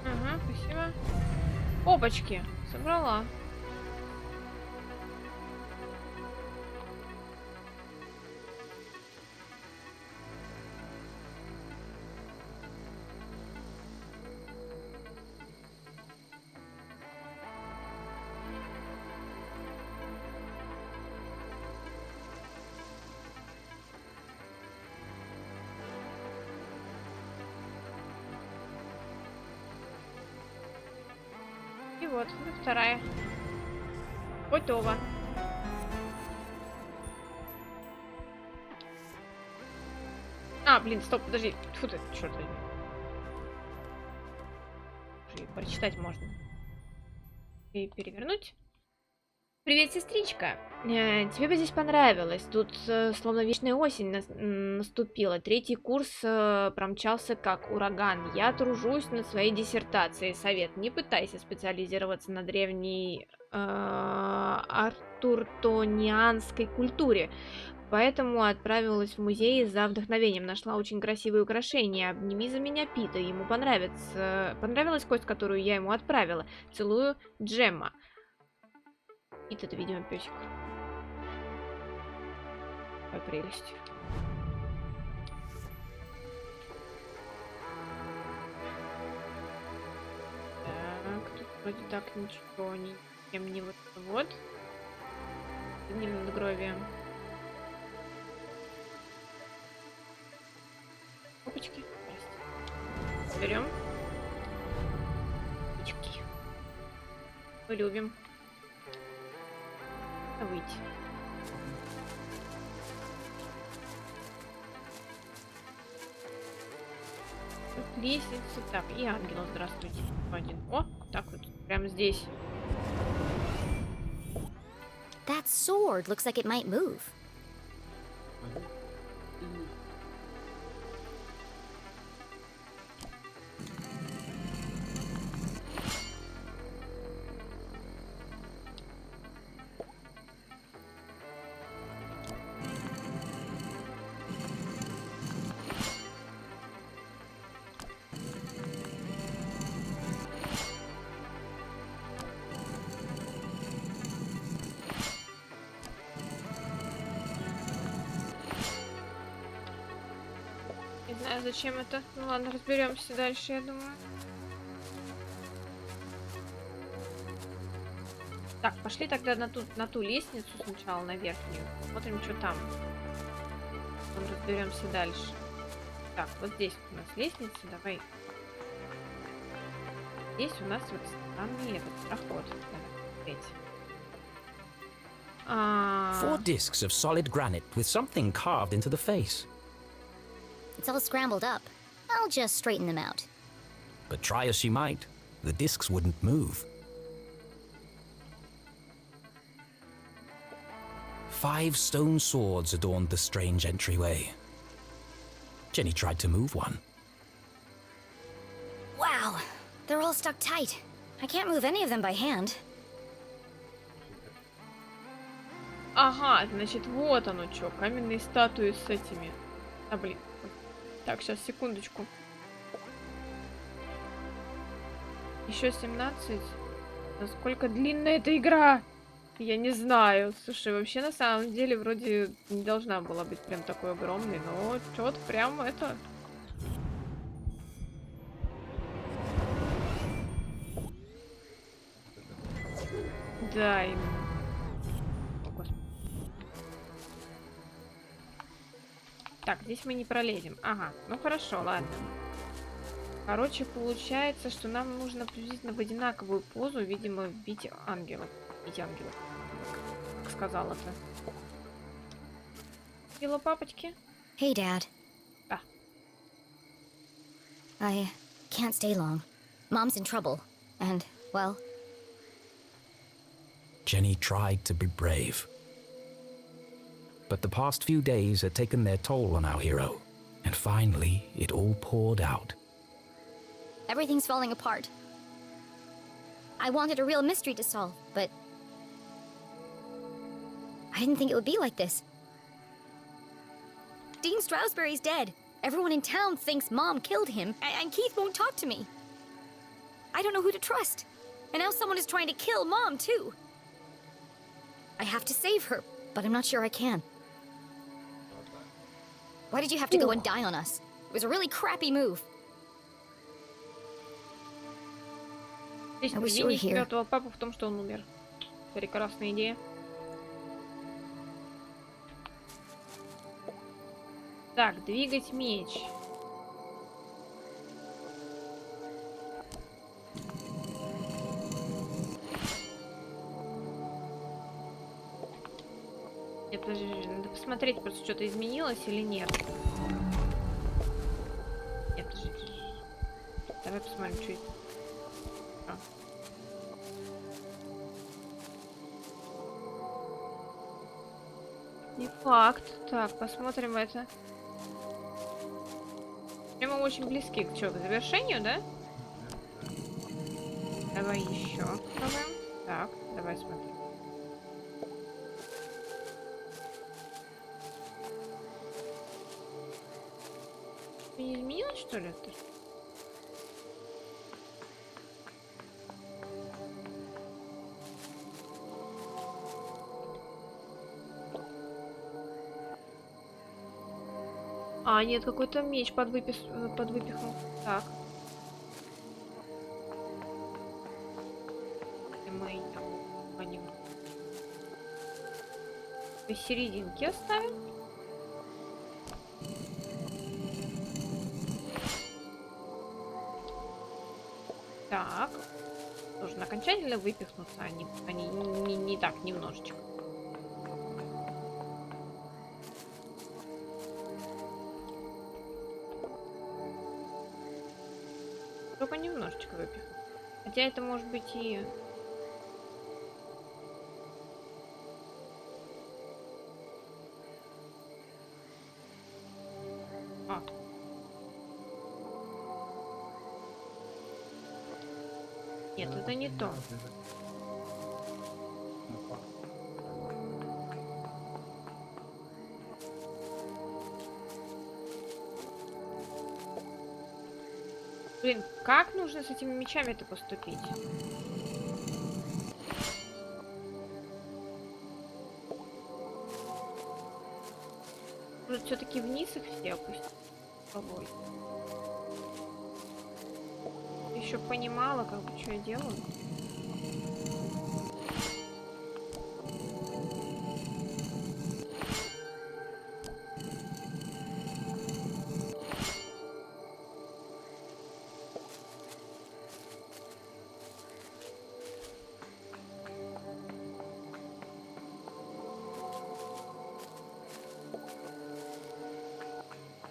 C: Ага, спасибо. Опачки, собрала. И вот, вторая. Готово. А, блин, стоп, подожди. Фу ты, черт возьми. Уже и прочитать можно. И перевернуть. Привет, сестричка. Тебе бы здесь понравилось. Тут словно вечная осень наступила. Третий курс промчался как ураган. Я тружусь над своей диссертацией. Совет: не пытайся специализироваться на древней артуртонианской культуре. Поэтому отправилась в музей за вдохновением. Нашла очень красивые украшения. Обними за меня Пита. Ему понравится. Понравилась кость, которую я ему отправила. Целую, Джемма. Пит — это, видимо, песик. Какая прелесть. Так, тут вроде так ничего не вот. Не надгробие. Опачки. Берем. Опачки. Мы любим. Выйти. Тут лестница. Так, и ангел, здравствуйте. Один. О, так вот, прямо здесь.
D: That sword looks like it might move.
C: знаю, зачем это. Ну ладно, разберемся дальше, я думаю. Так, пошли тогда на ту лестницу сначала, на верхнюю. Смотрим, что там. Потом разберемся дальше. Так, вот здесь у нас лестница, давай. Здесь у нас вот странный этот проход. Давай,
F: Four discs of solid granite with something carved into the face.
D: It's all scrambled up. I'll just straighten them out.
F: But try as she might, the discs wouldn't move. 5 stone swords adorned the strange entryway. Jenny tried to move one.
D: Wow, they're all stuck tight. I can't move any of them by hand.
C: Ага, значит, вот оно что. Каменные статуи с этими. А, блин. Так, сейчас, секундочку. Еще 17. Насколько длинная эта игра? Я не знаю. Слушай, вообще на самом деле вроде не должна была быть прям такой огромной, но что-то прям это... Да, именно. О, Господи. Так, здесь мы не пролезем. Ага, ну хорошо, ладно. Короче, получается, что нам нужно приблизительно в одинаковую позу, видимо, в виде ангела. В виде ангела. Как сказала-то. Видела папочки?
D: Hey, Dad.
C: Ah.
D: I can't stay long. Mom's in trouble. And, well...
F: Jenny tried to be brave. But the past few days had taken their toll on our hero, and finally it all poured out.
D: Everything's falling apart. I wanted a real mystery to solve, but... I didn't think it would be like this. Dean Stroudsbury's dead. Everyone in town thinks Mom killed him, and Keith won't talk to me. I don't know who to trust. And now someone is trying to kill Mom, too. I have to save her, but I'm not sure I can. Why did you have to go and die on us? It was a really crappy move.
C: Винить мертвого папу в том, что он умер. Прекрасная идея. Так, двигать меч. Это же надо посмотреть, просто что-то изменилось или нет. Нет, подожди. Давай посмотрим, что это. Не факт. Так, посмотрим это. Мы очень близки к чему? К завершению, да? Давай еще попробуем. Так, давай смотрим. Не изменилось, что ли, это? А, нет, какой-то меч подвыпихнул. Так. И мы идем по нему. Посерединке оставим. Так. Нужно окончательно выпихнуться, они не так, немножечко. Только немножечко выпихну. Хотя это может быть и... А. Нет, это не то. Блин, как нужно с этими мечами-то поступить? Может, все-таки вниз их все опустить? Ой. Еще понимала, как бы, что я делаю.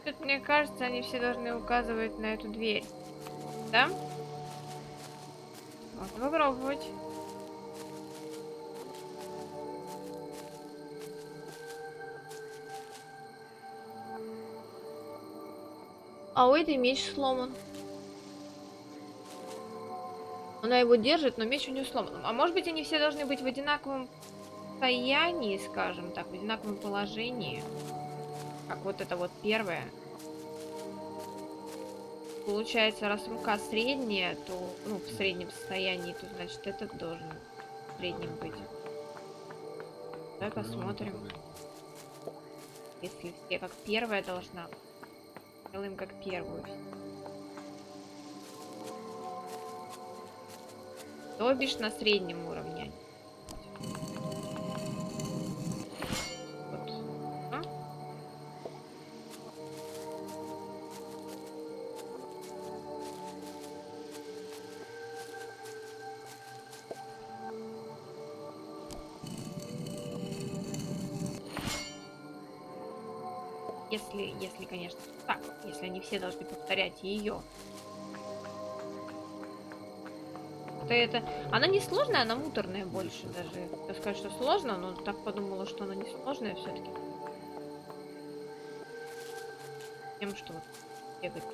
C: Тут, мне кажется, они все должны указывать на эту дверь. Да? Можно попробовать. А у этой меч сломан. Она его держит, но меч у нее сломан. А может быть, они все должны быть в одинаковом состоянии, скажем так, в одинаковом положении. Как вот это вот первое. Получается, раз рука средняя, то, ну, в среднем состоянии, то значит этот должен в среднем быть. Давай посмотрим. Если все как первая должна, делаем как первую. То бишь на среднем уровне. Вот. А? Если, конечно, так, если они все должны повторять ее. Это, она не сложная, она муторная больше даже. Я сказать, что сложно, но так подумала, что она не сложная все-таки. Тем, что вот бегать,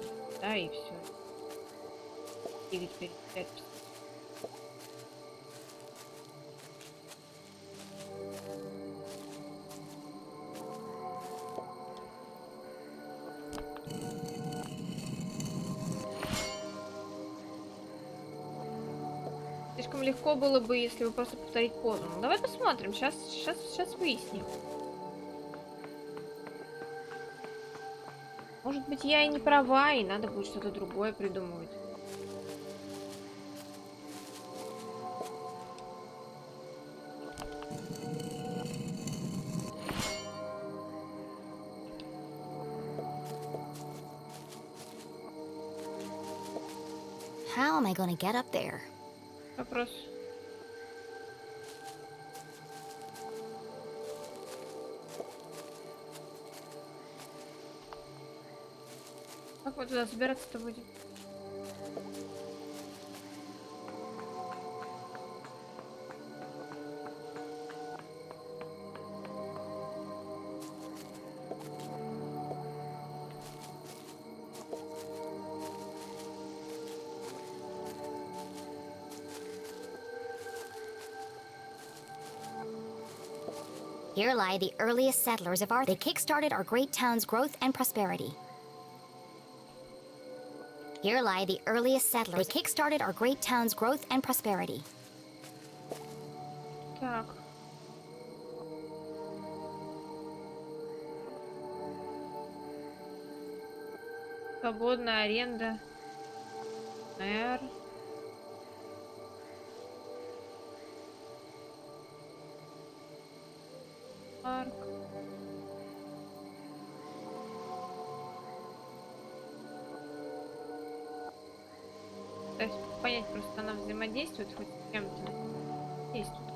C: да, и все. Бегать, перечислять. Слишком легко было бы, если бы просто повторить позу. Ну, давай посмотрим. Сейчас выясним. Может быть, я и не права, и надо будет что-то другое придумывать.
D: How am I gonna get up there?
C: Вопрос. Как мы туда забираться-то будем?
D: Here lie the earliest settlers of our... They kickstarted our great town's growth and prosperity. Here lie the earliest settlers. They kickstarted our great town's growth and prosperity.
C: Так. Свободная аренда. Мэр. Парк. То есть понять, просто она взаимодействует хоть с кем-то. Действует.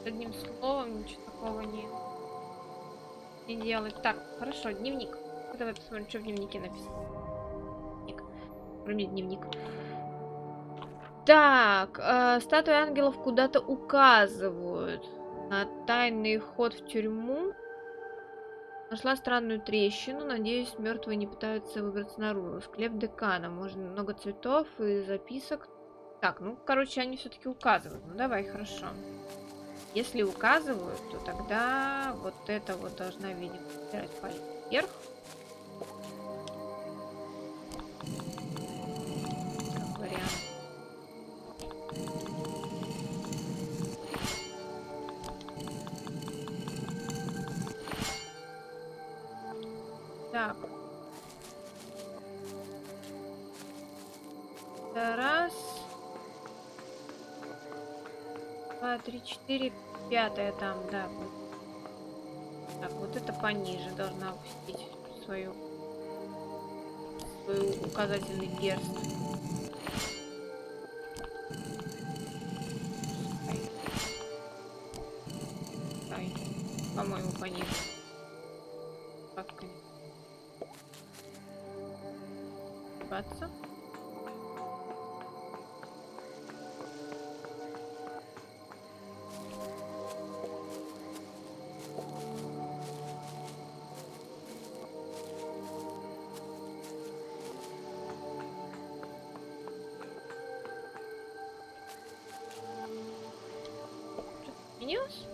C: Одним словом, ничего такого не делать. Так, хорошо, дневник. Давай посмотрим, что в дневнике написано. Кроме дневник. Так, статуи ангелов куда-то указывают. На тайный ход в тюрьму. Нашла странную трещину. Надеюсь, мертвые не пытаются выбраться наружу. Склеп декана. Можно много цветов и записок. Так, ну, короче, они все-таки указывают. Ну, давай, хорошо. Если указывают, то тогда вот это вот должна, видимо, убирать палец вверх. 2, 3, 4, 5 там, да. Так, вот это пониже должна опустить свой указательный перст. Ай, по-моему, пониже. Как-то. Баться. Минус?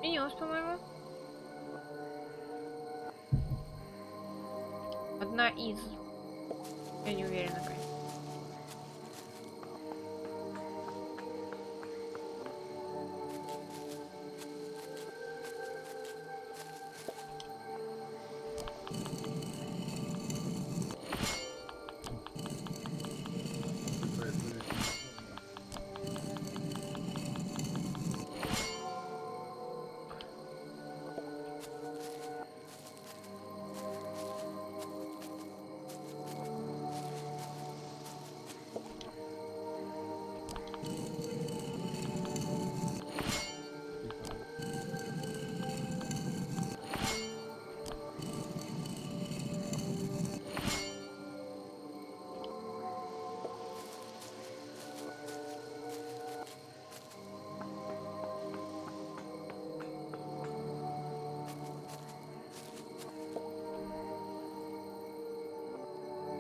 C: Минус, по-моему. Одна из. Я не уверена, конечно.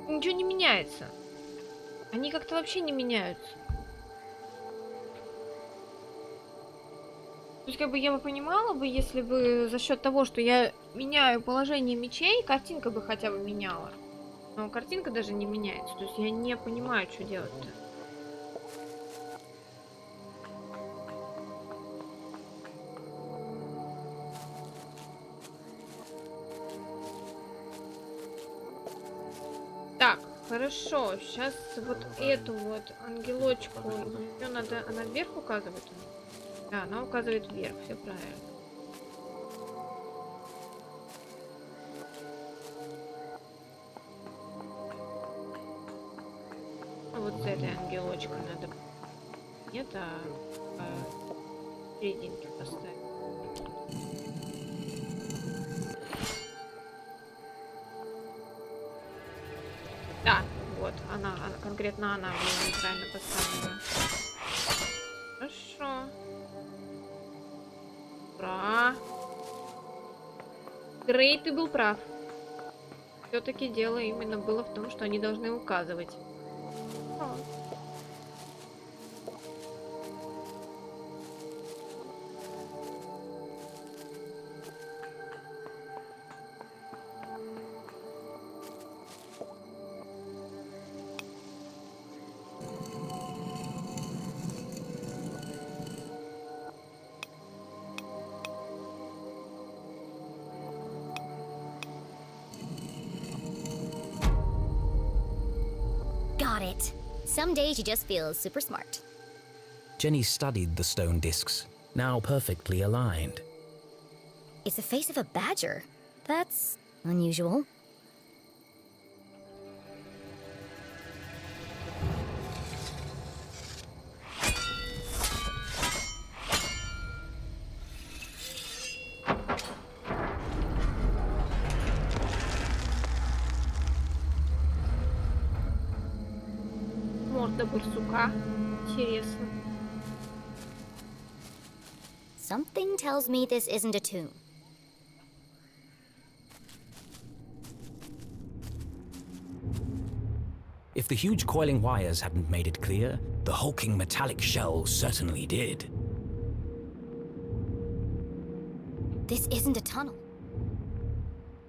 C: Ничего не меняется. Они как-то вообще не меняются. То есть, как бы я бы понимала бы, если бы за счет того, что я меняю положение мечей, картинка бы хотя бы меняла. Но картинка даже не меняется. То есть я не понимаю, что делать-то. Так, хорошо. Сейчас вот эту вот ангелочку, ее надо, она вверх указывает? Да, она указывает вверх, все правильно. Вот с этой ангелочкой надо это серединки поставить. Да, вот, она конкретно она была неправильно поставлена. Хорошо. Ура! Грей, ты был прав. Все-таки дело именно было в том, что они должны указывать.
D: Got it. Some days you just feel super smart.
F: Jenny studied the stone discs, now perfectly aligned.
D: It's the face of a badger. That's unusual.
C: Морда барсука. Интересно.
D: Something tells me this isn't a tomb.
F: If the huge coiling wires hadn't made it clear, the hulking metallic shell certainly did.
D: This isn't a tunnel.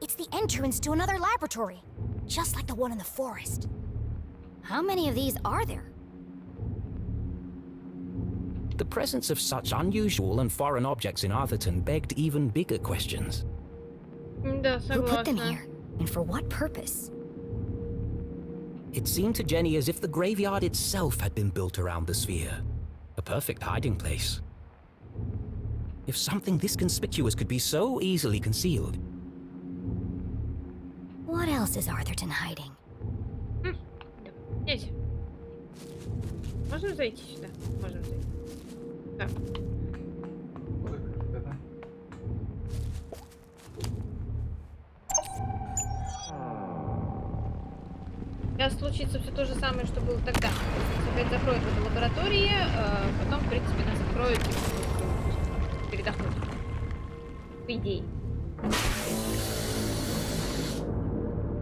D: It's the entrance to another laboratory, just like the one in the forest. How many of these are there?
F: The presence of such unusual and foreign objects in Arthurton begged even bigger questions.
C: Да,
D: Who put them
C: согласна.
D: here? And for what purpose?
F: It seemed to Jenny as if the graveyard itself had been built around the sphere. A perfect hiding place. If something this conspicuous could be so easily concealed.
D: What else is Arthurton hiding?
C: Здесь. Можем зайти сюда? Можем зайти. Так. Сейчас случится все то же самое, что было тогда. Опять закроют в этой лаборатории, потом, в принципе, нас откроют передохнуть. По идее.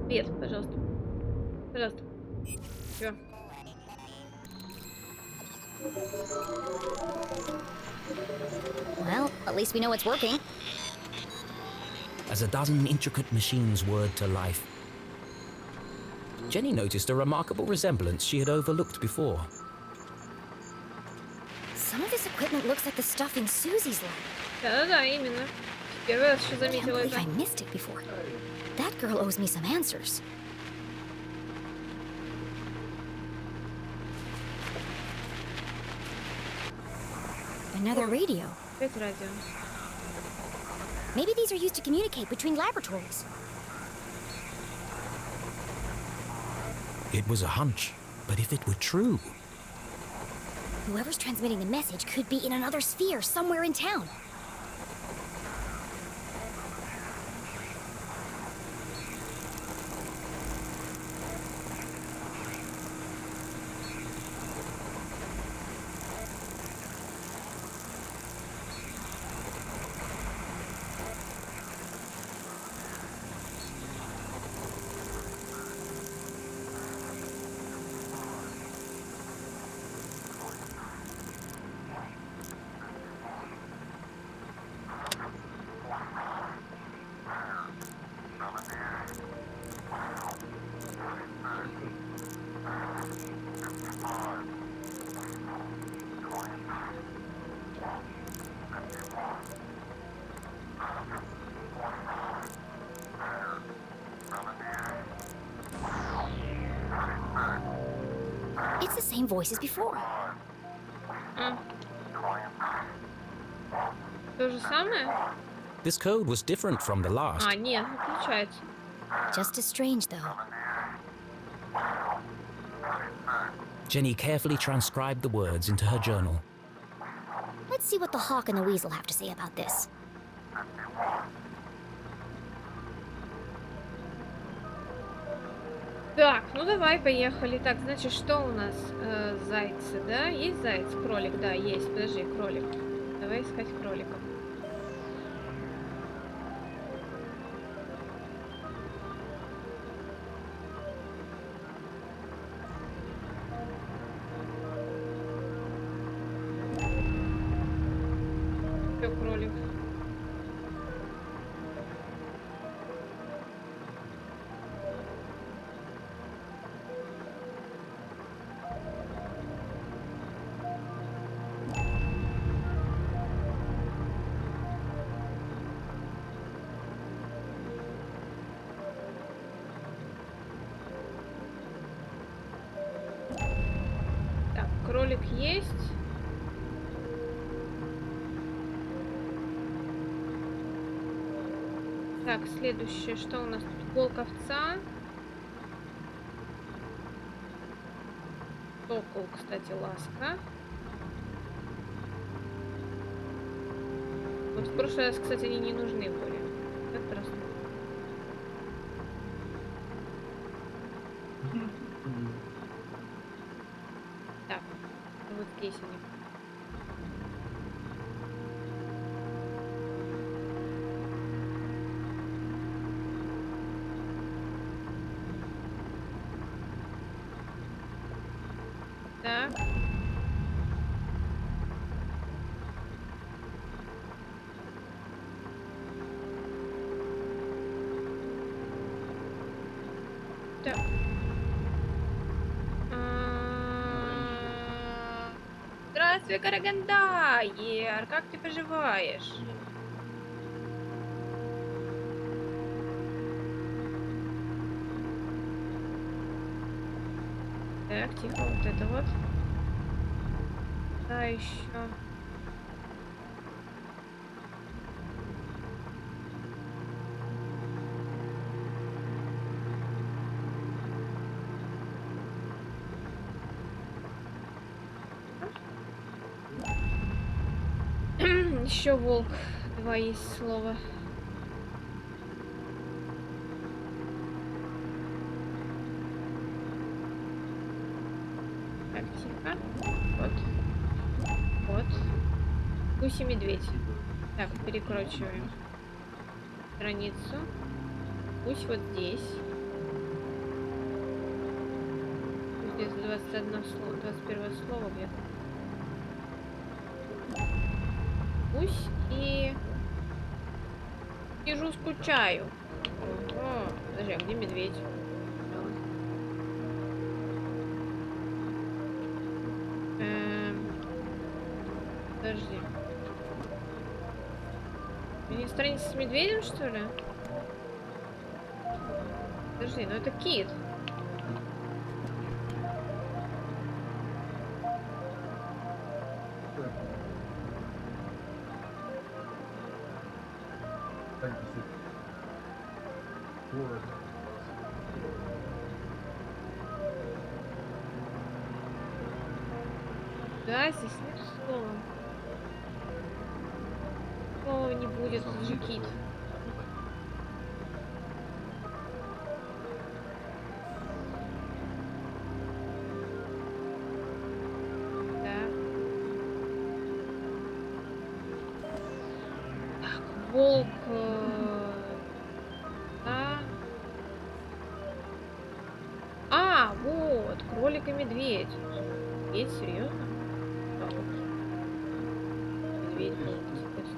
C: Привет, пожалуйста. Пожалуйста. Всё.
D: Well, at least we know it's working.
F: As a dozen intricate machines whirred to life, Jenny noticed a remarkable resemblance she had overlooked before.
D: Some of this equipment looks like the stuff in Susie's lab.
C: Да-да-да, именно. Первый раз еще
D: I can't
C: заметила
D: believe
C: это.
D: I missed it before. That girl owes me some answers. Another radio.
C: Опять радио.
D: Maybe these are used to communicate between laboratories.
F: It was a hunch, but if it were true...
D: Whoever's transmitting the message could be in another sphere somewhere in town. It's the same voice as before.
C: То же самое?
F: This code was different from the last.
C: А, нет, не получается.
D: Just as strange, though.
F: Jenny carefully transcribed the words into her journal.
D: Let's see what the hawk and the weasel have to say about this.
C: Так, ну давай, поехали. Так, значит, что у нас? Зайцы, да? Есть заяц? Кролик, да, есть. Подожди, кролик. Давай искать кроликов. Всё, кролик. Так, кролик есть. Так, следующее, что у нас тут? Волк, овца. Сокол, кстати, ласка. Вот в прошлый раз, кстати, они не нужны были. В этот раз. Так, вот здесь они. Так. Так. Здравствуй, Карагандайер! Как ты поживаешь? Так, тихо, вот это вот. Да, еще. Еще волк. Два есть слова. Так, тихо. Вот. Вот. Гусь и медведь. Так, перекручиваем страницу. Гусь вот здесь. Здесь 21 слово, 21 слово где-то. Гусь и... Сижу, скучаю. Ого. Подожди, а где медведь? Подожди. Не страница с медведем, что ли? Подожди, ну это кит. Да, здесь нет слова. Слова не будет, это же кит. Да. Так, волк. Да. А, вот, кролик и медведь. Медведь, серьезно? Да, вот. Медведь был, интересно.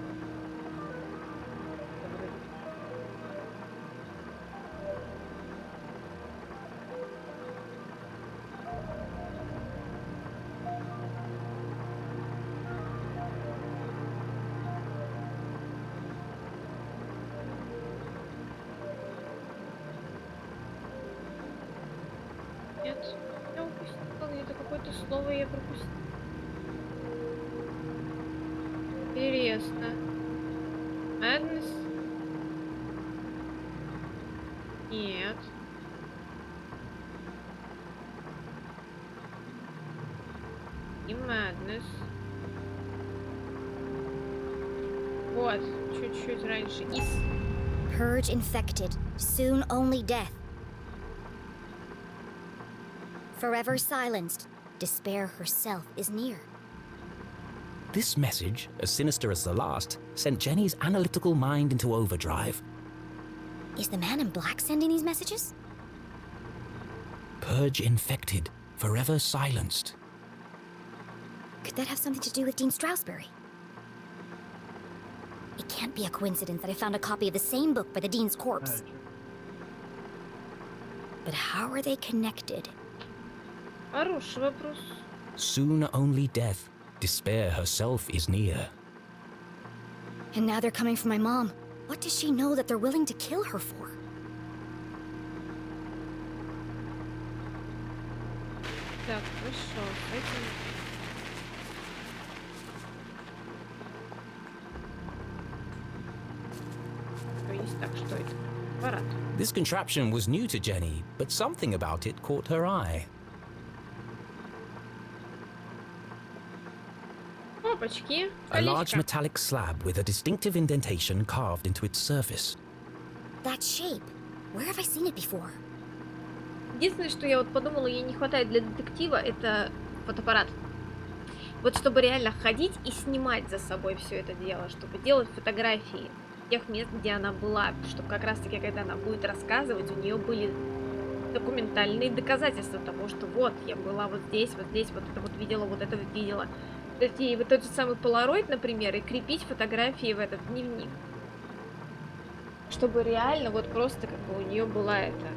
C: Нет, я упустила где-то какое-то слово, я пропустила. Интересно. Madness? Нет. И Madness. Вот, чуть-чуть раньше. Is.
D: Purge infected, soon only death. Forever silenced, despair herself is near.
F: This message, as sinister as the last, sent Jenny's analytical mind into overdrive.
D: Is the man in black sending these messages?
F: Purge infected, forever silenced.
D: Could that have something to do with Dean Strasberry? It can't be a coincidence that I found a copy of the same book by the Dean's corpse. But how are they connected?
C: Хороший вопрос.
F: Soon only death. Despair herself is near.
D: And now they're coming for my mom. What does she know that they're willing to kill her for?
C: Так, хорошо. С этим... Что есть? Так, что это? Аппарат.
F: This contraption was new to Jenny, but something about it caught her eye.
C: Опачки.
F: A large
C: Колечко.
F: metallic slab with a distinctive indentation carved into its surface.
D: That shape. Where have I seen it before?
C: Единственное, что я вот подумала, ей не хватает для детектива, это фотоаппарат. Вот чтобы реально ходить и снимать за собой все это дело, чтобы делать фотографии тех мест, где она была, чтобы как раз-таки, когда она будет рассказывать, у нее были документальные доказательства того, что вот, я была вот здесь, вот это вот видела, вот это вот видела. То есть ей вот тот же самый полароид, например, и крепить фотографии в этот дневник. Чтобы реально вот просто как бы у нее была это...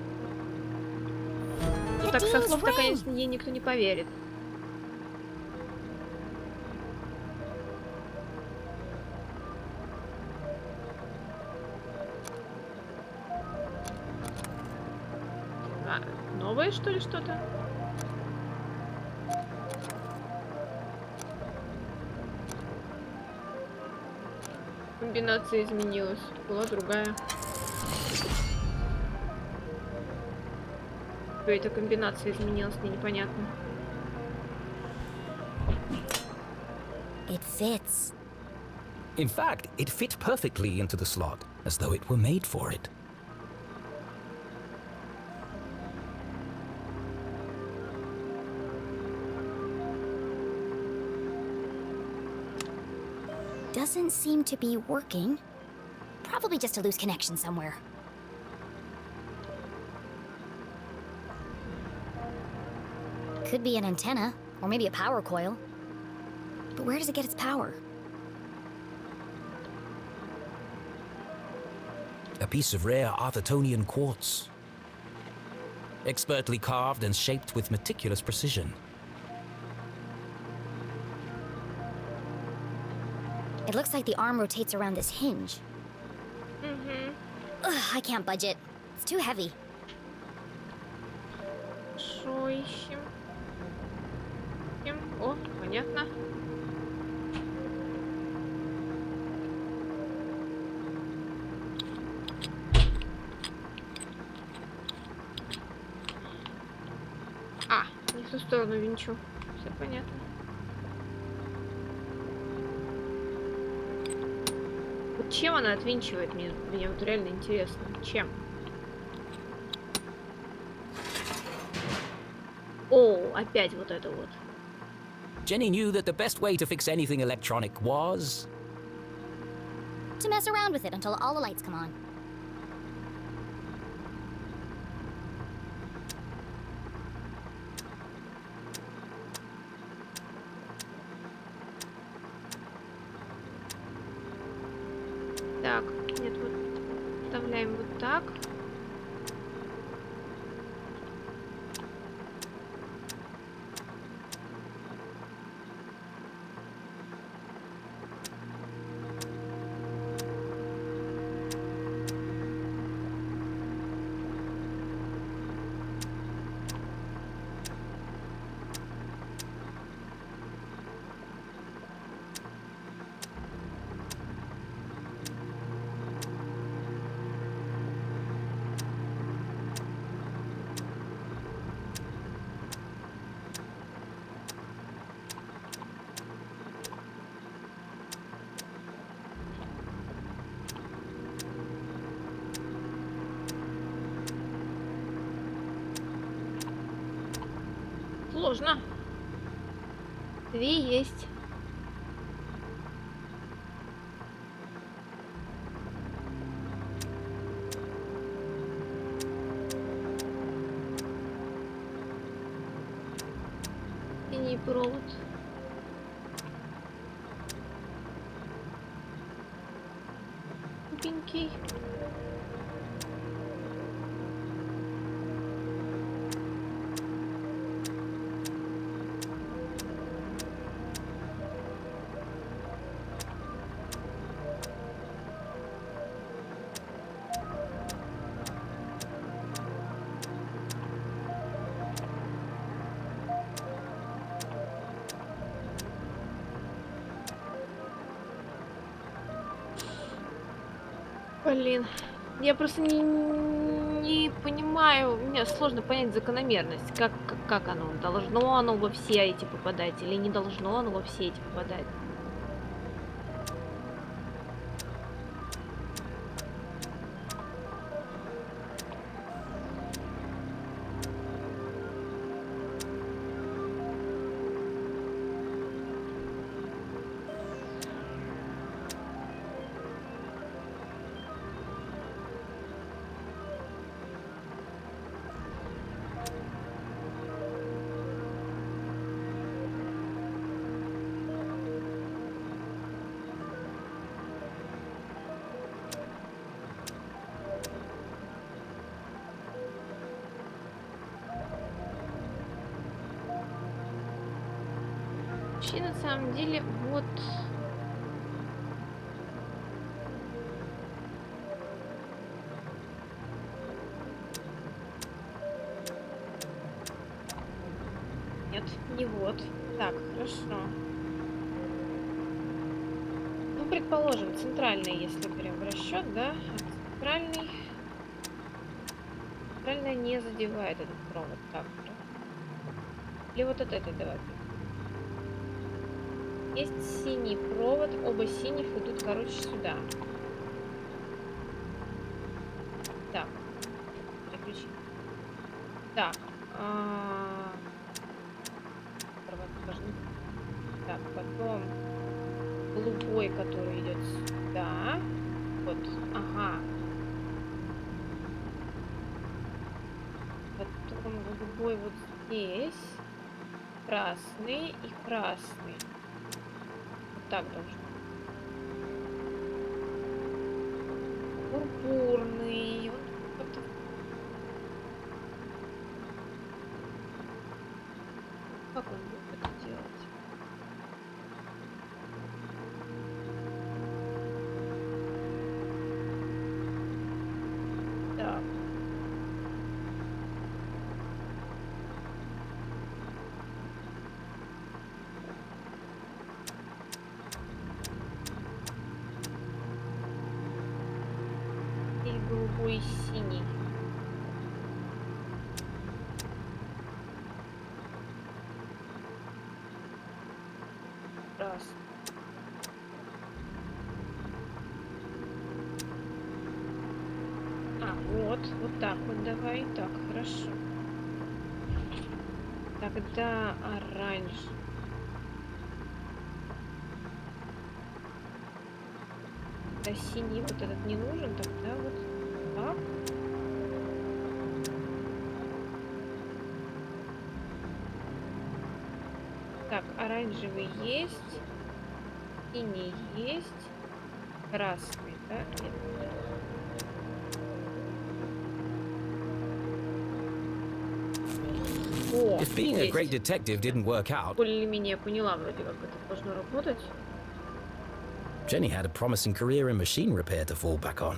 C: Ну так со слов-то, конечно, ей никто не поверит. А, новое, что ли, что-то? Комбинация изменилась. Была другая. Эта комбинация изменилась, мне непонятно.
D: It fits.
F: In fact, it fit perfectly into the slot, as though it were made for it.
D: Doesn't seem to be working. Probably just a loose connection somewhere. Could be an antenna, or maybe a power coil. But where does it get its power?
F: A piece of rare Arthurtonian quartz. Expertly carved and shaped with meticulous precision.
D: It looks like the arm rotates around this hinge. Ugh, I can't budge it. It's too heavy.
C: Шо ищем? О, понятно. А, не в ту сторону винчу. Все понятно. Вот чем она отвинчивает? Мне вот реально интересно. Чем? О, опять вот это вот.
F: Jenny knew that the best way to fix anything electronic was...
D: To mess around with it until all the lights come on.
C: Так, нет, вот вставляем вот так. Сложно. Две есть. Синий провод. Тупенький. Блин, я просто не понимаю, мне сложно понять закономерность, как оно, должно оно во все эти попадать или не должно оно во все эти попадать. Вообще, на самом деле, вот... Нет, не вот. Так, хорошо. Ну, предположим, центральный, если берем в расчет, да? Центральный. Центральная не задевает этот провод. Так, или вот от этой давай. Есть синий провод, оба синих идут, короче, сюда. Так, переключи. Так, так, потом голубой, который идет сюда. Вот, ага. Потом голубой вот здесь. Красный и красный. Вот так должно. Пурпурный. Вот как-то. Как он будет это делать? Так. И голубой, и синий. Раз. Вот так вот давай. Так, хорошо. Тогда оранжевый. Да, синий вот этот не нужен, тогда вот так. Так, оранжевый есть, синий есть, красный, да? Нет. О,
F: If being a
C: есть.
F: great detective didn't work out,
C: Более-менее поняла вроде как это должно работать.
F: Jenny had a promising career in machine repair to fall back on.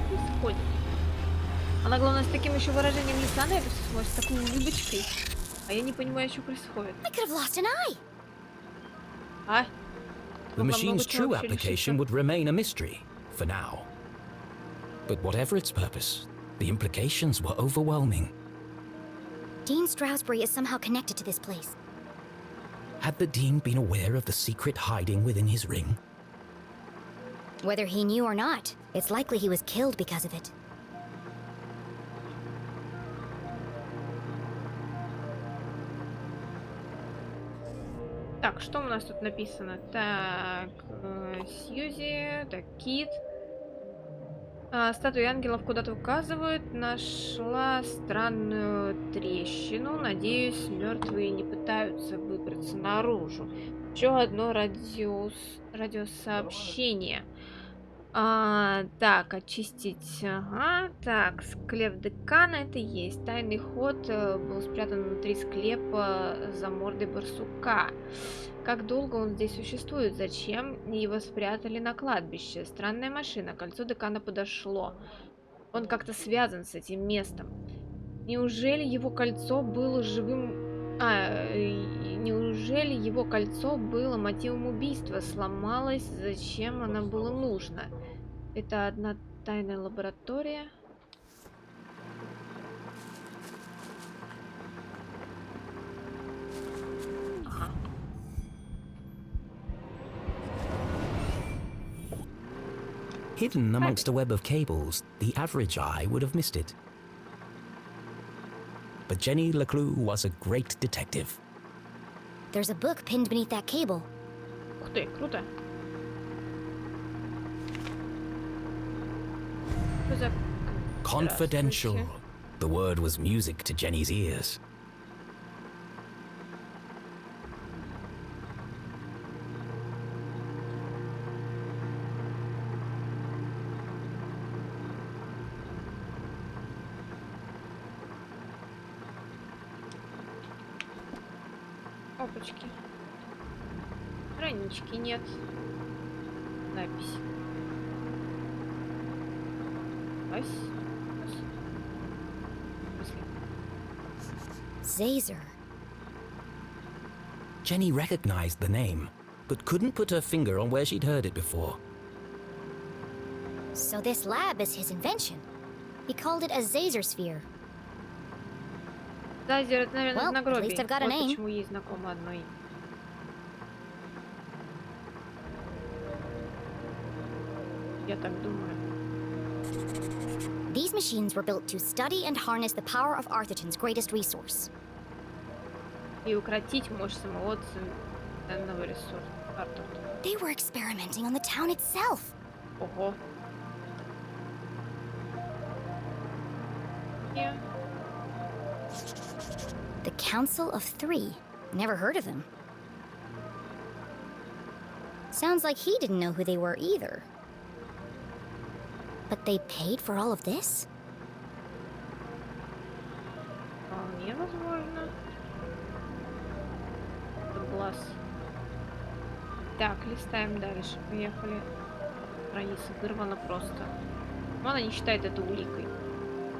C: Происходит. Она, главное, с таким еще выражением лица на это все смотрит, с такой улыбочкой. А я не понимаю, что происходит. А?
F: The machine's true application would remain a mystery, for now. But whatever its purpose, the implications were overwhelming.
D: Dean Stroudsbury is somehow connected to this place.
F: Had the Dean been aware of the secret hiding within his ring?
D: Whether he knew or not, it's likely he was killed because of it.
C: Так, что у нас тут написано? Так, Сьюзи, так, Кит. Статуи ангелов куда-то указывают. Нашла странную трещину. Надеюсь, мертвые не пытаются выбраться наружу. Еще одно радиосообщение. Так, очистить. Ага. Так, склеп декана это есть. Тайный ход был спрятан внутри склепа за мордой барсука. Как долго он здесь существует? Зачем его спрятали на кладбище? Странная машина. Кольцо декана подошло. Он как-то связан с этим местом. Неужели его кольцо было живым... неужели его кольцо было мотивом убийства? Сломалось? Зачем оно было нужно? Это одна тайная лаборатория. Ага.
F: Hidden amongst a web of cables, the average eye would have missed it. But Jenny LeClue was a great detective.
D: There's a book pinned beneath that cable.
C: Ух ты, круто. Опачки. Странички нет. Запись.
D: Zazer.
F: Jenny recognized the name, but couldn't put her finger on where she'd heard it before.
D: So this lab is his invention. He called it a Zazer sphere.
C: Зазер, это, наверное,
D: Well,
C: на
D: at
C: гробе.
D: least I've got a
C: Вот
D: name.
C: почему ей знакомо одно имя. Я так думаю.
D: These machines were built to study and harness the power of Arthurton's greatest resource.
C: И укротить мощь самого ценного ресурса. Артур.
D: They were experimenting on the town itself.
C: Ого. Yeah.
D: The Council of Three. Never heard of them. Sounds like he didn't know who they were either. But they paid for all of this?
C: Вполне возможно. Глаз. Так, листаем дальше. Поехали. Страница вырвана просто. Но она не считает это уликой.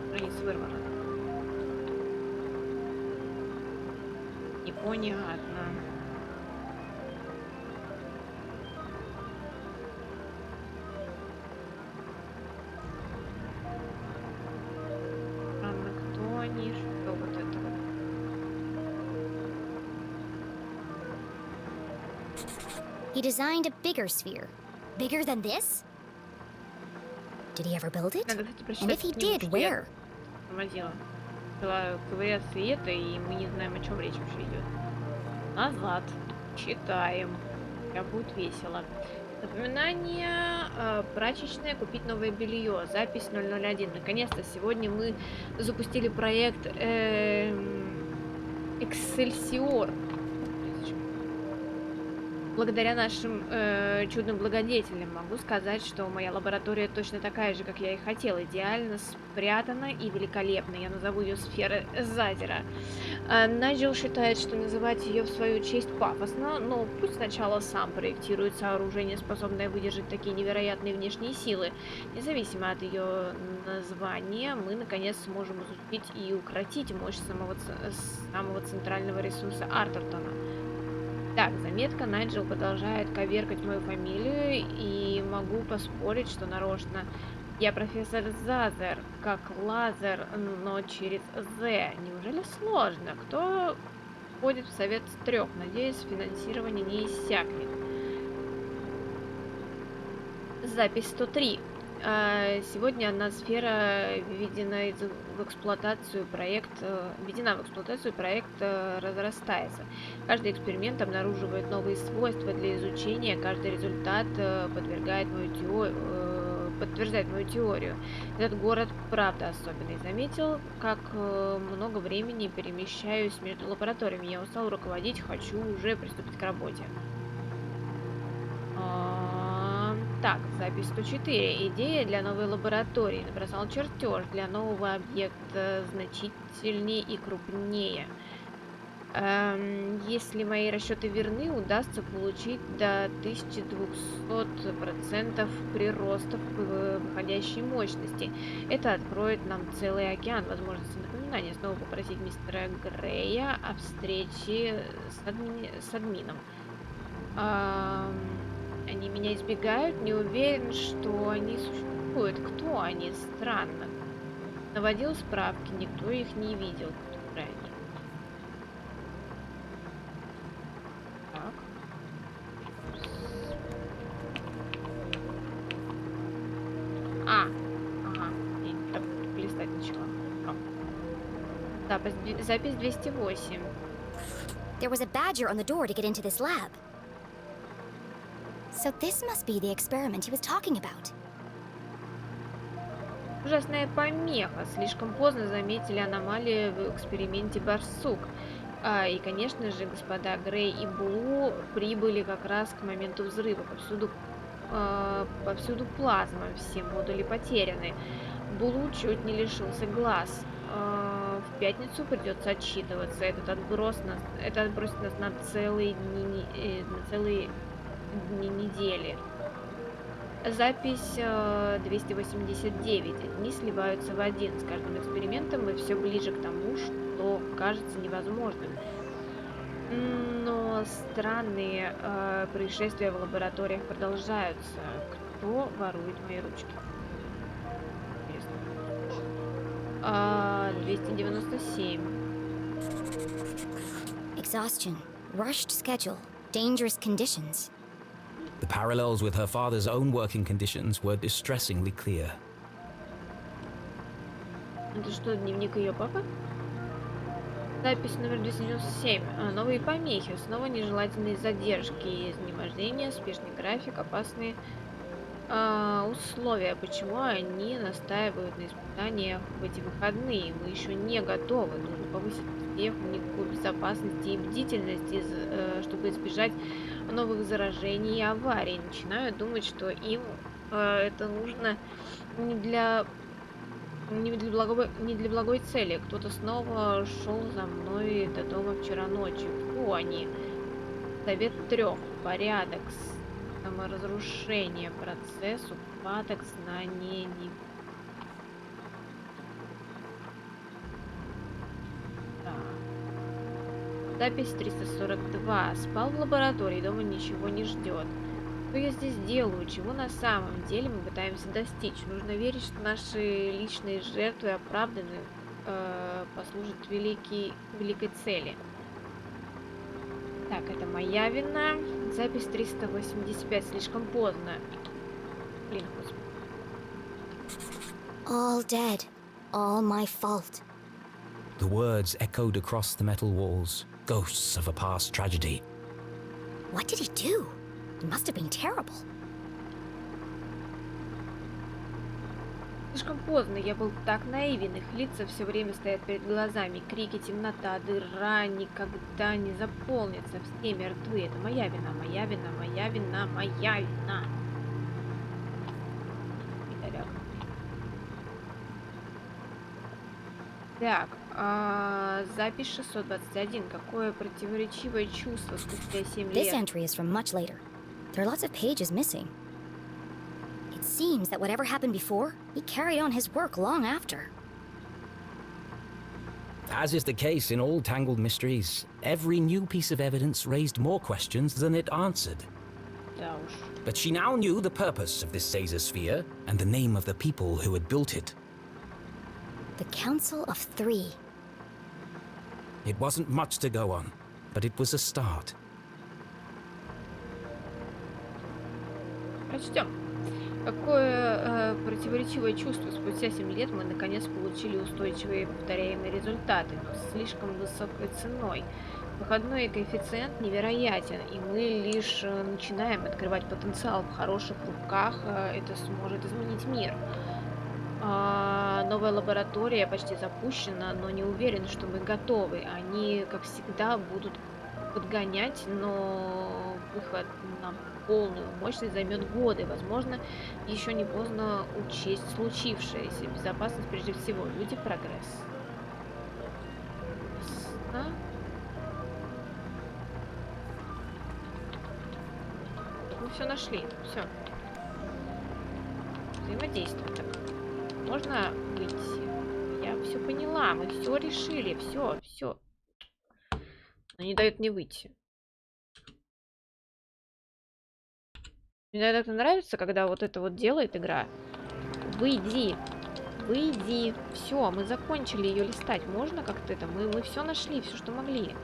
C: Страница вырвана. Непонятно. Странно, кто они, что вот это вот.
D: He designed a bigger sphere. Bigger than this? Did he ever build it?
C: Надо, кстати,
D: And
C: прочитать
D: if he
C: книгу,
D: did,
C: что я
D: where?
C: тормозила. Была КВС света, и мы не знаем, о чем речь вообще идет. Назад. Читаем. Сейчас будет весело. Напоминание. Прачечная. Купить новое белье. Запись 001. Наконец-то сегодня мы запустили проект Excelsior. Благодаря нашим чудным благодетелям могу сказать, что моя лаборатория точно такая же, как я и хотела. Идеально спрятана и великолепна. Я назову ее сферой Зазера. Найджел считает, что называть ее в свою честь пафосно, но пусть сначала сам проектирует сооружение, способное выдержать такие невероятные внешние силы. Независимо от ее названия, мы наконец сможем изучить и укротить мощь самого центрального ресурса Артертона. Так, заметка. Найджел продолжает коверкать мою фамилию, и могу поспорить, что нарочно. Я профессор Зазер, как лазер, но через З. Неужели сложно? Кто входит в совет с 3? Надеюсь, финансирование не иссякнет. Запись 103. Сегодня одна сфера введена в эксплуатацию. Проект разрастается. Каждый эксперимент обнаруживает новые свойства для изучения. Каждый результат подтверждает мою теорию. Этот город правда особенный. Заметил, как много времени перемещаюсь между лабораториями. Я устал руководить, хочу уже приступить к работе. Так, запись 104. Идея для новой лаборатории. Набросал чертеж для нового объекта значительнее и крупнее. Если мои расчеты верны, удастся получить до 1200% прироста выходящей мощности. Это откроет нам целый океан возможностей. Напоминание. Снова попросить мистера Грея о встрече с админом. Они меня избегают, не уверен, что они существуют. Кто они? Странно. Наводил справки, никто их не видел. Кто они? Так. Ага. Я не так листать начала. Запись 208.
D: There was a badger on the door to get into this lab. So this must be the experiment he was talking about.
C: Ужасная помеха. Слишком поздно заметили аномалии в эксперименте «Барсук». И, конечно же, господа Грей и Блу прибыли как раз к моменту взрыва. Повсюду плазма, все модули потеряны. Блу чуть не лишился глаз. В пятницу придется отчитываться. Это отбросит нас на целые дни недели. Запись 289. Дни сливаются в один. С каждым экспериментом мы все ближе к тому, что кажется невозможным. Но странные происшествия в лабораториях продолжаются. Кто ворует мои ручки? Интересно. 297.
D: Exhaustion, rushed schedule, dangerous conditions.
F: The parallels with her father's own working conditions were distressingly clear.
C: Это что, дневник ее папы? Запись номер 297. Новые помехи, снова нежелательные задержки, изнеможение, спешный график, опасные условия. Почему они настаивают на испытаниях в эти выходные? Мы еще не готовы. Нужно повысить технику безопасности и бдительности, чтобы избежать новых заражений и аварий. Начинаю думать, что им это нужно не для благой цели. Кто-то снова шел за мной до дома вчера ночью. Кто они? Совет 3. Порядок. Саморазрушение. Процесс. Упадок. Знание. Запись 342. Спал в лаборатории. Дома ничего не ждет. Что я здесь делаю? Чего на самом деле мы пытаемся достичь? Нужно верить, что наши личные жертвы оправданы, послужат великой цели. Так, это моя вина. Запись 385. Слишком поздно. Блин, господи.
D: All dead. All my fault.
F: The words echoed across the metal walls, ghosts of a past tragedy.
D: What did he do? It must have been terrible.
C: Слишком поздно, я был так наивен, их лица все время стоят перед глазами, крики, темнота, дыра никогда не заполнится, все мертвы, это моя вина, моя вина, моя вина, моя вина. Так, запись 621, какое противоречивое чувство спустя 7
D: This
C: лет.
D: entry is from much later. There are lots of pages missing. It seems that whatever happened before, he carried on his work long after.
F: As is the case in all tangled mysteries, every new piece of evidence raised more questions than it answered. But she now knew the purpose of this Caesar sphere and the name of the people who had built it.
D: The Council of Three.
F: It wasn't much to go on, but it was a start.
C: Прочтем. Какое противоречивое чувство. Спустя 7 лет мы наконец получили устойчивые повторяемые результаты, но с слишком высокой ценой. Выходной коэффициент невероятен, и мы лишь начинаем открывать потенциал. В хороших руках это сможет изменить мир. Новая лаборатория почти запущена, но не уверен, что мы готовы. Они, как всегда, будут подгонять, но выход на полную мощность займет годы. Возможно, еще не поздно учесть случившееся. Безопасность прежде всего. Люди, прогресс. Мы все нашли. Все. Взаимодействуем. Так. Можно выйти? Я все поняла. Мы все решили. Все. Но не дают мне выйти. Мне так нравится, когда вот это вот делает игра. Выйди. Все, мы закончили ее листать. Можно как-то это? Мы все нашли, все, что могли.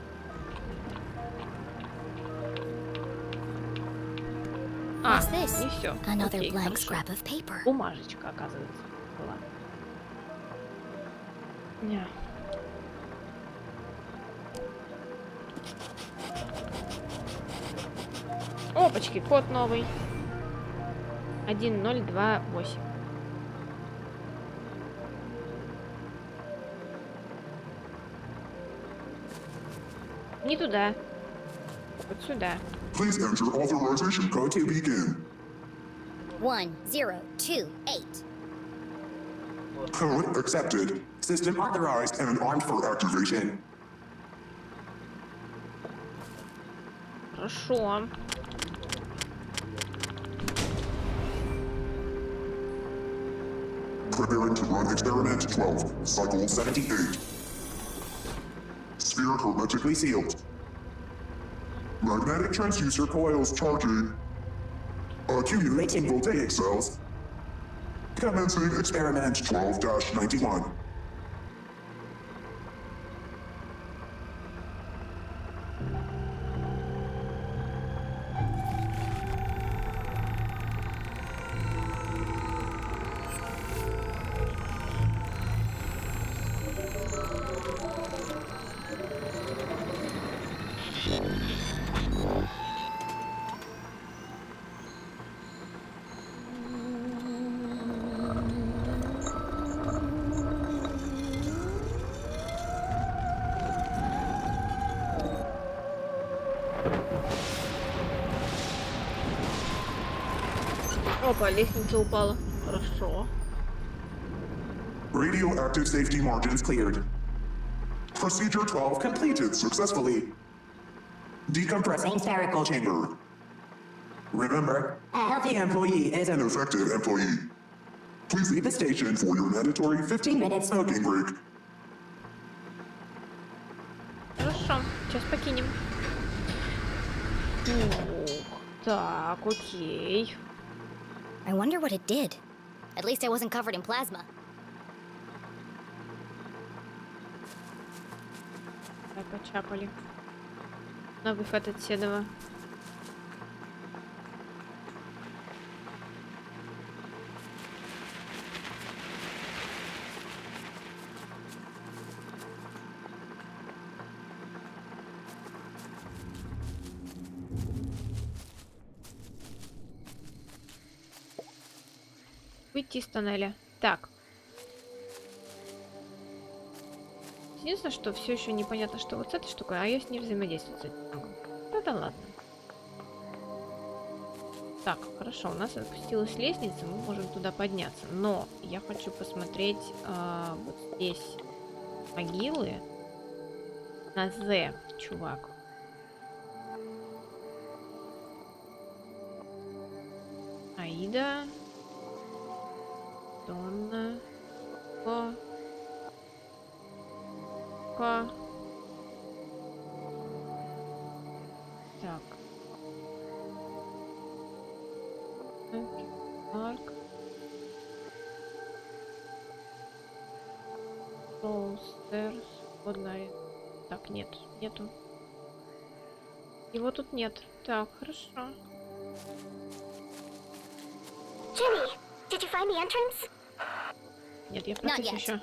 C: Не все.
D: Another blank scrap of paper.
C: Бумажечка, оказывается, была. Опачки, код новый. 1028. Не туда. Вот сюда.
L: Please enter authorization code to begin.
D: 1028.
L: Code accepted. System authorized and armed for activation.
C: Хорошо.
L: Preparing to run experiment 12, cycle 78. Sphere hermetically sealed. Magnetic transducer coils charging. Accumulating voltaic cells. Commencing experiment 12-91.
C: Опа, лестница упала. Хорошо.
L: Radioactive safety margins cleared. Procedure 12 completed successfully. Decompressing spherical chamber. Remember, a healthy employee is an effective employee. Please leave the station for your mandatory 15-minute smoking break.
C: Хорошо, сейчас покинем. Ух, так, окей.
D: I wonder what it did. At least I wasn't covered in plasma.
C: Давай почапали. На выход от Седова. Выйти из тоннеля. Так. Единственное, что все еще непонятно, что вот с этой штукой, а я с ней взаимодействовать не могу. Да ладно. Так, хорошо, у нас опустилась лестница, мы можем туда подняться. Но я хочу посмотреть вот здесь могилы на З, чувак. Аида. Донна. Так. Марк. Стэрс. Так, нету. Его тут нет. Так, хорошо.
E: Jenny, did you find the entrance?
C: Нет, я просто еще.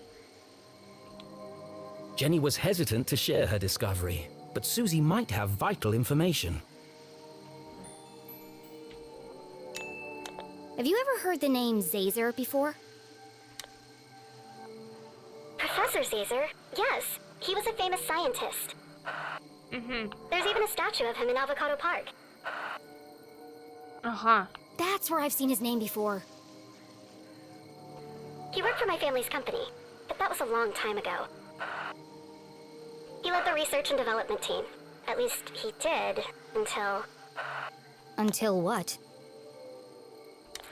F: Jenny was hesitant to share her discovery, but Susie might have vital information.
D: Have you ever heard the name Zazer before?
E: Professor Zazer? Yes, he was a famous scientist. There's even a statue of him in Avocado Park.
D: That's where I've seen his name before.
E: He worked for my family's company, but that was a long time ago. He led the research and development team. At least he did, until...
D: Until what?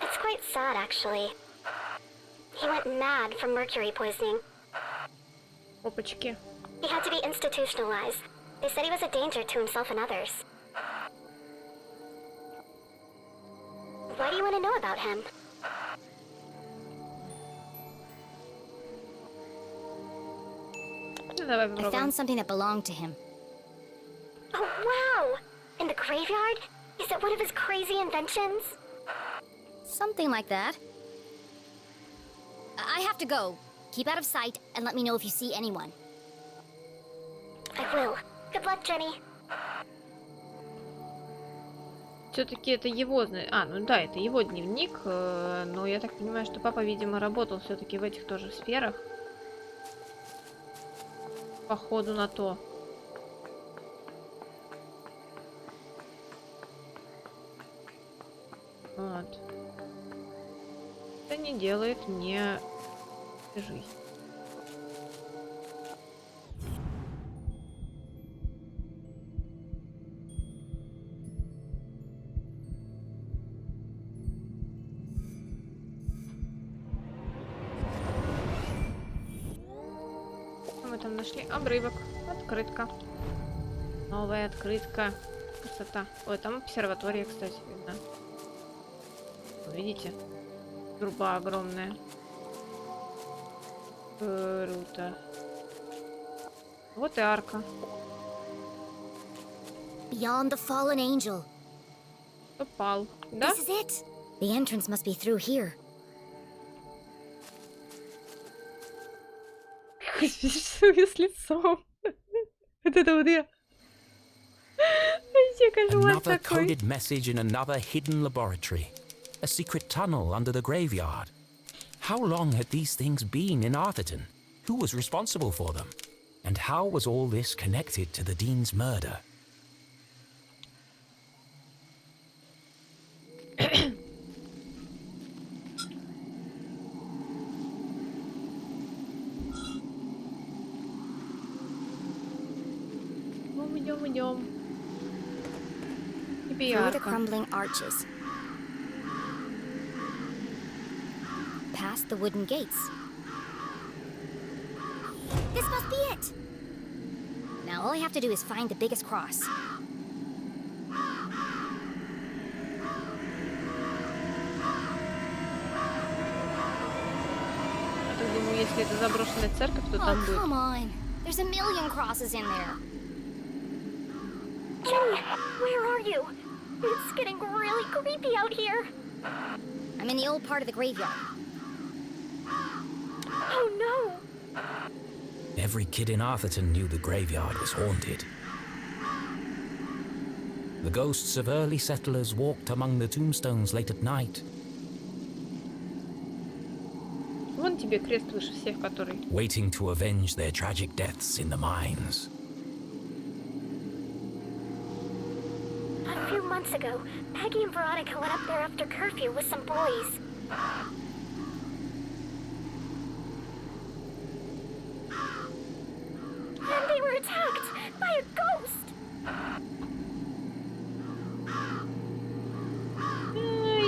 E: It's quite sad, actually. He went mad from mercury poisoning.
C: Опачки.
E: He had to be institutionalized. They said he was a danger to himself and others. Why do you want to know about him?
D: I found something that belonged to him.
E: Oh, wow! In the graveyard? Is it one of his crazy inventions?
D: Something like that. I have to go. Keep out of sight and let me know if you see anyone.
E: I will. Good luck, Jenny.
C: Все-таки это его... ну да, это его дневник, но я так понимаю, что папа, видимо, работал все-таки в этих тоже сферах. Походу на то. Вот. Это не делает мне жизнь. Мы там нашли обрывок. Открытка. Новая открытка. Красота. Ой, там обсерватория, кстати, видно. Видите? Труба огромная. Круто. Вот и арка.
D: Beyond the fallen angel.
C: Попал. Да?
D: This is it. The entrance must be through here.
C: Рисую с лицом. Вот это вот я. Вообще кошмар
F: Another
C: такой.
F: coded message in another hidden laboratory. A secret tunnel under the graveyard. How long had these things been in Arthurton? Who was responsible for them? And how was all this connected to the Dean's murder?
C: Идем. Тебе
D: Through the
C: арка.
D: crumbling arches. Past the wooden gates. This must be it! Now all I have to do is find the biggest cross.
C: Я думаю, если это заброшенная церковь, то
D: Oh,
C: там будет.
D: come on. There's a million crosses in there.
E: Jenny, where are you? It's getting really creepy out here.
D: I'm in the old part of the graveyard.
E: Oh no!
F: Every kid in Arthurton knew the graveyard was haunted. The ghosts of early settlers walked among the tombstones late at night,
C: Вон тебе крест выше всех, который.
F: waiting to avenge their tragic deaths in the mines.
E: A few months ago, Peggy and Veronica went up there after curfew with some boys. And they were attacked by a ghost!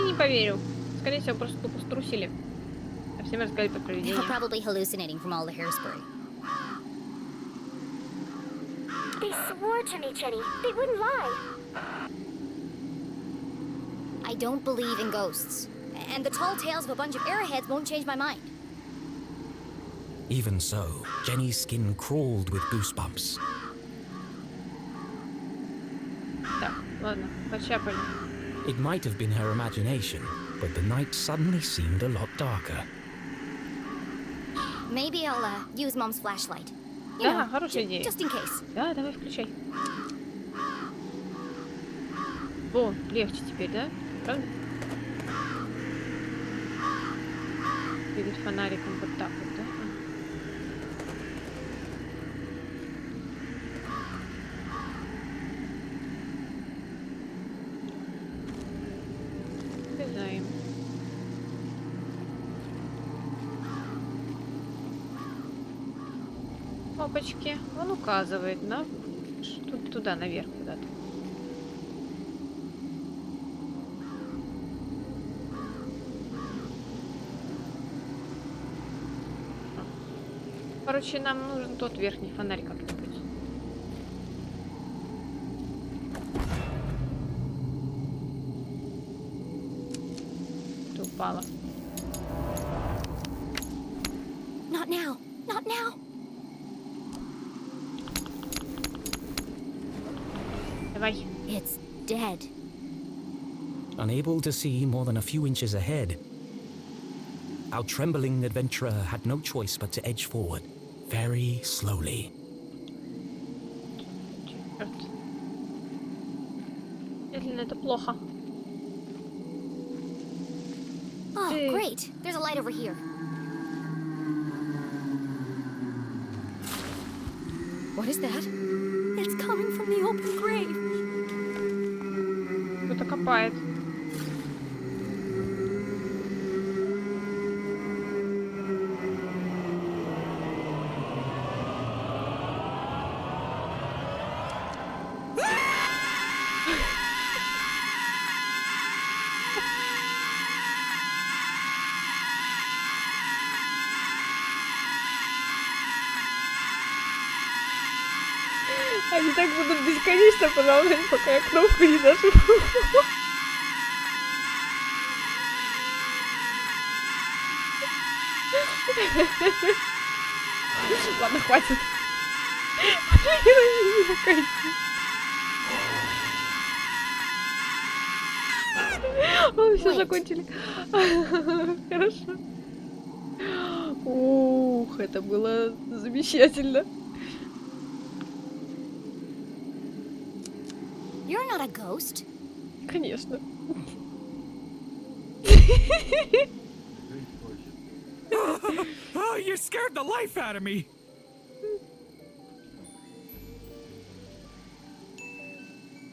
C: Не поверю. Скорее всего, просто тупо струсили. А всем рассказали про
D: They're
C: привидения.
D: probably hallucinating from all the hairspray.
E: They swore to me, Jenny. They wouldn't lie.
D: I don't believe in ghosts. And the tall tales of a bunch of arrowheads won't change my mind.
F: Even so, Jenny's skin crawled with goosebumps.
C: Так, ладно, почапали.
F: It might have been her imagination, but the night suddenly seemed a lot darker.
D: Maybe I'll use Mom's flashlight. You
C: Да,
D: know,
C: хорошая идея.
D: just in case.
C: Да, давай включай. О, легче теперь, да? Правда? Перед фонариком вот так вот, да? Вылезаем. Опачки, он указывает на туда, наверх куда-то. Короче, нам нужен тот верхний фонарь как-нибудь. Ты упала.
D: Not now. Not now.
C: Давай.
D: It's dead.
F: Unable to see more than a few inches ahead, our trembling adventurer had no choice but to edge forward, very slowly.
C: Черт. Медленно это плохо.
D: Oh, great. There's a light over here. What is that? It's coming from the open grave.
C: Кто-то копает. Они так будут бесконечно продолжать, пока я кнопку не нажму. Ладно, хватит. О, все закончили. Хорошо. Ух, это было замечательно.
D: You're not a ghost.
C: Конечно.
N: Oh, you scared the life out of me.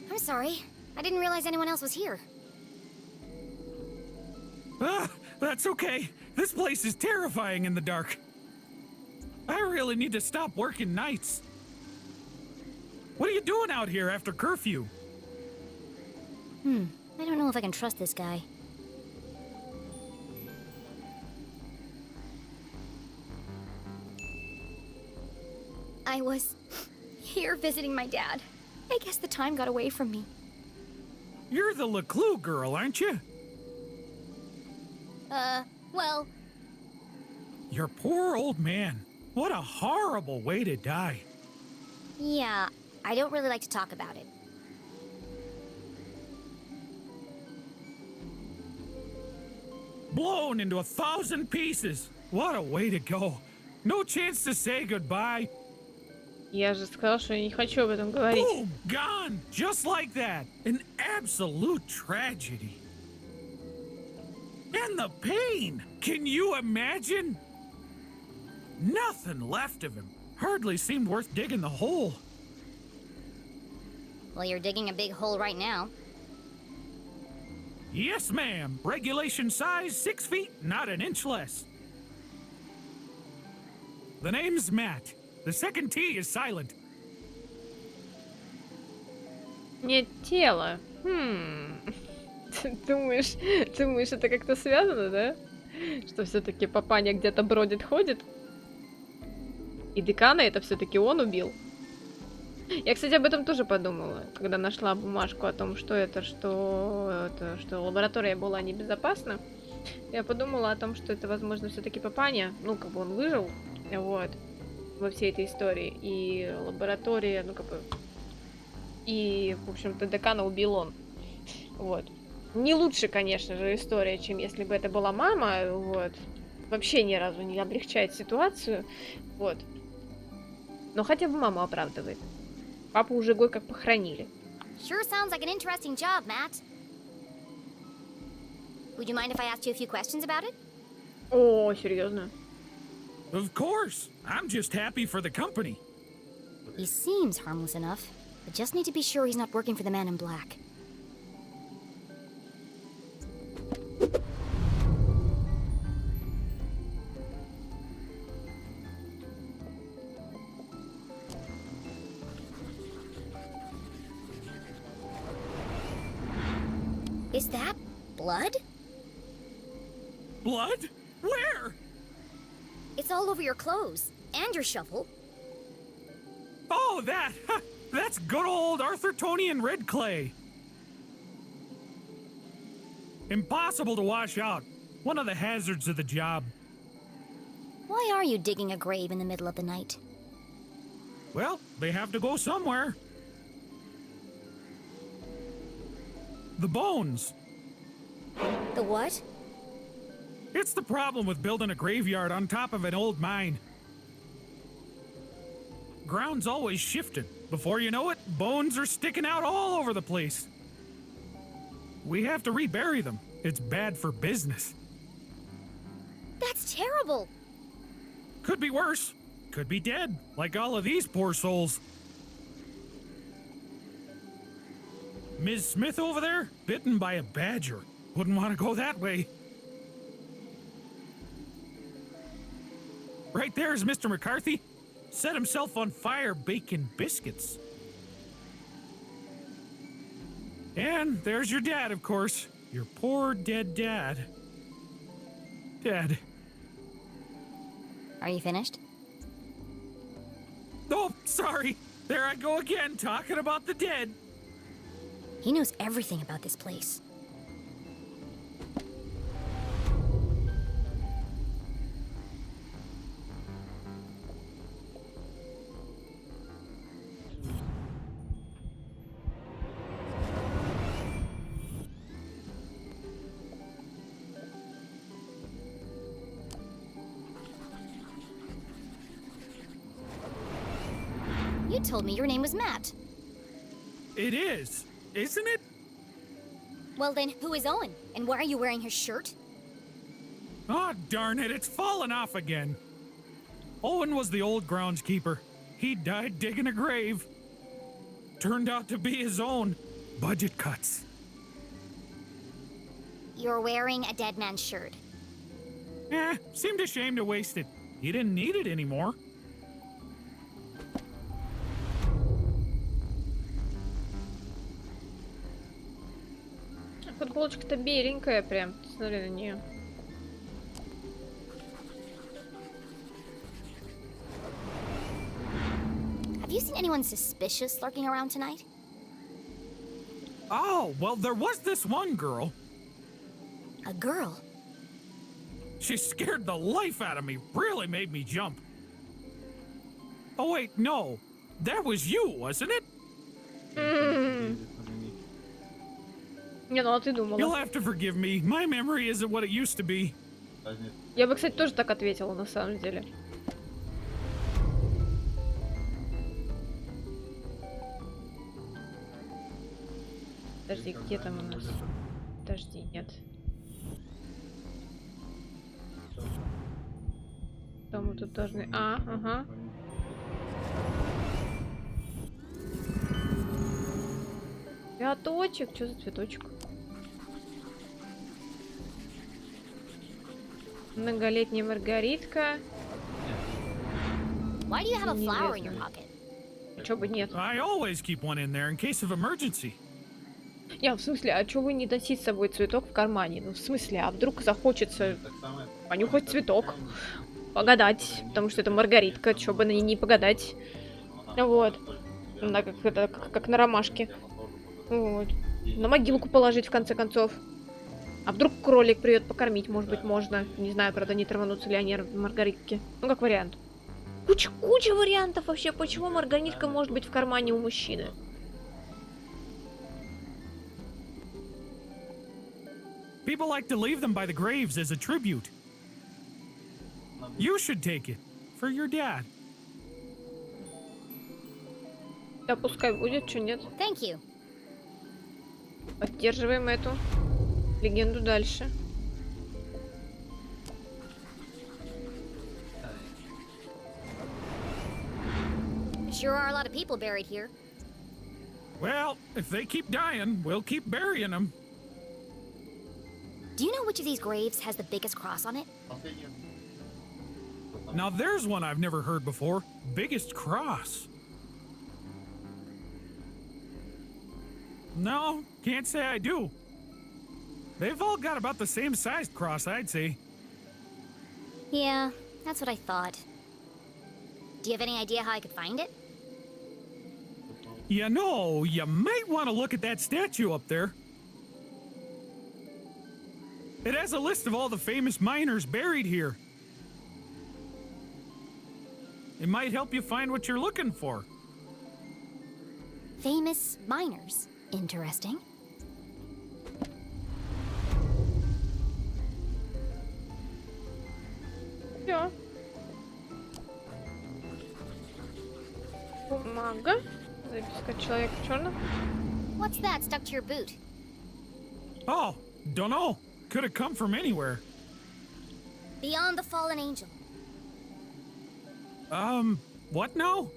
D: I'm sorry. I didn't realize anyone else was here.
N: That's okay. This place is terrifying in the dark. I really need to stop working nights. What are you doing out here after curfew?
D: I don't know if I can trust this guy. I was here visiting my dad. I guess the time got away from me.
N: You're the LeClue girl, aren't you?
D: Well...
N: Your poor old man. What a horrible way to die.
D: Yeah, I don't really like to talk about it.
N: Blown into 1,000 pieces. What a way to go. No chance to say goodbye.
C: Я же сказала, что я не хочу об этом говорить.
N: Boom! Gone! Just like that. An absolute tragedy. And the pain! Can you imagine? Nothing left of him. Hardly seemed worth digging the hole.
D: Well, you're digging a big hole right now.
N: Yes, ma'am. Regulation size 6 feet, not an inch less. The name's Matt. The second T is silent.
C: Нет тела. Думаешь, это как-то связано, да? Что все-таки папаня где-то бродит, ходит? И декана это все-таки он убил. Я, кстати, об этом тоже подумала, когда нашла бумажку о том, что лаборатория была небезопасна. Я подумала о том, что это, возможно, все-таки папаня. Ну, как бы он выжил, вот, во всей этой истории. И лаборатория, ну, как бы... И, в общем-то, декана убил он. Вот. Не лучше, конечно же, история, чем если бы это была мама, вот. Вообще ни разу не облегчает ситуацию, вот. Но хотя бы маму оправдывает. Папу уже год как похоронили.
D: Sure sounds like an interesting job, Matt. Would you mind if I asked you a few questions about it?
C: О, серьезно?
N: Of course. I'm just happy for the company.
D: He seems harmless enough. I just need to be sure he's not working for the man in black. Is that blood?
N: Blood? Where?
D: It's all over your clothes and your shovel.
N: Oh, that! That's good old Arthurtonian red clay. Impossible to wash out. One of the hazards of the job.
D: Why are you digging a grave in the middle of the night?
N: Well, they have to go somewhere. The bones.
D: The what?
N: It's the problem with building a graveyard on top of an old mine. Ground's always shifting. Before you know it, bones are sticking out all over the place. We have to rebury them. It's bad for business.
D: That's terrible.
N: Could be worse. Could be dead, like all of these poor souls. Ms. Smith over there, bitten by a badger. Wouldn't want to go that way. Right there's Mr. McCarthy. Set himself on fire baking biscuits. And there's your dad, of course. Your poor dead dad. Dead.
D: Are you finished?
N: Oh, sorry.
S: There I go again, talking about the dead.
D: He knows everything about this place. You told me your name was Matt.
S: It is, isn't it?
D: Well then, who is Owen? And why are you wearing his shirt?
S: Oh, darn it, it's fallen off again. Owen was the old groundskeeper. He died digging a grave. Turned out to be his own. Budget cuts.
D: You're wearing a dead man's shirt.
S: Seemed a shame to waste it. He didn't need it anymore.
C: Футболочка-то беленькая прям. Смотри на нее.
D: Have you seen anyone suspicious lurking around tonight?
S: Oh, well, there was this one girl.
D: A girl?
S: She scared the life out of me. Really made me jump. Oh, wait, no. That was you, wasn't it?
C: Не, ну а ты думала.
S: You'll have to forgive me. My memory isn't what it used to be.
C: Я бы, кстати, тоже так ответила, на самом деле. Подожди, где там у нас? Подожди, нет. Что мы тут должны... ага. Цветочек? Что за цветочек? Многолетняя маргаритка.
D: Why do you have a flower in your pocket?
C: Чё бы нет?
S: I always keep one in there in case of emergency.
C: Я, в смысле, а чё вы не носить с собой цветок в кармане? Ну, в смысле, а вдруг захочется понюхать цветок, погадать, потому что это маргаритка, чё бы на ней не погадать. Вот. Да, как на ромашке. Вот. На могилку положить, в конце концов. А вдруг кролик придет покормить, может быть, можно. Не знаю, правда, не траванутся ли они в маргаритке. Ну, как вариант. Куча вариантов вообще, почему маргаритка может быть в кармане у мужчины.
S: People like to leave them by the graves as a tribute. You should take it for your dad.
C: Да, пускай будет, чё нет.
D: Thank you.
C: Поддерживаем эту легенду дальше.
D: Sure are a lot of people buried here.
S: Well, if they keep dying, we'll keep burying them.
D: Do you know which of these graves has the biggest cross on it?
S: Now there's one I've never heard before. Biggest cross. No, can't say I do. They've all got about the same sized cross, I'd say.
D: Yeah, that's what I thought. Do you have any idea how I could find it?
S: You know, you might want to look at that statue up there. It has a list of all the famous miners buried here. It might help you find what you're looking for.
D: Famous miners. Interesting.
C: Всё. Бумага. Записка человека в черном.
D: What's that stuck to your boot?
S: Oh, don't know. Could have come from anywhere.
D: Beyond the fallen angel.
S: What now?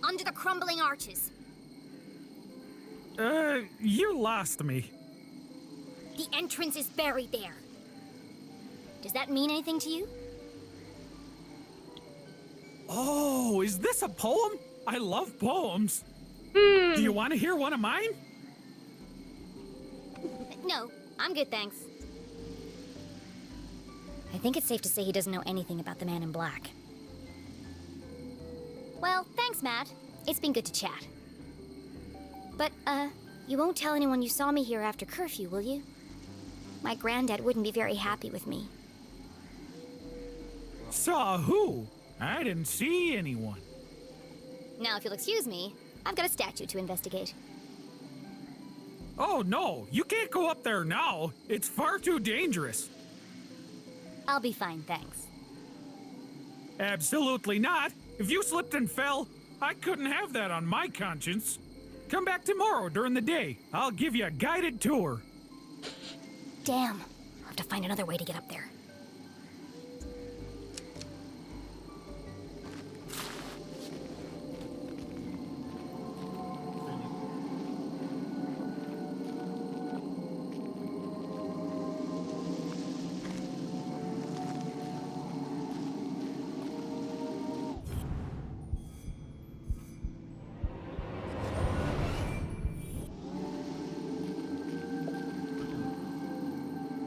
D: Under the crumbling arches.
S: You lost me.
D: The entrance is buried there. Does that mean anything to you?
S: Oh, is this a poem? I love poems. Do you want to hear one of mine?
D: No, I'm good, thanks. I think it's safe to say he doesn't know anything about the man in black. Well, thanks, Matt. It's been good to chat. But, you won't tell anyone you saw me here after curfew, will you? My granddad wouldn't be very happy with me.
S: Saw who? I didn't see anyone.
D: Now, if you'll excuse me, I've got a statue to investigate.
S: Oh no, you can't go up there now. It's far too dangerous.
D: I'll be fine, thanks.
S: Absolutely not. If you slipped and fell, I couldn't have that on my conscience. Come back tomorrow during the day. I'll give you a guided tour.
D: Damn. I'll have to find another way to get up there.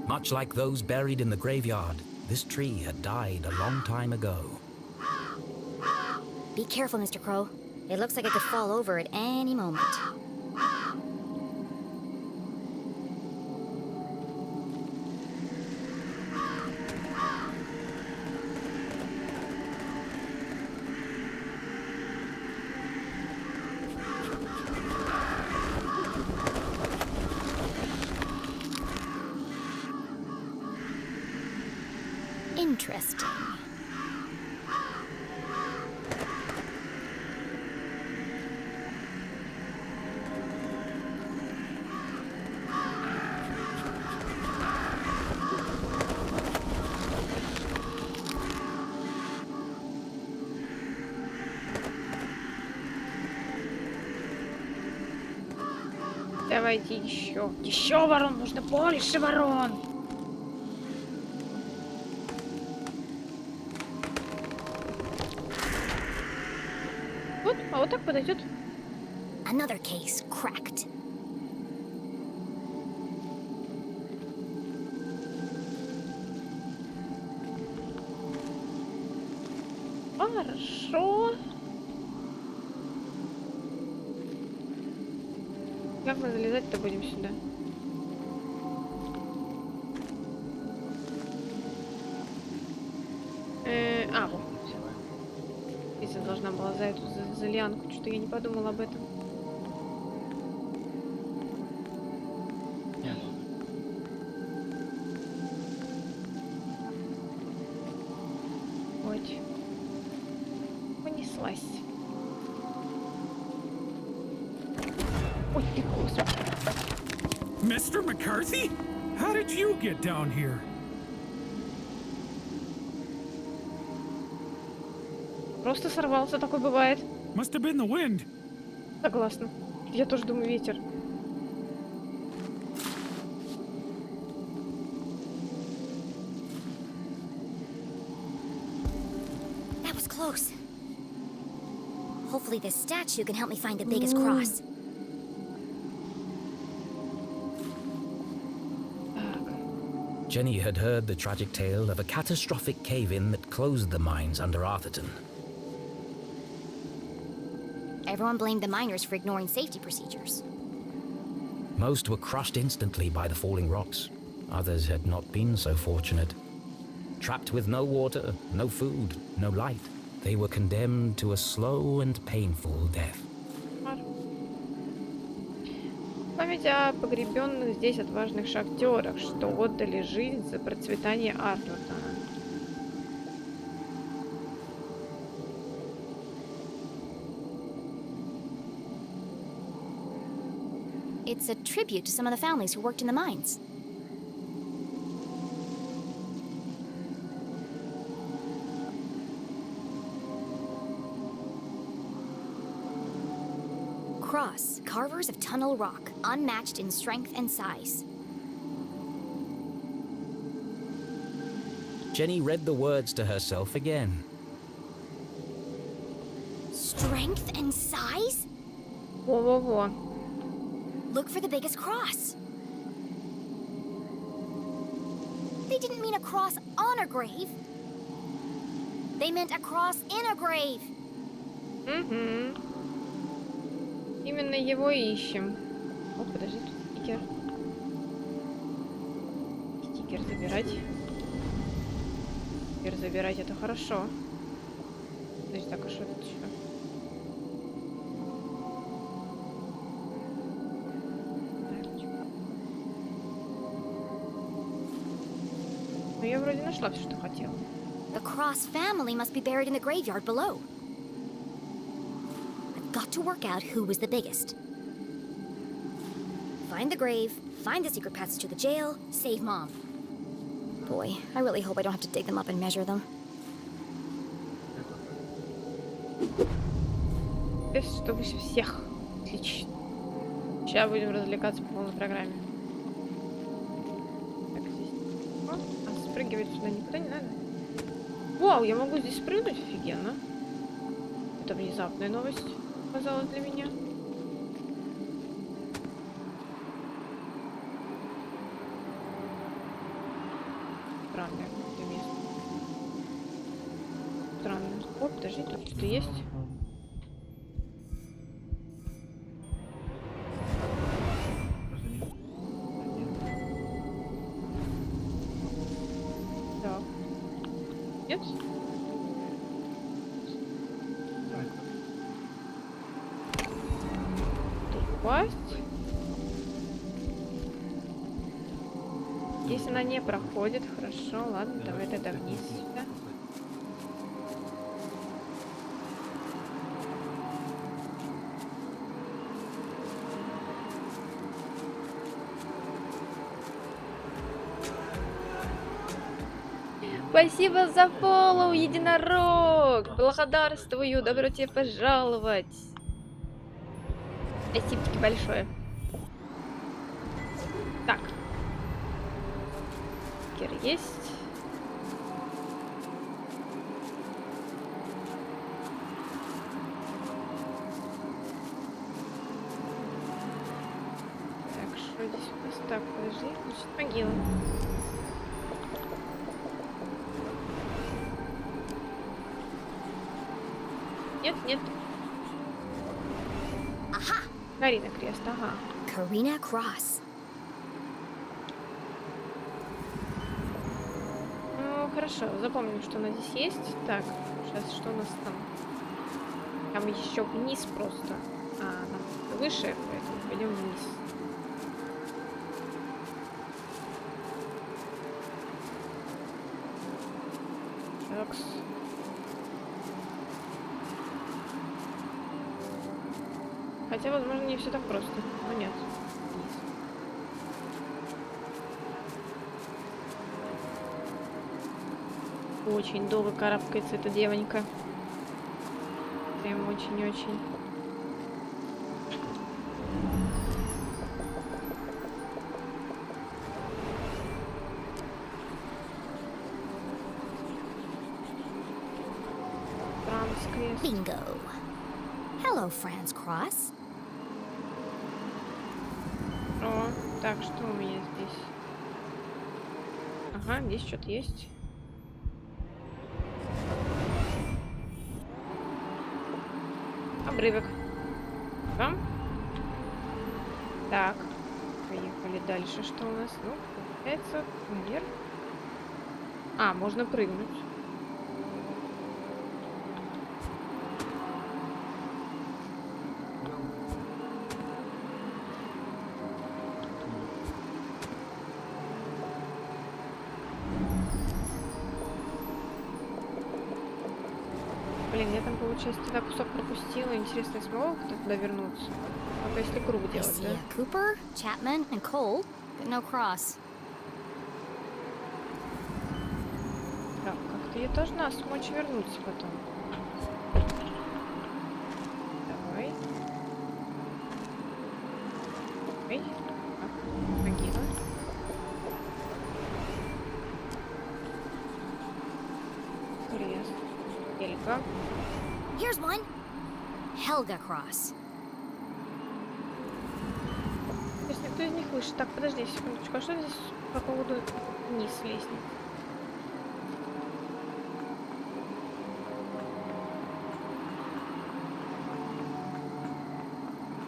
F: Much like those buried in the graveyard, this tree had died a long time ago.
D: Be careful, Mr. Crow. It looks like it could fall over at any moment. Interesting.
C: Давайте еще. Еще ворон, нужно больше ворон. Вот, а вот так подойдет.
D: Another case cracked.
C: Хорошо. Как мы залезать-то будем сюда? Вот, все. Если должна была за эту за лианку, что-то я не подумала об этом. Вот. Понеслась. Ой, ты господи.
S: Mr. McCarthy? How did you get down here?
C: Просто сорвался, такой бывает.
S: Must have been the wind.
C: Согласна. Я тоже думаю, ветер.
D: That was close. Hopefully this statue can help me find the biggest cross.
F: Jenny had heard the tragic tale of a catastrophic cave-in that closed the mines under Arthurton.
D: Everyone blamed the miners for ignoring safety procedures.
F: Most were crushed instantly by the falling rocks. Others had not been so fortunate. Trapped with no water, no food, no light, they were condemned to a slow and painful death.
C: Память о погребенных здесь отважных шахтерах, что отдали жизнь за процветание Артуртона.
D: It's a tribute to some of the families who worked in the mines. Cross, carvers of tunnel rock, unmatched in strength and size.
F: Jenny read the words to herself again.
D: Strength and size?
C: Во-во-во.
D: Look for the biggest cross. They didn't mean a cross on a grave. They meant a cross in a grave.
C: Mm-hmm. Именно его и ищем. О, подожди, тут стикер. Стикер забирать. Стикер забирать, это хорошо. Значит, так, а что тут еще? Ну, я вроде нашла все, что хотела.
D: The Cross family must be buried in the graveyard below. I've got to work out who was the biggest. Find the grave, find the secret passage to the jail, save Mom. Boy, I really hope I don't have to dig them up and measure them.
C: Без, что выше всех. Отлично. Сейчас будем развлекаться по полной программе. Так, здесь. О, а спрыгивать сюда никуда не надо. Вау, я могу здесь спрыгнуть? Офигенно. Это внезапная новость оказалась для меня. Странное какое-то место. Странно. О, подожди, тут что-то есть. Так. Нет? Тут упасть. Если она не проходит, хорошо, ладно, давай тогда вниз сюда. Спасибо за фоллоу, единорог! Благодарствую, добро тебе пожаловать! Спасибо большое. Так. Кир есть. Так, что здесь у нас? Так, подожди, значит, могила. Нет, нет.
D: Aha!
C: Карина крест, ага.
D: Karina Cross.
C: Ну, хорошо, запомним, что она здесь есть. Так, сейчас что у нас там? Там еще вниз просто. А, нам выше, поэтому пойдем вниз. Такс. Хотя, возможно, не все так просто. Но нет. Очень долго карабкается эта девонька. Прям очень-очень.
D: Bingo. Hello, Franz Cross.
C: О, так, что у меня здесь? Ага, здесь что-то есть. Обрывок. Там. Так. Поехали дальше. Что у нас? Ну, получается, наверх. А, можно прыгнуть. Блин, я там, получается, тогда кусок пропустила. Интересно, я смогу туда вернуться? Только если круг
D: I
C: делать,
D: see
C: да?
D: Cooper, Chapman, and Cole, but no Cross.
C: Так, как-то ей тоже надо смочь вернуться потом. Давай. Эй, так, могила. Крест. Элька.
D: Here's one. Helga Cross.
C: То есть никто из них выше. Так, подожди секундочку. А что здесь по поводу вниз лестницы?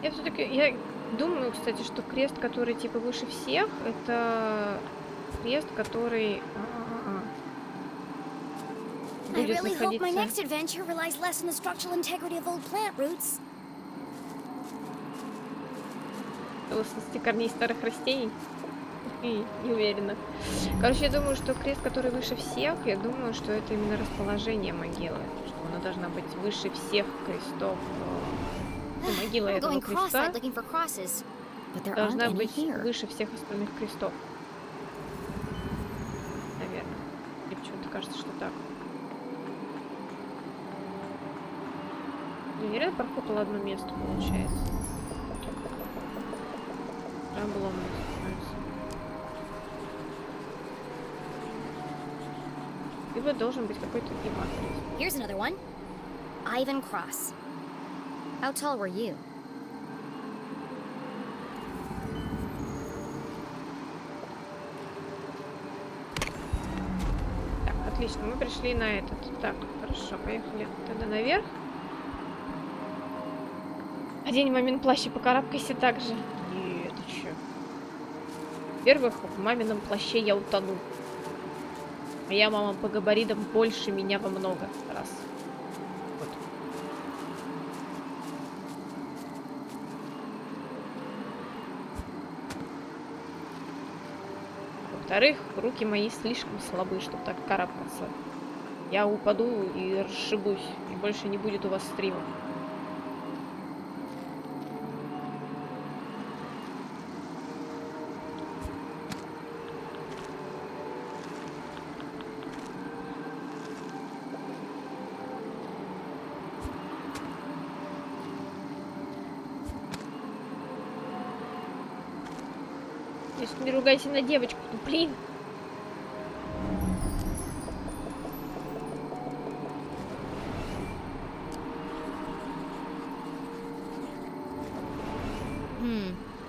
C: Я все-таки, я думаю, кстати, что крест, который типа выше всех, это крест, который
E: I
C: будет
E: really hope my
C: находиться.
E: next adventure relies less on the structural integrity of old plant roots.
C: Целостности корней старых растений. И не уверена. Короче, я думаю, что крест, который выше всех, я думаю, что это именно расположение могилы. Что она должна быть выше всех крестов. Могила
E: I'm
C: этого
E: going
C: креста
E: cross-eyed looking for crosses, but there aren't
C: должна
E: any
C: быть
E: here.
C: выше всех остальных крестов. Наверное. Мне почему-то кажется, что так. Я реально прохопала одно место, получается. Облом называется. Либо должен быть какой-то гематрис.
D: Here's another one. Ivan Cross. How tall were you?
C: Так, отлично, мы пришли на этот. Так, хорошо, поехали тогда наверх. Одень момент плащ и покарабкайся так же. Нет, ты чё? Во-первых, в мамином плаще я утону. Моя мама по габаритам больше меня во много раз. Вот. Во-вторых, руки мои слишком слабы, чтобы так карабкаться. Я упаду и расшибусь, и больше не будет у вас стримов. Если не ругайся на девочку, ну блин.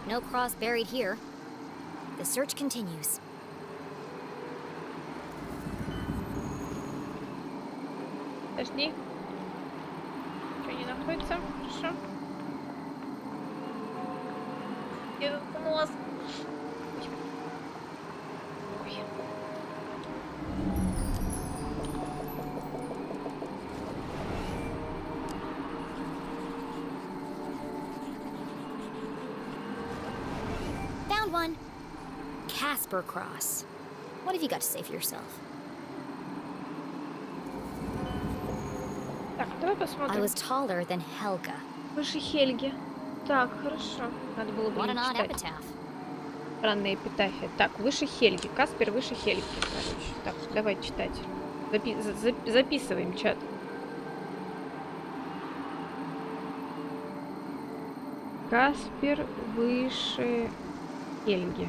D: No cross buried here. The search continues.
C: Подожди. Что не находится? Хорошо. Этот нос. Ой.
D: Found one. Casper Cross. What have you got to say for yourself?
C: Так, давай
D: I
C: посмотрим.
D: was taller than Helga.
C: Выше Хельги. Так, хорошо. Надо было бы
D: What an
C: не
D: odd
C: читать.
D: epitaph.
C: Странная эпитафия. Так, выше Хельги. Каспер выше Хельги. Короче. Так, давай читать. Записываем чат. Каспер выше Хельги.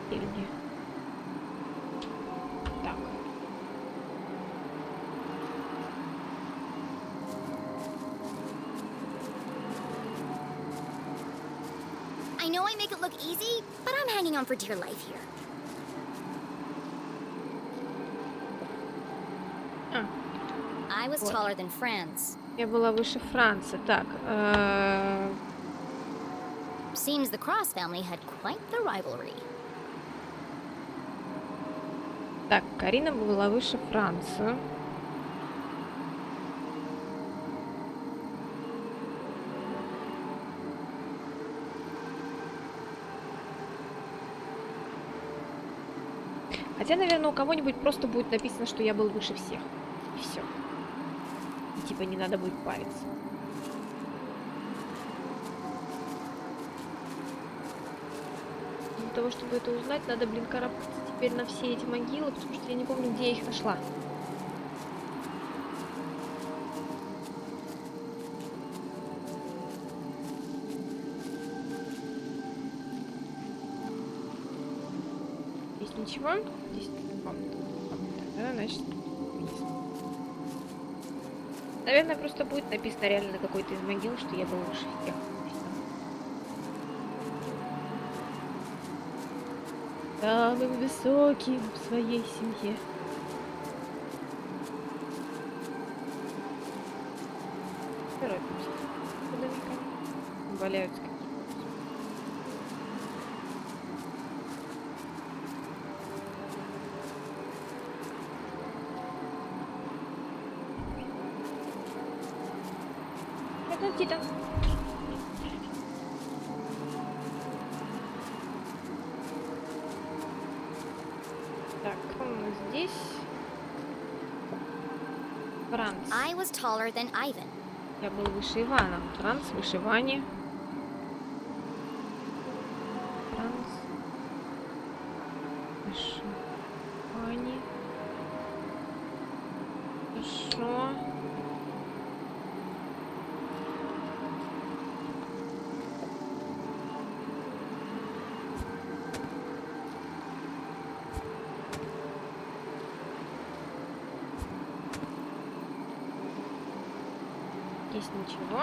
C: Хельги. Так.
E: I know I make it look easy, but I'm hanging on for dear life here.
D: I was
C: Вот.
D: taller than Franz.
C: Я была выше Франца. Так.
D: Seems the Cross family had quite the rivalry.
C: Так, Карина была выше Франца. Хотя, наверное, у кого-нибудь просто будет написано, что я был выше всех. И все. И типа не надо будет париться. Для того, чтобы это узнать, надо, блин, карабкаться теперь на все эти могилы, потому что я не помню, где я их нашла. Здесь ничего? Здесь комната. Да, значит, вниз. Наверное, просто будет написано реально на какой-то из могил, что я был выше всех. Самым высоким в своей семье. торопимся. Куда-нибудь валяются какие-то. Подожди-то. Так, он здесь. Франц.
D: I was taller than Ivan.
C: Я был выше Ивана. Франц выше Вани. Франц выше Вани. Хорошо. Здесь ничего.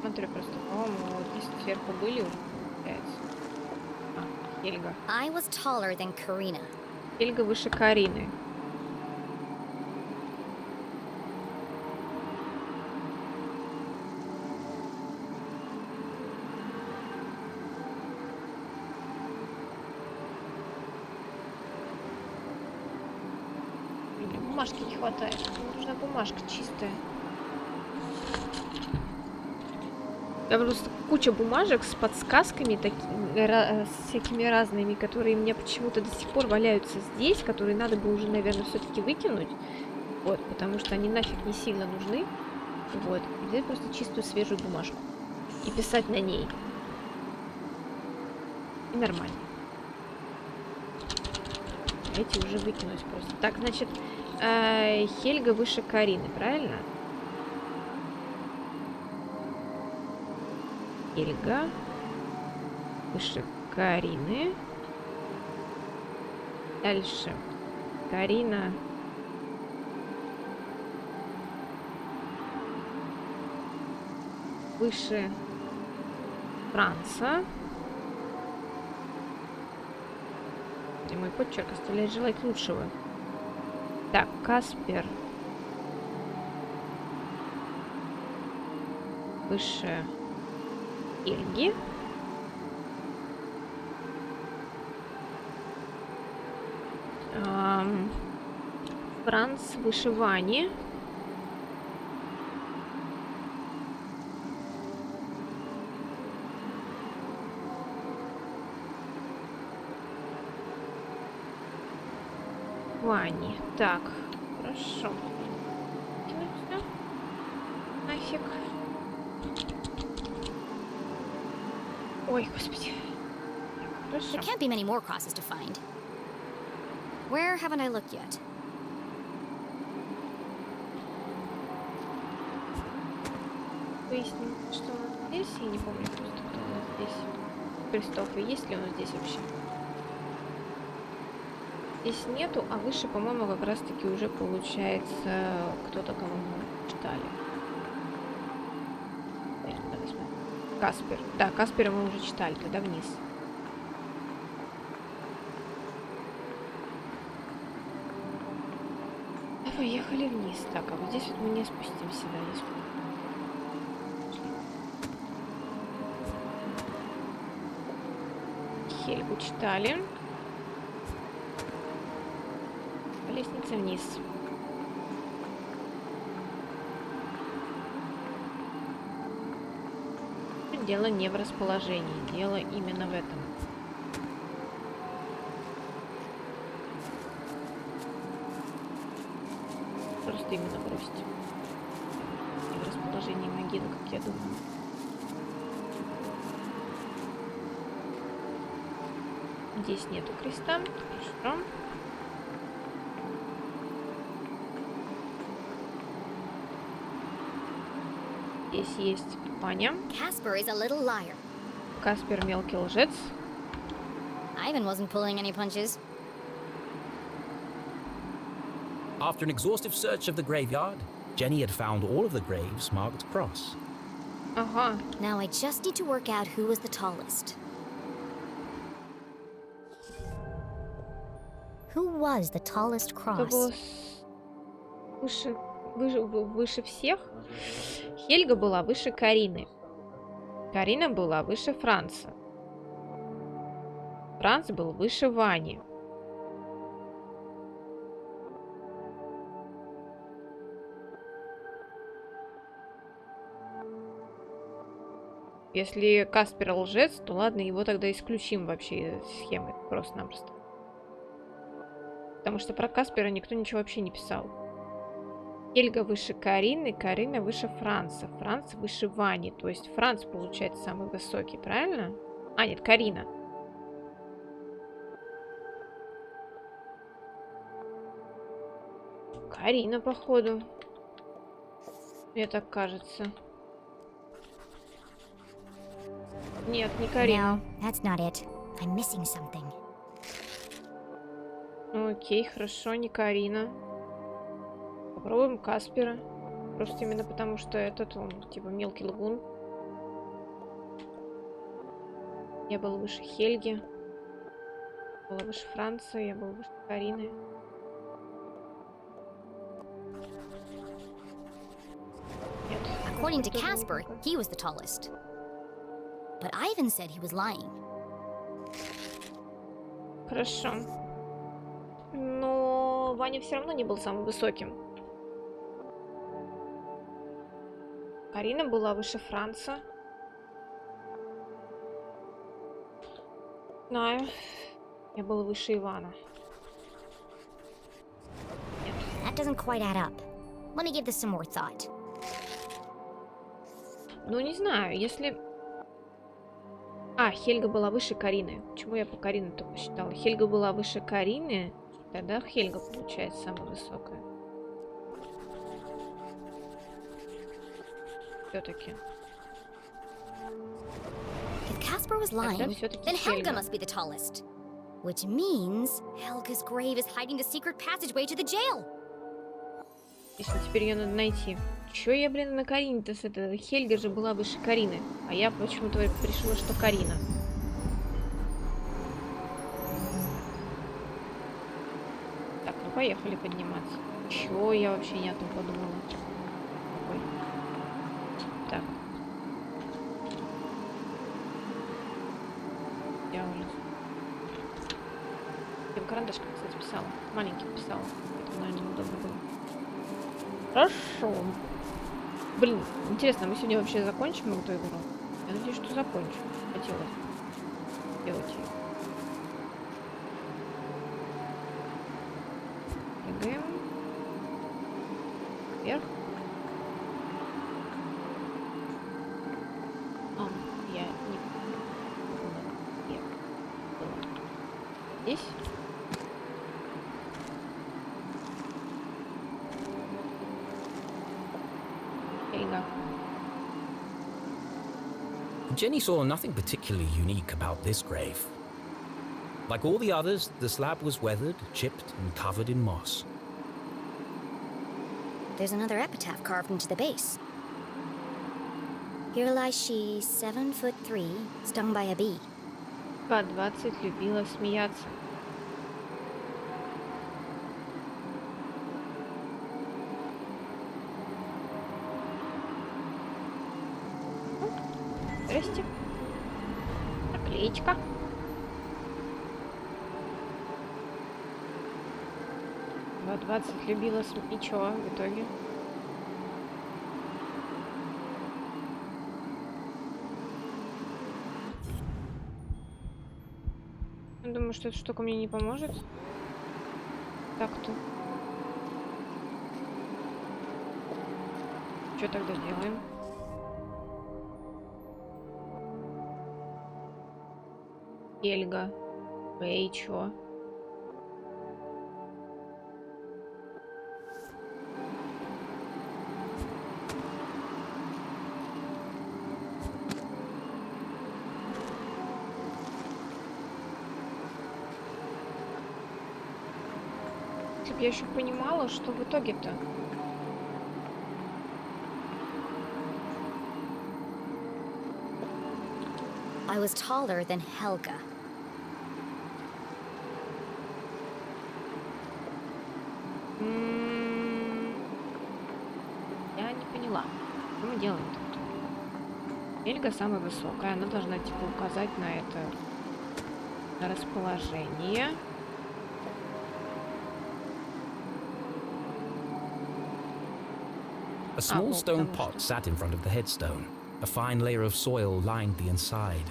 C: Смотрю просто, по-моему, вот здесь сверху были уже, получается. А, Хельга.
D: I was taller than Karina.
C: Хельга выше Карины. Блин, бумажки не хватает. Мне нужна бумажка чистая. Я просто куча бумажек с подсказками, с всякими разными, которые у меня почему-то до сих пор валяются здесь, которые надо бы уже, наверное, все-таки выкинуть. Вот, потому что они нафиг не сильно нужны. Вот, и взять просто чистую свежую бумажку и писать на ней. И нормально. Эти уже выкинуть просто. Так, значит, Хельга выше Карины, правильно? Хельга выше Карины. Дальше. Карина выше Франца. И мой почерк оставляет желать лучшего. Так, Каспер выше Хельги. Франц выше Вани. Вани. Так, хорошо. Всё. Нафиг. Ой, господи. Хорошо.
D: There can't be many more crosses to find. Where haven't I looked yet?
C: Выясним, что у нас здесь. Я не помню просто, кто у нас здесь. Кристоф, и есть ли он здесь вообще? Здесь нету, а выше, по-моему, как раз-таки уже получается кто-то, кого мы читали. Каспер. Да, Каспера мы уже читали, тогда вниз. Поехали вниз. Так, а вот здесь вот мы не спустимся, да, не спустимся. Хельгу читали. По лестнице вниз. Дело не в расположении, дело именно в этом. Просто именно бросьте. Не в расположении могилы, как я думаю. Здесь нету креста. Хорошо. Здесь есть Ваня. Каспер мелкий лжец.
D: Ivan wasn't pulling any punches.
F: After an exhaustive search of the graveyard, Jenny had found all of the graves marked cross.
C: Ага.
D: Now I just need to work out who was the tallest. Who was the tallest
C: Кто
D: cross?
C: был выше выше всех? Хельга была выше Карины. Карина была выше Франца. Франц был выше Вани. Если Каспер лжец, то ладно, его тогда исключим вообще из схемы просто-напросто. Потому что про Каспера никто ничего вообще не писал. Хельга выше Карины, Карина выше Франца, Франц выше Вани. То есть Франц получается самый высокий, правильно? А, нет, Карина. Карина, походу. Мне так кажется. Нет, не Карина.
D: No, that's not it. I'm missing something.
C: Ну, окей, хорошо, не Карина. Попробуем Каспера. Просто именно потому, что этот, он, типа, мелкий лгун. Я был выше Хельги. Была выше Франца, я был выше Карины. Нет.
D: According to Casper, he was the tallest. But Ivan said he was lying.
C: Хорошо. Но Ваня все равно не был самым высоким. Карина была выше Франца. Знаю. Я был выше Ивана.
D: That doesn't quite add up. Let me give this some more thought.
C: Ну, не знаю, если... А, Хельга была выше Карины. Почему я по Карину-то посчитала? Хельга была выше Карины, тогда Хельга получается самая высокая. Все-таки.
D: If Casper was lying, then Helga must be the tallest. Which means Helga's grave is hiding the secret passageway to the jail.
C: Если теперь ее надо найти. Чё я, блин, на Карине-то с этой? Хельга же была выше Карины. А я почему-то решила, что Карина. Так, ну поехали подниматься. Чё я вообще не о том подумала? Ой. Так. Я улез. Я карандашком, кстати, писала. Маленьким писала. Это, наверное, неудобно было. Хорошо. Блин, интересно, мы сегодня вообще закончим эту игру? Я надеюсь, что закончим. Хотелось сделать ее. Прыгаем. Вверх. Я не... Я была здесь.
F: Jenny saw nothing particularly unique about this grave. Like all the others, the slab was weathered, chipped, and covered in moss.
D: There's another epitaph carved into the base. Here lies she, 7'3", stung by a bee.
C: 20 любила смеяться. Здрасте. Наклеечка. Вот 20 любила ничего в итоге. Думаю, что эта штука мне не поможет. Так-то. Что тогда делаем? Хельга. Эй, чё? Чтоб я еще понимала, что в итоге-то.
D: I was taller than Helga.
C: поняла. Что мы делаем тут? Эльга самая высокая. Она должна, типа, указать на это расположение.
F: A small stone pot sat in front of the headstone. A fine layer of soil lined the inside.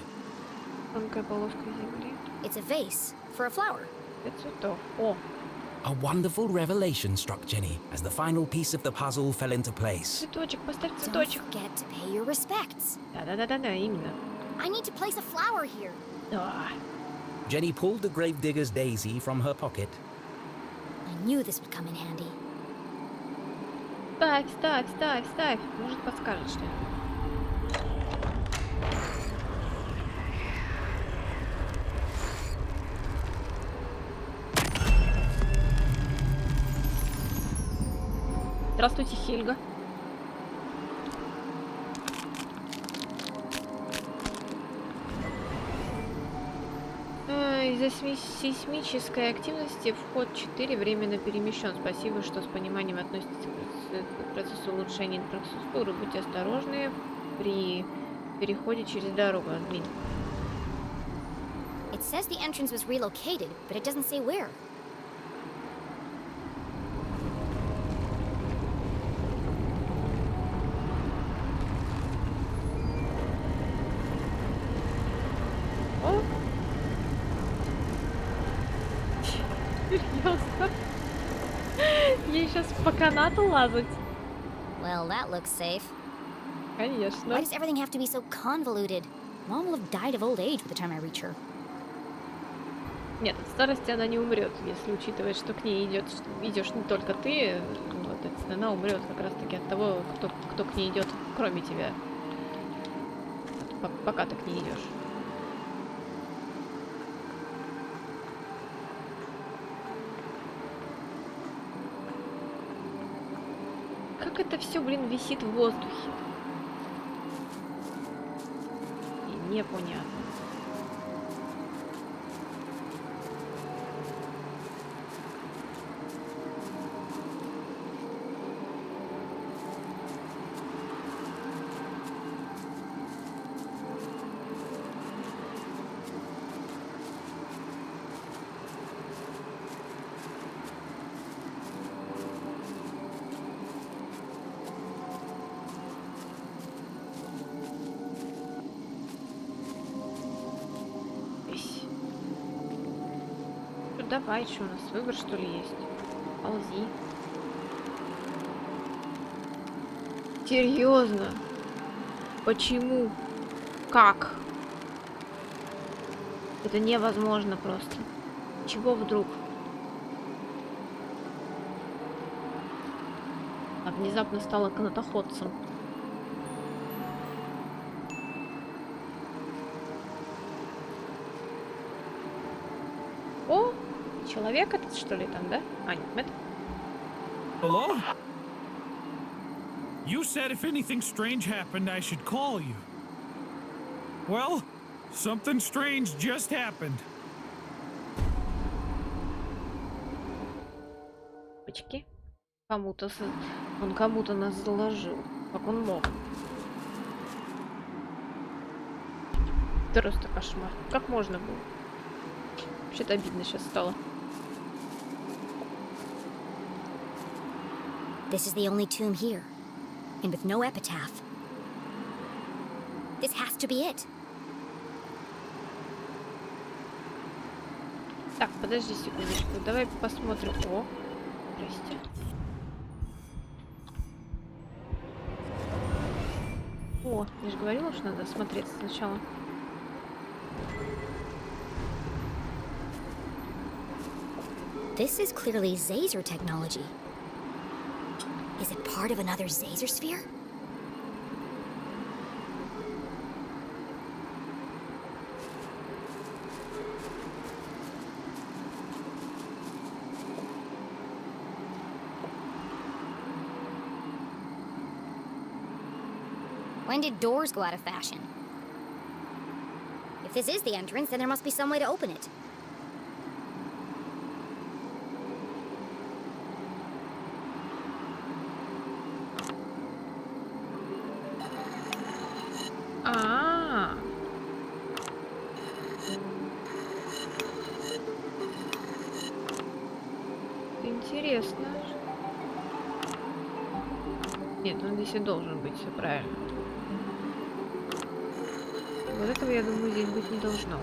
C: Тонкая полоска земли.
D: It's a vase for a flower.
C: Для цветов. О!
F: A wonderful revelation struck Jenny as the final piece of the puzzle fell into place.
C: Цветочек, поставь
D: Don't
C: цветочек.
D: forget to pay your respects.
C: Да, именно.
D: I need to place a flower here.
C: Да.
F: Jenny pulled the gravedigger's daisy from her pocket.
D: I knew this would come in handy.
C: Ставь. Может, подскажешь что? Здравствуйте, Хельга. Из-за сейсмической активности вход 4 временно перемещен. Спасибо, что с пониманием относитесь к процессу улучшения инфраструктуры. Будьте осторожны при переходе через дорогу. Админ.
D: It says the entrance was relocated, but it doesn't say where.
C: О! Серьезно? Ей сейчас по канату лазать?
D: Well, that looks safe.
C: Конечно.
D: Why does everything have to be so convoluted? Mom will have died of old age by the time I reach her.
C: Нет, от старости она не умрет, если учитывать, что к ней идешь не только ты, вот, она умрет как раз таки от того, кто к ней идет, кроме тебя. Пока ты к ней идешь. Как это все, блин, висит в воздухе? И непонятно. Давай, что у нас выбор, что ли, есть? Ползи. Серьезно? Почему? Как? Это невозможно просто. Чего вдруг? А внезапно стала канатоходцем. О! Человек этот, что ли, там, да? А, нет, это...
S: Hello? You said if anything strange happened, I should call you. Well, something strange just happened.
C: Почки. Он кому-то нас заложил. Как он мог? Просто кошмар. Как можно было? Вообще-то обидно сейчас стало.
D: This is the only tomb here, and with no epitaph. This has to be it.
C: Так, подожди секундочку. Давай посмотрим. О, здрасте. О, я же говорила, что надо смотреть сначала.
D: This is clearly Zazer technology. Is it part of another Zazer sphere? When did doors go out of fashion? If this is the entrance, then there must be some way to open it.
C: интересно. Нет, он здесь и должен быть, все правильно. Вот этого, я думаю, здесь быть не должно.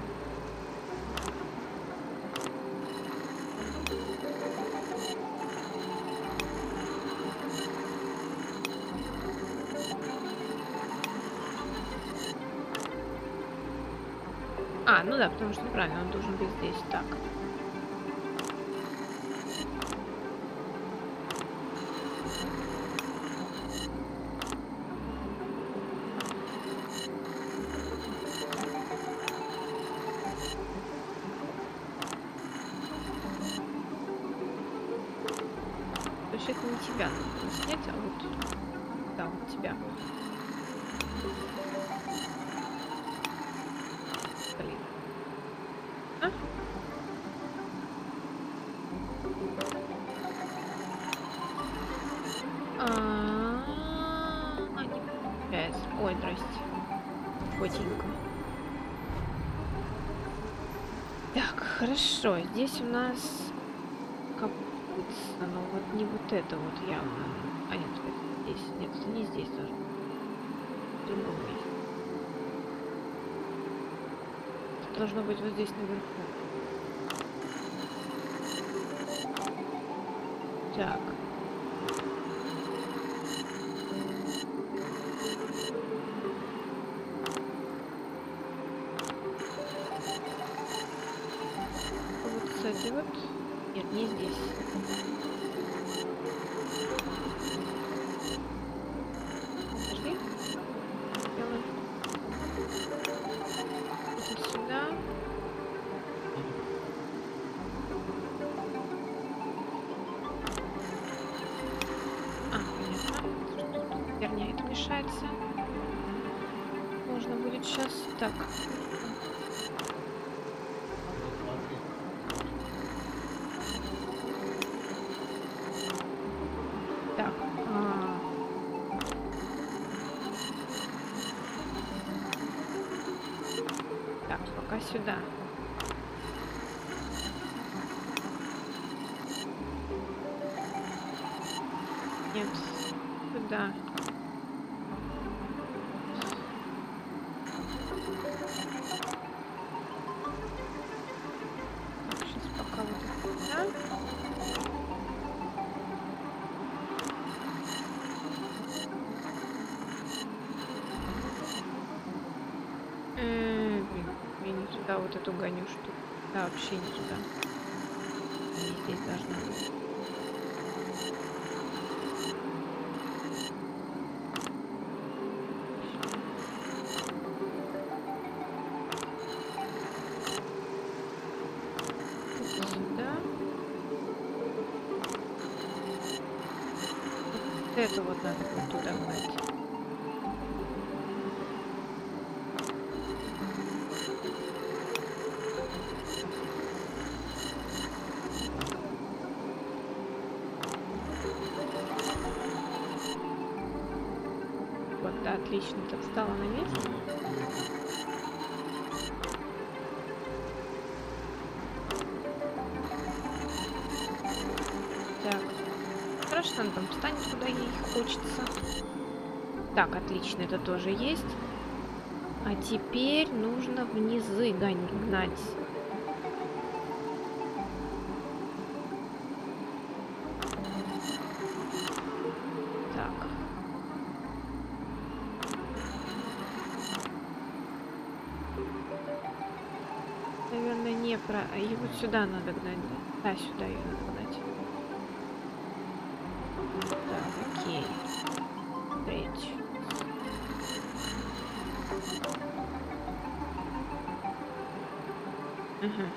C: А, ну да, потому что правильно, он должен быть здесь. Так. То есть это не тебя надо снять, а вот... Да, вот тебя. Блин. А? Не получается. Ой, здрасте. Котенька. Так, хорошо. Здесь у нас капуца, но вот не вот это вот явно. А нет, это здесь. Нет, это не здесь даже. В другом месте. Это должно быть вот здесь наверху. Так. Вот, кстати, вот. Нет, не здесь. Пошли. Делаем. Вот сюда. Понятно. Вернее, это мешается. Можно будет сейчас так. Так. Так, пока сюда. Нет, сюда. Так, сейчас пока вот сюда. Я не туда вот эту гоню штуку. Да, вообще не туда. Они здесь должны быть. Сюда. Вот это вот надо будет туда брать. Вот, да, отлично, так встала на место. Так, хорошо, она там встанет, куда ей хочется. Так, отлично, это тоже есть. А теперь нужно внизы гнать. Так. Наверное, не про... И вот сюда надо гнать. Да, сюда ее надо гнать. Так, окей. Треть. Ага.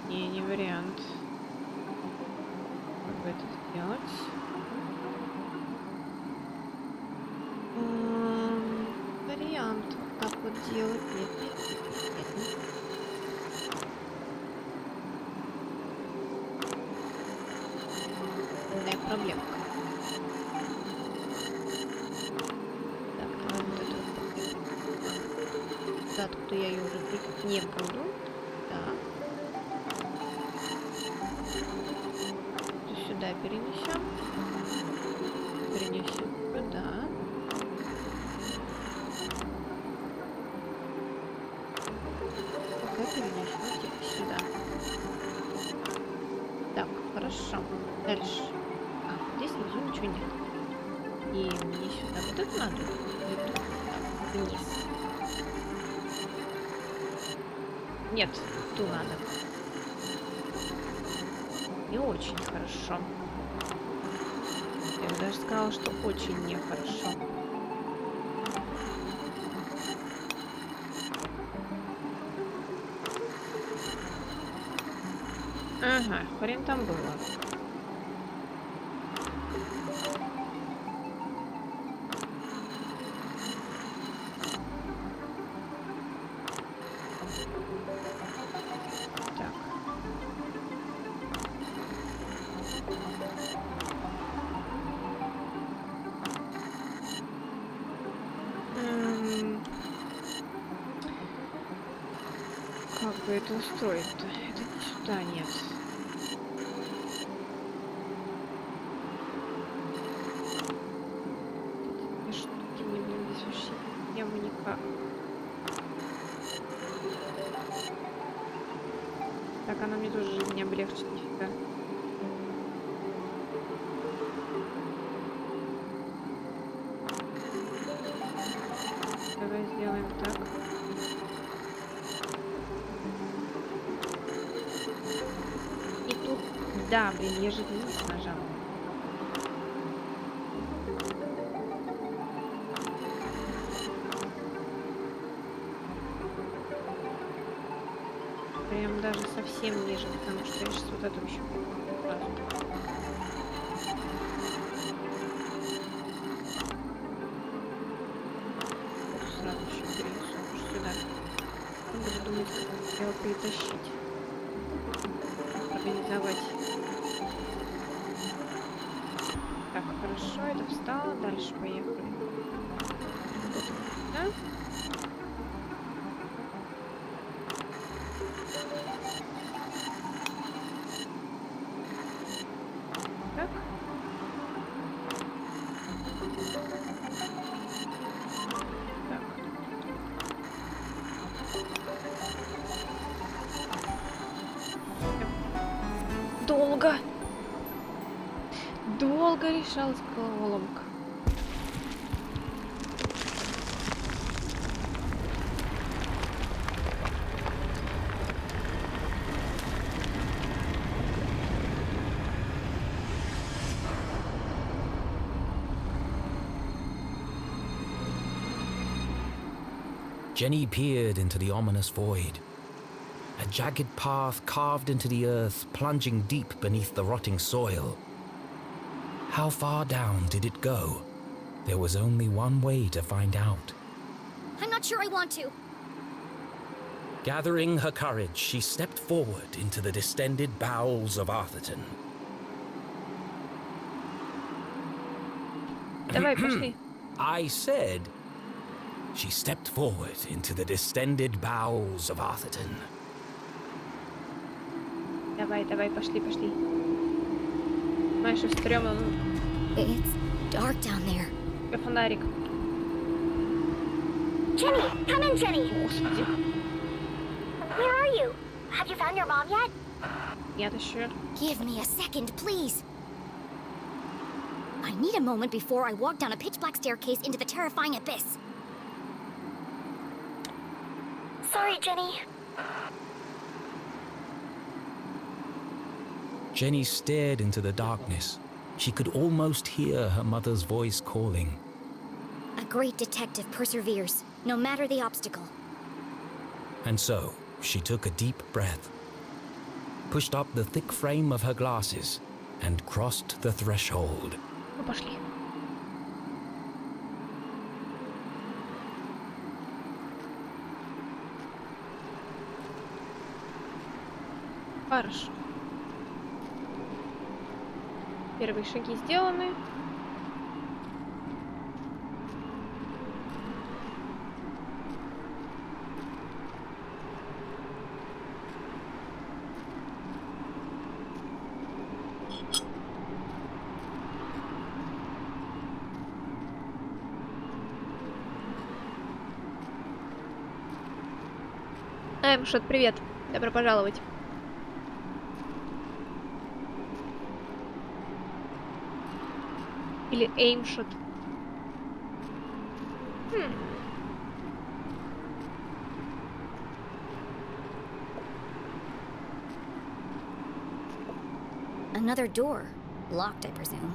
C: Не вариант. Как бы это сделать? Вариант вот так вот делать. Нет. Проблемка. Так, давай вот эту вот. Да, откуда я ее уже двигать не буду. Так. чё нет? И мне сюда вот это надо? Или тут? Так, вниз. Нет, ту надо. Не очень хорошо. Я бы даже сказала, что очень нехорошо. Ага, хрен там было. Так. Как бы это устроить-то? Это сюда нет. Эти штуки мне, блин, здесь вообще тему никак. Так, она мне тоже жизнь не облегчит нифига. Давай сделаем так. И тут, да, блин, я же вниз нажала. Прям даже совсем ниже, потому что я сейчас вот эту еще сразу. Сразу еще перенесу сюда. Буду думать, как его перетащить. Организовать. Так, хорошо, это встало. Дальше поехали. Да? Так. Долго. Долго решалась головоломка.
F: Jenny peered into the ominous void. A jagged path carved into the earth, plunging deep beneath the rotting soil. How far down did it go? There was only one way to find out.
D: I'm not sure I want to.
F: Gathering her courage, she stepped forward into the distended bowels of Arthurton.
C: Давай, пошли.
F: I said she stepped forward into the distended bowels of Arthurton.
C: Давай, давай, пошли, пошли. Знаешь, что стрёмно.
D: It's dark down there.
C: Фонарик.
E: Jenny, come in, Jenny.
C: Господи.
E: Where are you? Have you found your mom yet?
C: Нет еще.
D: Give me a second, please. I need a moment before I walk down a pitch-black staircase into the terrifying abyss.
E: Sorry, Jenny.
F: Jenny stared into the darkness. She could almost hear her mother's voice calling.
D: A great detective perseveres, no matter the obstacle.
F: And so, she took a deep breath, pushed up the thick frame of her glasses, and crossed the threshold.
C: Ну, пошли. Хорошо. Первые шаги сделаны. Мушет, привет. Добро пожаловать. Или aimshot.
D: Another door. Locked, I presume.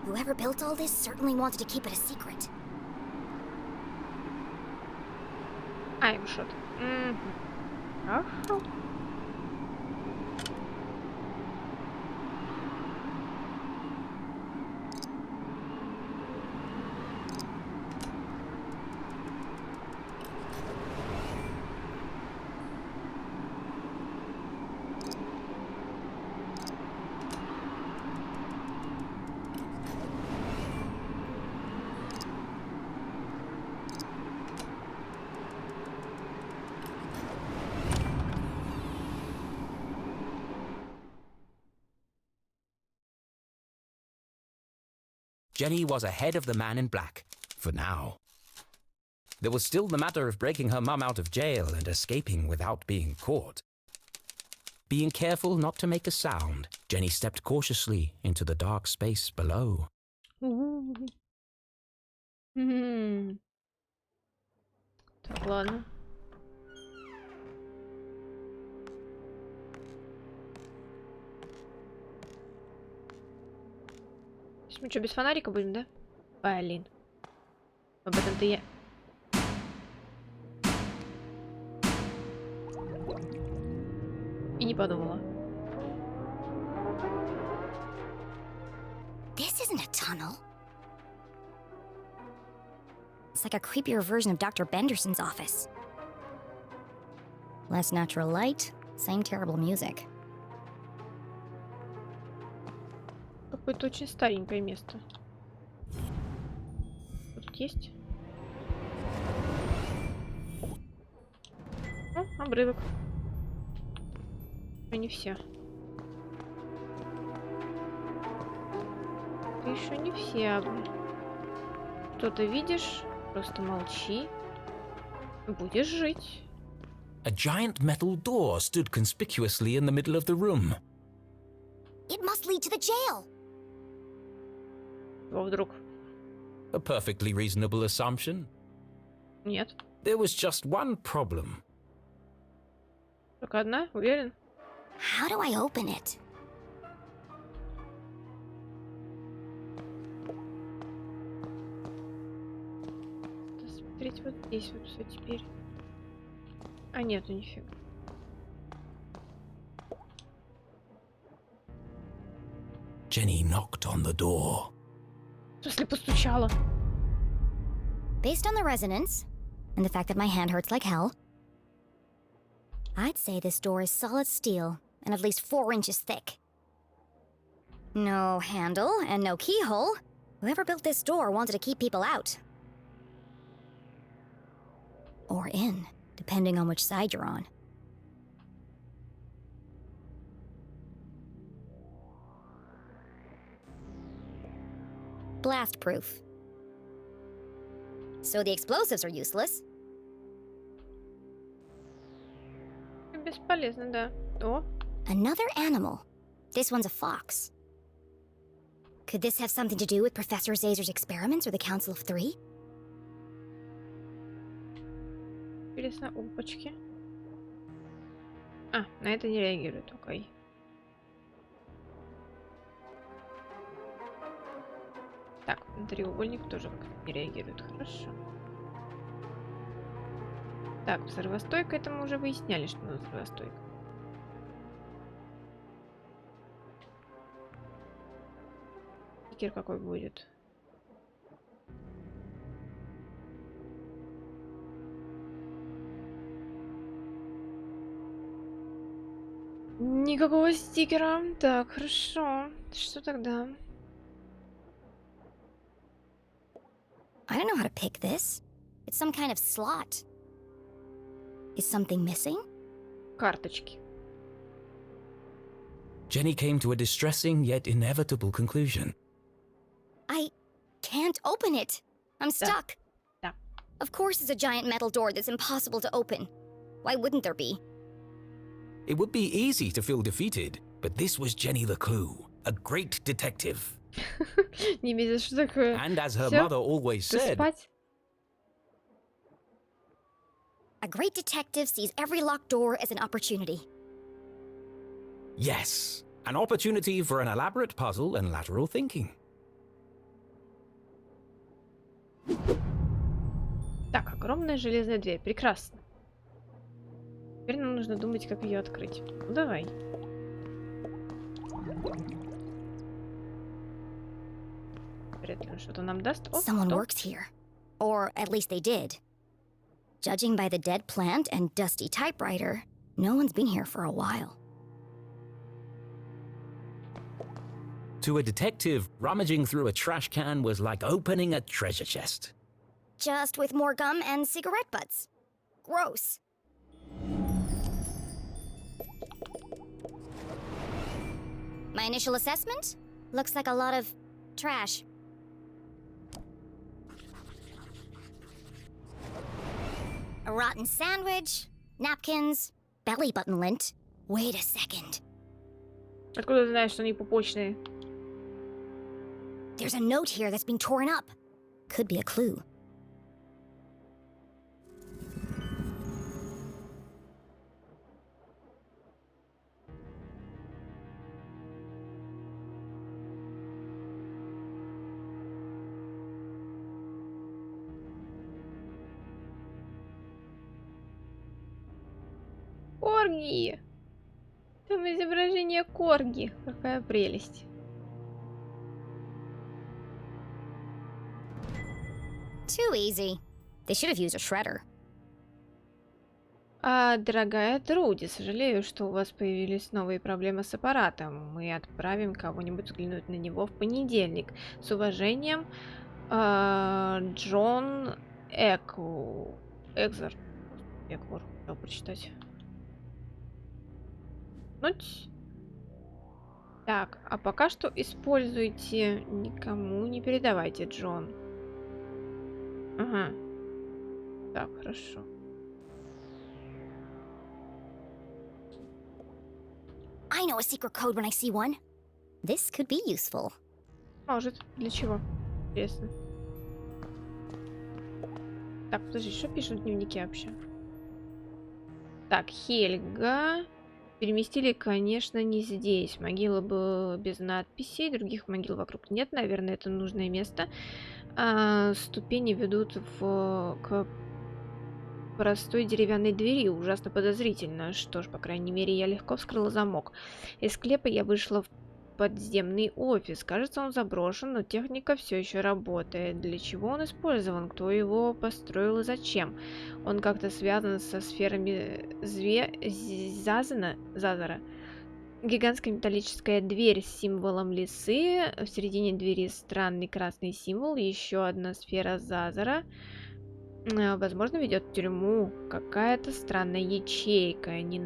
D: Whoever built all this certainly wanted to keep it a secret.
C: Aimshot. Хорошо.
F: Jenny was ahead of the man in black, for now. There was still the matter of breaking her mum out of jail and escaping without being caught. Being careful not to make a sound, Jenny stepped cautiously into the dark space below.
C: Так, ладно. Мы что, без фонарика будем, да? Блин. Об этом-то я... И не подумала.
D: This isn't a tunnel. It's like a creepier version of Dr. Benderson's office. Less natural light, same terrible music.
C: Какое-то очень старенькое место. Что тут есть? О, обрывок. Но не все. Ты еще не все. Что-то видишь? Просто молчи. Будешь жить.
F: A giant metal door stood conspicuously in the middle of the room.
D: It must lead to the jail.
C: Во вдруг.
F: A perfectly reasonable assumption.
C: Нет.
F: There was just one problem.
C: Только одна? Уверен?
D: How do I open it?
C: Смотреть вот здесь вот все теперь. А нету нифига.
F: Jenny knocked on the door.
C: В смысле постучала?
D: Based on the resonance, and the fact that my hand hurts like hell, I'd say this door is solid steel and at least 4 inches thick. No handle and no keyhole. Whoever built this door wanted to keep people out. Or in, depending on which side you're on. Blast proof. So the explosives are useless.
C: Бесполезно, да. О.
D: Another animal. This one's a fox. Could this have something to do with Professor Zazer's experiments or the Council of Three?
C: Интересно, опачки. А, на это не реагирует, окей. Так, на треугольник тоже как-то не реагирует, хорошо. Так, взрывостойка, это мы уже выясняли, что у нас взрывостойка. Стикер какой будет? Никакого стикера. Так, хорошо. Что тогда?
D: I don't know how to pick this. It's some kind of slot. Is something missing?
C: Карточки.
F: Jenny came to a distressing yet inevitable conclusion.
D: I can't open it. I'm stuck.
C: Да.
D: Of course it's a giant metal door that's impossible to open. Why wouldn't there be?
F: It would be easy to feel defeated, but this was Jenny LeClue,
N: a great detective.
C: Не видишь, что такое?
N: And as her
C: Всё?
N: mother always
C: Ты
N: said,
C: спать?
D: A great detective sees every locked door as an opportunity.
N: yes, an opportunity for an elaborate puzzle and lateral thinking.
C: Так, огромная железная дверь. Прекрасно. Теперь нам нужно думать, как ее открыть. Ну, давай. Вряд ли он что-то нам даст. О,
D: Someone
C: кто?
D: works here. Or at least they did. Judging by the dead plant and dusty typewriter, no one's been here for a while.
N: To a detective, rummaging through a trash can was like opening a treasure chest.
D: Just with more gum and cigarette butts. Gross. My initial assessment? Looks like a lot of trash. A rotten sandwich, napkins, belly button lint. Wait a second.
C: Откуда ты знаешь, что они пупочные?
D: There's a note here that's been torn up. Could be a clue.
C: Корги! Там изображение корги. Какая прелесть.
D: Too easy. They should have used a shredder.
C: Дорогая Труди, сожалею, что у вас появились новые проблемы с аппаратом. Мы отправим кого-нибудь взглянуть на него в понедельник. С уважением, Джон Экзер. Эквор, хотел прочитать. Так, а пока что используйте, никому не передавайте, Джон. Ага. Так, хорошо.
D: I know a secret code when I see one. This could be useful.
C: Может. Для чего? Интересно. Так, подожди, что пишут в дневнике вообще? Так, Хельга. Переместили, конечно, не здесь. Могила была без надписей, других могил вокруг нет. Наверное, это нужное место. Ступени ведут к простой деревянной двери. Ужасно подозрительно. Что ж, по крайней мере, я легко вскрыла замок. Из склепа я вышла в подземный офис. Кажется, он заброшен, но техника все еще работает. Для чего он использован? Кто его построил и зачем? Он как-то связан со сферами Зазара. Гигантская металлическая дверь с символом лисы. В середине двери странный красный символ. Еще одна сфера Зазара. Возможно, ведет в тюрьму. Какая-то странная ячейка. Ни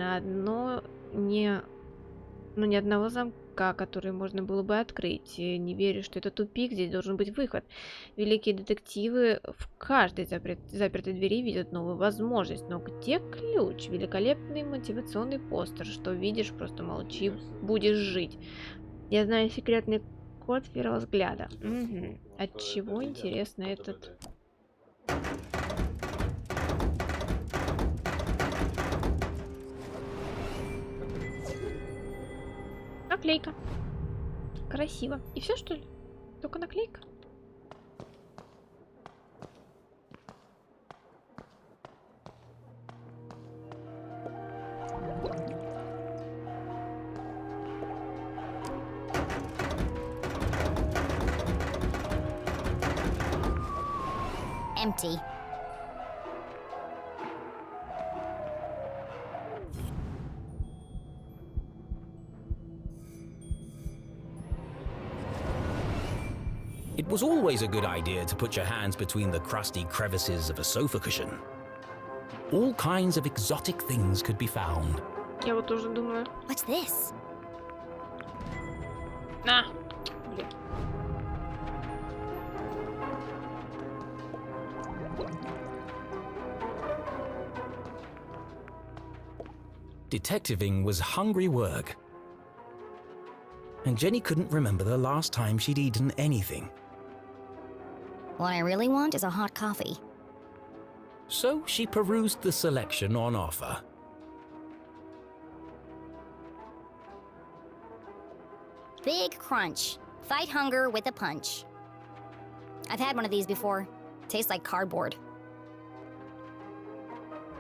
C: одного замка, который можно было бы открыть. Не верю, что это тупик. Здесь должен быть выход. Великие детективы в каждой запертой двери видят новую возможность. Но где ключ? Великолепный мотивационный постер. Что видишь, просто молчи, будешь жить. Я знаю секретный код с первого взгляда. Угу. От чего, интересно, этот... Наклейка. Красиво. И все, что ли? Только наклейка?
D: Empty.
N: It was always a good idea to put your hands between the crusty crevices of a sofa cushion. All kinds of exotic things could be found.
C: Я вот тоже думаю.
D: What's this?
C: На! Блин.
N: Detectiving was hungry work.
F: and Jenny couldn't remember the last time she'd eaten anything.
D: What I really want is a hot coffee.
F: So she perused the selection on offer.
D: Big crunch. Fight hunger with a punch. I've had one of these before. Tastes like cardboard.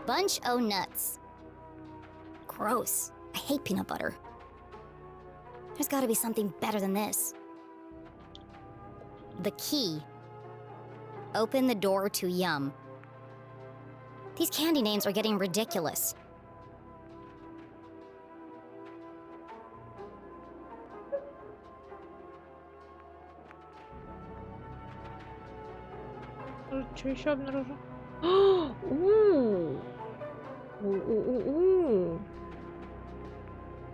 D: Bunch o' nuts. Gross. I hate peanut butter. There's gotta be something better than this. The key. Open the door to yum. These candy names are getting ridiculous.
C: Что еще обнаружил? У-у-у-у.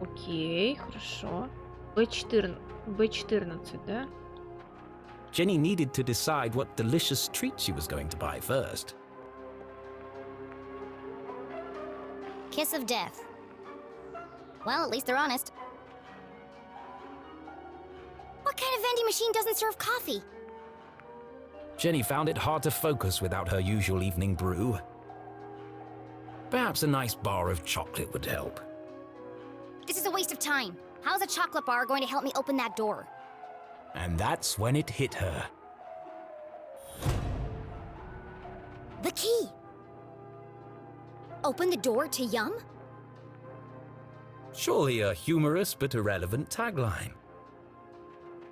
C: Окей, хорошо. B14, да?
F: Jenny needed to decide what delicious treat she was going to buy first.
D: Kiss of death. Well, at least they're honest. What kind of vending machine doesn't serve coffee?
F: Jenny found it hard to focus without her usual evening brew. Perhaps a nice bar of chocolate would help.
D: This is a waste of time. How's a chocolate bar going to help me open that door?
F: And that's when it hit her.
D: The key! Open the door to yum?
F: Surely a humorous but irrelevant tagline.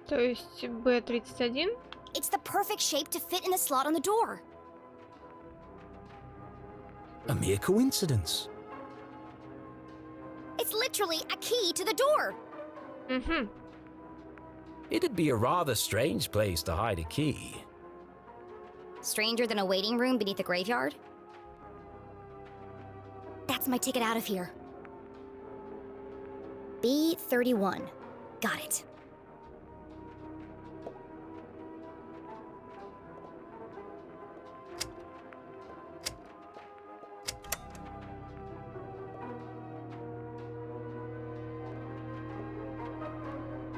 C: То есть B31?
D: It's the perfect shape to fit in the slot on the door.
F: A mere coincidence.
D: It's literally a key to the door.
C: Mm-hmm.
F: It'd be a rather strange place to hide a key.
D: Stranger than a waiting room beneath a graveyard? That's my ticket out of here. B31. Got it.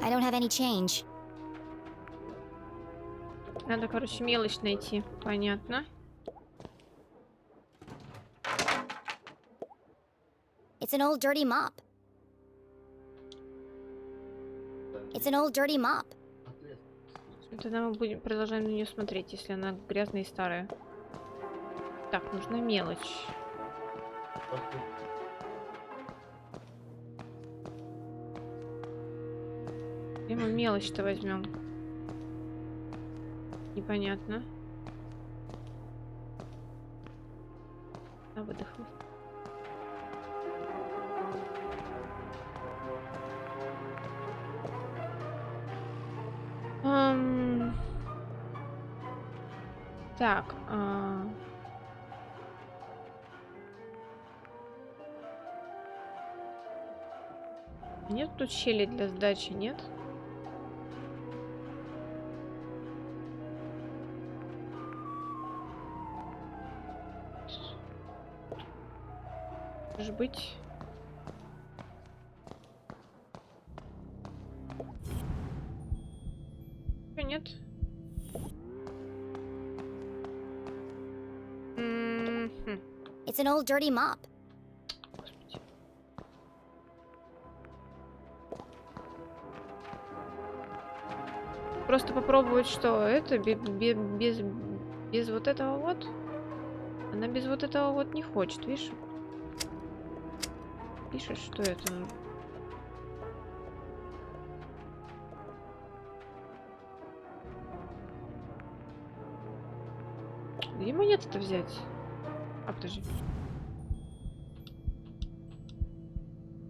D: I don't have any change.
C: Надо, короче, мелочь найти. Понятно.
D: It's an old dirty mop. It's an old dirty mop.
C: Тогда мы продолжаем на нее смотреть, если она грязная и старая. Так, нужна мелочь. Где мы мелочь-то возьмем? Непонятно. Выдохнуть. Так. Нет тут щели для сдачи, нет? Может быть. Нет.
D: It's an old dirty mop.
C: Просто попробовать, что это без вот этого вот. Она без вот этого вот не хочет, видишь? Пишет, что это. Где монеты-то взять? А, подожди.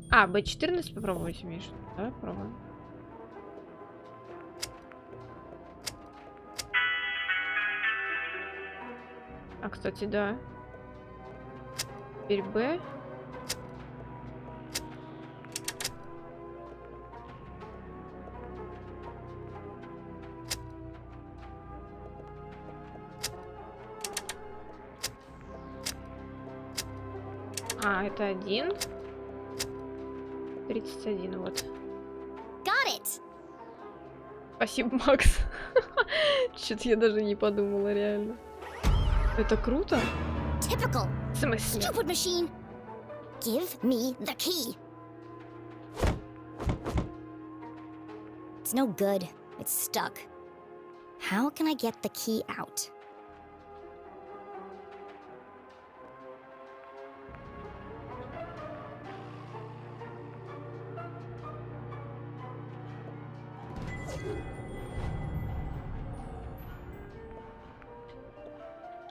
C: А, B14 попробовать умеешь? Давай попробуем. А, кстати, да. Теперь B. А, это 1. 31, вот.
D: Got it!
C: Спасибо, Макс. Чё-то я даже не подумала, реально. Это круто.
D: Typical.
C: В смысле?
D: Stupid machine. Give me the key. It's no good. It's stuck. How can I get the key out?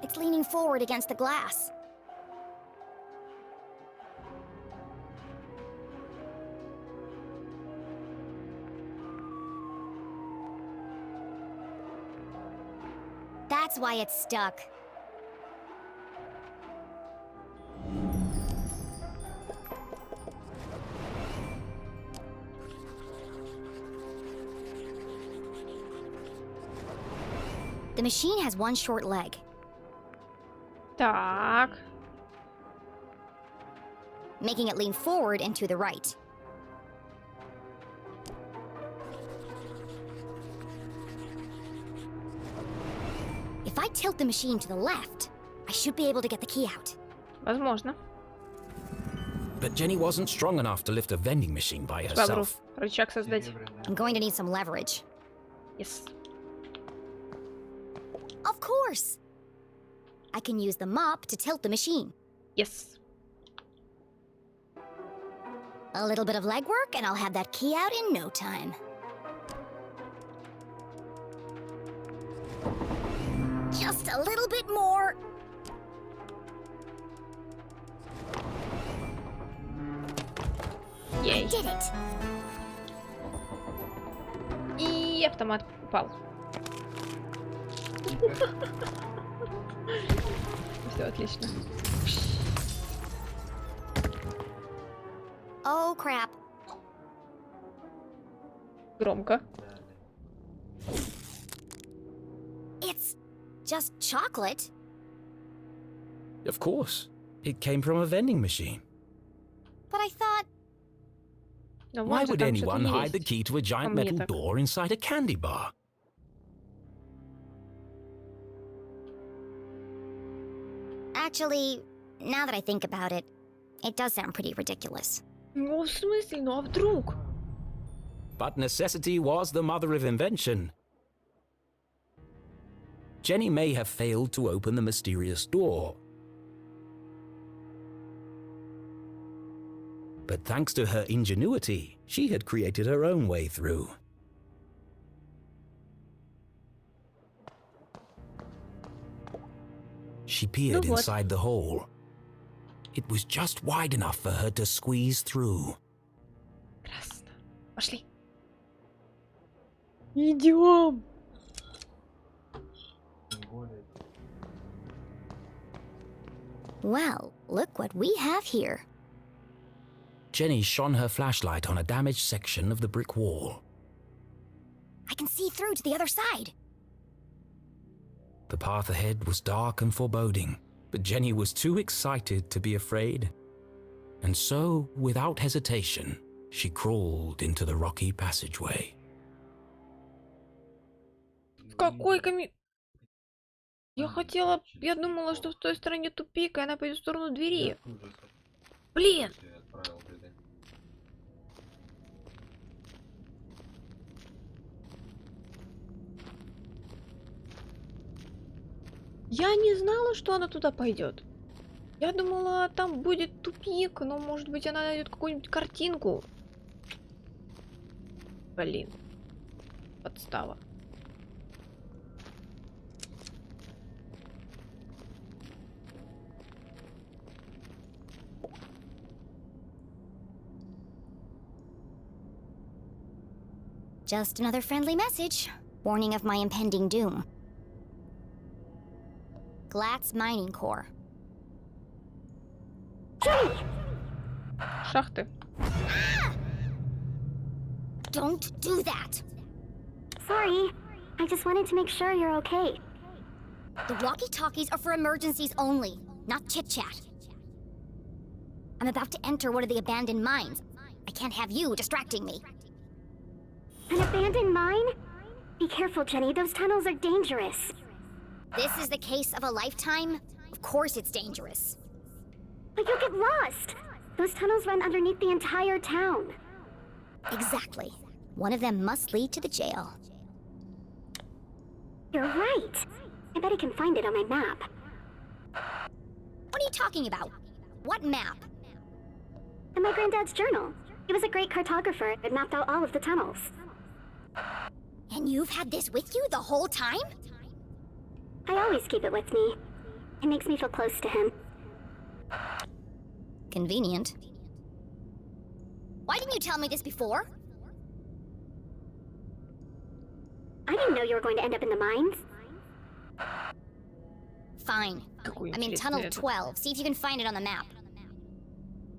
D: It's leaning forward against the glass. That's why it's stuck. The machine has one short leg.
C: Так.
D: Making it lean forward and to the right. If I tilt the machine to the left, I should be able to get the key out.
C: Возможно.
F: But Jenny wasn't strong enough to lift a vending machine by herself.
C: Рычаг создать.
D: I'm going to need some leverage.
C: Yes.
D: Of course! I can use the mop to tilt the machine.
C: Yes.
D: A little bit of legwork and I'll have that key out in no time. Just a little bit more.
C: Yay.
D: I did it.
C: И автомат упал. Все отлично.
D: Oh crap.
C: Громко.
D: It's just chocolate.
F: Of course. It came from a vending machine.
D: But I thought...
C: Но
F: Why
C: может,
F: would
C: там
F: anyone
C: что-то
F: hide the
C: есть.
F: key to a giant
C: По мне
F: metal
C: так.
F: door inside a candy bar?
D: Actually, now that I think about it, it does sound pretty ridiculous.
C: Ну, в смысле? Ну, а вдруг?
F: But necessity was the mother of invention. Jenny may have failed to open the mysterious door. But thanks to her ingenuity, she had created her own way through. She peered
C: Ну вот.
F: inside the hole. It was just wide enough for her to squeeze through.
C: Красно. Пошли. Идем.
D: Well, look what we have here.
F: Jenny shone her flashlight on a damaged section of the brick wall.
D: I can see through to the other side.
F: The path ahead was dark and foreboding, but Jenny was too excited to be afraid. And so, without hesitation, she crawled into the rocky passageway.
C: В какой Я думала, что в той стороне тупик, и она пойдет в сторону двери. Блин! Я не знала, что она туда пойдет. Я думала, там будет тупик, но, может быть, она найдет какую-нибудь картинку. Блин. Подстава.
D: Just another friendly message, warning of my impending doom. Glatz Mining Core.
C: Шахты.
D: Don't do that!
E: Sorry. I just wanted to make sure you're okay.
D: The walkie-talkies are for emergencies only, not chit-chat. I'm about to enter one of the abandoned mines. I can't have you distracting me.
E: An abandoned mine? careful, Jenny. Those tunnels are dangerous.
D: This is the case of a lifetime? Of course it's dangerous.
E: But you'll get lost. Those tunnels run underneath the entire town.
D: Exactly. One of them must lead to the jail.
E: You're right. I bet I can find it on my map.
D: What are you talking about? What map?
E: In my granddad's journal. He was a great cartographer and mapped out all of the tunnels.
D: And you've had this with you the whole time?
E: I always keep it with me. It makes me feel close to him.
D: Convenient. Why didn't you tell me this before?
E: I didn't know you were going to end up in the mines.
D: Fine. I'm in tunnel 12. See if you can find it on the map.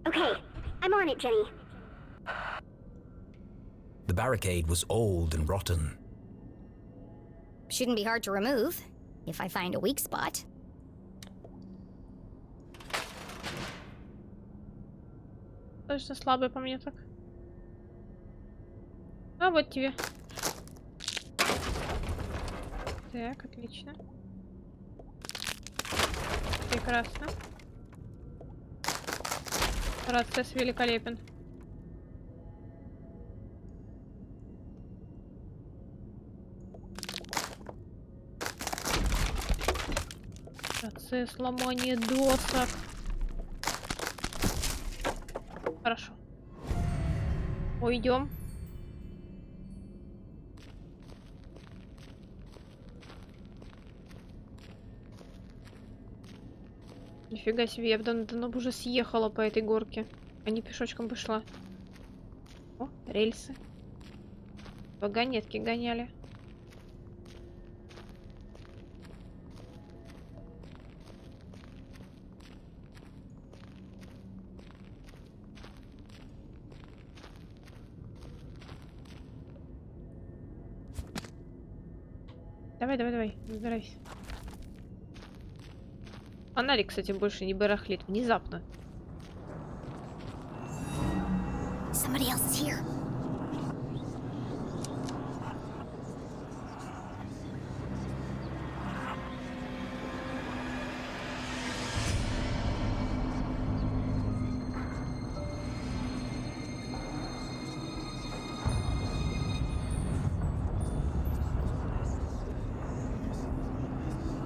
E: Okay, I'm on it, Jenny.
F: The barricade was old and rotten.
D: Shouldn't be hard to remove, if I find a weak spot.
C: Точно слабый по мне так. А вот тебе. Так, отлично. Прекрасно. Процесс великолепен. Процесс ломания досок. Хорошо. Уйдем. Нифига себе, я бы давно бы уже съехала по этой горке, а не пешочком бы шла. О, рельсы. Вагонетки гоняли. Давай, давай, давай, забирайся. Фонарик, кстати, больше не барахлит внезапно.
D: Somebody else is here.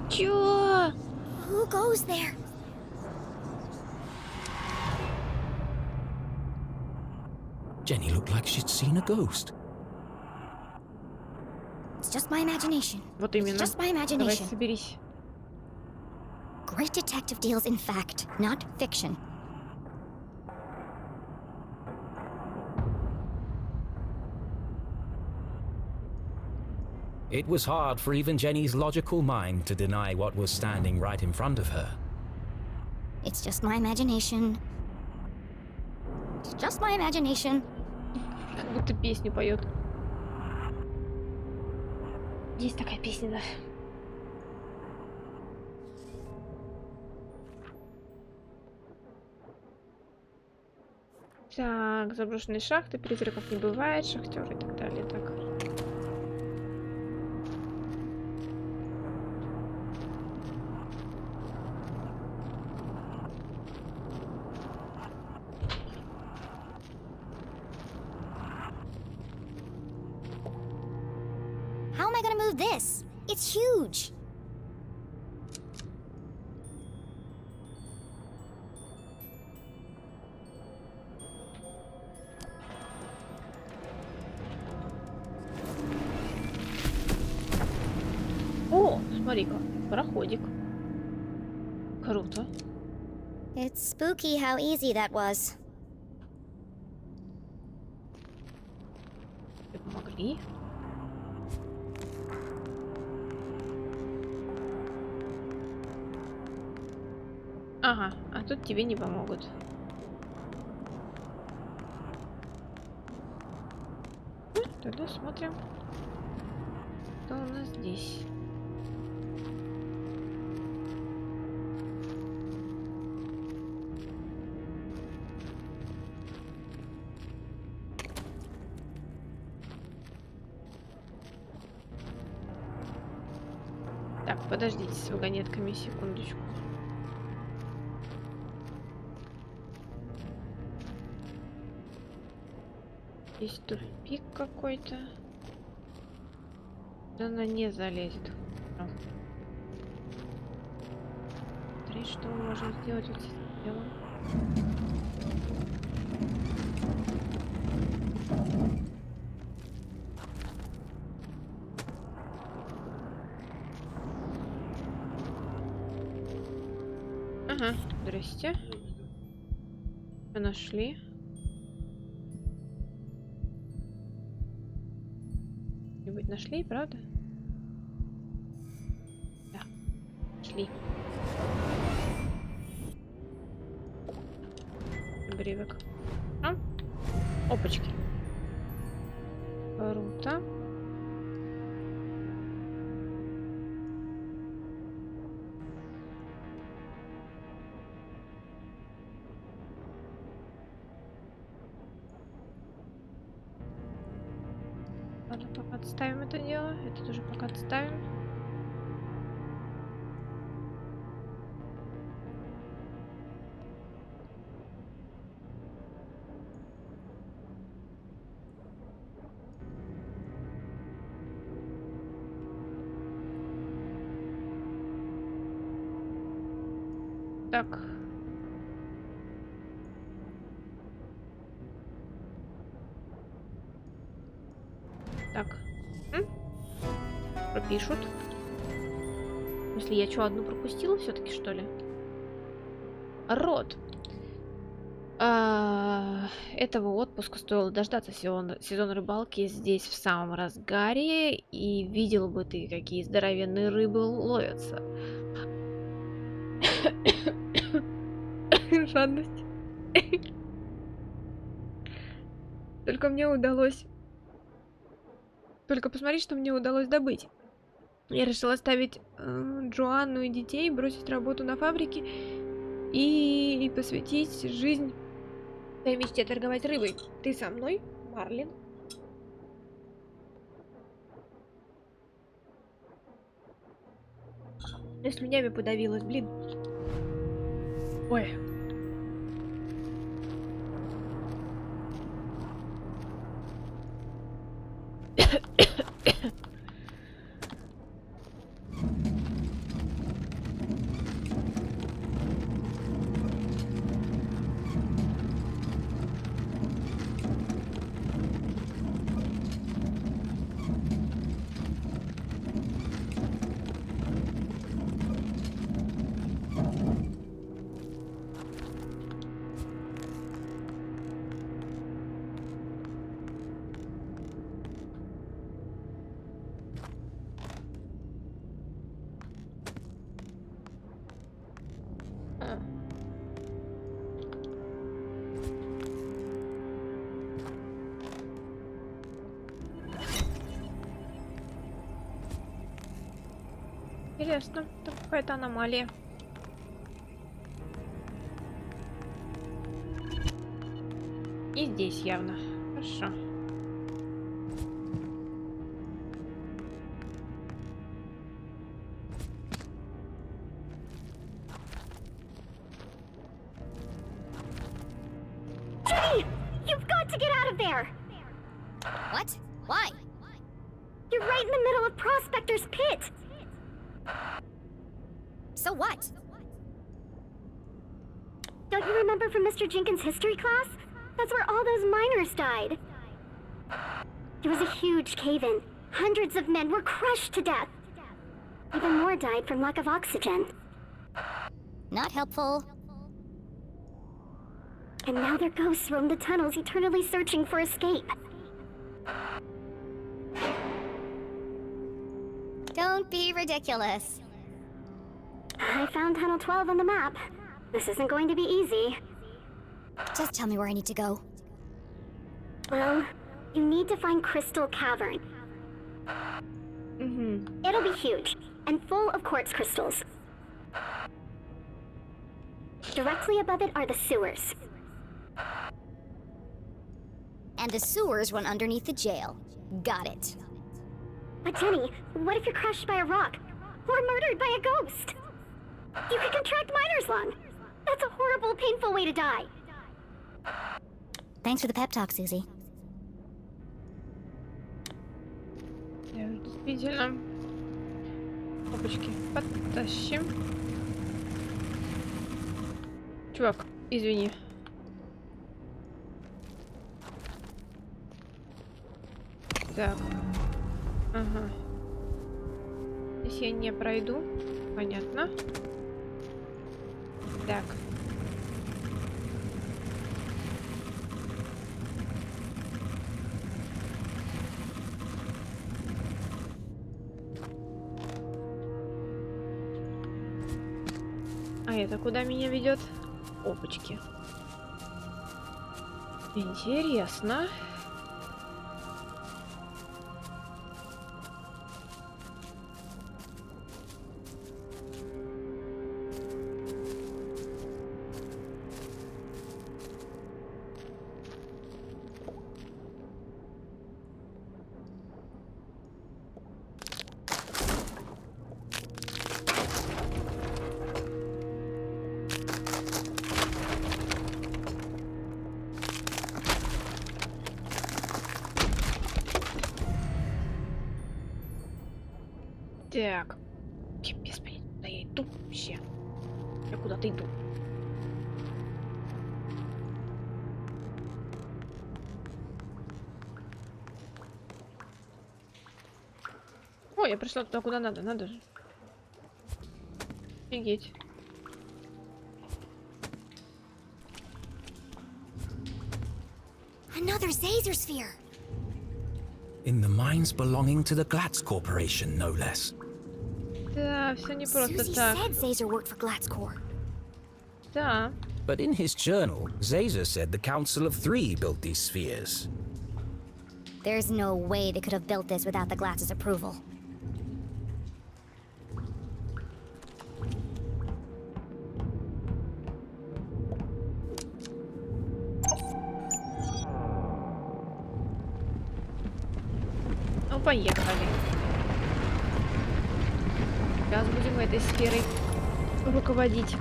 C: Чё?
D: Who goes there?
F: Jenny looked like she'd seen a ghost.
D: It's just my imagination.
C: Вот именно.
D: It's just my
C: Давай,
D: imagination.
C: соберись.
D: Great detective deals in fact, not fiction.
F: It was hard for even Jenny's logical mind to deny what was standing right in front of her.
D: It's just my imagination. It's just my imagination.
C: Как будто песню поет. Есть такая песня, да. Так, заброшенные шахты, призраков не бывает, шахтеры и так далее. Так.
D: How am I gonna move this? It's huge.
C: О, смотри-ка, проходик. Круто.
D: It's spooky how easy that was.
C: Тебе помогли? Ага, а тут тебе не помогут. Тогда смотрим, что у нас здесь. Так, подождите с вагонетками секундочку. Есть тупик какой-то. Да она не залезет. Смотри, что мы можем сделать вот с этим делом. Ага, здрасте. Мы нашли. Что-нибудь нашли, правда? Да, нашли. Бревик. А? Опачки. Круто. Ладно, пока отставим это дело. Это тоже пока отставим. Так. Так. Пропишут. Если я что, одну пропустила все-таки, что ли? Рот. Этого отпуска стоило дождаться сезон рыбалки здесь в самом разгаре. И видел бы ты, какие здоровенные рыбы ловятся. Жадность. Только мне удалось... Только посмотри, что мне удалось добыть. Я решила оставить Джоанну и детей, бросить работу на фабрике и посвятить жизнь своей мечте торговать рыбой. Ты со мной, Марлин? Я слюнями подавилась, блин. Ой. Интересно, это какая-то аномалия. И здесь явно. Хорошо.
E: Jenny! You've got to get out of there!
D: What? Why?
E: You're right in the middle of Prospector's Pit!
D: So what?
E: Don't you remember from Mr. Jenkins' history class? That's where all those miners died. There was a huge cave-in. Hundreds of men were crushed to death. Even more died from lack of oxygen.
D: Not helpful.
E: And now their ghosts roam the tunnels, eternally searching for escape.
D: Don't be ridiculous.
E: I found Tunnel 12 on the map. This isn't going to be easy.
D: Just tell me where I need to go.
E: Well, you need to find Crystal Cavern. It'll be huge, and full of quartz crystals. Directly above it are the sewers.
D: And the sewers run underneath the jail. Got it.
E: But Jenny, what if you're crushed by a rock? Or murdered by a ghost. You could contract miner's lung. That's a horrible, painful way to die.
D: Thanks for the pep talk, Susie.
C: Действительно. Опачки, подтащим. Чувак, извини. Так. Ага. Здесь я не пройду. Понятно. Так. А это куда меня ведет? Опачки. Интересно. Так. Без понятия, куда я иду вообще. Я куда-то иду. О, я пришла туда, куда надо же. Офигеть.
D: Another Zazer sphere.
F: In the mines belonging to the Glatz Corporation, no less.
C: Да, все не просто
D: Susie
C: так.
D: said Zazer worked for Glatzcore.
C: Да.
F: But in his journal, Zazer said the Council of Three built these spheres.
D: There's no way they could have built this without the Glatz's approval.
C: Ну, поехали. Сейчас будем этой сферой руководить.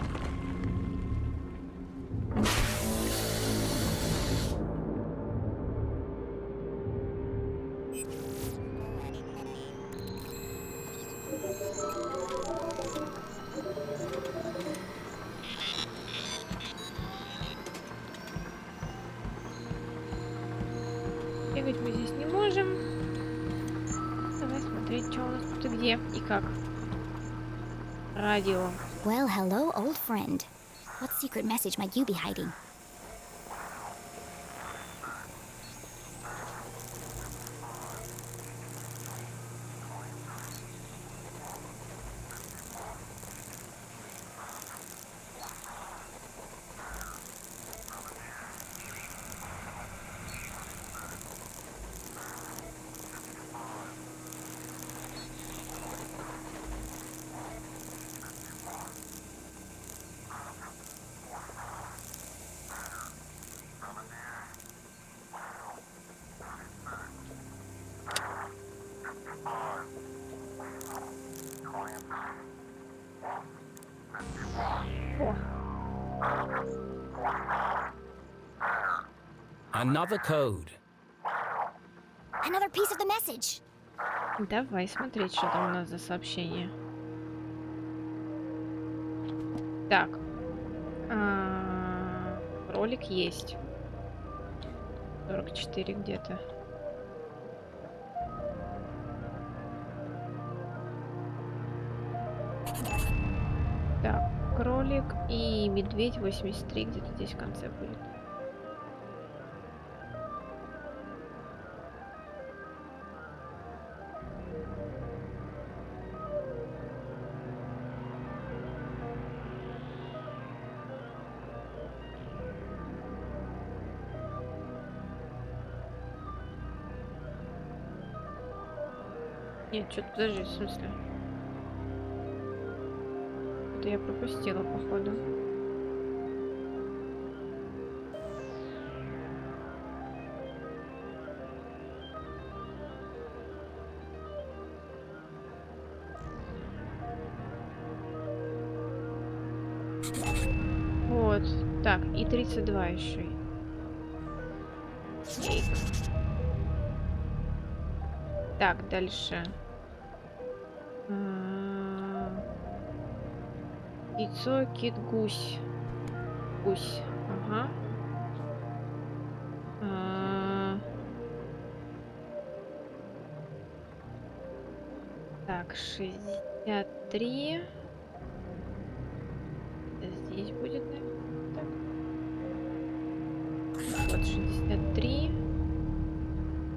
C: Бегать мы здесь не можем. Давай смотреть, что у нас тут и где, и как. Радио.
D: Well, hello, old friend. What secret message might you be hiding?
F: Another code.
D: Another piece of the message.
C: Давай смотреть, что там у нас за сообщение. Так. Ролик есть. 44 где-то. Так, кролик и медведь 83 где-то здесь в конце будет. Нет, что-то подожди, в смысле? Это я пропустила, походу. Вот. Так, и 32 еще. Кейк. Так, дальше. Яйцо, кит, гусь. Гусь. Ага. Так, 63. Здесь будет, наверное, так. Вот 63.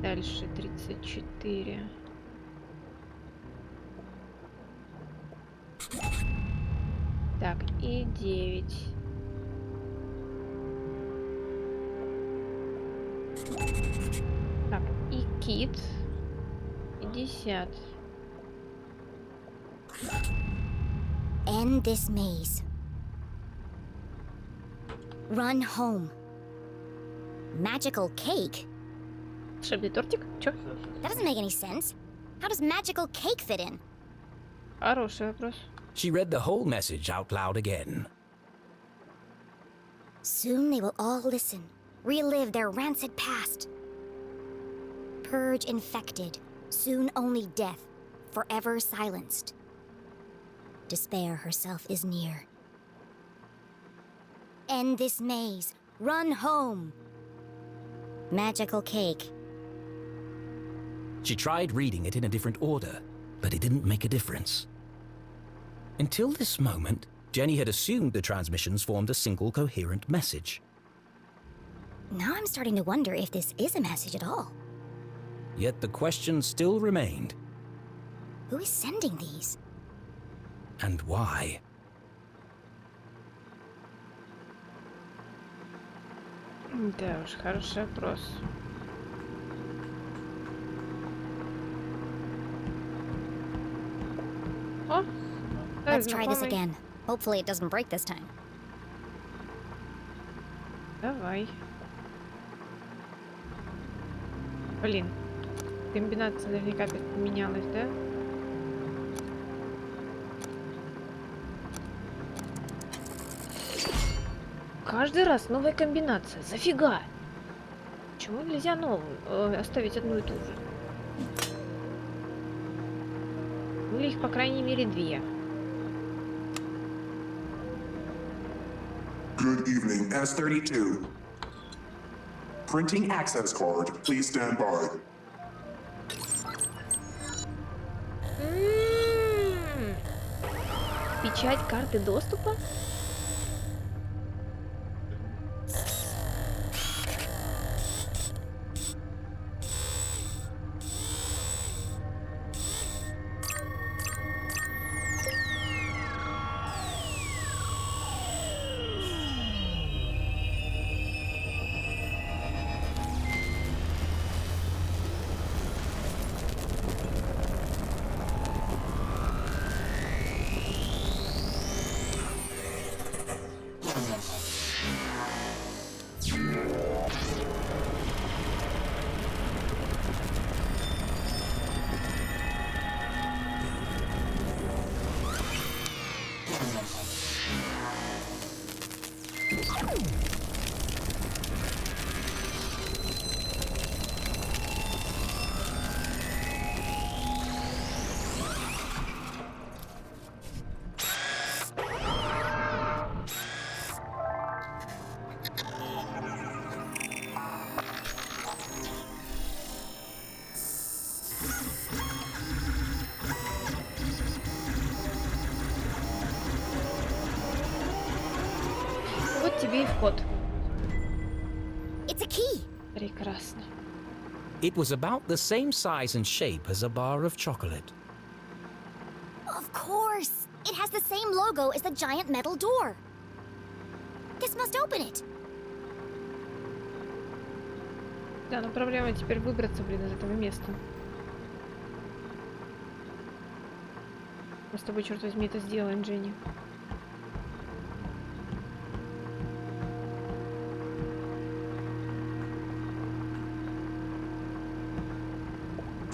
C: Дальше 34. Так, и 9. Так, и кит. 50.
D: End this maze. Run home. Magical cake?
C: Волшебный тортик? Чё?
D: That doesn't make any sense. How does magical cake fit in?
C: Хороший вопрос.
F: She read the whole message out loud again.
D: Soon they will all listen, relive their rancid past. Purge infected, soon only death, forever silenced. Despair herself is near. End this maze. Run home. Magical cake.
F: She tried reading it in a different order, but it didn't make a difference. Until this moment, Jenny had assumed the transmissions formed a single coherent message.
D: Now I'm starting to wonder if this is a message at all.
F: Yet the question still remained.
D: Who is sending these?
F: And why?
C: Да уж, хороший вопрос. О,
D: Let's try this again. Hopefully it doesn't break this time.
C: Давай. Блин, комбинация наверняка опять поменялась, да? Каждый раз новая комбинация. Зафига? Почему нельзя новую оставить одну и ту же? Ну или их, по крайней мере, две.
L: Good evening, S32. Printing access card. Please stand by.
C: Печать карты доступа? Вот тебе и вход.
D: It's a key.
C: Прекрасно.
F: It was about the same size and shape as a bar of chocolate.
D: Of course. It has the same logo as the giant metal door. This must open it.
C: Да, но проблема теперь выбраться, блин, из этого места. Мы с тобой, черт возьми, это сделаем, Дженни.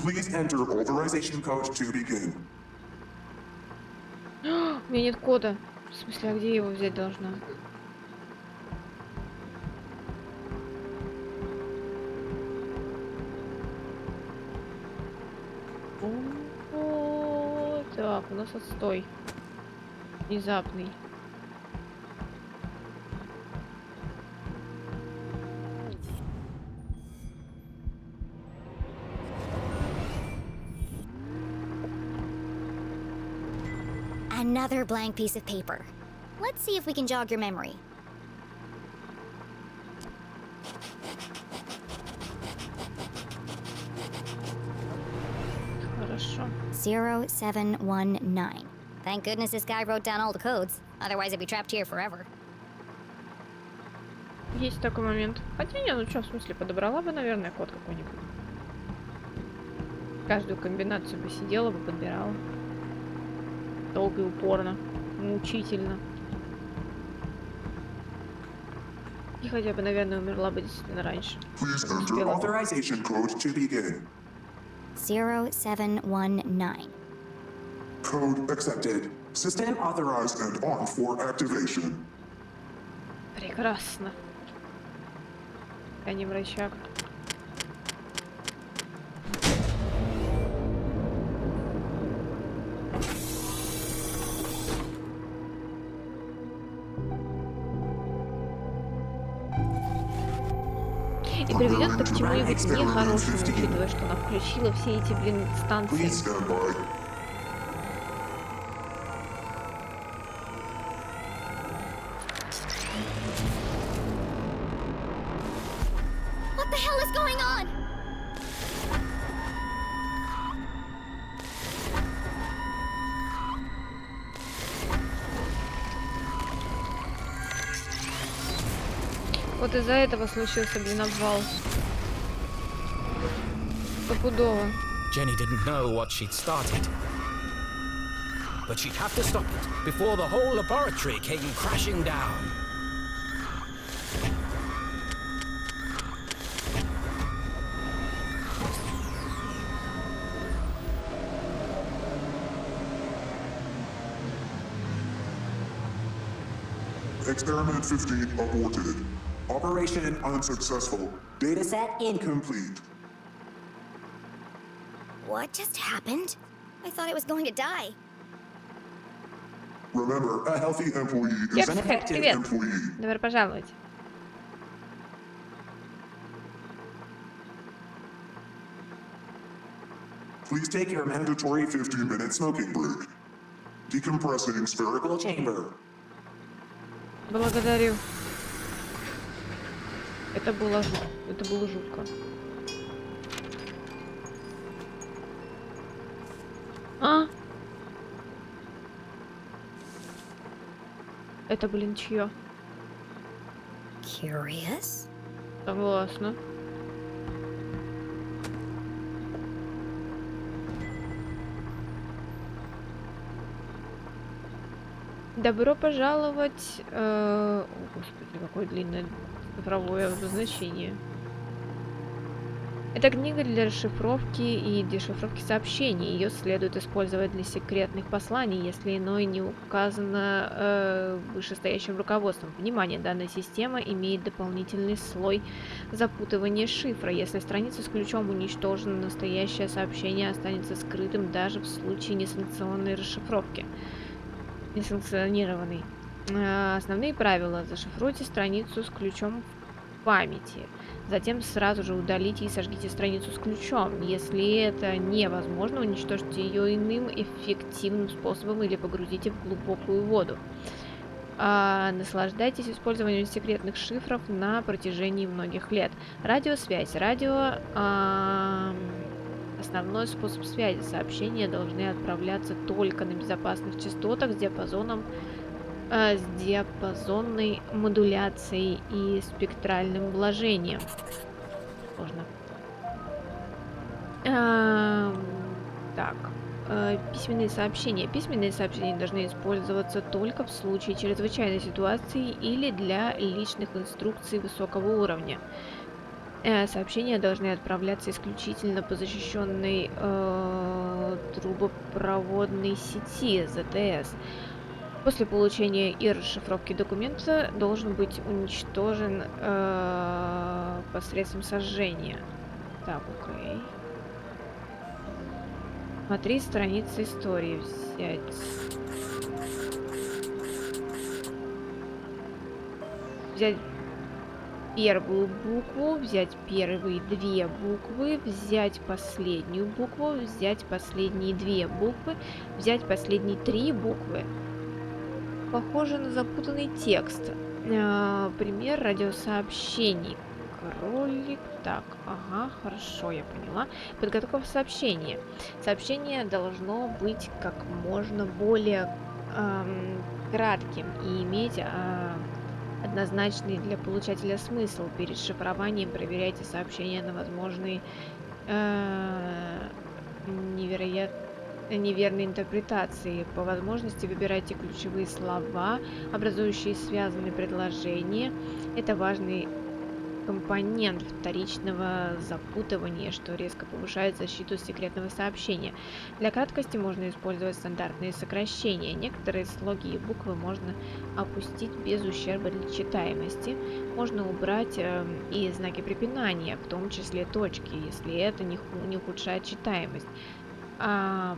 L: Please enter authorization code to begin.
C: У меня нет кода. В смысле, а где я его взять должна? О, так, у нас отстой. Внезапный.
D: Another blank piece of paper. Let's see if we can jog your memory.
C: Хорошо.
D: 0719. Thank goodness this guy wrote down all the codes. Otherwise, I'd be trapped here forever.
C: Есть такой момент. Хотя не, ну что, в смысле, подобрала бы, наверное, код какой-нибудь. Каждую комбинацию бы сидела, бы подбирала. Долго и упорно. Мучительно. И хотя бы, наверное, умерла бы действительно раньше.
L: Please enter authorization code to begin.
D: 0719.
L: Code accepted. System authorized and on for activation.
C: Прекрасно. Я не врачак. И приведет это к чему-нибудь нехорошему, учитывая, что она включила все эти, блин, станции.
D: What the hell is going on?
C: Вот из-за этого случился, блин, обвал. Стопудово.
F: Jenny didn't know what she'd started. But she'd have to stop it before the whole laboratory came crashing down.
L: Experiment 15 aborted. Operation unsuccessful. Dataset incomplete.
D: What just happened? I thought I was going to die.
L: Remember, a healthy employee is an effective
C: Привет.
L: employee.
C: Добро пожаловать.
L: Please take your mandatory 15-minute smoking break. Decompressing spherical chamber.
C: Благодарю. Это было жутко. А? Это, блин, чье?
D: Curious?
C: Согласна. Добро пожаловать. О, господи, какое длинное цифровое обозначение. Это книга для расшифровки и дешифровки сообщений. Ее следует использовать для секретных посланий, если иное не указано вышестоящим руководством. Внимание, данная система имеет дополнительный слой запутывания шифра. Если страница с ключом уничтожена, настоящее сообщение останется скрытым даже в случае несанкционной расшифровки. Несанкционированный. Основные правила. Зашифруйте страницу с ключом в памяти. Затем сразу же удалите и сожгите страницу с ключом. Если это невозможно, уничтожьте ее иным эффективным способом или погрузите в глубокую воду. Наслаждайтесь использованием секретных шифров на протяжении многих лет. Радиосвязь. Радио основной способ связи. Сообщения должны отправляться только на безопасных частотах с диапазонной модуляцией и спектральным вложением. Сложно. Так. Письменные сообщения. Письменные сообщения должны использоваться только в случае чрезвычайной ситуации или для личных инструкций высокого уровня. Сообщения должны отправляться исключительно по защищенной трубопроводной сети ЗТС. После получения и расшифровки документа должен быть уничтожен посредством сожжения. Так, окей. Смотри страницы истории. Взять первую букву, взять первые две буквы, взять последнюю букву, взять последние две буквы, взять последние три буквы. Похоже на запутанный текст. Пример радиосообщений. Кролик. Так, ага, хорошо, я поняла. Подготовка сообщения. Сообщение должно быть как можно более кратким и иметь однозначный для получателя смысл. Перед шифрованием проверяйте сообщения на возможные невероятные неверной интерпретации. По возможности выбирайте ключевые слова, образующие связанные предложения. Это важный компонент вторичного запутывания, что резко повышает защиту секретного сообщения. Для краткости можно использовать стандартные сокращения. Некоторые слоги и буквы можно опустить без ущерба для читаемости. Можно убрать и знаки препинания, в том числе точки, если это не ухудшает читаемость.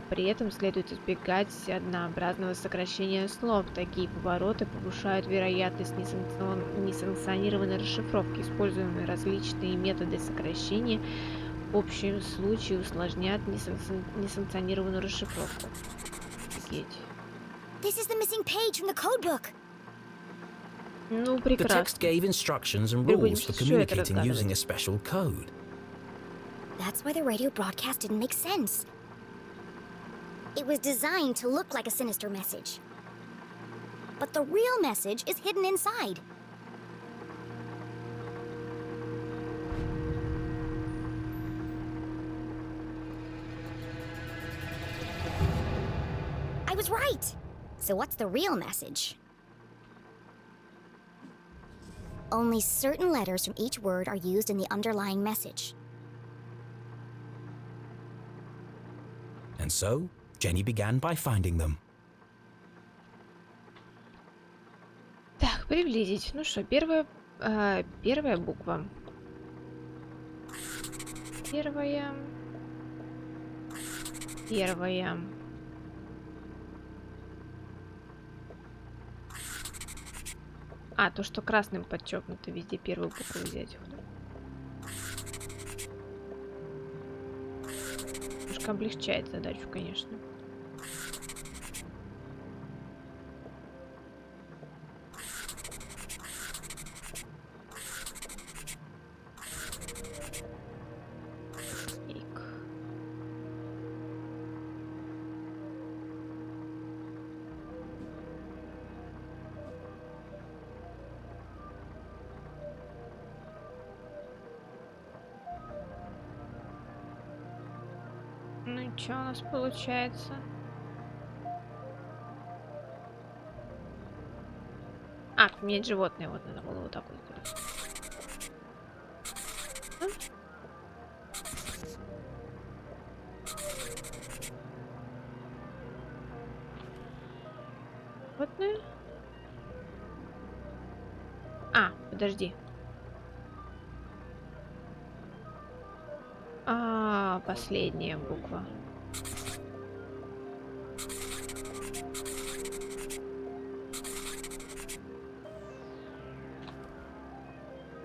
C: При этом следует избегать однообразного сокращения слов. Такие повороты повышают вероятность несанкционированной расшифровки. Используемые различные методы сокращения в общем случае усложнят несанкционированную расшифровку. Офигеть.
D: This is the missing page from the code book.
C: Ну,
F: The
C: прекрасно.
F: text gave instructions and
C: Теперь будем
F: rules for
C: всё это
F: communicating using
C: разгадывать.
F: a special code.
D: That's why the radio broadcast didn't make sense. It was designed to look like a sinister message. But the real message is hidden inside. I was right! So what's the real message? Only certain letters from each word are used in the underlying message.
F: And so, Jenny began by finding them.
C: Так, приблизить. Ну что, первая буква. Первая. То, что красным подчеркнуто, везде первую букву взять. Немножко облегчает задачу, конечно. Ну и что у нас получается? Поменять животное. Вот надо было вот так вот сделать. Животное? Подожди. Последняя буква.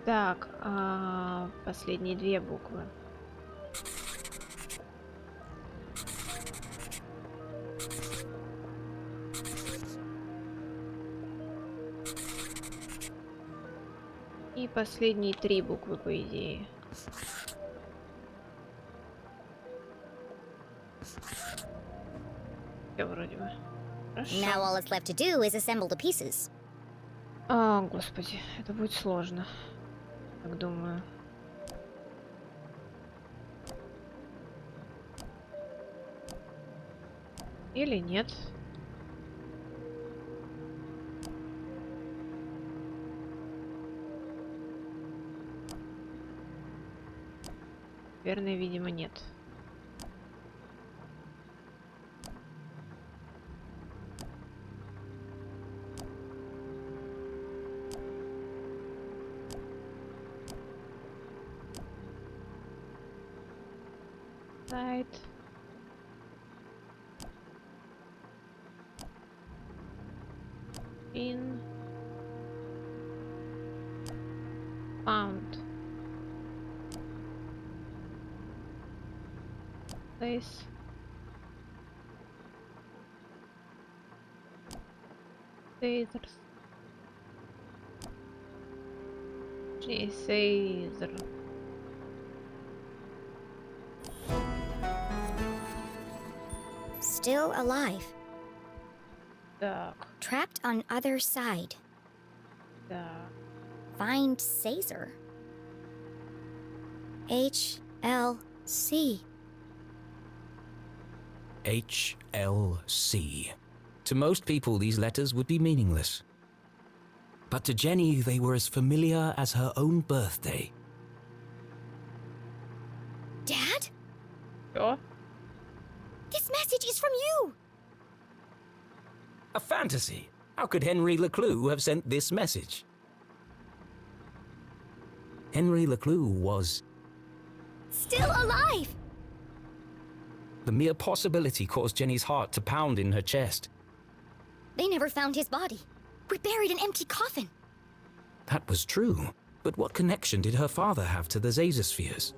C: Так, последние две буквы. И последние три буквы, по идее. Все вроде бы. Хорошо.
D: Now all it's left to do is assemble the pieces.
C: Господи, это будет сложно. Так думаю. Или нет? Наверное, видимо, нет. Side. In. Found. Place. Caesars. Caesar.
D: Still alive.
C: Так.
D: Trapped on other side.
C: Так.
D: Find Caesar. HLC.
F: HLC. To most people, these letters would be meaningless. But to Jenny, they were as familiar as her own birthday.
D: Dad?
C: Sure.
D: This message is from you!
F: A fantasy? How could Henry LeClue have sent this message? Henry LeClue was...
D: still alive!
F: The mere possibility caused Jenny's heart to pound in her chest.
D: They never found his body. We buried an empty coffin.
F: That was true. But what connection did her father have to the Zazospheres?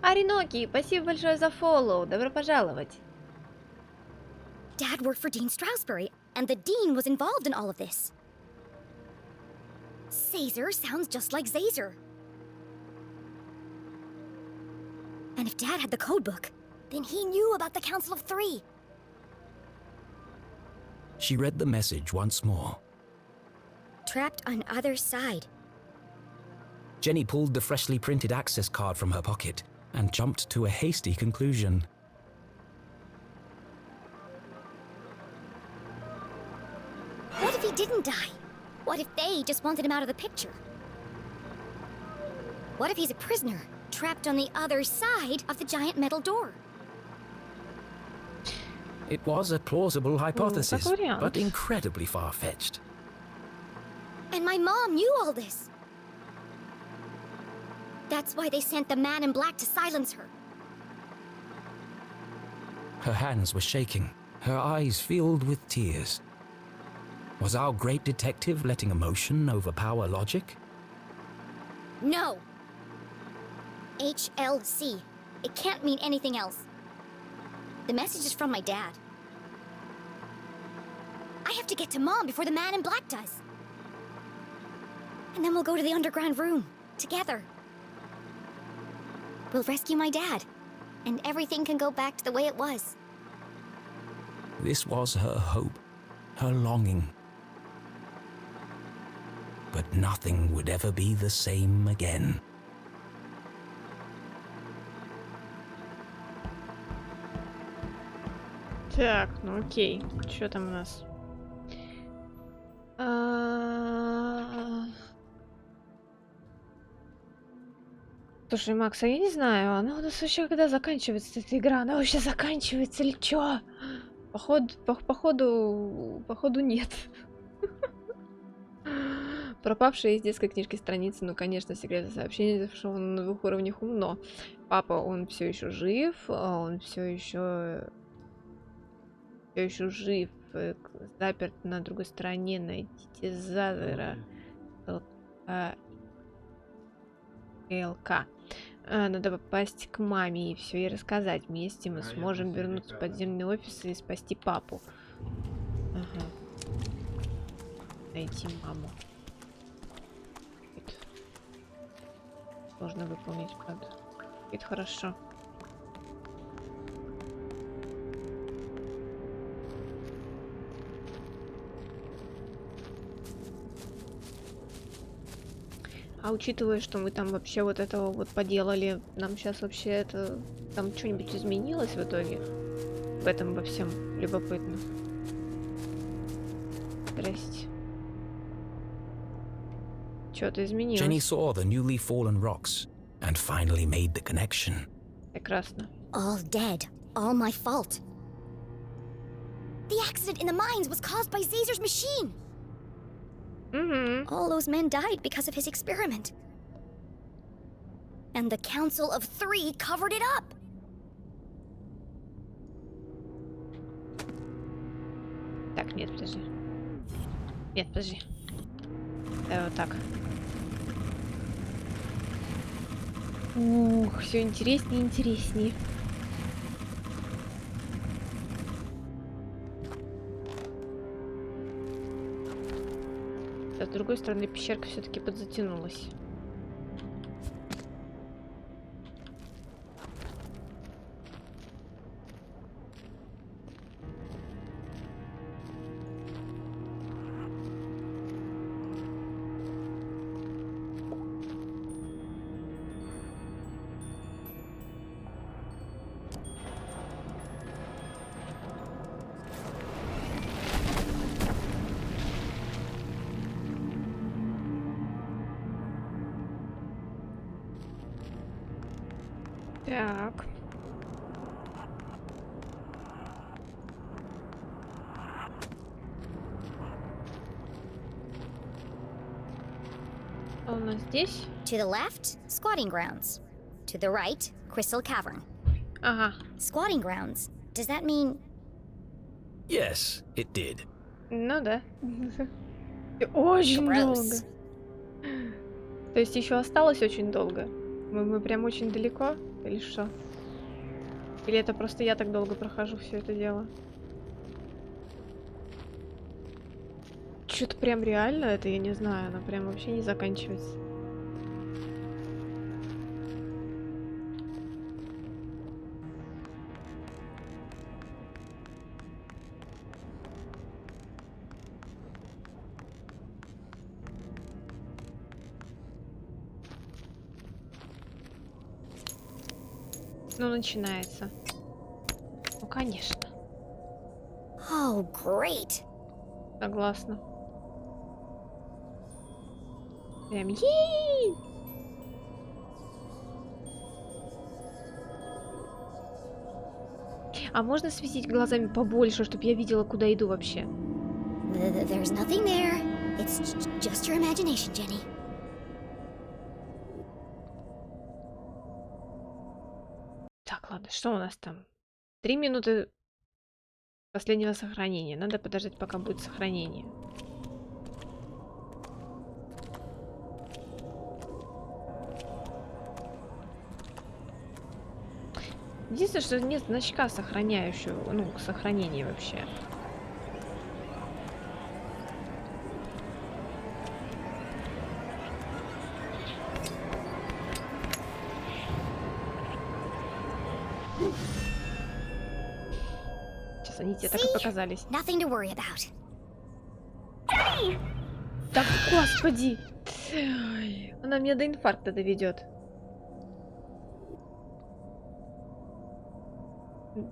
C: Ариноки, спасибо большое за фоллоу. Добро пожаловать.
D: Dad worked for Dean Stroudsbury, and the Dean was involved in all of this. Caesar sounds just like Zazer. And if Dad had the codebook, then he knew about the Council of Three.
F: She read the message once more.
D: Trapped on other side.
F: Jenny pulled the freshly printed access card from her pocket and jumped to a hasty conclusion.
D: What if he didn't die? What if they just wanted him out of the picture? What if he's a prisoner, trapped on the other side of the giant metal door?
F: It was a plausible hypothesis,
C: как вариант.
F: but incredibly far-fetched.
D: And my mom knew all this. That's why they sent the man in black to silence her.
F: Her hands were shaking, her eyes filled with tears. Was our great detective letting emotion overpower logic?
D: No. HLC. It can't mean anything else. The message is from my dad. I have to get to Mom before the man in black does. And then we'll go to the underground room, together. We'll rescue my dad, and everything can go back to the way it was.
F: This was her hope, her longing. But nothing would ever be the same again.
C: Так, ну окей. Что там у нас? Слушай, Макс, а я не знаю, она у нас вообще когда заканчивается эта игра? Она вообще заканчивается или чё? Походу нет. Пропавшая из детской книжки страницы, ну, конечно, секретное сообщение, что он на 2 уровнях умно. Папа, он все еще жив, он все еще жив, заперт на другой стороне, найдите Зазера. ЛК. Надо попасть к маме и все ей рассказать. Вместе мы сможем вернуться в подземный офис и спасти папу. Ага. Найти маму. Сложно выполнить, правда. Это хорошо. А учитывая, что мы там вообще вот этого вот поделали, нам сейчас вообще это... Там что-нибудь изменилось в итоге? В этом во всем любопытно. Здрасте. Что-то изменилось.
F: Jenny saw the newly fallen rocks and finally made the connection.
C: Прекрасно.
D: All dead. All my fault. The accident in the mines was caused by Zazer's machine. All those men died because of his experiment. And the Council of Three covered it up.
C: Так, нет, подожди. Нет, подожди. Давай вот так. Ух, все интереснее и интереснее. А с другой стороны, пещерка все-таки подзатянулась. Так. А у нас здесь?
D: To the left, squatting grounds. To the right, crystal cavern.
C: Ага.
D: Squatting grounds. Does that mean...
N: Yes, it did.
C: Ну да. Очень долго. То есть еще осталось очень долго? Мы прям очень далеко? Или что? Или это просто я так долго прохожу все это дело? Что-то прям реально, это я не знаю, она прям вообще не заканчивается. Ну, начинается. Ну, конечно.
D: Oh, great.
C: Согласна. Прям ей! А можно светить глазами побольше, чтобы я видела, куда иду вообще?
D: There's nothing there. It's just your imagination, Jenny.
C: Так, ладно, что у нас там? 3 минуты последнего сохранения. Надо подождать, пока будет сохранение. Единственное, что нет значка сохраняющего, ну, сохранения вообще. Сейчас они тебе так и показались.
D: Nothing to worry about.
C: Так, господи! Ой, она меня до инфаркта доведет.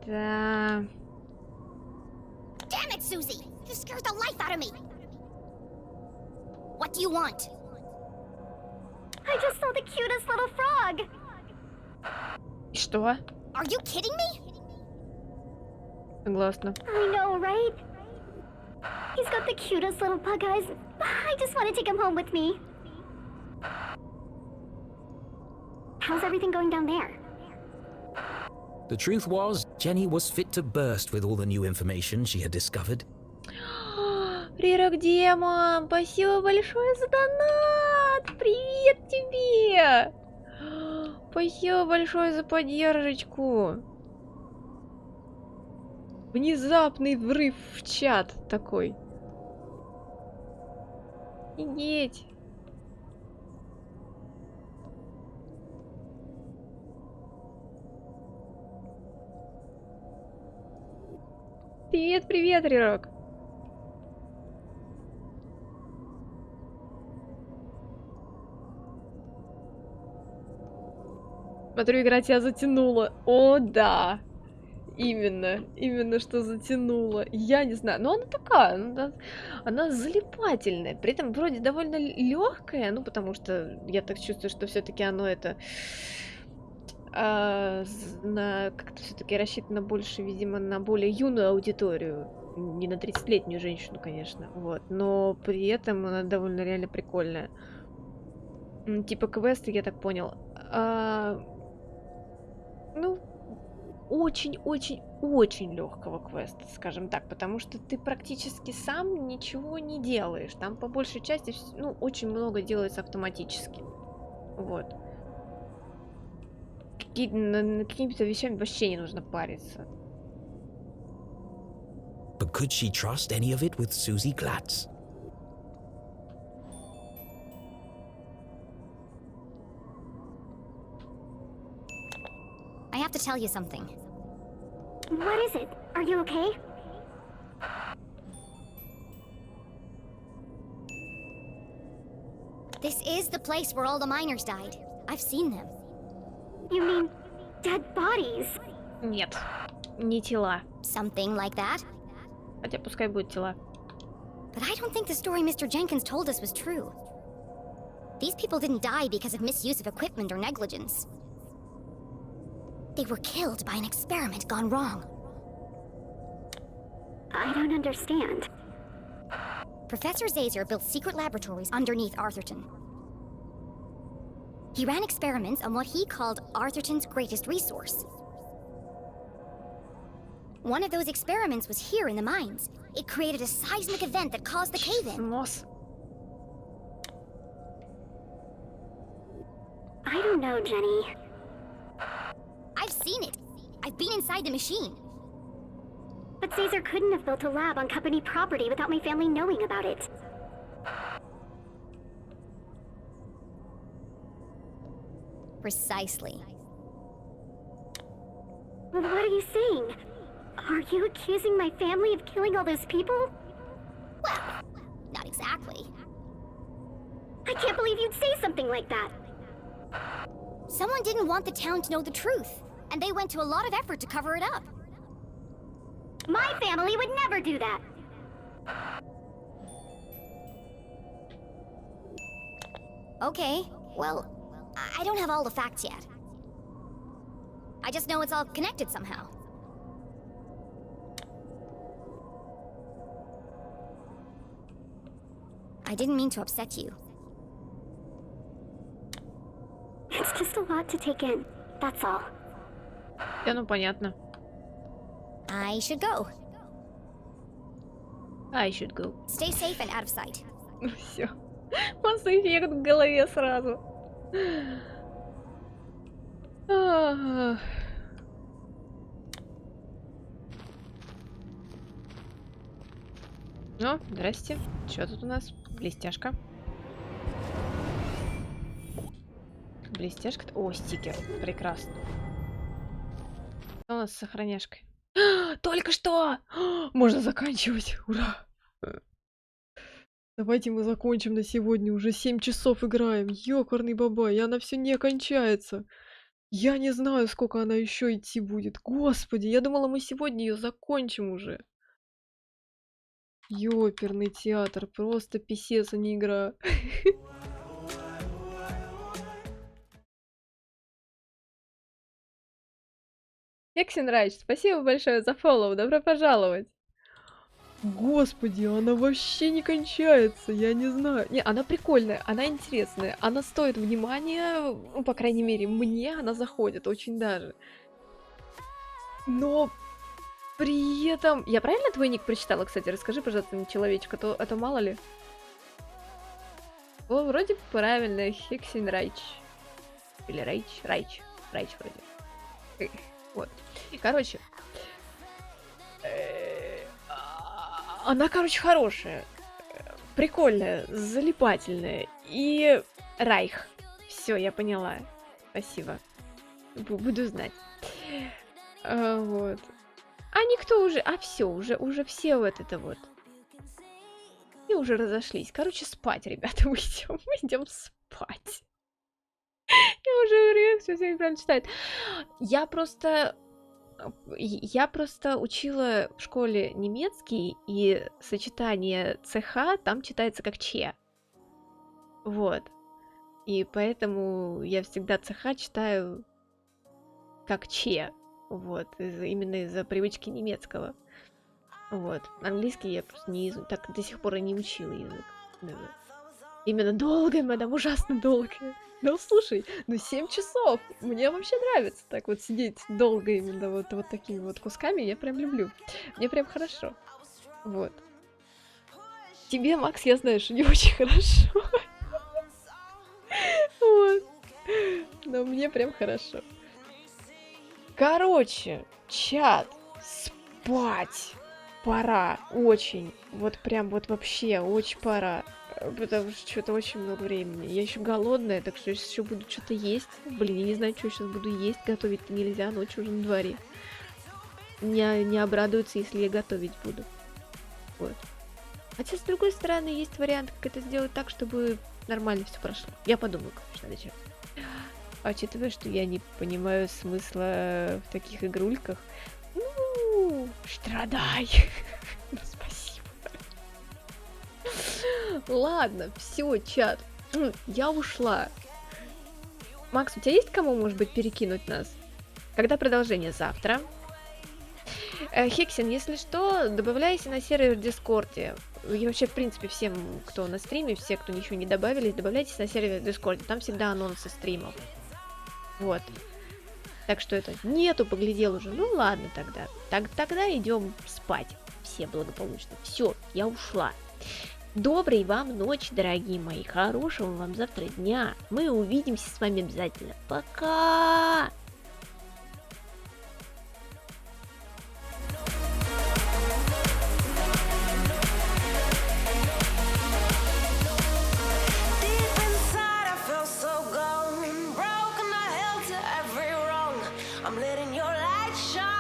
C: Да.
D: Damn it, Susie! You scared the life out of me. What do you want?
E: I just saw the cutest little frog.
C: И что?
D: Are you kidding me?
C: Согласна.
E: I know, right? He's got the cutest little bug eyes. I just want to take him home with me. How's everything going down there?
F: The truth was, Jenny was fit to burst with all the new information she had discovered.
C: Рирок Демон, спасибо большое за донат! Привет тебе! Спасибо большое за поддержку. Внезапный врыв в чат такой. Офигеть. Привет, привет, Рирок. Смотрю, игра тебя затянула. О, да. Именно что затянула. Я не знаю, но она такая, она залипательная, при этом вроде довольно легкая, ну потому что я так чувствую, что все-таки оно это как-то все-таки рассчитано больше, видимо, на более юную аудиторию, не на 30-летнюю женщину, конечно, вот, но при этом она довольно реально прикольная. Типа квесты, я так понял, а, ну, очень-очень-очень легкого квеста, скажем так, потому что ты практически сам ничего не делаешь. Там по большей части, ну, очень много делается автоматически. Вот. Над какими-то вещами вообще не нужно париться.
F: But could she trust any of it with Susie Glatz?
D: I have to tell you something.
E: What is it? Are you okay?
D: This is the place where all the miners died. I've seen them.
E: You mean dead bodies?
C: Нет, не тела.
D: Something like that.
C: Хотя пускай будут тела.
D: But I don't think the story Mr. Jenkins told us was true. These people didn't die because of misuse of equipment or negligence. They were killed by an experiment gone wrong.
E: I don't understand.
D: Professor Zazer built secret laboratories underneath Arthurton. He ran experiments on what he called Arthurton's greatest resource. One of those experiments was here in the mines. It created a seismic event that caused the cave-in.
E: I don't know, Jenny.
D: I've seen it. I've been inside the machine.
E: But Caesar couldn't have built a lab on company property without my family knowing about it.
D: Precisely.
E: Well, what are you saying? Are you accusing my family of killing all those people?
D: Well, not exactly.
E: I can't believe you'd say something like that.
D: Someone didn't want the town to know the truth, and they went to a lot of effort to cover it up.
E: My family would never do that.
D: Okay, well, I don't have all the facts yet. I just know it's all connected somehow. I didn't mean to upset you.
E: It's just a lot to take in, that's all.
C: Да, ну понятно.
D: I should go.
C: I should go.
D: Stay safe and out of sight.
C: Все. Масс-эффект в голове сразу. Ага. Ну, здрасте. Что тут у нас? Блестяшка. Блестяшка. О, стикер. Прекрасно. Что у нас с сохраняшкой? Только что! Можно заканчивать. Ура! Давайте мы закончим на сегодня. Уже 7 часов играем. Ёкарный бабай, и она все не кончается. Я не знаю, сколько она еще идти будет. Господи, я думала, мы сегодня ее закончим уже. Ёперный театр. Просто писец, а не игра. Хексенрайч, спасибо большое за фоллоу. Добро пожаловать. Господи, она вообще не кончается, я не знаю. Не, она прикольная, она интересная, она стоит внимания, ну, по крайней мере, мне она заходит очень даже. Но при этом... Я правильно твой ник прочитала, кстати? Расскажи, пожалуйста, мне, человечек, а то мало ли. О, вроде правильно, Хексенрайч. Или Райч вроде. Вот. Короче. Она, короче, хорошая, прикольная, залипательная. И Райх. Все, я поняла. Спасибо. Буду знать. Вот. А никто уже... А все, уже все вот это вот. И уже разошлись. Короче, спать, ребята, мы идем спать. Я уже реакцию все неправильно читает. Я просто учила в школе немецкий, и сочетание ЦХ там читается как ЧЕ. Вот. И поэтому я всегда ЦХ читаю как ЧЕ. Вот. Именно из-за привычки немецкого. Вот. Английский я просто так до сих пор и не учила язык. Именно долгая, мадам, ужасно долгая. Ну, слушай, ну 7 часов. Мне вообще нравится так вот сидеть долго именно вот такими вот кусками. Я прям люблю. Мне прям хорошо. Вот. Тебе, Макс, я знаю, что не очень хорошо. Вот. Но мне прям хорошо. Короче, чат, спать. Пора. Очень. Вот прям вот вообще очень пора. Потому что что-то очень много времени. Я еще голодная, так что я еще буду что-то есть. Блин, я не знаю, что сейчас буду есть. Готовить-то нельзя, ночь уже на дворе. Не обрадуются, если я готовить буду. Вот. Хотя, с другой стороны, есть вариант, как это сделать так, чтобы нормально все прошло. Я подумаю, конечно, надо делать. А учитывая, что я не понимаю смысла в таких игрульках, ну, страдай. Спасибо. Ладно, все, чат. Я ушла. Макс, у тебя есть кому, может быть, перекинуть нас? Когда продолжение? Завтра. Хексин, если что, добавляйся на сервер в Дискорде. И вообще, в принципе, всем, кто на стриме, все, кто ничего не добавили, добавляйтесь на сервер в Дискорде. Там всегда анонсы стримов. Вот. Так что это нету, поглядел уже. Ну ладно тогда. Тогда идем спать. Все благополучно. Все, я ушла. Доброй вам ночи, дорогие мои. Хорошего вам завтра дня. Мы увидимся с вами обязательно. Пока!
B: Deep inside, I feel so gone. Broken, I held to every wrong. I'm letting your light shine.